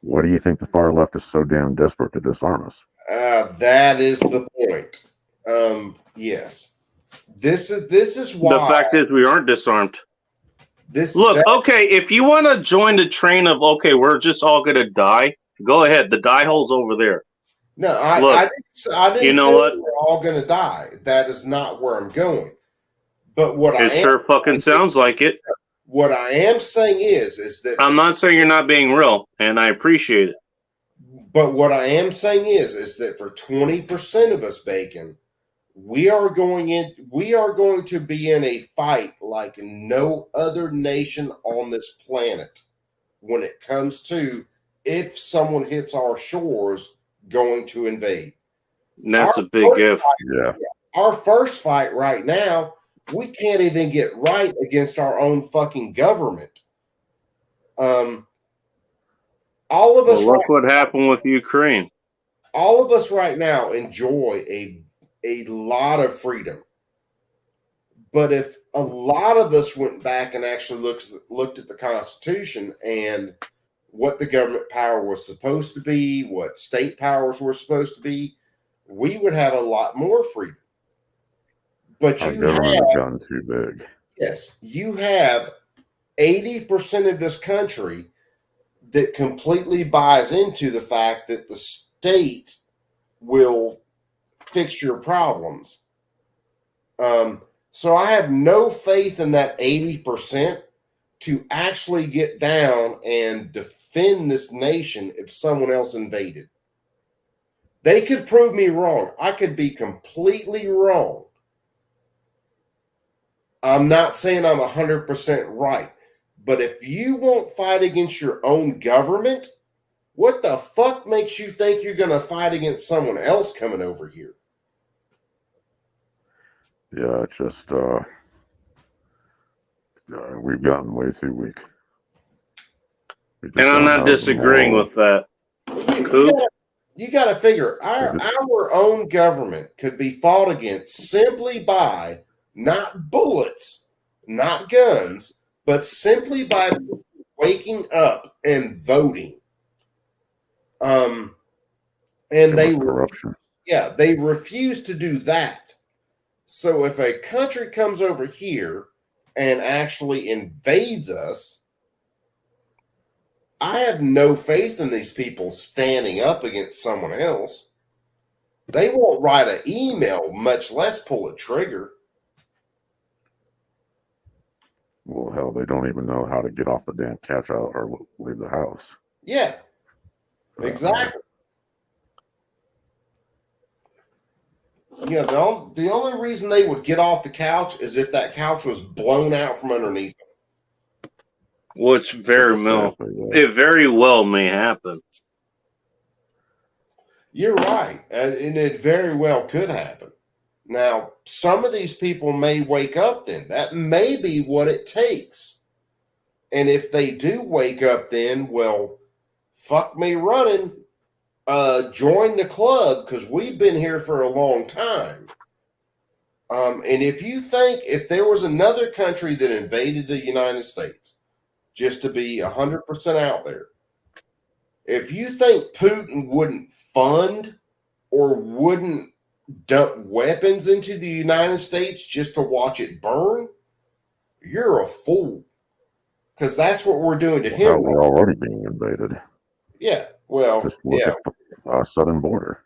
What do you think the far left is so damn desperate to disarm us? That is the point. Yes, this is why. The fact is, we aren't disarmed. Okay, if you want to join the train of we're just all going to die, go ahead. The die hole's over there. No, I didn't you know say what? we're all going to die. That is not where I'm going. But what it sure fucking sounds like it. What I am saying is that I'm not saying you're not being real, and I appreciate it. But what I am saying is that for 20% of us, Bacon, we are going to be in a fight like no other nation on this planet when it comes to if someone hits our shores going to invade. And that's a big if. Our first fight right now, we can't even get right against our own fucking government. All of us. Well, look what happened with Ukraine. All of us right now enjoy a lot of freedom. But if a lot of us went back and actually looked at the Constitution and what the government power was supposed to be, what state powers were supposed to be, we would have a lot more freedom. But our government has gotten too big. Yes, you have 80% of this country that completely buys into the fact that the state will fix your problems. So I have no faith in that 80% to actually get down and defend this nation if someone else invaded. They could prove me wrong. I could be completely wrong. I'm not saying I'm 100% right. But if you won't fight against your own government, what the fuck makes you think you're going to fight against someone else coming over here? Yeah, it's just we've gotten way too weak. And I'm not disagreeing with that. You got to figure our own government could be fought against simply by not bullets, not guns, but simply by waking up and voting. And Too they much corruption. they refuse to do that. So if a country comes over here and actually invades us, I have no faith in these people standing up against someone else. They won't write an email, much less pull a trigger. Well, hell, they don't even know how to get off the damn couch out or leave the house. Yeah, exactly. The only reason they would get off the couch is if that couch was blown out from underneath them. Which it very well may happen. You're right, and it very well could happen. Now, some of these people may wake up then. That may be what it takes. And if they do wake up then, well, fuck me running. Join the club, because we've been here for a long time. And if you think if there was another country that invaded the United States, just to be 100% out there, if you think Putin wouldn't fund or wouldn't dump weapons into the United States just to watch it burn, you're a fool. Because that's what we're doing to him. We're already being invaded. Yeah, well, just look at the southern border.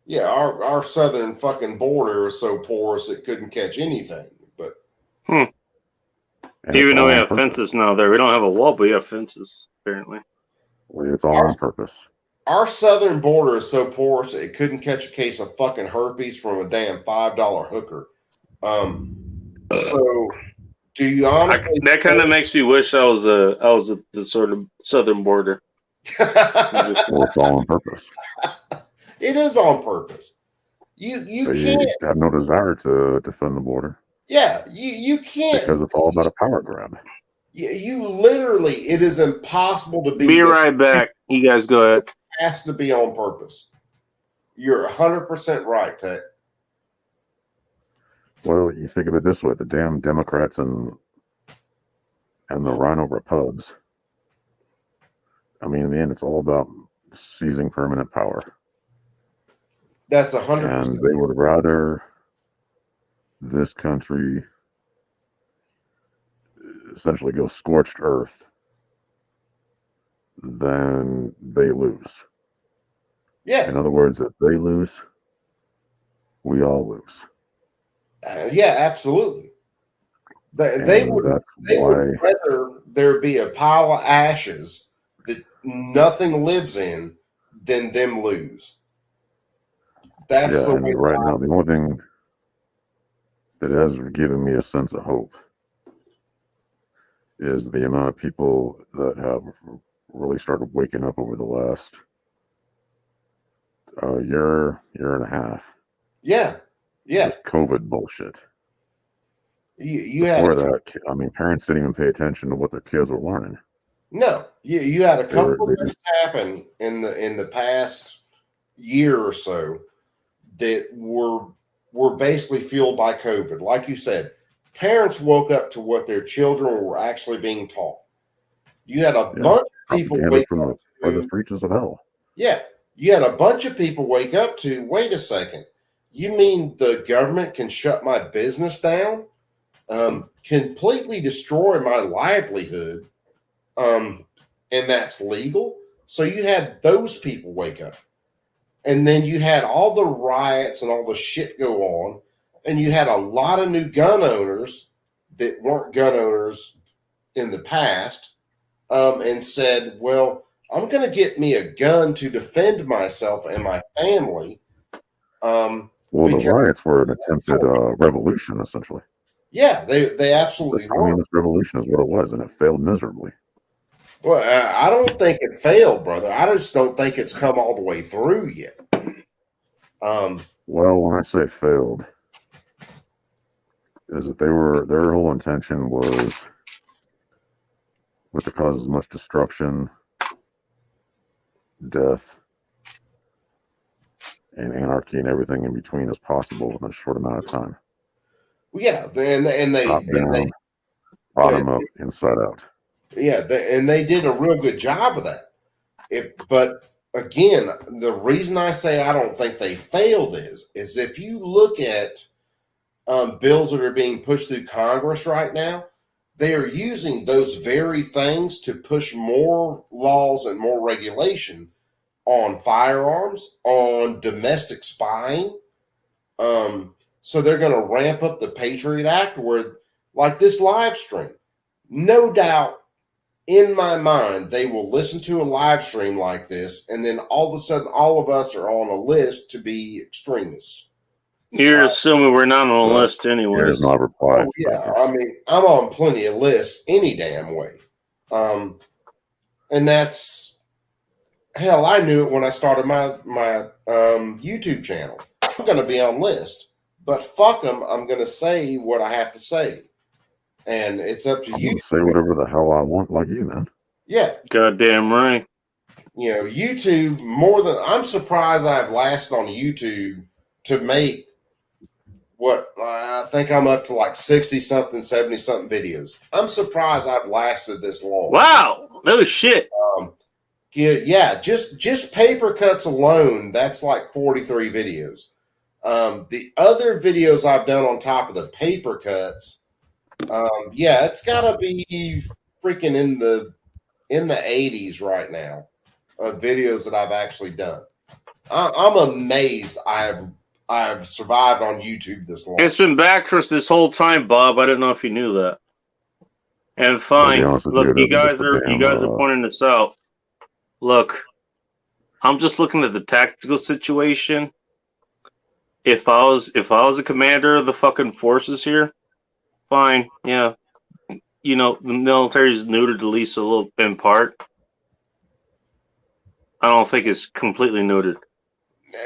Yeah, our southern fucking border is so porous it couldn't catch anything. But even though we have fences now there, we don't have a wall, but we have fences apparently. Well, it's all on purpose. Our southern border is so porous it couldn't catch a case of fucking herpes from a damn $5 hooker. So, do you honestly? That kind of makes me wish I was the sort of southern border. Well, it's all on purpose. It is on purpose. You can't have no desire to defend the border. Yeah, you can't, because it's all about a power grab. You literally, it is impossible to be. Be right back. You guys go ahead. It has to be on purpose. You're 100% right, Tech. Well, you think of it this way: the damn Democrats and the Rhino Repubs. I mean, in the end, it's all about seizing permanent power. That's 100%. And they would rather this country essentially go scorched earth than they lose. Yeah. In other words, if they lose, we all lose. Yeah, absolutely. They would rather there be a pile of ashes that nothing lives in than them lose. That's the way. Right now, the only thing that has given me a sense of hope is the amount of people that have really started waking up over the last year and a half. Yeah. This COVID bullshit. You Before had that, I mean, parents didn't even pay attention to what their kids were learning. No, you had a couple of things happen in the past year or so that were basically fueled by COVID. Like you said, parents woke up to what their children were actually being taught. You had a bunch of people wake up to the reaches of hell. Yeah, you had a bunch of people wake up to, wait a second, you mean the government can shut my business down, completely destroy my livelihood, and that's legal? So you had those people wake up. And then you had all the riots and all the shit go on, and you had a lot of new gun owners that weren't gun owners in the past, and said, well, I'm going to get me a gun to defend myself and my family. Well, the riots were an attempted revolution, essentially. Yeah, they absolutely were. I mean, this revolution is what it was, and it failed miserably. Well, I don't think it failed, brother. I just don't think it's come all the way through yet. Well, when I say failed, is that their whole intention was to cause as much destruction, death, and anarchy and everything in between as possible in a short amount of time. Yeah, and they top down, bottom up, inside out. Yeah, and they did a real good job of that. But again, the reason I say I don't think they failed is if you look at bills that are being pushed through Congress right now, they are using those very things to push more laws and more regulation on firearms, on domestic spying. So they're going to ramp up the Patriot Act, where, like this live stream, no doubt in my mind, they will listen to a live stream like this, and then all of a sudden, all of us are on a list to be extremists. You're assuming we're not on a list There's anyways. no reply. Oh, yeah, I mean, I'm on plenty of lists any damn way. And that's, hell, I knew it when I started my YouTube channel. I'm going to be on list, but fuck them, I'm going to say what I have to say. And it's up to I'm you. gonna say whatever the hell I want, like you, man. Yeah. Goddamn right. You know, YouTube, I'm surprised I've lasted on YouTube to make what I think I'm up to like 60 something, 70 something videos. I'm surprised I've lasted this long. Wow. No shit. Yeah, just paper cuts alone, that's like 43 videos. The other videos I've done on top of the paper cuts, yeah, it's gotta be freaking in the 80s right now of videos that I've actually done. I'm amazed I've survived on YouTube this long. It's been backwards this whole time, Bob. I didn't know if you knew that. And fine. I'll be honest with Look, you, you guys that's just a are damn, pointing this out. Look, I'm just looking at the tactical situation. If I was a commander of the fucking forces here, fine, yeah. You know, the military's neutered at least a little in part. I don't think it's completely neutered.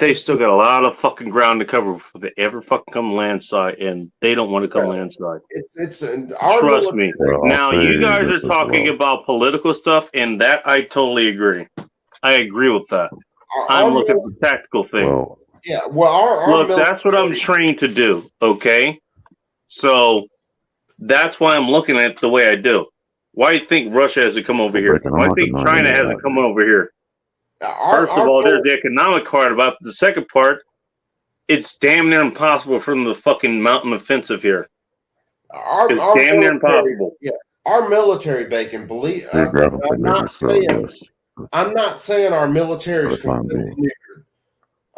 They've still got a lot of fucking ground to cover before they ever fucking come landside, and they don't want to come landside. Trust me. Well, Now, I'll say you guys this are as talking well. about political stuff, and that I totally agree. I agree with that. I'm looking at the tactical thing. Well, yeah, well, our Look, that's what I'm trained to do, okay? So, that's why I'm looking at it the way I do. Why do you think Russia hasn't come over here? Rick, I'm Why do you not think denying China that. hasn't come over here? First of all, there's the economic part about it. The second part, it's damn near impossible from the fucking mountain offensive here. It's damn near impossible. Yeah, our military bacon. Believe geographically, I'm not so saying yes. I'm not saying our military is For the time completely being.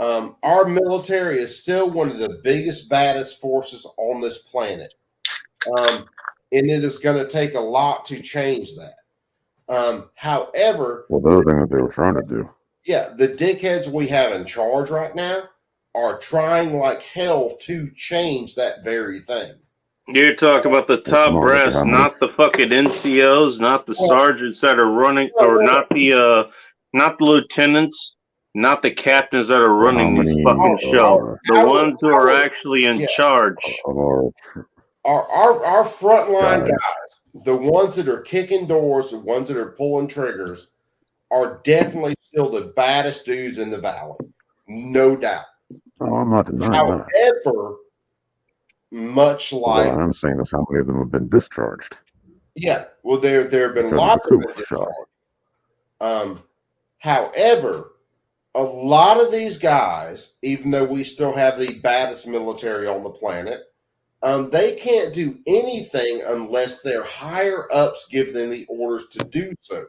neutered. Our military is still one of the biggest, baddest forces on this planet, and it is going to take a lot to change that. However, Well, the other thing that they were trying to do. yeah, the dickheads we have in charge right now are trying like hell to change that very thing. You're talking about the top brass, not the fucking NCOs, not the sergeants that are running, or not the lieutenants, not the captains that are running these fucking shows. The ones who are actually in charge. Our frontline guys, the ones that are kicking doors, the ones that are pulling triggers, are definitely still the baddest dudes in the valley, no doubt. Oh, I'm not denying that. However, much like What I'm saying is how many of them have been discharged. yeah, well, there have been Because lots of of the them coup discharged. However, a lot of these guys, even though we still have the baddest military on the planet, they can't do anything unless their higher ups give them the orders to do so.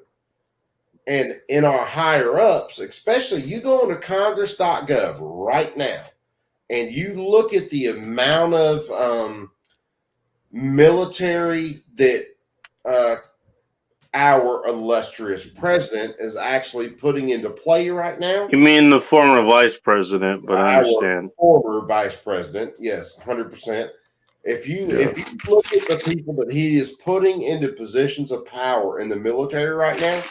And in our higher ups, especially, you go into congress.gov right now and you look at the amount of military that our illustrious president is actually putting into play right now. You mean the former vice president, but I understand. Former vice president, yes, 100%. If you look at the people that he is putting into positions of power in the military right now,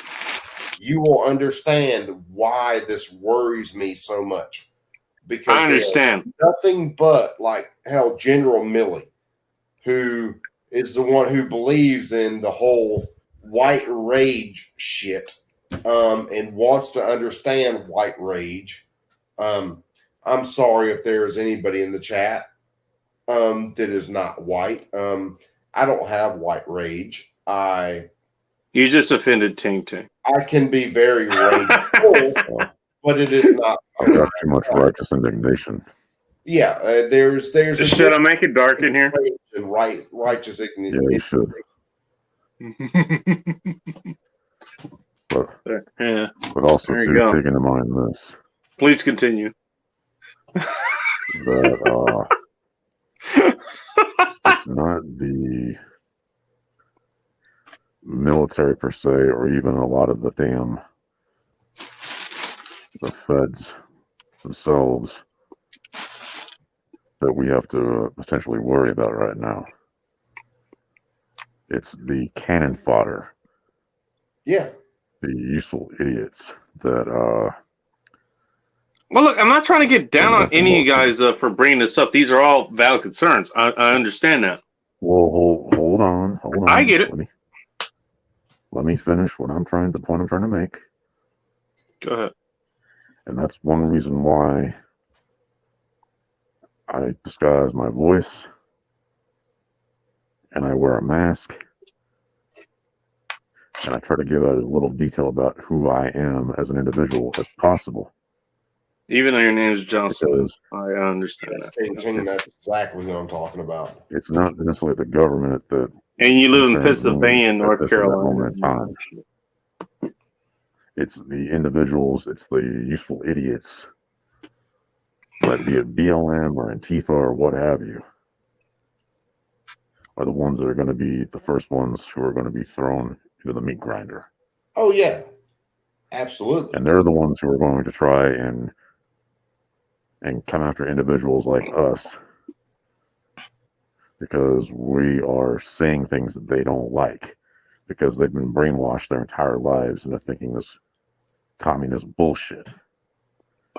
you will understand why this worries me so much. Because I understand. Nothing but like hell, General Milley, who is the one who believes in the whole white rage shit, and wants to understand white rage. I'm sorry if there is anybody in the chat that is not white. I don't have white rage. You just offended Ting Ting. I can be very rageful. but it is not. I've got too much righteous indignation. Yeah, there's a Should I make it dark in here? and righteous Yeah, indignation. you should. But Yeah. also There you too, go. take into mind this Please continue. that it's not the military per se, or even a lot of the feds themselves that we have to potentially worry about right now. It's the cannon fodder, Yeah. the useful idiots that Well, look, I'm not trying to get down on That's the any of you most- guys for bringing this up. These are all valid concerns. I understand that. well, hold on. I get it. Let me finish what I'm trying to make. Go ahead. And that's one reason why I disguise my voice and I wear a mask and I try to give as little detail about who I am as an individual as possible. Even though your name is Johnson, Because I understand that. That's exactly what I'm talking about. it's not necessarily the government that And you live in concerns me Pennsylvania and at North this exact moment in Carolina. time. It's the individuals, it's the useful idiots, but be it BLM or Antifa or what have you, are the ones that are going to be the first ones who are going to be thrown into the meat grinder. Oh yeah, absolutely. And they're the ones who are going to try and come after individuals like us because we are saying things that they don't like, because they've been brainwashed their entire lives into thinking this communist bullshit.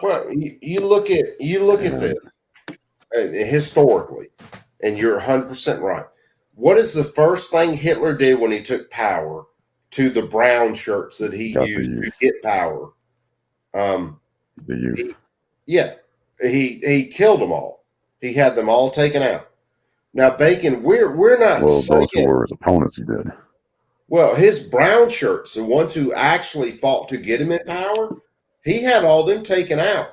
Well, you look at this historically, and you're 100% right. What is the first thing Hitler did when he took power to the brown shirts that he Got the used to youth. get power? The youth. He killed them all. He had them all taken out. Now, Bacon, we're not Well, saying. those who were his opponents, he did. Well, his brown shirts, the ones who actually fought to get him in power, he had all them taken out.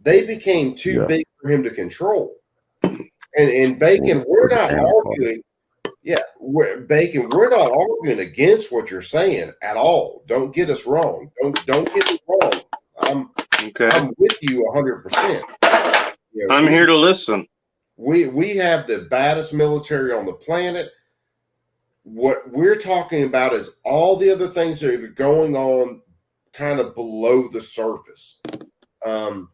They became too Yeah. big for him to control. And Bacon, we're not arguing. Yeah, Bacon, we're not arguing against what you're saying at all. Don't get us wrong. Don't get me wrong. Okay. I'm with you 100%. You know, I'm here to listen. We have the baddest military on the planet. What we're talking about is all the other things that are going on kind of below the surface. No,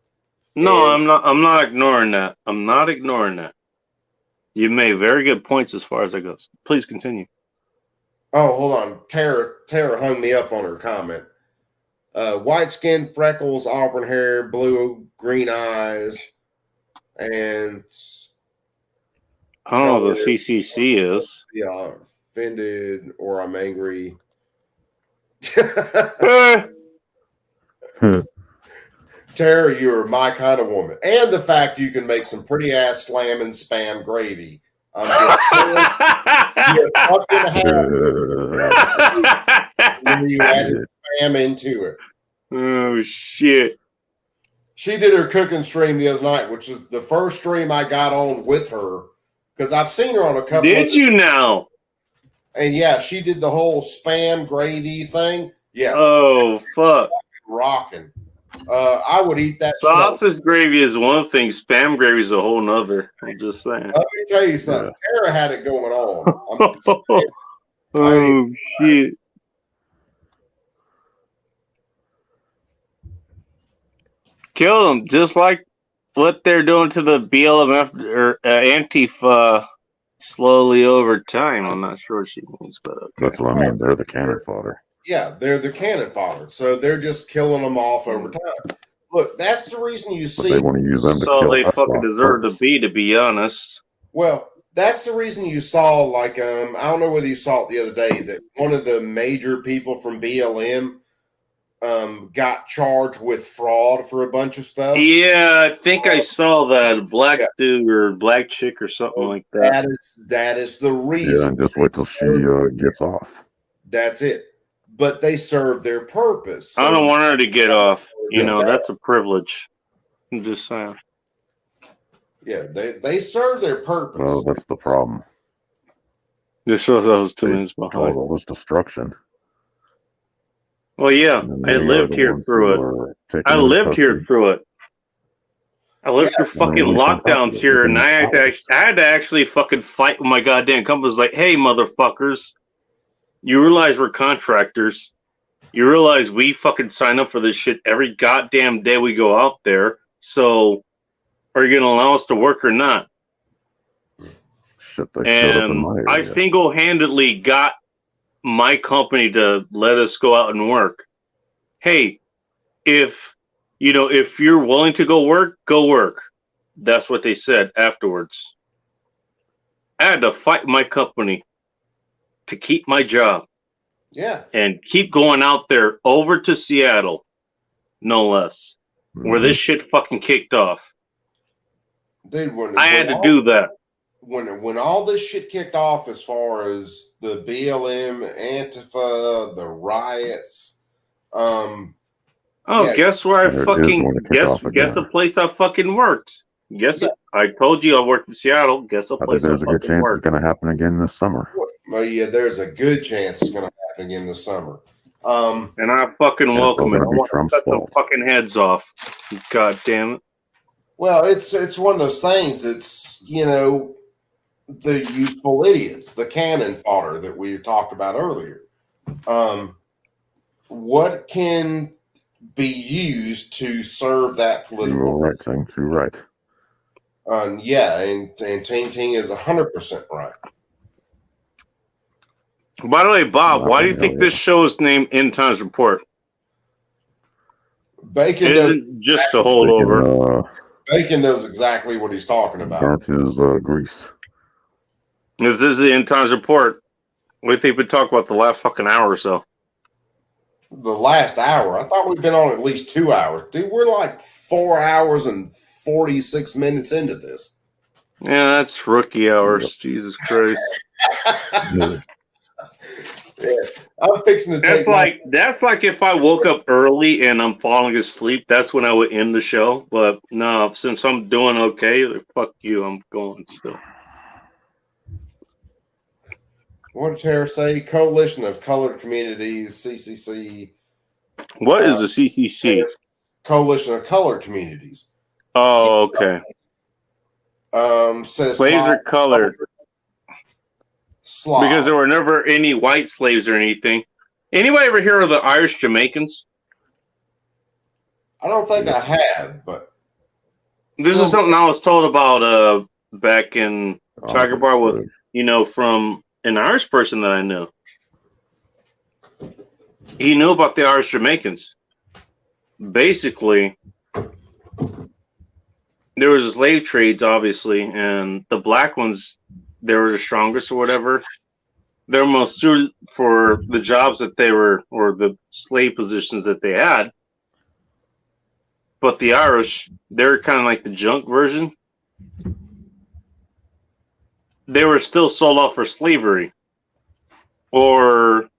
And- I'm not ignoring that. I'm not ignoring that. You made very good points as far as that goes. Please continue. Oh, hold on. Tara hung me up on her comment. White skin, freckles, auburn hair, blue, green eyes, and I don't know what the CCC is. yeah, offended or I'm angry. Tara, you're my kind of woman. And the fact you can make some pretty ass slamming spam gravy. I'm just saying, you're fucking happy when you add spam into it. Oh shit! She did her cooking stream the other night, which is the first stream I got on with her because I've seen her on a couple. Did you now? And yeah, she did the whole spam gravy thing. Yeah. Oh fuck! Rocking. I would eat that. Sausage gravy is one thing. Spam gravy is a whole nother. I'm just saying. Let me tell you something. Tara had it going on. I'm just saying. Oh shit! Kill them just like what they're doing to the BLM or Antifa slowly over time. I'm not sure what she means, but okay. That's what I mean. They're the cannon fodder. Yeah, they're the cannon fodder. So they're just killing them off over time. Look, that's the reason you But see. they want to use them to So kill they us fucking off deserve first. to be honest. Well, that's the reason you saw, like, I don't know whether you saw it the other day, that one of the major people from BLM got charged with fraud for a bunch of stuff. Yeah, I think I saw that black dude or black chick or something like that. That is the reason. Yeah, and just wait till she gets off. That's it. but they serve their purpose. I So, don't want her to get off. You Yeah. know, that's a privilege. I'm just saying. yeah, they serve their purpose. Well, that's the problem. This shows I was 2 They minutes cause behind. all this destruction. Well, yeah, And then I they are lived the here ones through who it. are taken I into lived here custody. through it. I lived through And fucking at least on top of lockdowns it, here, within and I hours. had to actually fucking fight with my goddamn company. Was like, hey, motherfuckers, you realize we're contractors. You realize we fucking sign up for this shit every goddamn day we go out there. So, are you gonna allow us to work or not? Shit, they showed up in And my I area. single-handedly got my company to let us go out and work. Hey, if you're willing to go work, go work. That's what they said afterwards. I had to fight my company to keep my job Yeah. and keep going out there over to Seattle, no less, where Mhm. this shit fucking kicked off. Dude, I had to do that. When all this shit kicked off, as far as the BLM, Antifa, the riots, Oh, yeah, guess where I It is fucking going to kick off guess a again. place I fucking worked. Guess Yeah. it. I told you I worked in Seattle. Guess a I think place I there's a good fucking chance it's worked. going to happen again this summer. well, yeah, there's a good chance it's going to happen again this summer. And I fucking And it's all welcome it. I going to be want to Trump's cut the fault. fucking heads off. God damn it. Well, it's one of those things. It's, the useful idiots, the cannon fodder that we talked about earlier. What can be used to serve that You're political? right, Ting. You're right. Yeah, and Ting Ting is 100% right. By the way, Bob, Wow, why do you hell think this yeah. show is named End Times Report? Bacon It knows, isn't just a They holdover. can Bacon knows exactly what he's talking about. burnt his grease. This is the End Times Report. What do you think we talk about the last fucking hour or so? The last hour, I thought we'd been on at least 2 hours. Dude, we're like 4 hours and 46 minutes into this. Yeah, that's rookie hours. Yep. Jesus Christ. Yeah. Yeah, I'm fixing to take That's like if I woke up early and I'm falling asleep, that's when I would end the show. But no, since I'm doing okay, fuck you, I'm going still. What did Tara say? Coalition of Colored Communities, CCC. What is the CCC? Coalition of Colored Communities. Oh, okay. Says Slaves are colored Slav. because there were never any white slaves or anything. Anybody ever hear of the Irish Jamaicans? I don't think I have, but This is something I was told about back in Tiger Bar with, from an Irish person that I knew. He knew about the Irish Jamaicans. Basically, there was slave trades, obviously, and the black ones, they were the strongest or whatever. They were most suited for the jobs that they were, or the slave positions that they had. But the Irish, they're kind of like the junk version. They were still sold off for slavery, or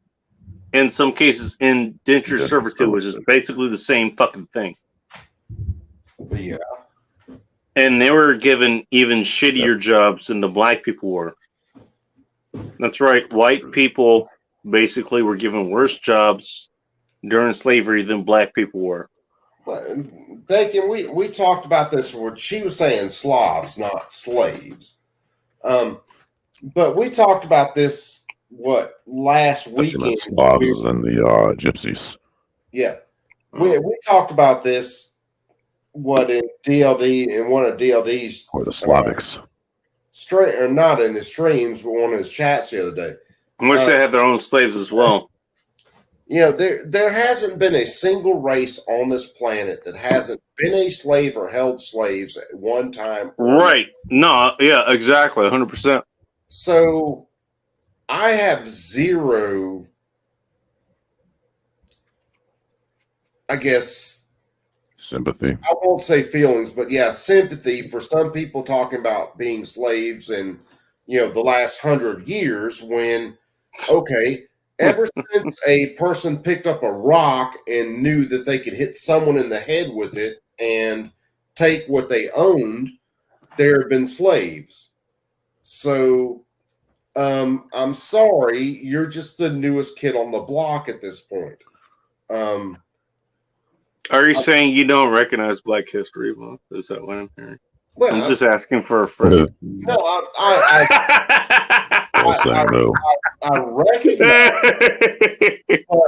in some cases, indentured servitude, which is basically the same fucking thing. yeah. And they were given even shittier jobs than the black people were. That's right. White people basically were given worse jobs during slavery than black people were. Bacon, we talked about this where she was saying Slavs, not slaves. But we talked about this, last weekend? Slavs and the gypsies. Yeah. We talked about this, in DLD, in one of DLD's. Or the Slavics. Or not in his streams, but one of his chats the other day. I wish they had their own slaves as well. There hasn't been a single race on this planet that hasn't been a slave or held slaves at one time. Right. No, yeah, exactly. 100%. So I have zero, I guess, sympathy. I won't say feelings, but yeah, sympathy for some people talking about being slaves in, the last 100 years when, okay, Ever since a person picked up a rock and knew that they could hit someone in the head with it and take what they owned, there have been slaves. So I'm sorry, you're just the newest kid on the block at this point. Are you saying you don't recognize Black History Month? Is that what I'm hearing? Well, I'm just asking for a friend. no, I recognize it, but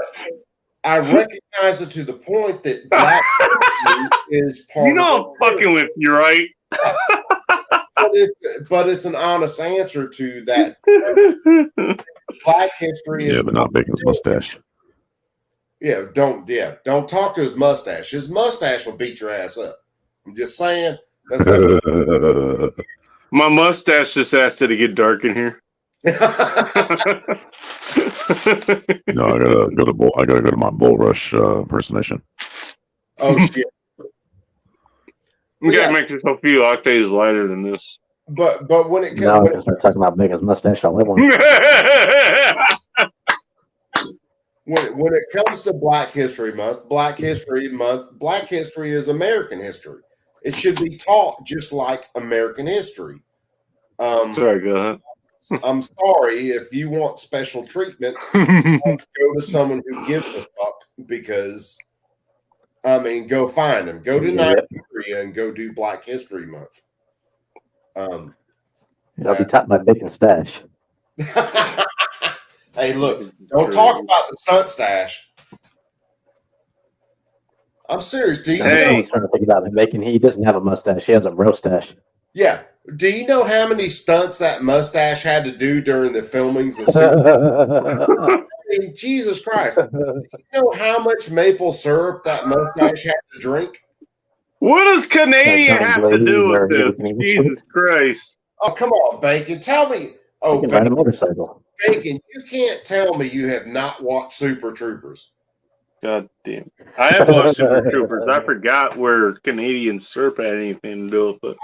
I recognize it to the point that Black History is part You know of I'm fucking with you, right? but it's an honest answer to that. Black History is but not Bacon's mustache. Don't talk to his mustache. His mustache will beat your ass up. I'm just saying. That's My mustache just asked it to get dark in here. No, I gotta go to my Bull Rush impersonation. Oh shit! You gotta make yourself a few octaves lighter than this. But when it Now I comes can start talking about Bacon's mustache all I want. when it comes to Black History Month, Black History is American history. It should be taught just like American history. Sorry, go ahead. I'm sorry if you want special treatment. Go to someone who gives a fuck because, go find them. Go to Nigeria and go do Black History Month. I'll be taught by Bacon stash. Hey, look! Don't talk about the stunt stash. I'm serious. Do you I was trying to think about it. Bacon. He doesn't have a mustache. He has a bro stash. Yeah. Do you know how many stunts that mustache had to do during the filmings of I mean, Jesus Christ. Do you know how much maple syrup that mustache had to drink? What does Canadian have to do with this? Jesus Christ. Oh, come on, Bacon. Tell me. Oh, ride a motorcycle. Bacon, you can't tell me you have not watched Super Troopers. God damn. I have watched Super Troopers. I forgot where Canadian syrup had anything to do with it.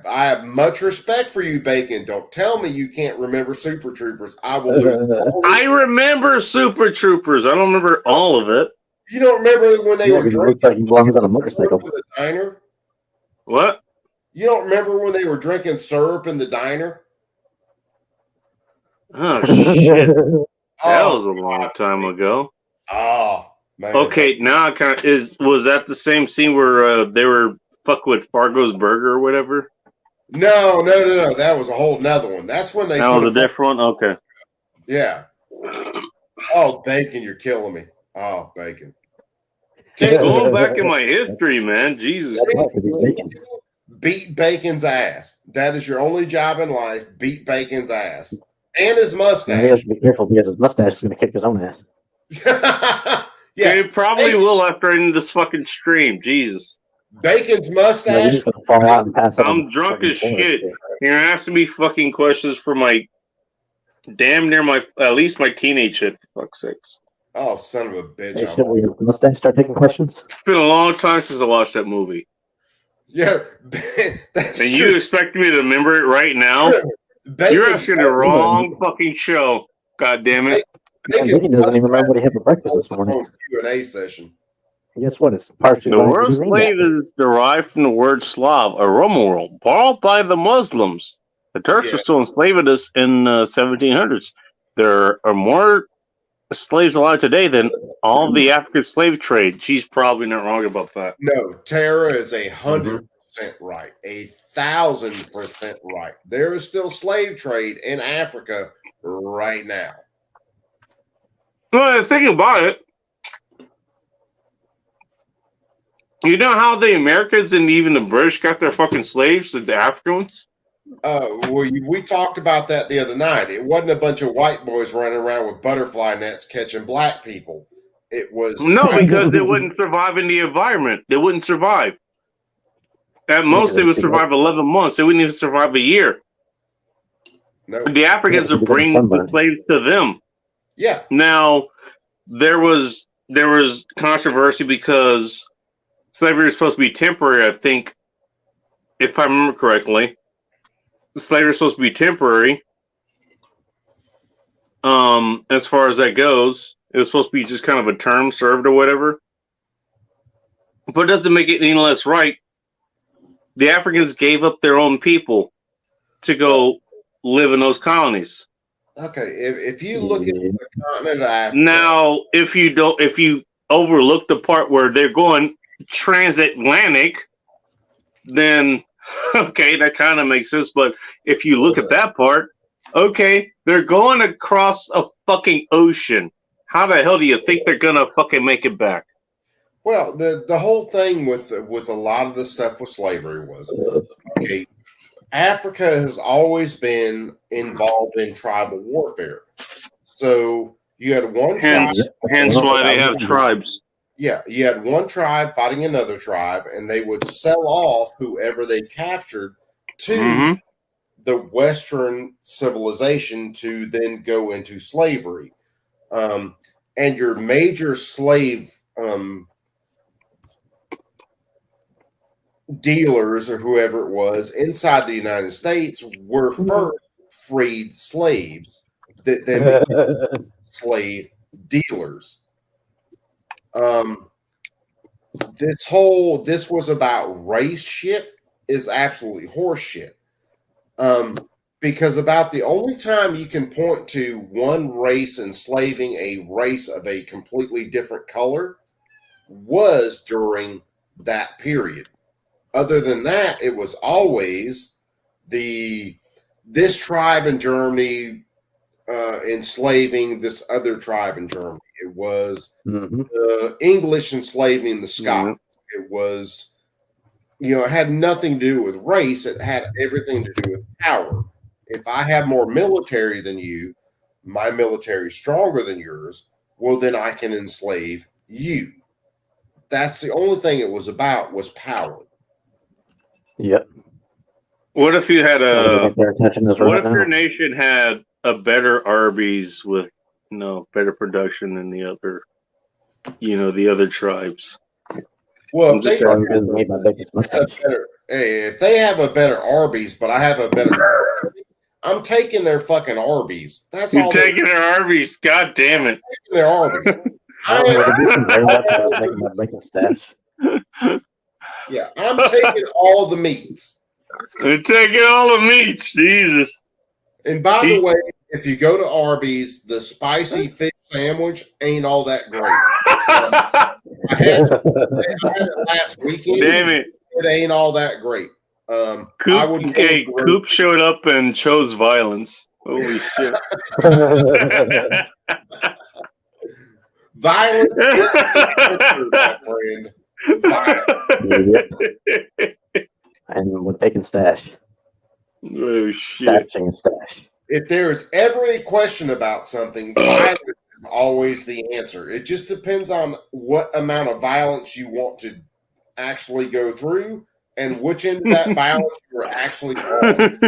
I have much respect for you, Bacon. Don't tell me you can't remember Super Troopers. I will lose. I remember Super Troopers. I don't remember all of it. You don't remember when they were drinking? Looks like he belongs on a motorcycle. In the diner? What? You don't remember when they were drinking syrup in the diner? Oh, shit. That was a long time ago. Oh, man. Okay, now I kind of was that the same scene where they were fuck with Fargo's Burger or whatever? No. That was a whole nother one. That's when they. That was a different one. Okay. Yeah. Oh, Bacon, you're killing me. Oh, Bacon. Going back in my history, man. Jesus. Beat Bacon's ass. That is your only job in life. Beat Bacon's ass. And his mustache. He has to be careful because his mustache is going to kick his own ass. Yeah, it probably will after I end this fucking stream. Jesus. Bacon's mustache. Fall out and pass out. I'm drunk as shit. You're asking me fucking questions for my damn near at least my teenage shit, for fuck's sakes. Oh, son of a bitch. Hey, should we mustache start taking questions? It's been a long time since I watched that movie. Yeah, that's and true. You expect me to remember it right now? You're asking the wrong fucking show. God damn it. Bacon doesn't even remember what he had for breakfast this morning. Q&A session. Guess what? It's partially. The word slave is derived from the word Slav, a Roman world, borrowed by the Muslims. The Turks were still enslaving us in 1700s. There are more slaves alive today than all the African slave trade. She's probably not wrong about that. No, Tara is 100% right. 1,000% right. There is still slave trade in Africa right now. Well, think about it. You know how the Americans and even the British got their fucking slaves, the Africans? We talked about that the other night. It wasn't a bunch of white boys running around with butterfly nets catching black people. It was because they wouldn't survive in the environment. They wouldn't survive. At most, they would survive 11 months. They wouldn't even survive a year. No. The Africans would bring the slaves to them. Yeah. Now, there was controversy because slavery was supposed to be temporary. I think, if I remember correctly, slavery was supposed to be temporary. as far as that goes. It was supposed to be just kind of a term served or whatever. But it doesn't make it any less right. The Africans gave up their own people to go live in those colonies. Okay, if you look at the continent of Africa, Now, if you overlook the part where they're going transatlantic, then okay, that kind of makes sense. But if you look at that part, okay, they're going across a fucking ocean. How the hell do you think they're gonna fucking make it back? well, the whole thing with a lot of the stuff with slavery was, okay, Africa has always been involved in tribal warfare. So you had one tribe. Hence why they have tribes. Yeah, you had one tribe fighting another tribe, and they would sell off whoever they captured to the Western civilization to then go into slavery. And your major slave dealers or whoever it was inside the United States were first freed slaves that then became slave dealers. This was about race shit is absolutely horse shit. Because about the only time you can point to one race enslaving a race of a completely different color was during that period. Other than that, it was always this tribe in Germany enslaving this other tribe in Germany. It was the English enslaving the Scots. It was, it had nothing to do with race. It had everything to do with power. If I have more military than you, my military is stronger than yours, well, then I can enslave you. That's the only thing it was about, was power. Yep. What if you had what if your nation had a better Arby's with better production than the other tribes? Well, if they have a better Arby's, but I have a better, I'm taking their fucking Arby's. That's You're all. Taking their Arby's. God damn it! Their Arby's. Yeah, I'm taking all the meats. They're taking all the meats. Jesus. And by the way, if you go to Arby's, the spicy fish sandwich ain't all that great. I had it last weekend. Damn it. It ain't all that great. Coop showed up and chose violence. Holy shit. Violence is the my friend. And with bacon stash. Oh shit. Stash. If there's ever a question about something, violence is always the answer. It just depends on what amount of violence you want to actually go through and which end of that violence you're actually on.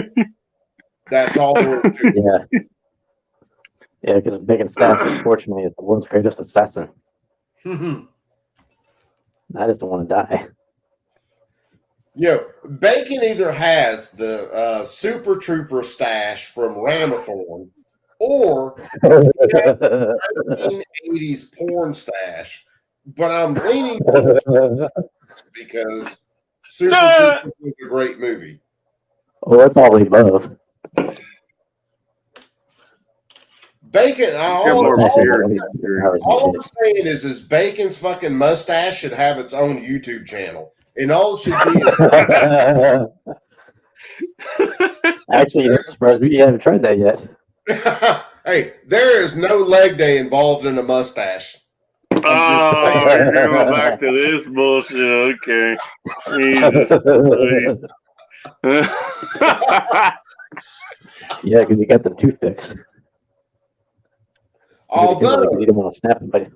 That's all there is to it. Yeah. Yeah, because Bacon Stash, unfortunately, is the world's greatest assassin. I just don't want to die. Bacon either has the Super Trooper stash from Ramathorn or the 1980s porn stash, but I'm leaning because Super Trooper was a great movie. Oh, that's all the above. Bacon, all I'm saying is Bacon's fucking mustache should have its own YouTube channel. And all it should be Actually, this surprised me. You haven't tried that yet. Hey, there is no leg day involved in a mustache. Oh, you're going back to this bullshit. Okay. Yeah, because you got the toothpicks. Although you don't want to snap it,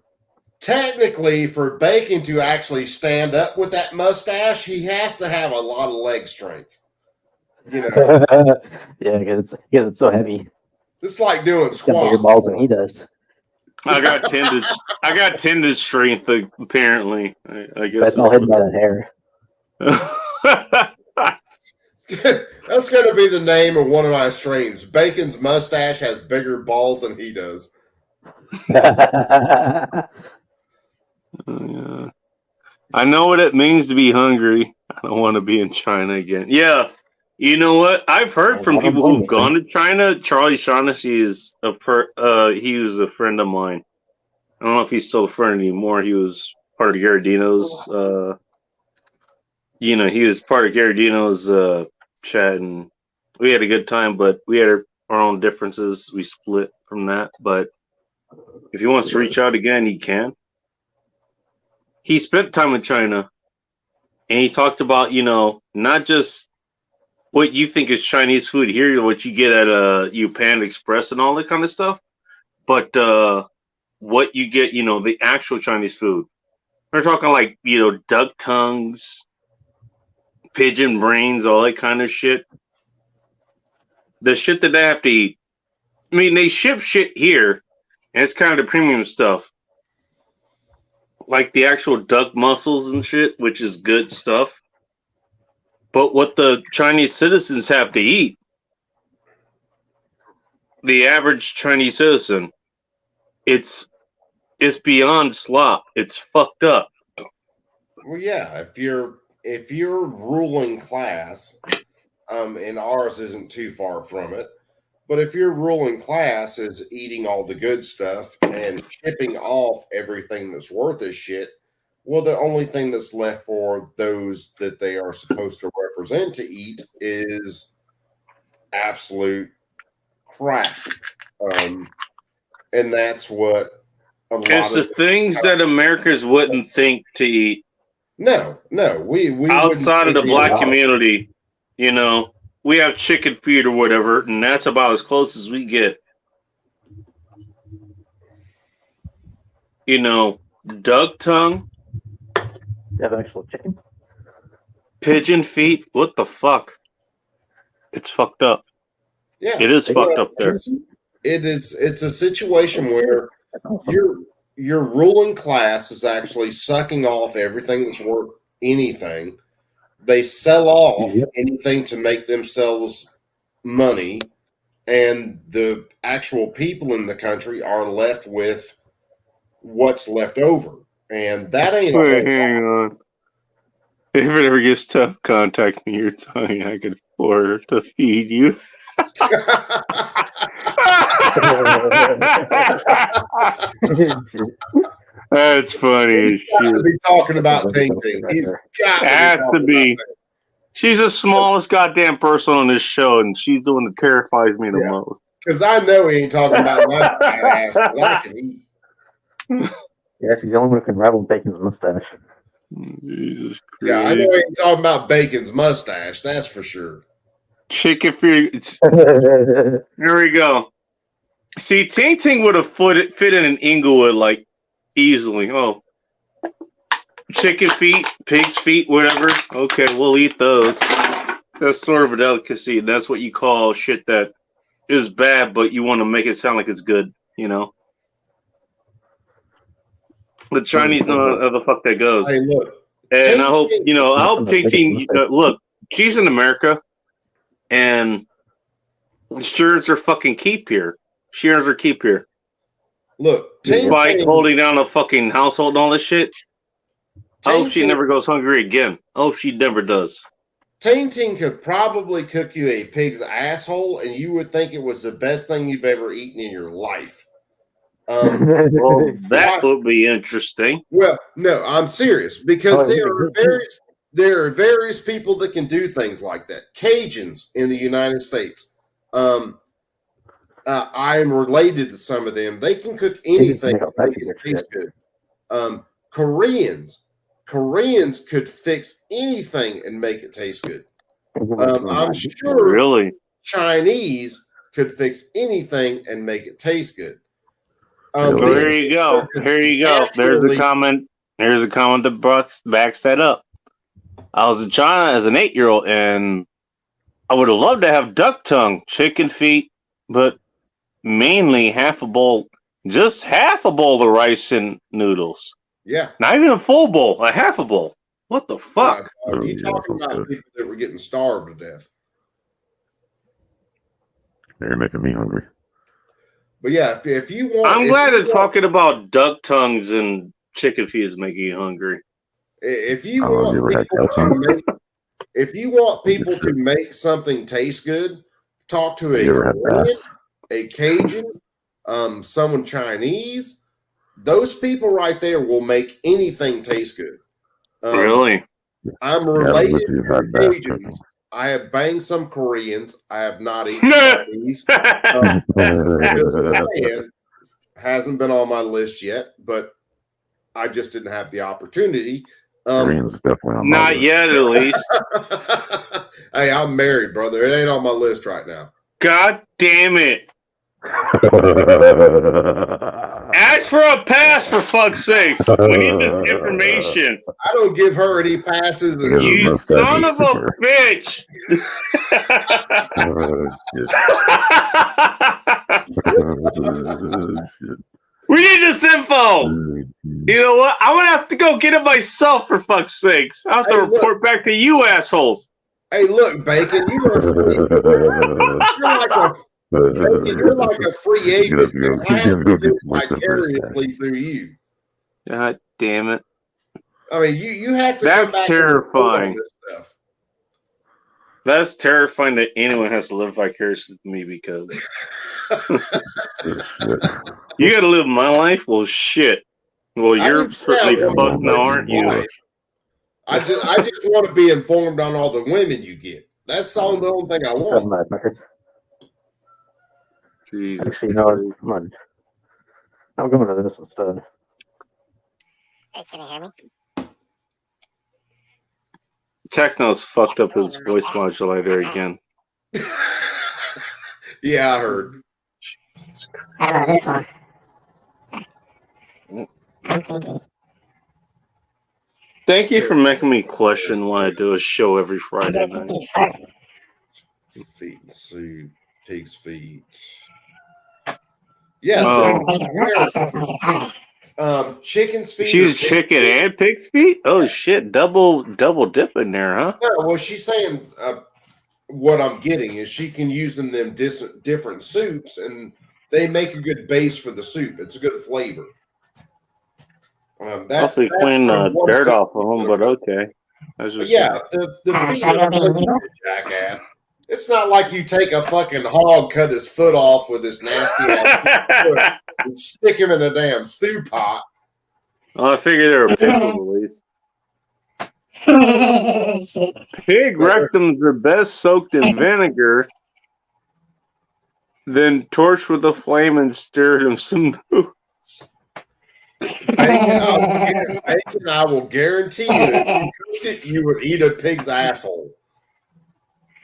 technically, for Bacon to actually stand up with that mustache, he has to have a lot of leg strength. Yeah, because it's so heavy. It's like doing He's got bigger squats. balls than he does. I got tendon strength, apparently. I guess That's all hidden by that hair. That's going to be the name of one of my streams. Bacon's mustache has bigger balls than he does. I know what it means to be hungry. I don't want to be in China again. Yeah. You know what? I've heard from people who've gone to China. Charlie Shaughnessy is he was a friend of mine. I don't know if he's still a friend anymore. He was part of Garadino's he was part of Garadino's chat, and we had a good time, but we had our own differences. We split from that. But if he wants to reach out again, he can. He spent time in China, and he talked about, not just what you think is Chinese food here, what you get at Panda Express and all that kind of stuff, but what you get, the actual Chinese food. We're talking like, duck tongues, pigeon brains, all that kind of shit. The shit that they have to eat. I mean, they ship shit here, and it's kind of the premium stuff. Like the actual duck muscles and shit, which is good stuff. But what the Chinese citizens have to eat, the average Chinese citizen, it's beyond slop. It's fucked up. Well, yeah, if you're ruling class, and ours isn't too far from it, but if your ruling class is eating all the good stuff and shipping off everything that's worth a shit, well, the only thing that's left for those that they are supposed to represent to eat is absolute crap. And that's what a lot it's the things that Americans wouldn't think to eat. No, we outside of the black community, we have chicken feet or whatever, and that's about as close as we get. Duck tongue. You have actual chicken? Pigeon feet? What the fuck? It's fucked up. Yeah. It is fucked up there. It's a situation where your ruling class is actually sucking off everything that's worth anything. They sell off anything to make themselves money, and the actual people in the country are left with what's left over. And that ain't. Wait, hang on. If it ever gets tough, contact me. You're telling I can afford to feed you. That's funny. He's got to be talking about Ting Ting. He's got to be. She's the smallest goddamn person on this show, and she's the one that terrifies me the most. Because I know he ain't talking about my fat ass. 'Cause I can eat. Yeah, she's the only one who can rival Bacon's mustache. Jesus Christ. Yeah, I know he ain't talking about Bacon's mustache. That's for sure. Chicken feet. Here we go. See, Ting Ting would have fit in an Inglewood like easily. Oh, chicken feet, pig's feet, whatever. Okay, we'll eat those. That's sort of a delicacy. That's what you call shit that is bad, but you want to make it sound like it's good. The Chinese know how the fuck that goes. Hey, look. And I hope Ting Ting. Look, she's in America, and she earns her fucking keep here. She earns her keep here. Look, despite holding down a fucking household and all this shit. I hope she never goes hungry again. I hope she never does. Ting Ting could probably cook you a pig's asshole, and you would think it was the best thing you've ever eaten in your life. Well, that would be interesting. Well, no, I'm serious, because there are various people that can do things like that. Cajuns in the United States. I am related to some of them. They can cook anything and make it taste good. Koreans could fix anything and make it taste good. I'm sure Chinese could fix anything and make it taste good. Here you go. There's a comment. There's a comment that backs that up. I was in China as an 8-year-old, and I would have loved to have duck tongue, chicken feet, but mainly just half a bowl of rice and noodles. Yeah. Not even a full bowl, a half a bowl. What the fuck? You talking about people that were getting starved to death. You're making me hungry. But yeah, if you want, I'm glad that talking about duck tongues and chicken feet is making you hungry. If you Oh, want you ever had people cow to tongue? make, if you want people to make something taste good, talk to a You ever had Korean, bass? a Cajun, someone Chinese. Those people right there will make anything taste good. Really? I'm Yeah, related with you to had bass cooking. Cajuns. I have banged some Koreans. I have not eaten Chinese. Just saying, hasn't been on my list yet, but I just didn't have the opportunity. Koreans definitely on my Not list. yet, at least. Hey, I'm married, brother. It ain't on my list right now. God damn it. Ask for a pass, for fuck's sakes. We need this information. I don't give her any passes. And Because she, You mustache son is of a super. bitch. Shit. We need this info. You know what? I'm going to have to go get it myself, for fuck's sakes. I'll have to Hey, look. report back to you assholes. hey, look, Bacon, you're like a free agent. Get up, I have to go get live some more stuff first, vicariously through you. God damn it. I mean, you have to. That's come back and report on terrifying. this stuff. That's terrifying that anyone has to live vicariously with me because you got to live my life? Well, shit. Well, you're certainly fucked now, aren't you? I just want to be informed on all the women you get. That's all the only thing I What's up, want. motherfuckers? Jesus. Actually, you know what? Come on. I'm going to this instead. Hey, can you hear me? Techno's fucked up his voice modulator again. Yeah, I heard. How about this one? I'm kinky. Thank you for making me question why I do a show every Friday night. Kinky fart. Feet and suit, pig's feet. Yeah, chicken's feet. She's or pig's chicken feet. and pig's feet? Oh shit, double dip in there, huh? No, well, she's saying what I'm getting is she can use them different soups, and they make a good base for the soup. It's a good flavor. That's Hopefully clean the from one dirt cook. off of them, but okay. That's But just yeah, the feet are jackass. It's not like you take a fucking hog, cut his foot off with his nasty ass foot, and stick him in a damn stew pot. Well, I figured they were pickles at least. Pig rectums are best soaked in vinegar, then torched with a flame and stirred in some mousse. Bacon, I will guarantee you, if you cooked it, you would eat a pig's asshole.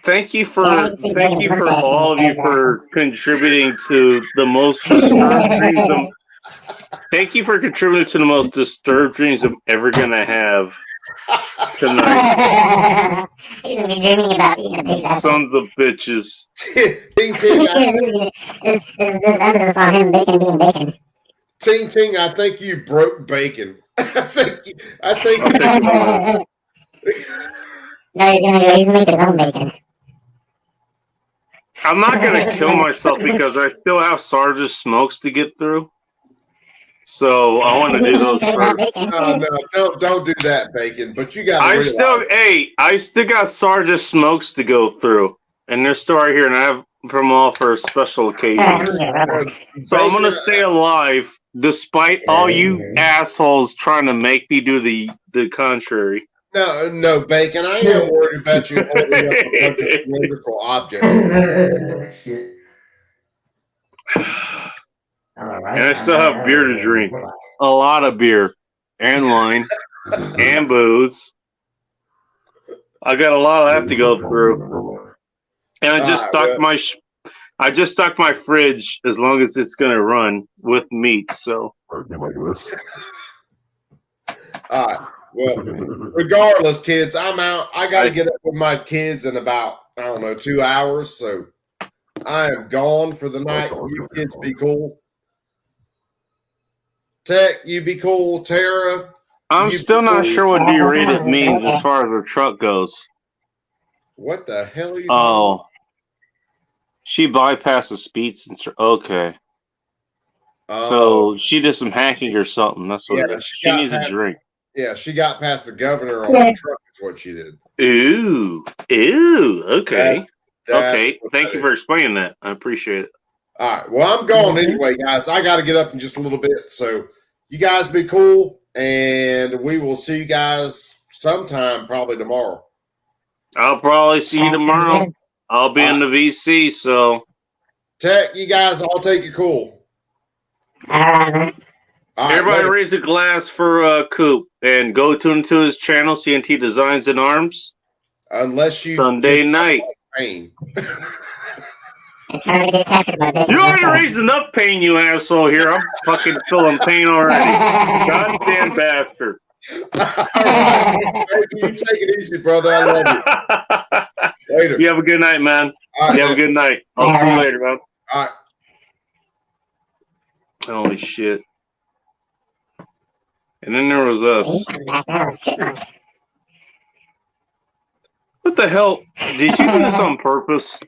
Thank you for all of you for contributing to the most disturbed dreams. Thank you for contributing to the most disturbed dreams I'm ever gonna have tonight. He's gonna be dreaming about eating a pig's asshole. Sons of bitches. Ting Ting, This emphasis on him bacon being bacon. Ting Ting, I think you broke bacon. I think. No, he's gonna make his own bacon. I'm not gonna kill myself because I still have Sergeant Smokes to get through. So I want to do those first. No, don't do that, Bacon. But you got. I still got Sergeant Smokes to go through, and they're still right here, and I have them all for special occasions. So I'm gonna stay alive despite all you assholes trying to make me do the contrary. No, Bacon. I am worried about you holding up a bunch of political objects. Shit. And I still have beer to drink. A lot of beer. And wine. And booze. I got a lot I have to go through. And I just stocked my fridge as long as it's gonna run with meat, so Well, regardless, kids, I'm out. I got to get up with my kids in about, 2 hours. So I am gone for the night. You kids be cool. Tech, you be cool. Tara, I'm still not sure what derated means as far as our truck goes. what the hell are you Oh. She bypassed the speed sensor. Okay. Oh, So she did some hacking or something. That's what yeah, it is. she She got needs a past- drink. yeah, she got past the governor on the truck. Is what she did. Ooh. Ooh. Okay. That's Okay. what Thank that you is. for explaining that. I appreciate it. All right. Well, I'm going anyway, guys. I got to get up in just a little bit. So you guys be cool, and we will see you guys sometime, probably tomorrow. I'll probably see you tomorrow. I'll be in the VC, so. Tech, you guys all take it cool. All right, man. All right, Everybody later. raise a glass for Coop and go tune to his channel, CNT Designs and Arms. Unless you Sunday night. pain. I'm trying to get captured by Big You already raised enough pain, you asshole. Here, I'm fucking feeling pain already. Goddamn bastard. All right. Hey, you take it easy, brother. I love you. Later. You have a good night, man. All right, You have a man. good night. I'll see you later, man. All right. Holy shit. And then there was us. What the hell? Did you do this on purpose?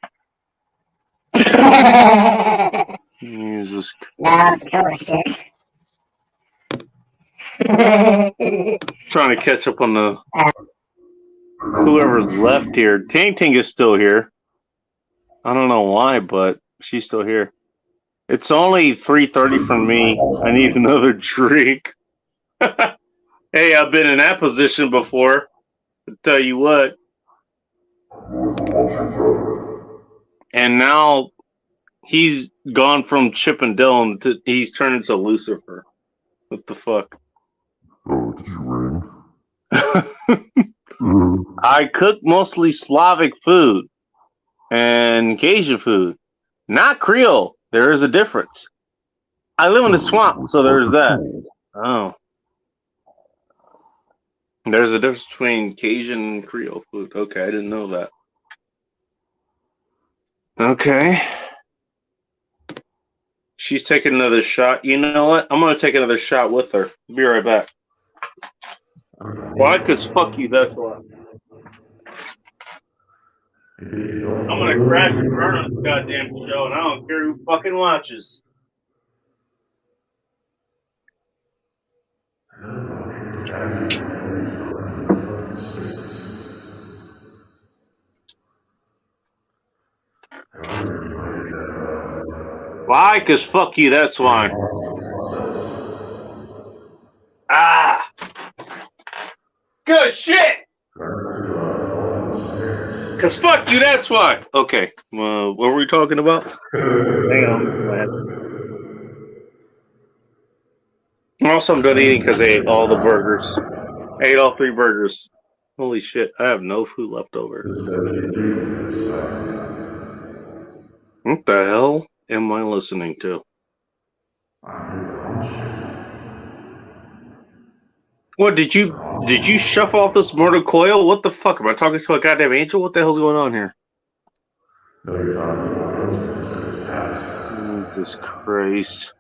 Jesus. No, it's cool shit. Trying to catch up on the whoever's left here. Ting Ting is still here. I don't know why, but she's still here. It's only 3:30 for me. I need another drink. Hey, I've been in that position before. I'll tell you what. And now he's gone from Chip and Dale to he's turned into Lucifer. What the fuck? Oh, did you ring? I cook mostly Slavic food and Cajun food, not Creole. There is a difference. I live in the swamp, so there's that. Oh. There's a difference between Cajun and Creole food. Okay, I didn't know that. Okay. She's taking another shot. You know what? I'm going to take another shot with her. Be right back. Why? Because fuck you, that's why. I'm going to crash and burn on this goddamn show, and I don't care who fucking watches. Why? Because fuck you, that's why. Ah! Good shit! Because fuck you, that's why. Okay, what were we talking about? Hang on. Also, I'm done eating because I ate all the burgers. I ate all 3 burgers. Holy shit, I have no food left over. What the hell am I listening to? What did you shuffle off this mortal coil? What the fuck? Am I talking to a goddamn angel? What the hell's going on here? Jesus Christ.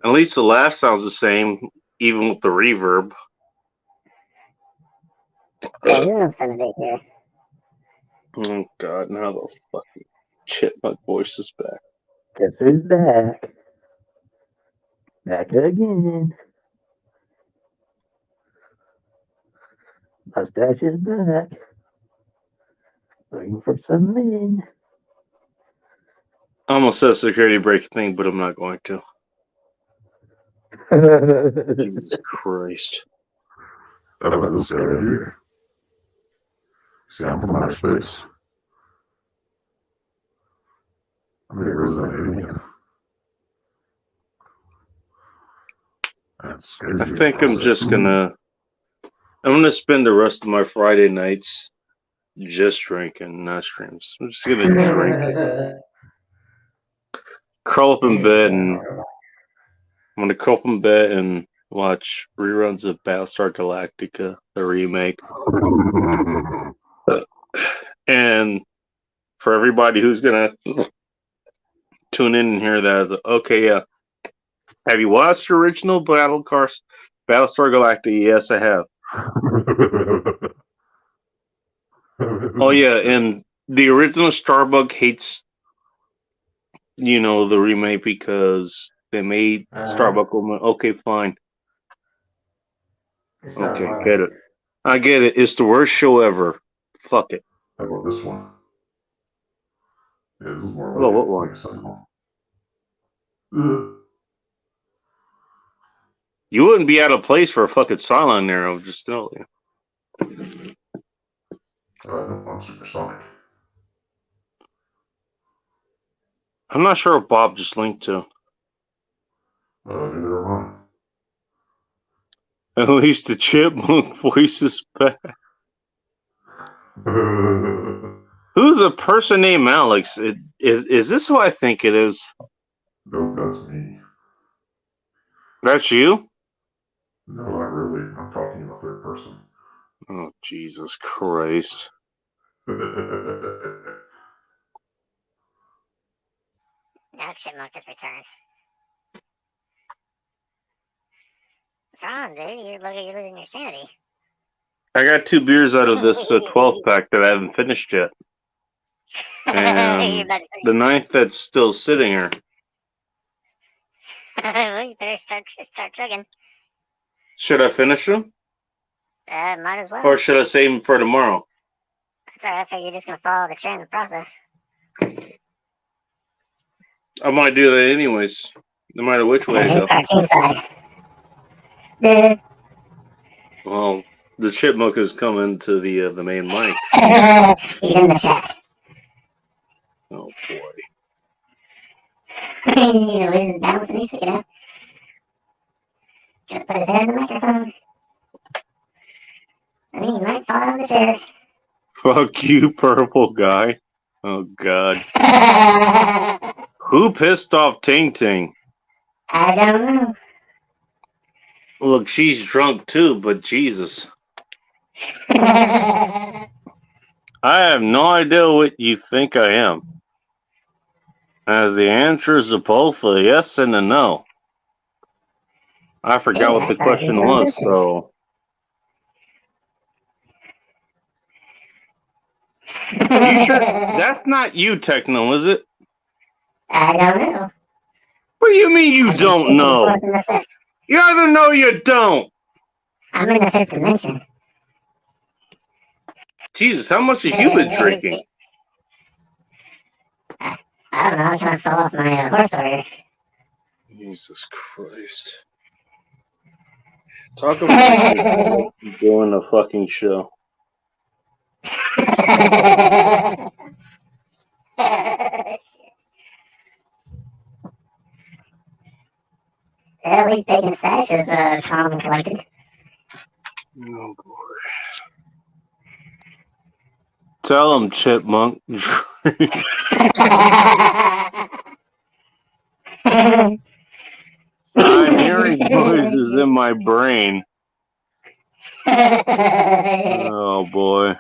At least the laugh sounds the same, even with the reverb. Yeah, you know something here. Oh god, now the fucking chipmunk voice is back. Guess who's back? Back again. Mustache is back. Looking for some men. I almost said a security break thing, but I'm not going to. Jesus Christ. How about this guy right here? See, I'm from outer space. I'm a resident alien. I think I'm just gonna spend the rest of my Friday nights just drinking, not streams. I'm just gonna drink. Curl up in bed and I'm gonna curl up in bed and watch reruns of Battlestar Galactica, the remake. And for everybody who's gonna tune in and hear that, okay, yeah. Have you watched the original Battlestar Galactica? Yes, I have. Oh yeah, and the original Starbucks hates, the remake because they made Starbucks woman. Okay, fine. It's not Okay, funny. get it. I get it. It's the worst show ever. Fuck it. How about this one? Yeah, this is more Oh, what one? like a sitcom. You wouldn't be out of place for a fucking Cylon there. I would just tell you. No, I'm Supersonic. I'm not sure what Bob just linked to. Neither am At least the chipmunk voice is back. I. Who's a person named Alex? Is this who I think it is? Nope, that's me. That's you? No, not really. I'm talking in the third person. Oh, Jesus Christ. Now Chipmunk has returned. What's wrong, dude? You look like you're losing your sanity. I got 2 beers out of this 12 pack that I haven't finished yet. You're And about to the 9th that's still sitting here. well, you better start chugging. Should I finish them? Might as well. Or should I save them for tomorrow? That's alright, I figure you're just gonna follow the chain in the process. I might do that anyways. No matter which way I Here's go. cartoon side. Dude. Well, the chipmunk is coming to the main mic. He's in the chat. Oh boy. He's gonna lose his balance and he's sticking out. Gonna put his head in the microphone. I mean, he might fall out of the chair. Fuck you, purple guy. Oh god. Who pissed off Ting Ting? I don't know. Look, she's drunk too, but Jesus. I I have no idea what you think I am. As the answers are both a yes and a no. I forgot what the question was, so. You sure? That's not you, Techno, is it? don't know. What do you mean you don't know? You either know or you don't. I'm in the 5th dimension. Jesus, how much have you been drinking? I don't know. I kind of fell off my horse over here. Jesus Christ. Talk about doing a fucking show. At least Bacon Stash is calm and collected. Oh boy. Tell him, Chipmunk. I'm hearing noises in my brain. Oh boy.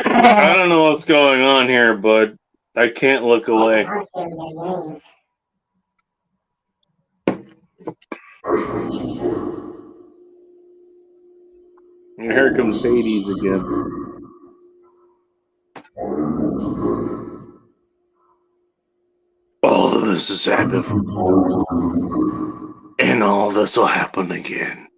I don't know what's going on here, but I can't look away. And here comes Hades again. All of this has happened. And all this will happen again.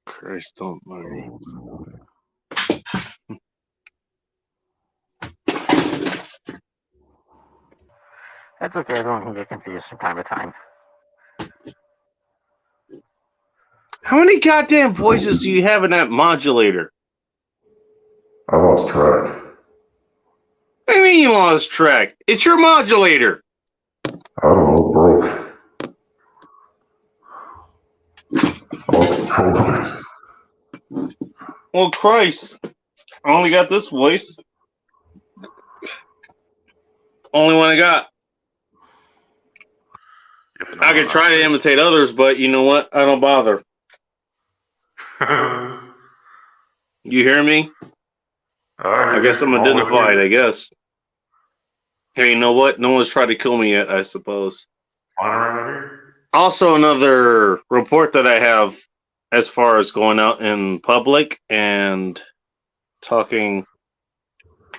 Christ almighty. That's okay. Everyone can get confused from time to time. How many goddamn voices do you have in that modulator? I lost track. What do you mean you lost track? It's your modulator. I don't know, it broke. I lost control of it. Well, Christ. I only got this voice. Only one I got. I could try to imitate others, but you know what? I don't bother. You hear me? I guess I'm identified, I guess. Hey, you know what? No one's tried to kill me yet, I suppose. Also, another report that I have as far as going out in public and talking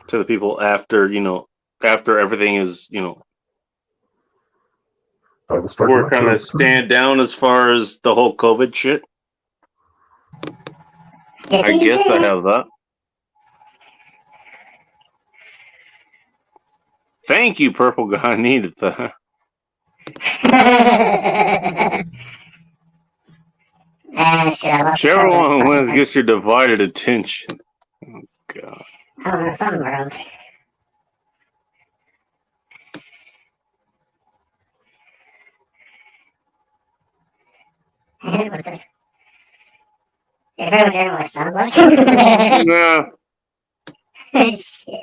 to the people after, after everything is, we're kind of stand down as far as the whole COVID shit. I guess I have that. Thank you, Purple Guy. I needed that. Whichever one wins gets your divided attention. Oh, God. Oh, some broke. You heard what your voice sounds like? Yeah.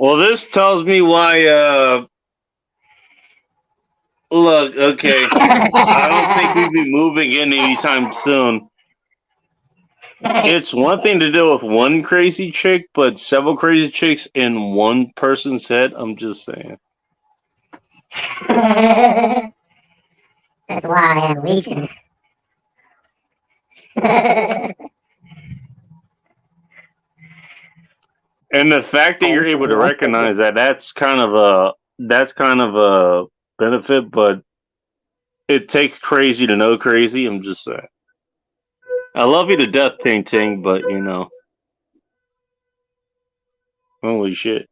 Well, this tells me why, look, okay. I don't think we'd be moving in anytime soon. It's one thing to deal with one crazy chick, but several crazy chicks in one person's head, I'm just saying. That's why I am legion. And the fact that you're able to recognize that, that's kind of a benefit, but it takes crazy to know crazy. I'm just saying. I love you to death, Ting Ting, but holy shit.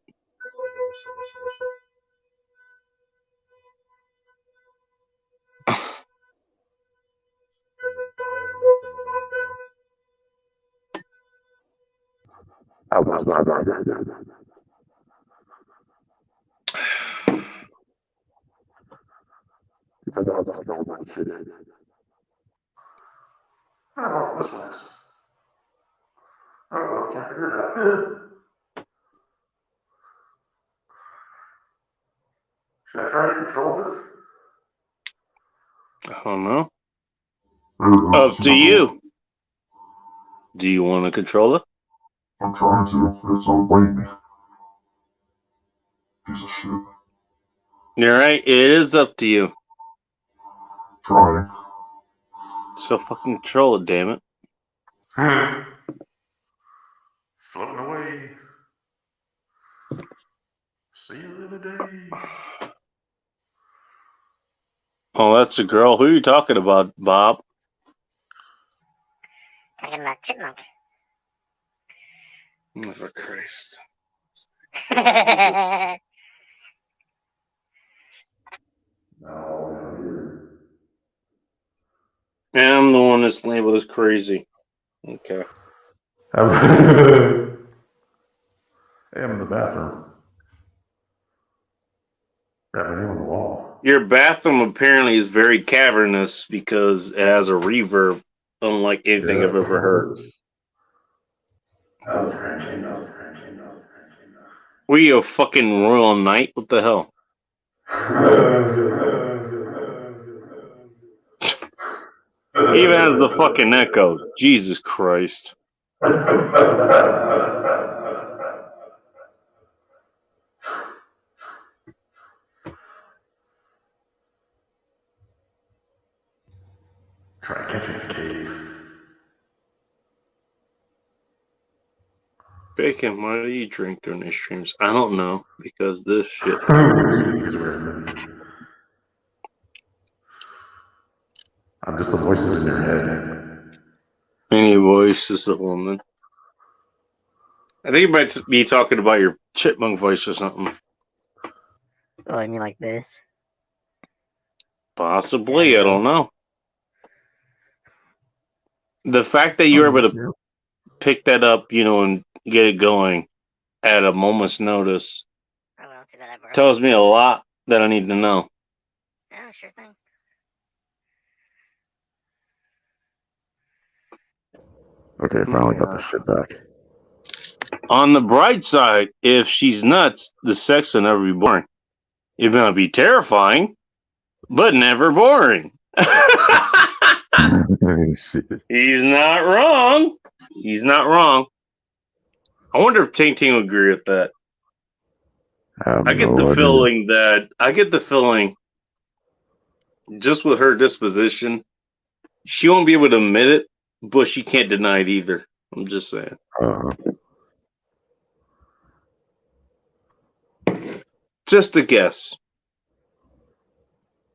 Should I try to control this? I don't know. Up to you. Do you want to control it? I'm trying to. It's awaiting me. Piece of shit. You're right. It is up to you. Trying. So fucking control it, damn it. Floating away. See you in the day. Oh, that's a girl. Who are you talking about, Bob? Talking about Chipmunk. Oh, for Christ. I'm the one that's labeled as crazy. Okay. I'm in the bathroom. Got my name on the wall. Your bathroom apparently is very cavernous because it has a reverb unlike anything I've ever heard. That was cranky. We a fucking royal knight? What the hell? Even has the fucking echo. Jesus Christ. Try to catch it in the cave. Bacon, why do you drink during these streams? I don't know, because this shit. I'm just the voices in your head. Any voice is a woman. I think you might be talking about your chipmunk voice or something. Oh, I mean like this? Possibly, I don't know. The fact that you were able to pick that up, and get it going at a moment's notice tells me a lot that I need to know. Yeah, sure thing. Okay, finally got this shit back. On the bright side, if she's nuts, the sex will never be boring. It may be terrifying, but never boring. He's not wrong. He's not wrong. I wonder if Ting Ting would agree with that. have I get no the idea. feeling just with her disposition, she won't be able to admit it, but she can't deny it either. I'm just saying. Just a guess.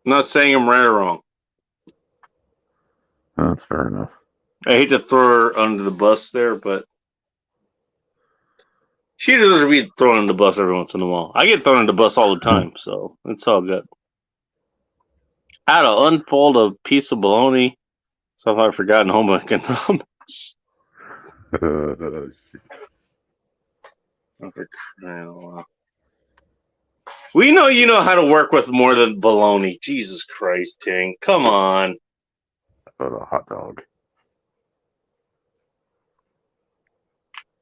Not saying I'm right or wrong. That's fair enough. I hate to throw her under the bus there, but she deserves to be thrown under the bus every once in a while. I get thrown under the bus all the time, so it's all good. I had to unfold a piece of bologna. Somehow I've forgotten home economics. We know you know how to work with more than bologna. Jesus Christ, Ting. Come on. A hot dog.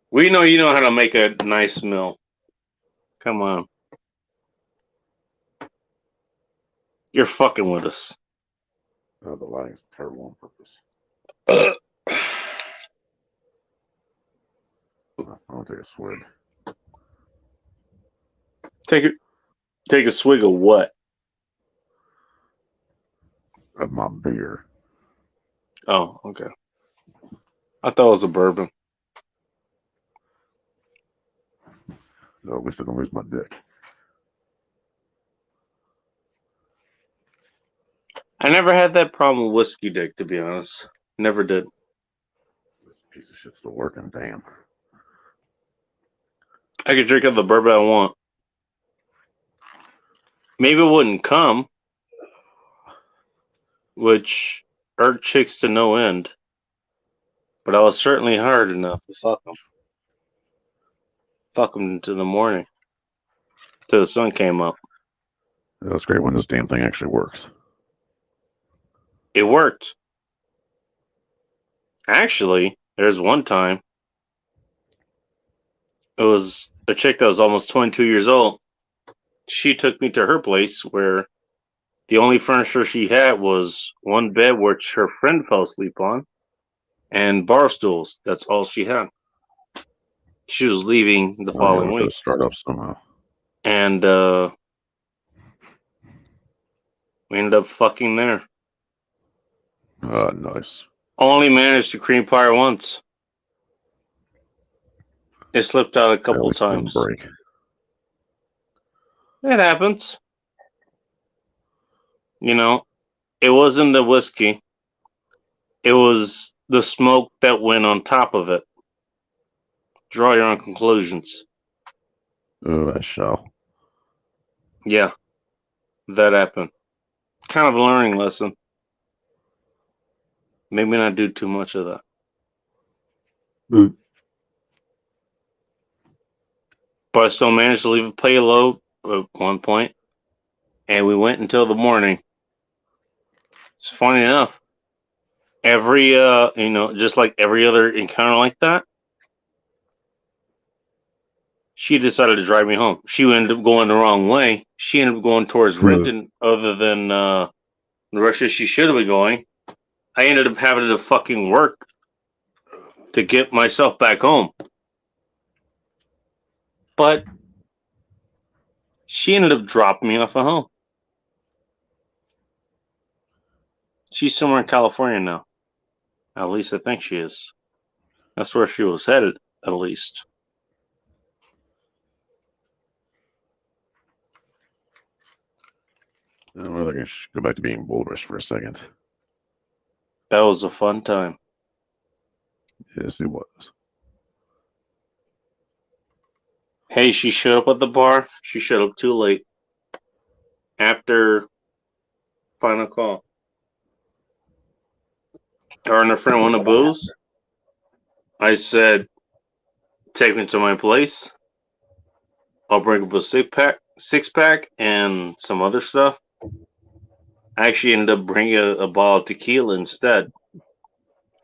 We know you know how to make a nice meal. Come on. You're fucking with us. The lighting's terrible on purpose. I'll take a swig. Take a swig of what? Of my beer. Oh, okay. I thought it was a bourbon. No, at least I don't lose my dick. I never had that problem with whiskey dick, to be honest. Never did. This piece of shit's still working, damn. I could drink out the bourbon I want. Maybe it wouldn't come, which irked chicks to no end. But I was certainly hard enough to fuck them. Fuck them into the morning. Till the sun came up. That's great when this damn thing actually works. It worked. Actually, there's one time. It was a chick that was almost 22 years old. She took me to her place where the only furniture she had was one bed which her friend fell asleep on and bar stools. That's all she had. She was leaving the following week. Start up somehow. And we ended up fucking there. Nice. Only managed to cream pie her once. It slipped out a couple times. Break. It happens. You know, it wasn't the whiskey. It was the smoke that went on top of it. Draw your own conclusions. Oh, I shall. Yeah, that happened. Kind of a learning lesson. Maybe not do too much of that. But I still managed to leave a payload at one point, and we went until the morning. It's funny enough. Every just like every other encounter like that, she decided to drive me home. She ended up going the wrong way. She ended up going towards Renton, other than the direction she should have been going. I ended up having to fucking work to get myself back home. But she ended up dropping me off at home. She's somewhere in California now. At least I think she is. That's where she was headed, at least. We're going to go back to being bullish for a second. That was a fun time. Yes, it was. Hey, she showed up at the bar. She showed up too late. After final call. Her and her friend wanted booze. I said, take me to my place. I'll bring up a six pack and some other stuff. I actually ended up bringing a bottle of tequila instead.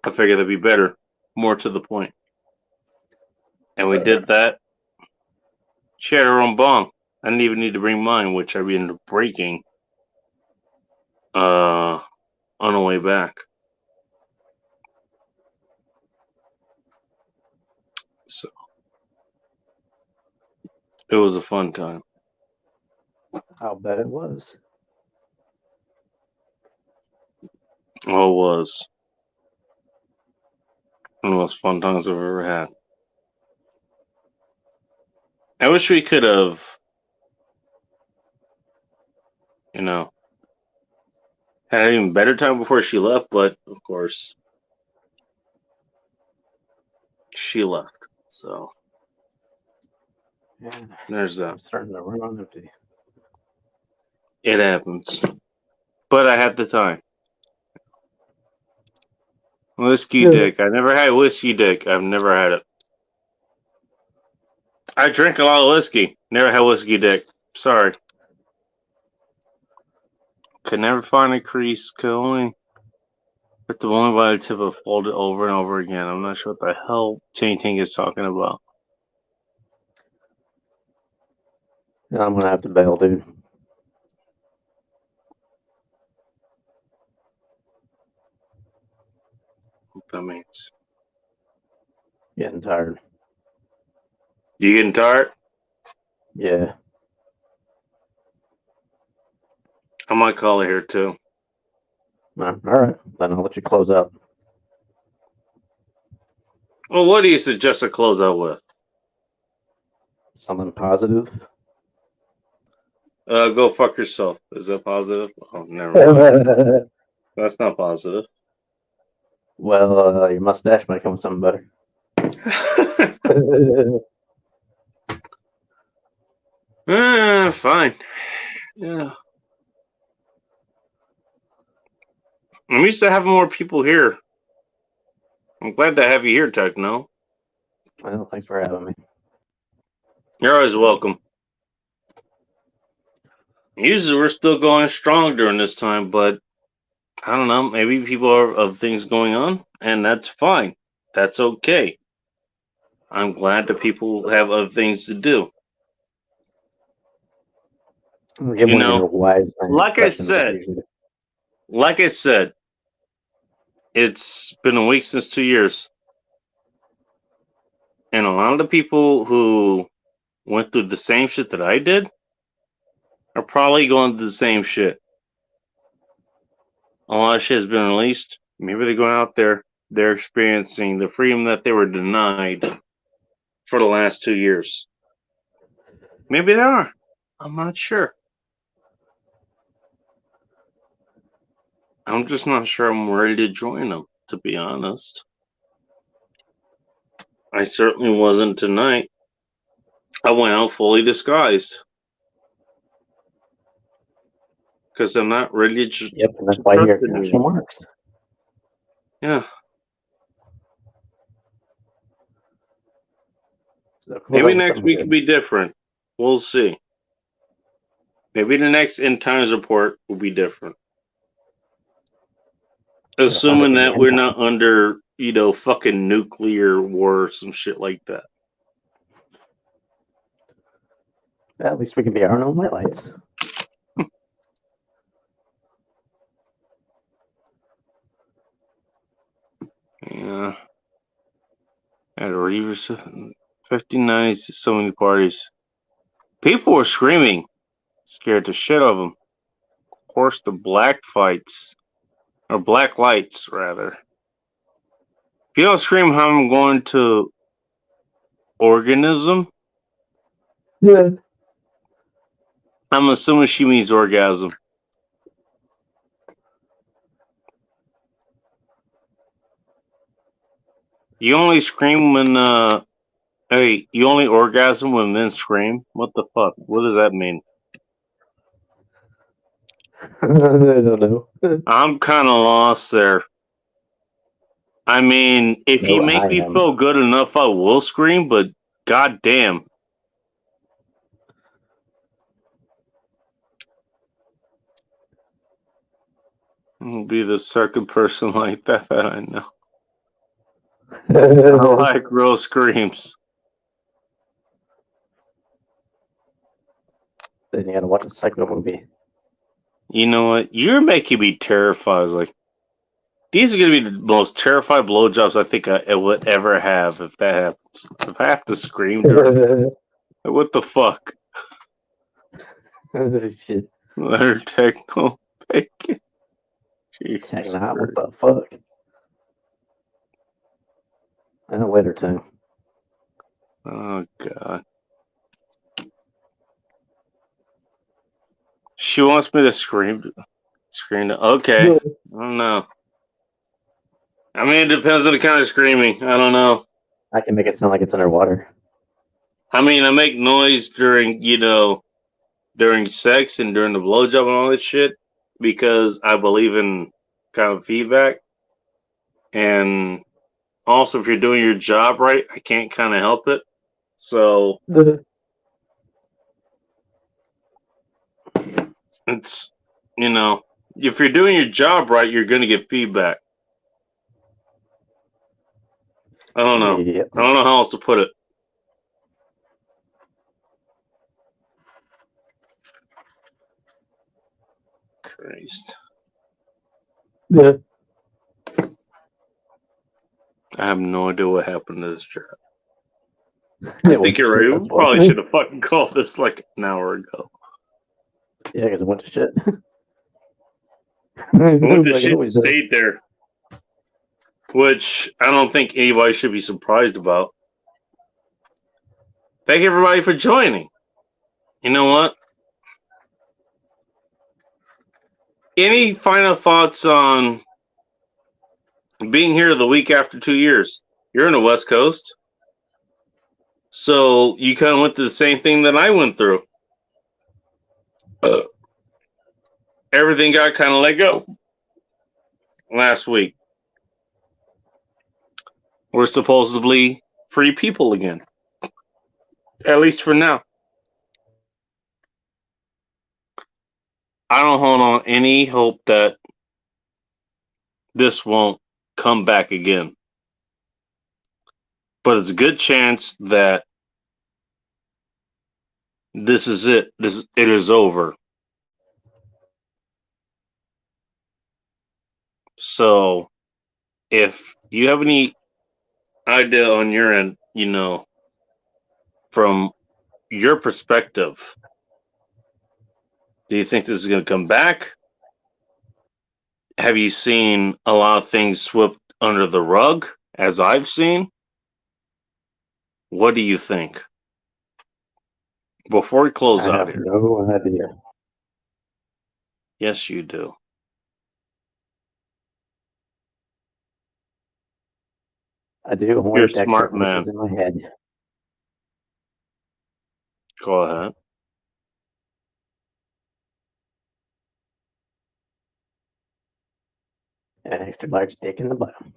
I figured that'd be better, more to the point. And we did that. She had her own bong. I didn't even need to bring mine, which I ended up breaking on the way back. So It was a fun time. I'll bet it was. Oh, it was. One of the most fun times I've ever had. I wish we could have, had an even better time before she left, but of course, she left. So, Yeah, there's that. I'm starting to run on empty. It happens. But I had the time. Whiskey dick. I never had whiskey dick. I've never had it. I drink a lot of whiskey. Never had whiskey dick. Sorry. Could never find a crease. Could only put the only by the tip of fold it over and over again. I'm not sure what the hell Ting Ting is talking about. I'm gonna have to bail, dude. What that means. Getting tired. You getting tired? Yeah. I might call it here too. All right. Then I'll let you close out. Well, what do you suggest to close out with? Something positive. Go fuck yourself. Is that positive? Oh, never mind. That's not positive. Well, your mustache might come with something better. Fine. Yeah. I'm used to having more people here. I'm glad to have you here, Techno. Well, thanks for having me. You're always welcome. Usually we're still going strong during this time, but I don't know. Maybe people are of things going on, and that's fine. That's okay. I'm glad that people have other things to do. Give one of your wise like I said, it's been a week since 2 years. And a lot of the people who went through the same shit that I did are probably going through the same shit. A lot of shit has been released. Maybe they're going out there, they're experiencing the freedom that they were denied for the last 2 years. Maybe they are. I'm not sure. I'm just not sure I'm ready to join them, to be honest. I certainly wasn't tonight. I went out fully disguised. Because I'm not ready to. Yep, and that's why you're national marks. Yeah. So maybe next week will be different. We'll see. Maybe the next End Times report will be different. Assuming that we're not under, fucking nuclear war or some shit like that. At least we can be our own highlights. Yeah. At a Reavers 59, so many parties. People were screaming. Scared the shit of them. Of course, the black fights. Or black lights, rather. If you don't scream how I'm going to organism, yeah. I'm assuming she means orgasm. You only scream when, you only orgasm when men scream? What the fuck? What does that mean? I don't know. I'm kind of lost there. I mean, if you make me feel good enough, I will scream, but goddamn. I'll be the second person like that I know. I like real screams. Then you gotta watch a psycho movie. You know what? You're making me terrified. Like, these are gonna be the most terrified blowjobs I think I would ever have if that happens. If I have to scream during What the fuck? Oh, shit. Letter techno bacon. Jesus Techno, what Christ. the fuck? Later, too. Oh god. She wants me to scream. Okay. I don't know. I mean, it depends on the kind of screaming. I don't know. I can make it sound like it's underwater. I mean, I make noise during, during sex and during the blowjob and all that shit because I believe in kind of feedback. And also, if you're doing your job right, I can't kind of help it. So it's, if you're doing your job right, you're going to get feedback. I don't know. Yep. I don't know how else to put it. Christ. Yeah. I have no idea what happened to this job. Yeah, I think you're right. We probably should have fucking called this like an hour ago. Yeah, because it went to shit. Went to Like it shit and always does. stayed there. Which I don't think anybody should be surprised about. Thank everybody for joining. You know what? Any final thoughts on being here the week after 2 years? You're in the West Coast. So you kind of went through the same thing that I went through. Everything got kind of let go last week. We're supposedly free people again. At least for now. I don't hold on any hope that this won't come back again. But it's a good chance that this is it. It is over. So if you have any idea on your end, from your perspective, do you think this is going to come back? Have you seen a lot of things swept under the rug, as I've seen? What do you think? Before we close I out have here. no idea. Yes, you do. I do. You're Only a Dexter smart voices man. in my head. Go ahead. An extra large dick in the bottom.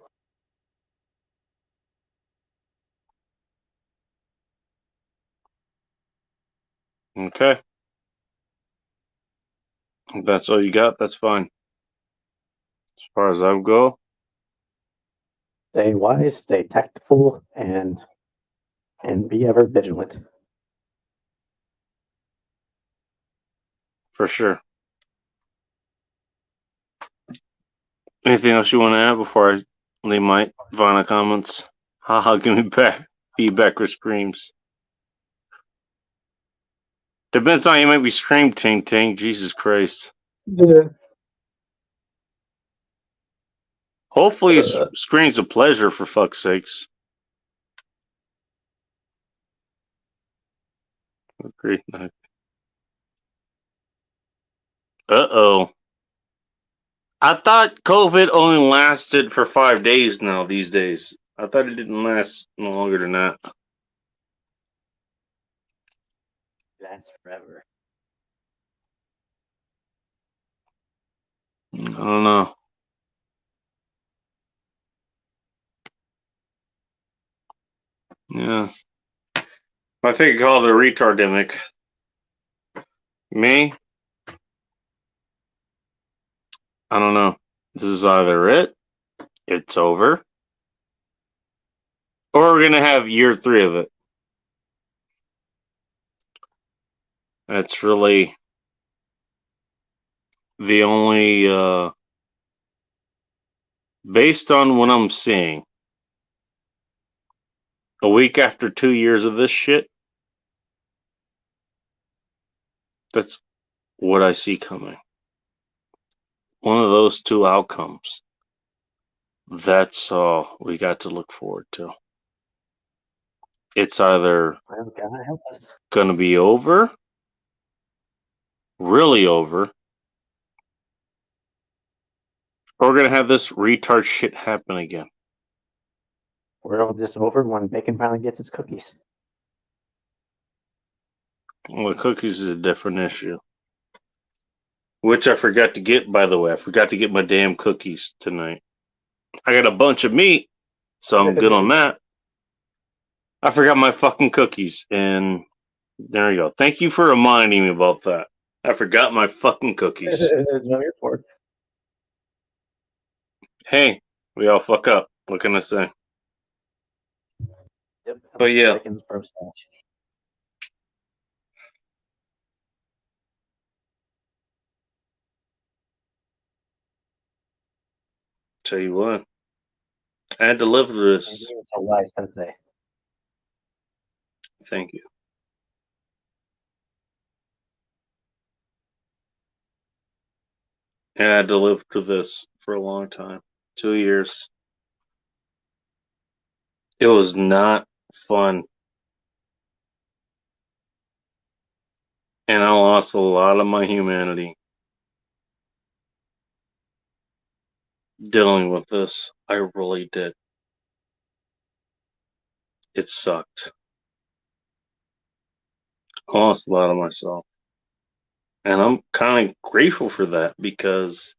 Okay. If that's all you got, that's fine. As far as I go, Stay wise, stay tactful, and be ever vigilant. for sure. Anything else you want to add before I leave my final comments? Haha, give me back feedback or screams. Depends on how you make me scream, Ting Ting. Jesus Christ. Yeah. Hopefully, screams a pleasure, for fuck's sakes. Agree. Uh-oh. I thought COVID only lasted for 5 days now these days. I thought it didn't last no longer than that. That's forever. I don't know. Yeah. I think I call it a retardemic. Me? I don't know. This is either it's over, or we're going to have year 3 of it. That's really the only, based on what I'm seeing, a week after 2 years of this shit, That's what I see coming. One of those two outcomes. That's all we got to look forward to. It's either Well, God help us. going to be over, really over, or we're going to have this retard shit happen again. We're all just over when Bacon finally gets its cookies. Well, the cookies is a different issue. Which I forgot to get, by the way. I forgot to get my damn cookies tonight. I got a bunch of meat, so I'm good on that. I forgot my fucking cookies, and there you go. Thank you for reminding me about that. I forgot my fucking cookies. That's what I'm here for. Hey, we all fuck up. What can I say? Yep. But yeah. Bacon's pro stash. Tell you what. I had to live with this. You're so wise, Sensei. Thank you. I had to live through this for a long time. 2 years. It was not fun. And I lost a lot of my humanity dealing with this. I really did. It sucked. I lost a lot of myself. And I'm kind of grateful for that because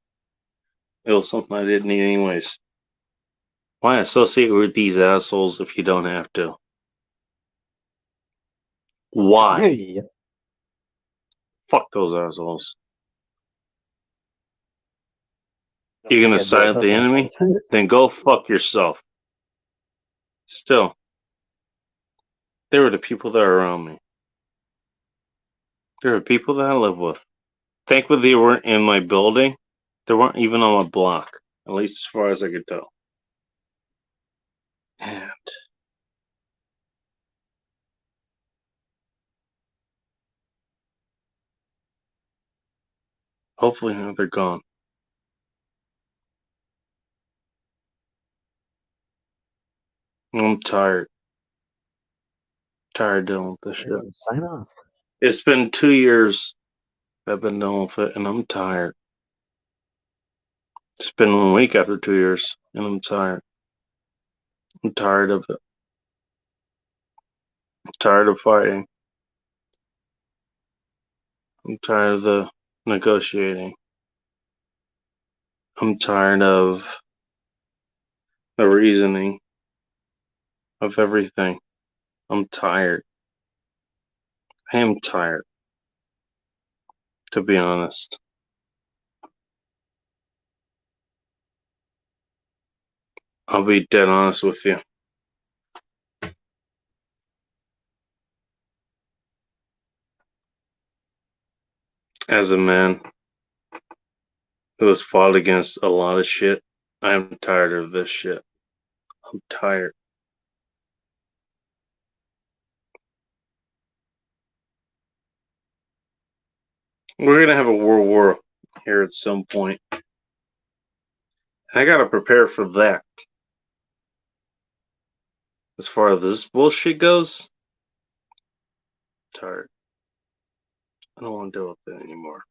it was something I didn't need anyways. Why associate with these assholes if you don't have to? Why? Yeah. Fuck those assholes. You're gonna Yeah, side with the enemy? assholes. Then go fuck yourself. Still, they were the people that are around me. They were the people that I live with. Thankfully, they weren't in my building. They weren't even on my block, at least as far as I could tell. And hopefully now they're gone. I'm tired. Tired dealing with this shit. Sign off. It's been 2 years I've been dealing with it, and I'm tired. It's been 1 week after 2 years, and I'm tired. I'm tired of it. I'm tired of fighting. I'm tired of the negotiating. I'm tired of the reasoning of everything. I'm tired. I am tired, to be honest. I'll be dead honest with you. As a man who has fought against a lot of shit, I am tired of this shit. I'm tired. We're gonna have a world war here at some point. I gotta prepare for that. As far as this bullshit goes, I'm tired. I don't want to deal with it anymore.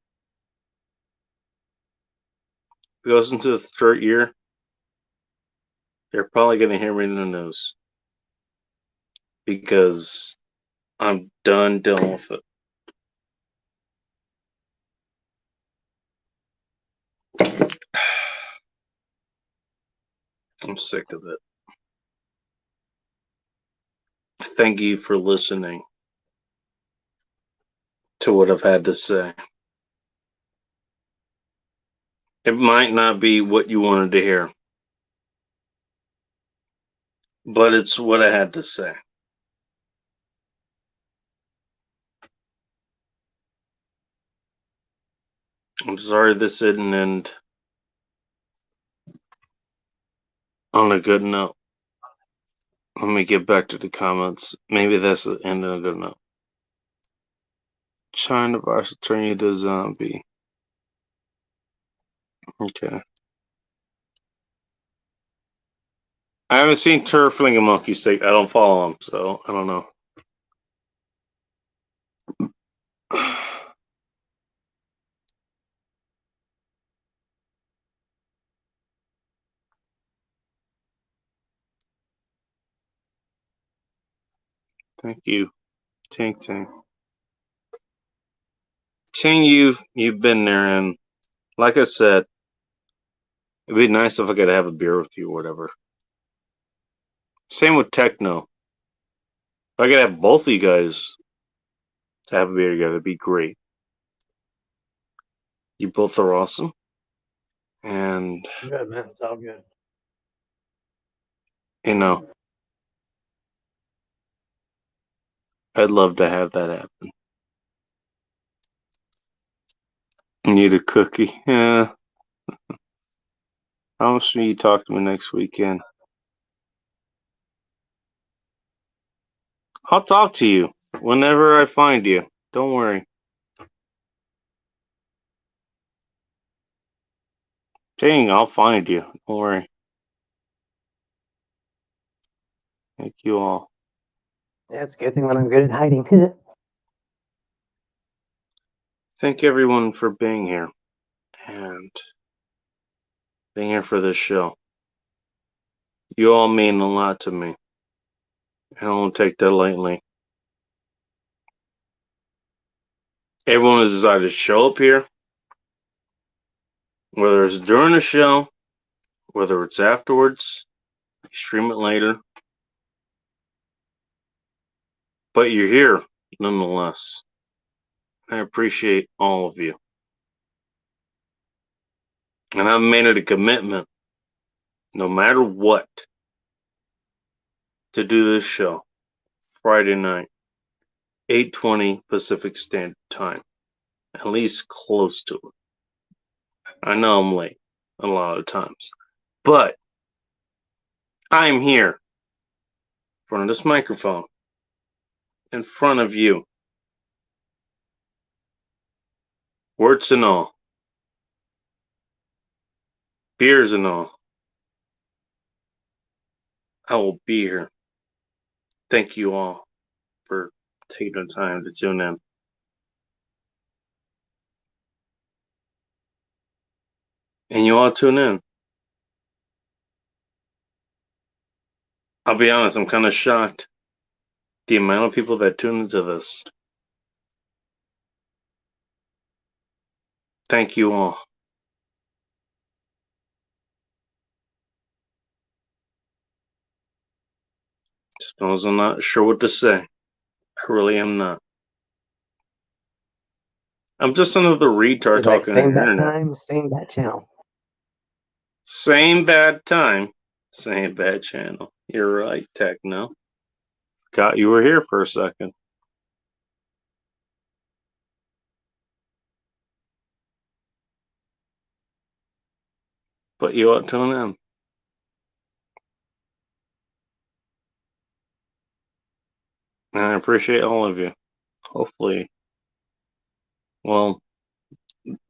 If it goes into the third year, you're probably gonna hear me in the news. Because I'm done dealing with it. I'm sick of it. Thank you for listening to what I've had to say. It might not be what you wanted to hear, but it's what I had to say. I'm sorry this didn't end on a good note. Let me get back to the comments. Maybe that's the end on a good note. China virus will turn you to a zombie. Okay. I haven't seen Turfling and Monkey Stick. I don't follow them, so I don't know. Thank you. Tink Tink. Ting, you've been there, and like I said, it'd be nice if I could have a beer with you or whatever. Same with Techno. If I could have both of you guys to have a beer together, it'd be great. You both are awesome. And, Good, man. It's all good. you know, I'd love to have that happen. Need a cookie? Yeah. How soon you talk to me next weekend? I'll talk to you whenever I find you. Don't worry. Dang, I'll find you. Don't worry. Thank you all. Yeah, it's a good thing that I'm good at hiding. Thank everyone for being here and being here for this show. You all mean a lot to me. I don't take that lightly. Everyone has decided to show up here, whether it's during the show, whether it's afterwards, you stream it later. But you're here nonetheless. I appreciate all of you. And I've made it a commitment, no matter what, to do this show Friday night, 8:20 Pacific Standard Time. At least close to it. I know I'm late a lot of times. But I'm here in front of this microphone, in front of you. Words and all. Beers and all. I will be here. Thank you all for taking the time to tune in. And you all tune in. I'll be honest, I'm kind of shocked the amount of people that tune into this. Thank you all. Suppose I'm not sure what to say. I really am not. I'm just another retard It's like talking on same the bat internet. time, same bat channel. Same bad time, same bad channel. You're right, Techno. Forgot you were here for a second. But you ought to tune in. And I appreciate all of you. Hopefully, well,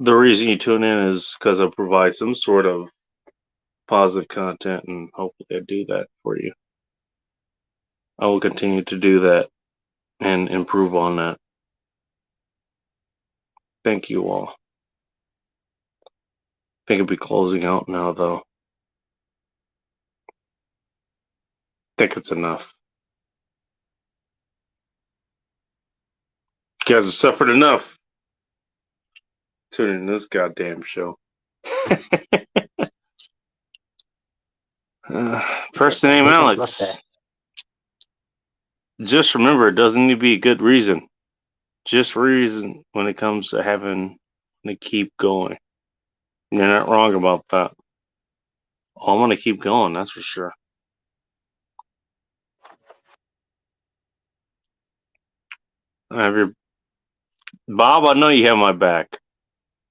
the reason you tune in is because I provide some sort of positive content, and hopefully I do that for you. I will continue to do that and improve on that. Thank you all. I think I'll be closing out now, though. I think it's enough. You guys have suffered enough. Tune in this goddamn show. First name Take his Alex. mustache. Just remember, it doesn't need to be a good reason. Just reason when it comes to having to keep going. You're not wrong about that. Oh, I'm gonna keep going, that's for sure. Bob, I know you have my back.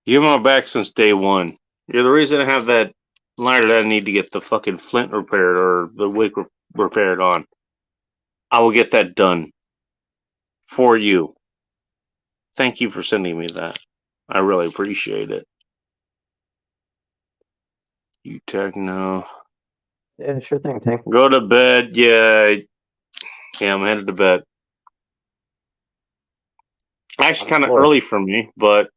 You have my back since day one. You're the reason I have that lighter that I need to get the fucking flint repaired or the wick repaired on. I will get that done for you. Thank you for sending me that. I really appreciate it. You techno. Yeah, sure thing, Tank. Go to bed. Yeah, I'm headed to bed. Actually, kind of early for me, but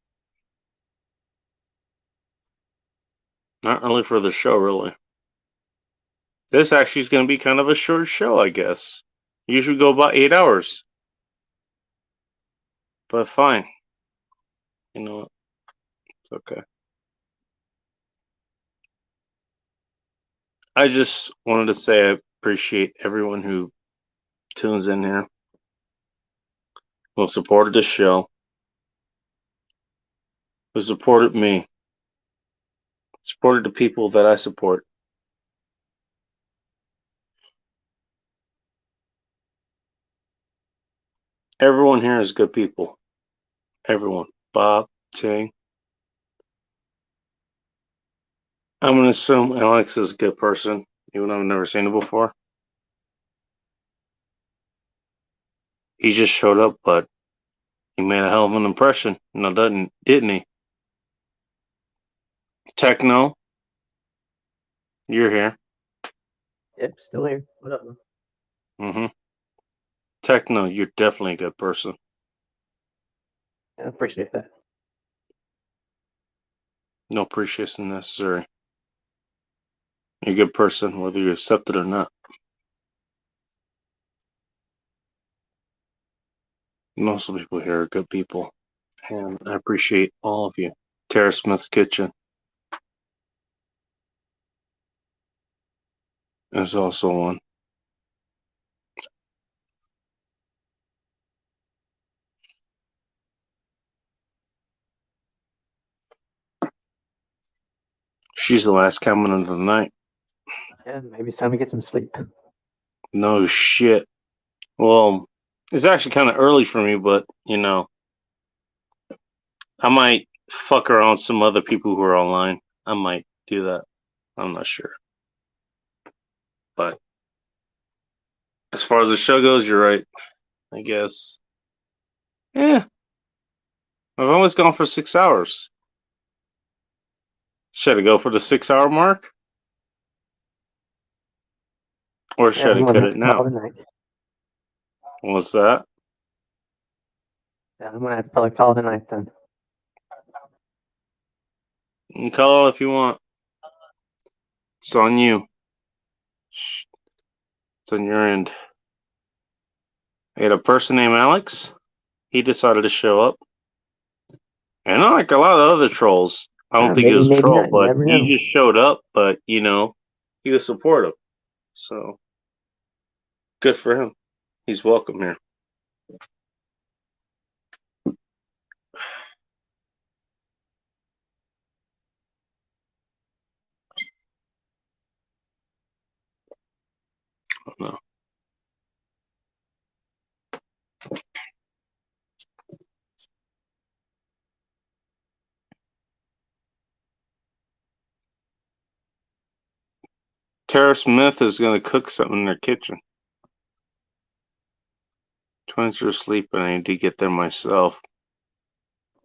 not early for the show, really. This actually is going to be kind of a short show, I guess. Usually go about 8 hours. But fine. You know what? It's okay. I just wanted to say I appreciate everyone who tunes in here, who supported the show, who supported me, supported the people that I support. Everyone here is good people. Everyone. Bob, Ting. I'm going to assume Alex is a good person, even though I've never seen him before. He just showed up, but he made a hell of an impression. No, didn't he? Techno, you're here. Yep, still here. What up? Mm-hmm. Techno, you're definitely a good person. I appreciate that. No appreciation necessary. You're a good person, whether you accept it or not. Most of the people here are good people, and I appreciate all of you. Tara Smith's Kitchen is also one. She's the last coming of the night. Yeah, maybe it's time to get some sleep. No shit. Well, it's actually kind of early for me, but you know, I might fuck around some other people who are online. I might do that. I'm not sure. But as far as the show goes, you're right. I guess. Yeah. I've always gone for 6 hours. Should I go for the 6 hour mark? Or should I I'm cut gonna it have to call now? it a night. What's that? Yeah, I'm gonna have to probably call it a night then. You can call it if you want. It's on you. It's on your end. I had a person named Alex. He decided to show up. And unlike a lot of other trolls, I don't think he Maybe, was a maybe troll, not. You but never he know. just showed up, but you know, he was supportive. So good for him. He's welcome here. Oh, no. Tara Smith is going to cook something in their kitchen. Twins are asleep, and I need to get there myself.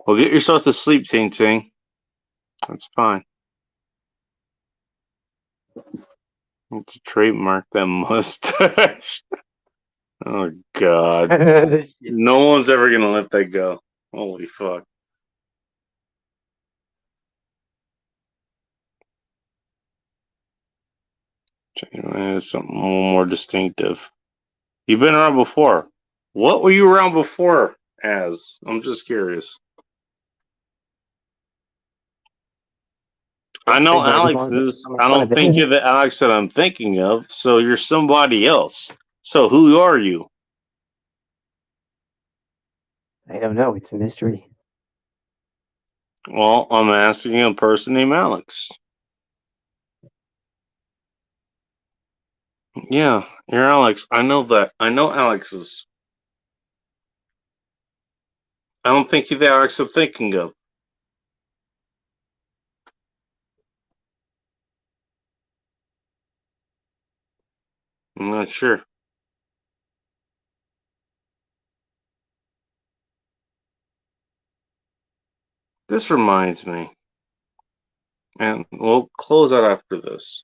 Well, get yourself to sleep, Ting Ting. That's fine. It's a trademark, that mustache. Oh, God. No one's ever going to let that go. Holy fuck. It's something a little more distinctive. You've been around before. What were you around before as? I'm just curious. I know Alex is. I don't think you're the Alex that I'm thinking of, so you're somebody else. So who are you? I don't know. It's a mystery. Well, I'm asking a person named Alex. Yeah, you're Alex. I know that. I know Alex's. I don't think you're the Alex I'm thinking of. I'm not sure. This reminds me, and we'll close out after this.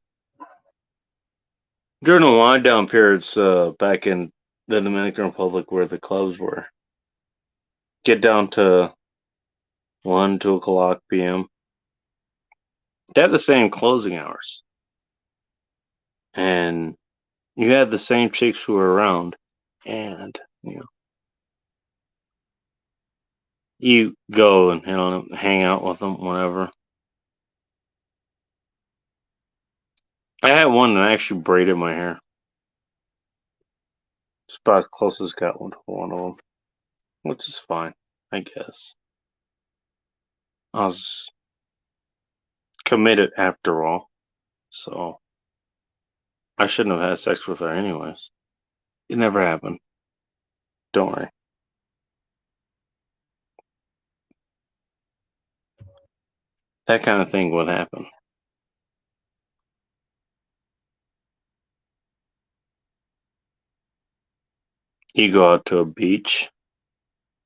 During the wind down periods back in the Dominican Republic where the clubs were, get down to 1, 2 o'clock p.m. They had the same closing hours. And you had the same chicks who were around. And, you go and hang out with them, whatever. I had one that actually braided my hair. It's about as close as got one to one of them, which is fine, I guess. I was committed after all, so I shouldn't have had sex with her anyways. It never happened. Don't worry. That kind of thing would happen. You go out to a beach.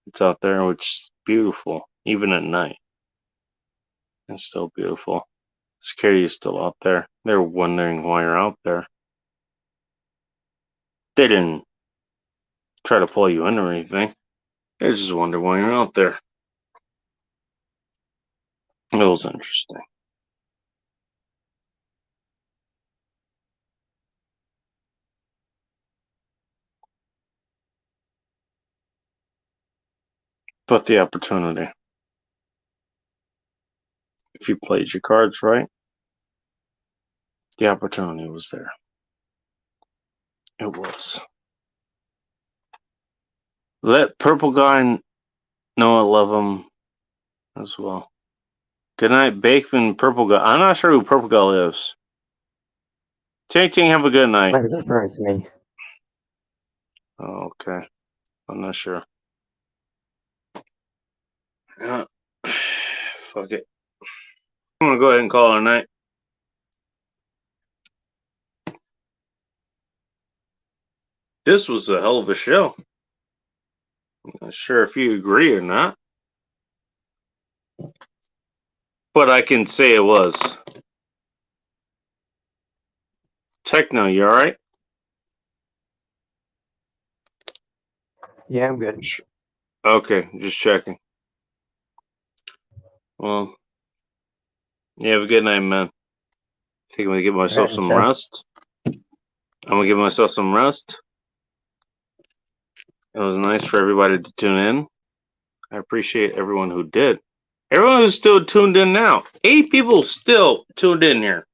It's out there, which is beautiful, even at night. It's still beautiful. Security is still out there. They're wondering why you're out there. They didn't try to pull you in or anything. They just wonder why you're out there. It was interesting. But the opportunity, if you played your cards right, the opportunity was there. It was. Let Purple Guy know I love him as well. Good night, Bakeman, Purple Guy. I'm not sure who Purple Guy is. Ting, have a good night. Might be referring to me. Oh, okay. I'm not sure. Fuck it. I'm gonna go ahead and call it a night. This was a hell of a show. I'm not sure if you agree or not, but I can say it was. Techno, you alright? Yeah, I'm good. Okay, just checking. Well, you have a good night, man. I think I'm gonna give myself Alright, some Michelle. rest. I'm gonna give myself some rest. It was nice for everybody to tune in. I appreciate everyone who did. Everyone who's still tuned in now. 8 people still tuned in here.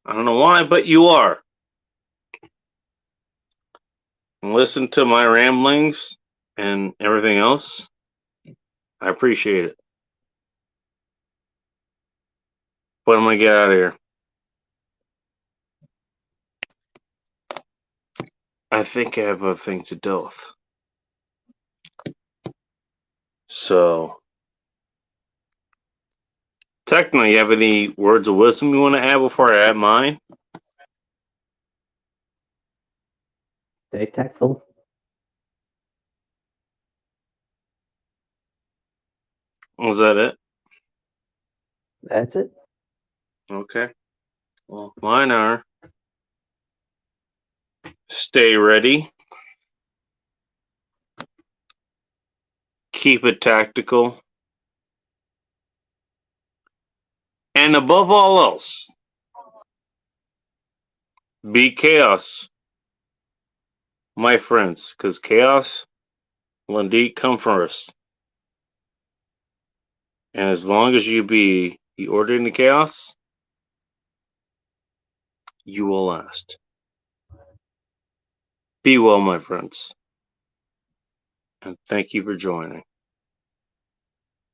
I don't know why, but you are. And listen to my ramblings and everything else. I appreciate it. But I'm gonna get out of here. I think I have other things to deal with. So, Techno, you have any words of wisdom you want to add before I add mine? Stay tactful. Was that it? That's it. Okay. Well, mine are stay ready, keep it tactical, and above all else, be chaos, my friends, because chaos will indeed come first. And as long as you be the order in the chaos, you will last. Be well, my friends. And thank you for joining.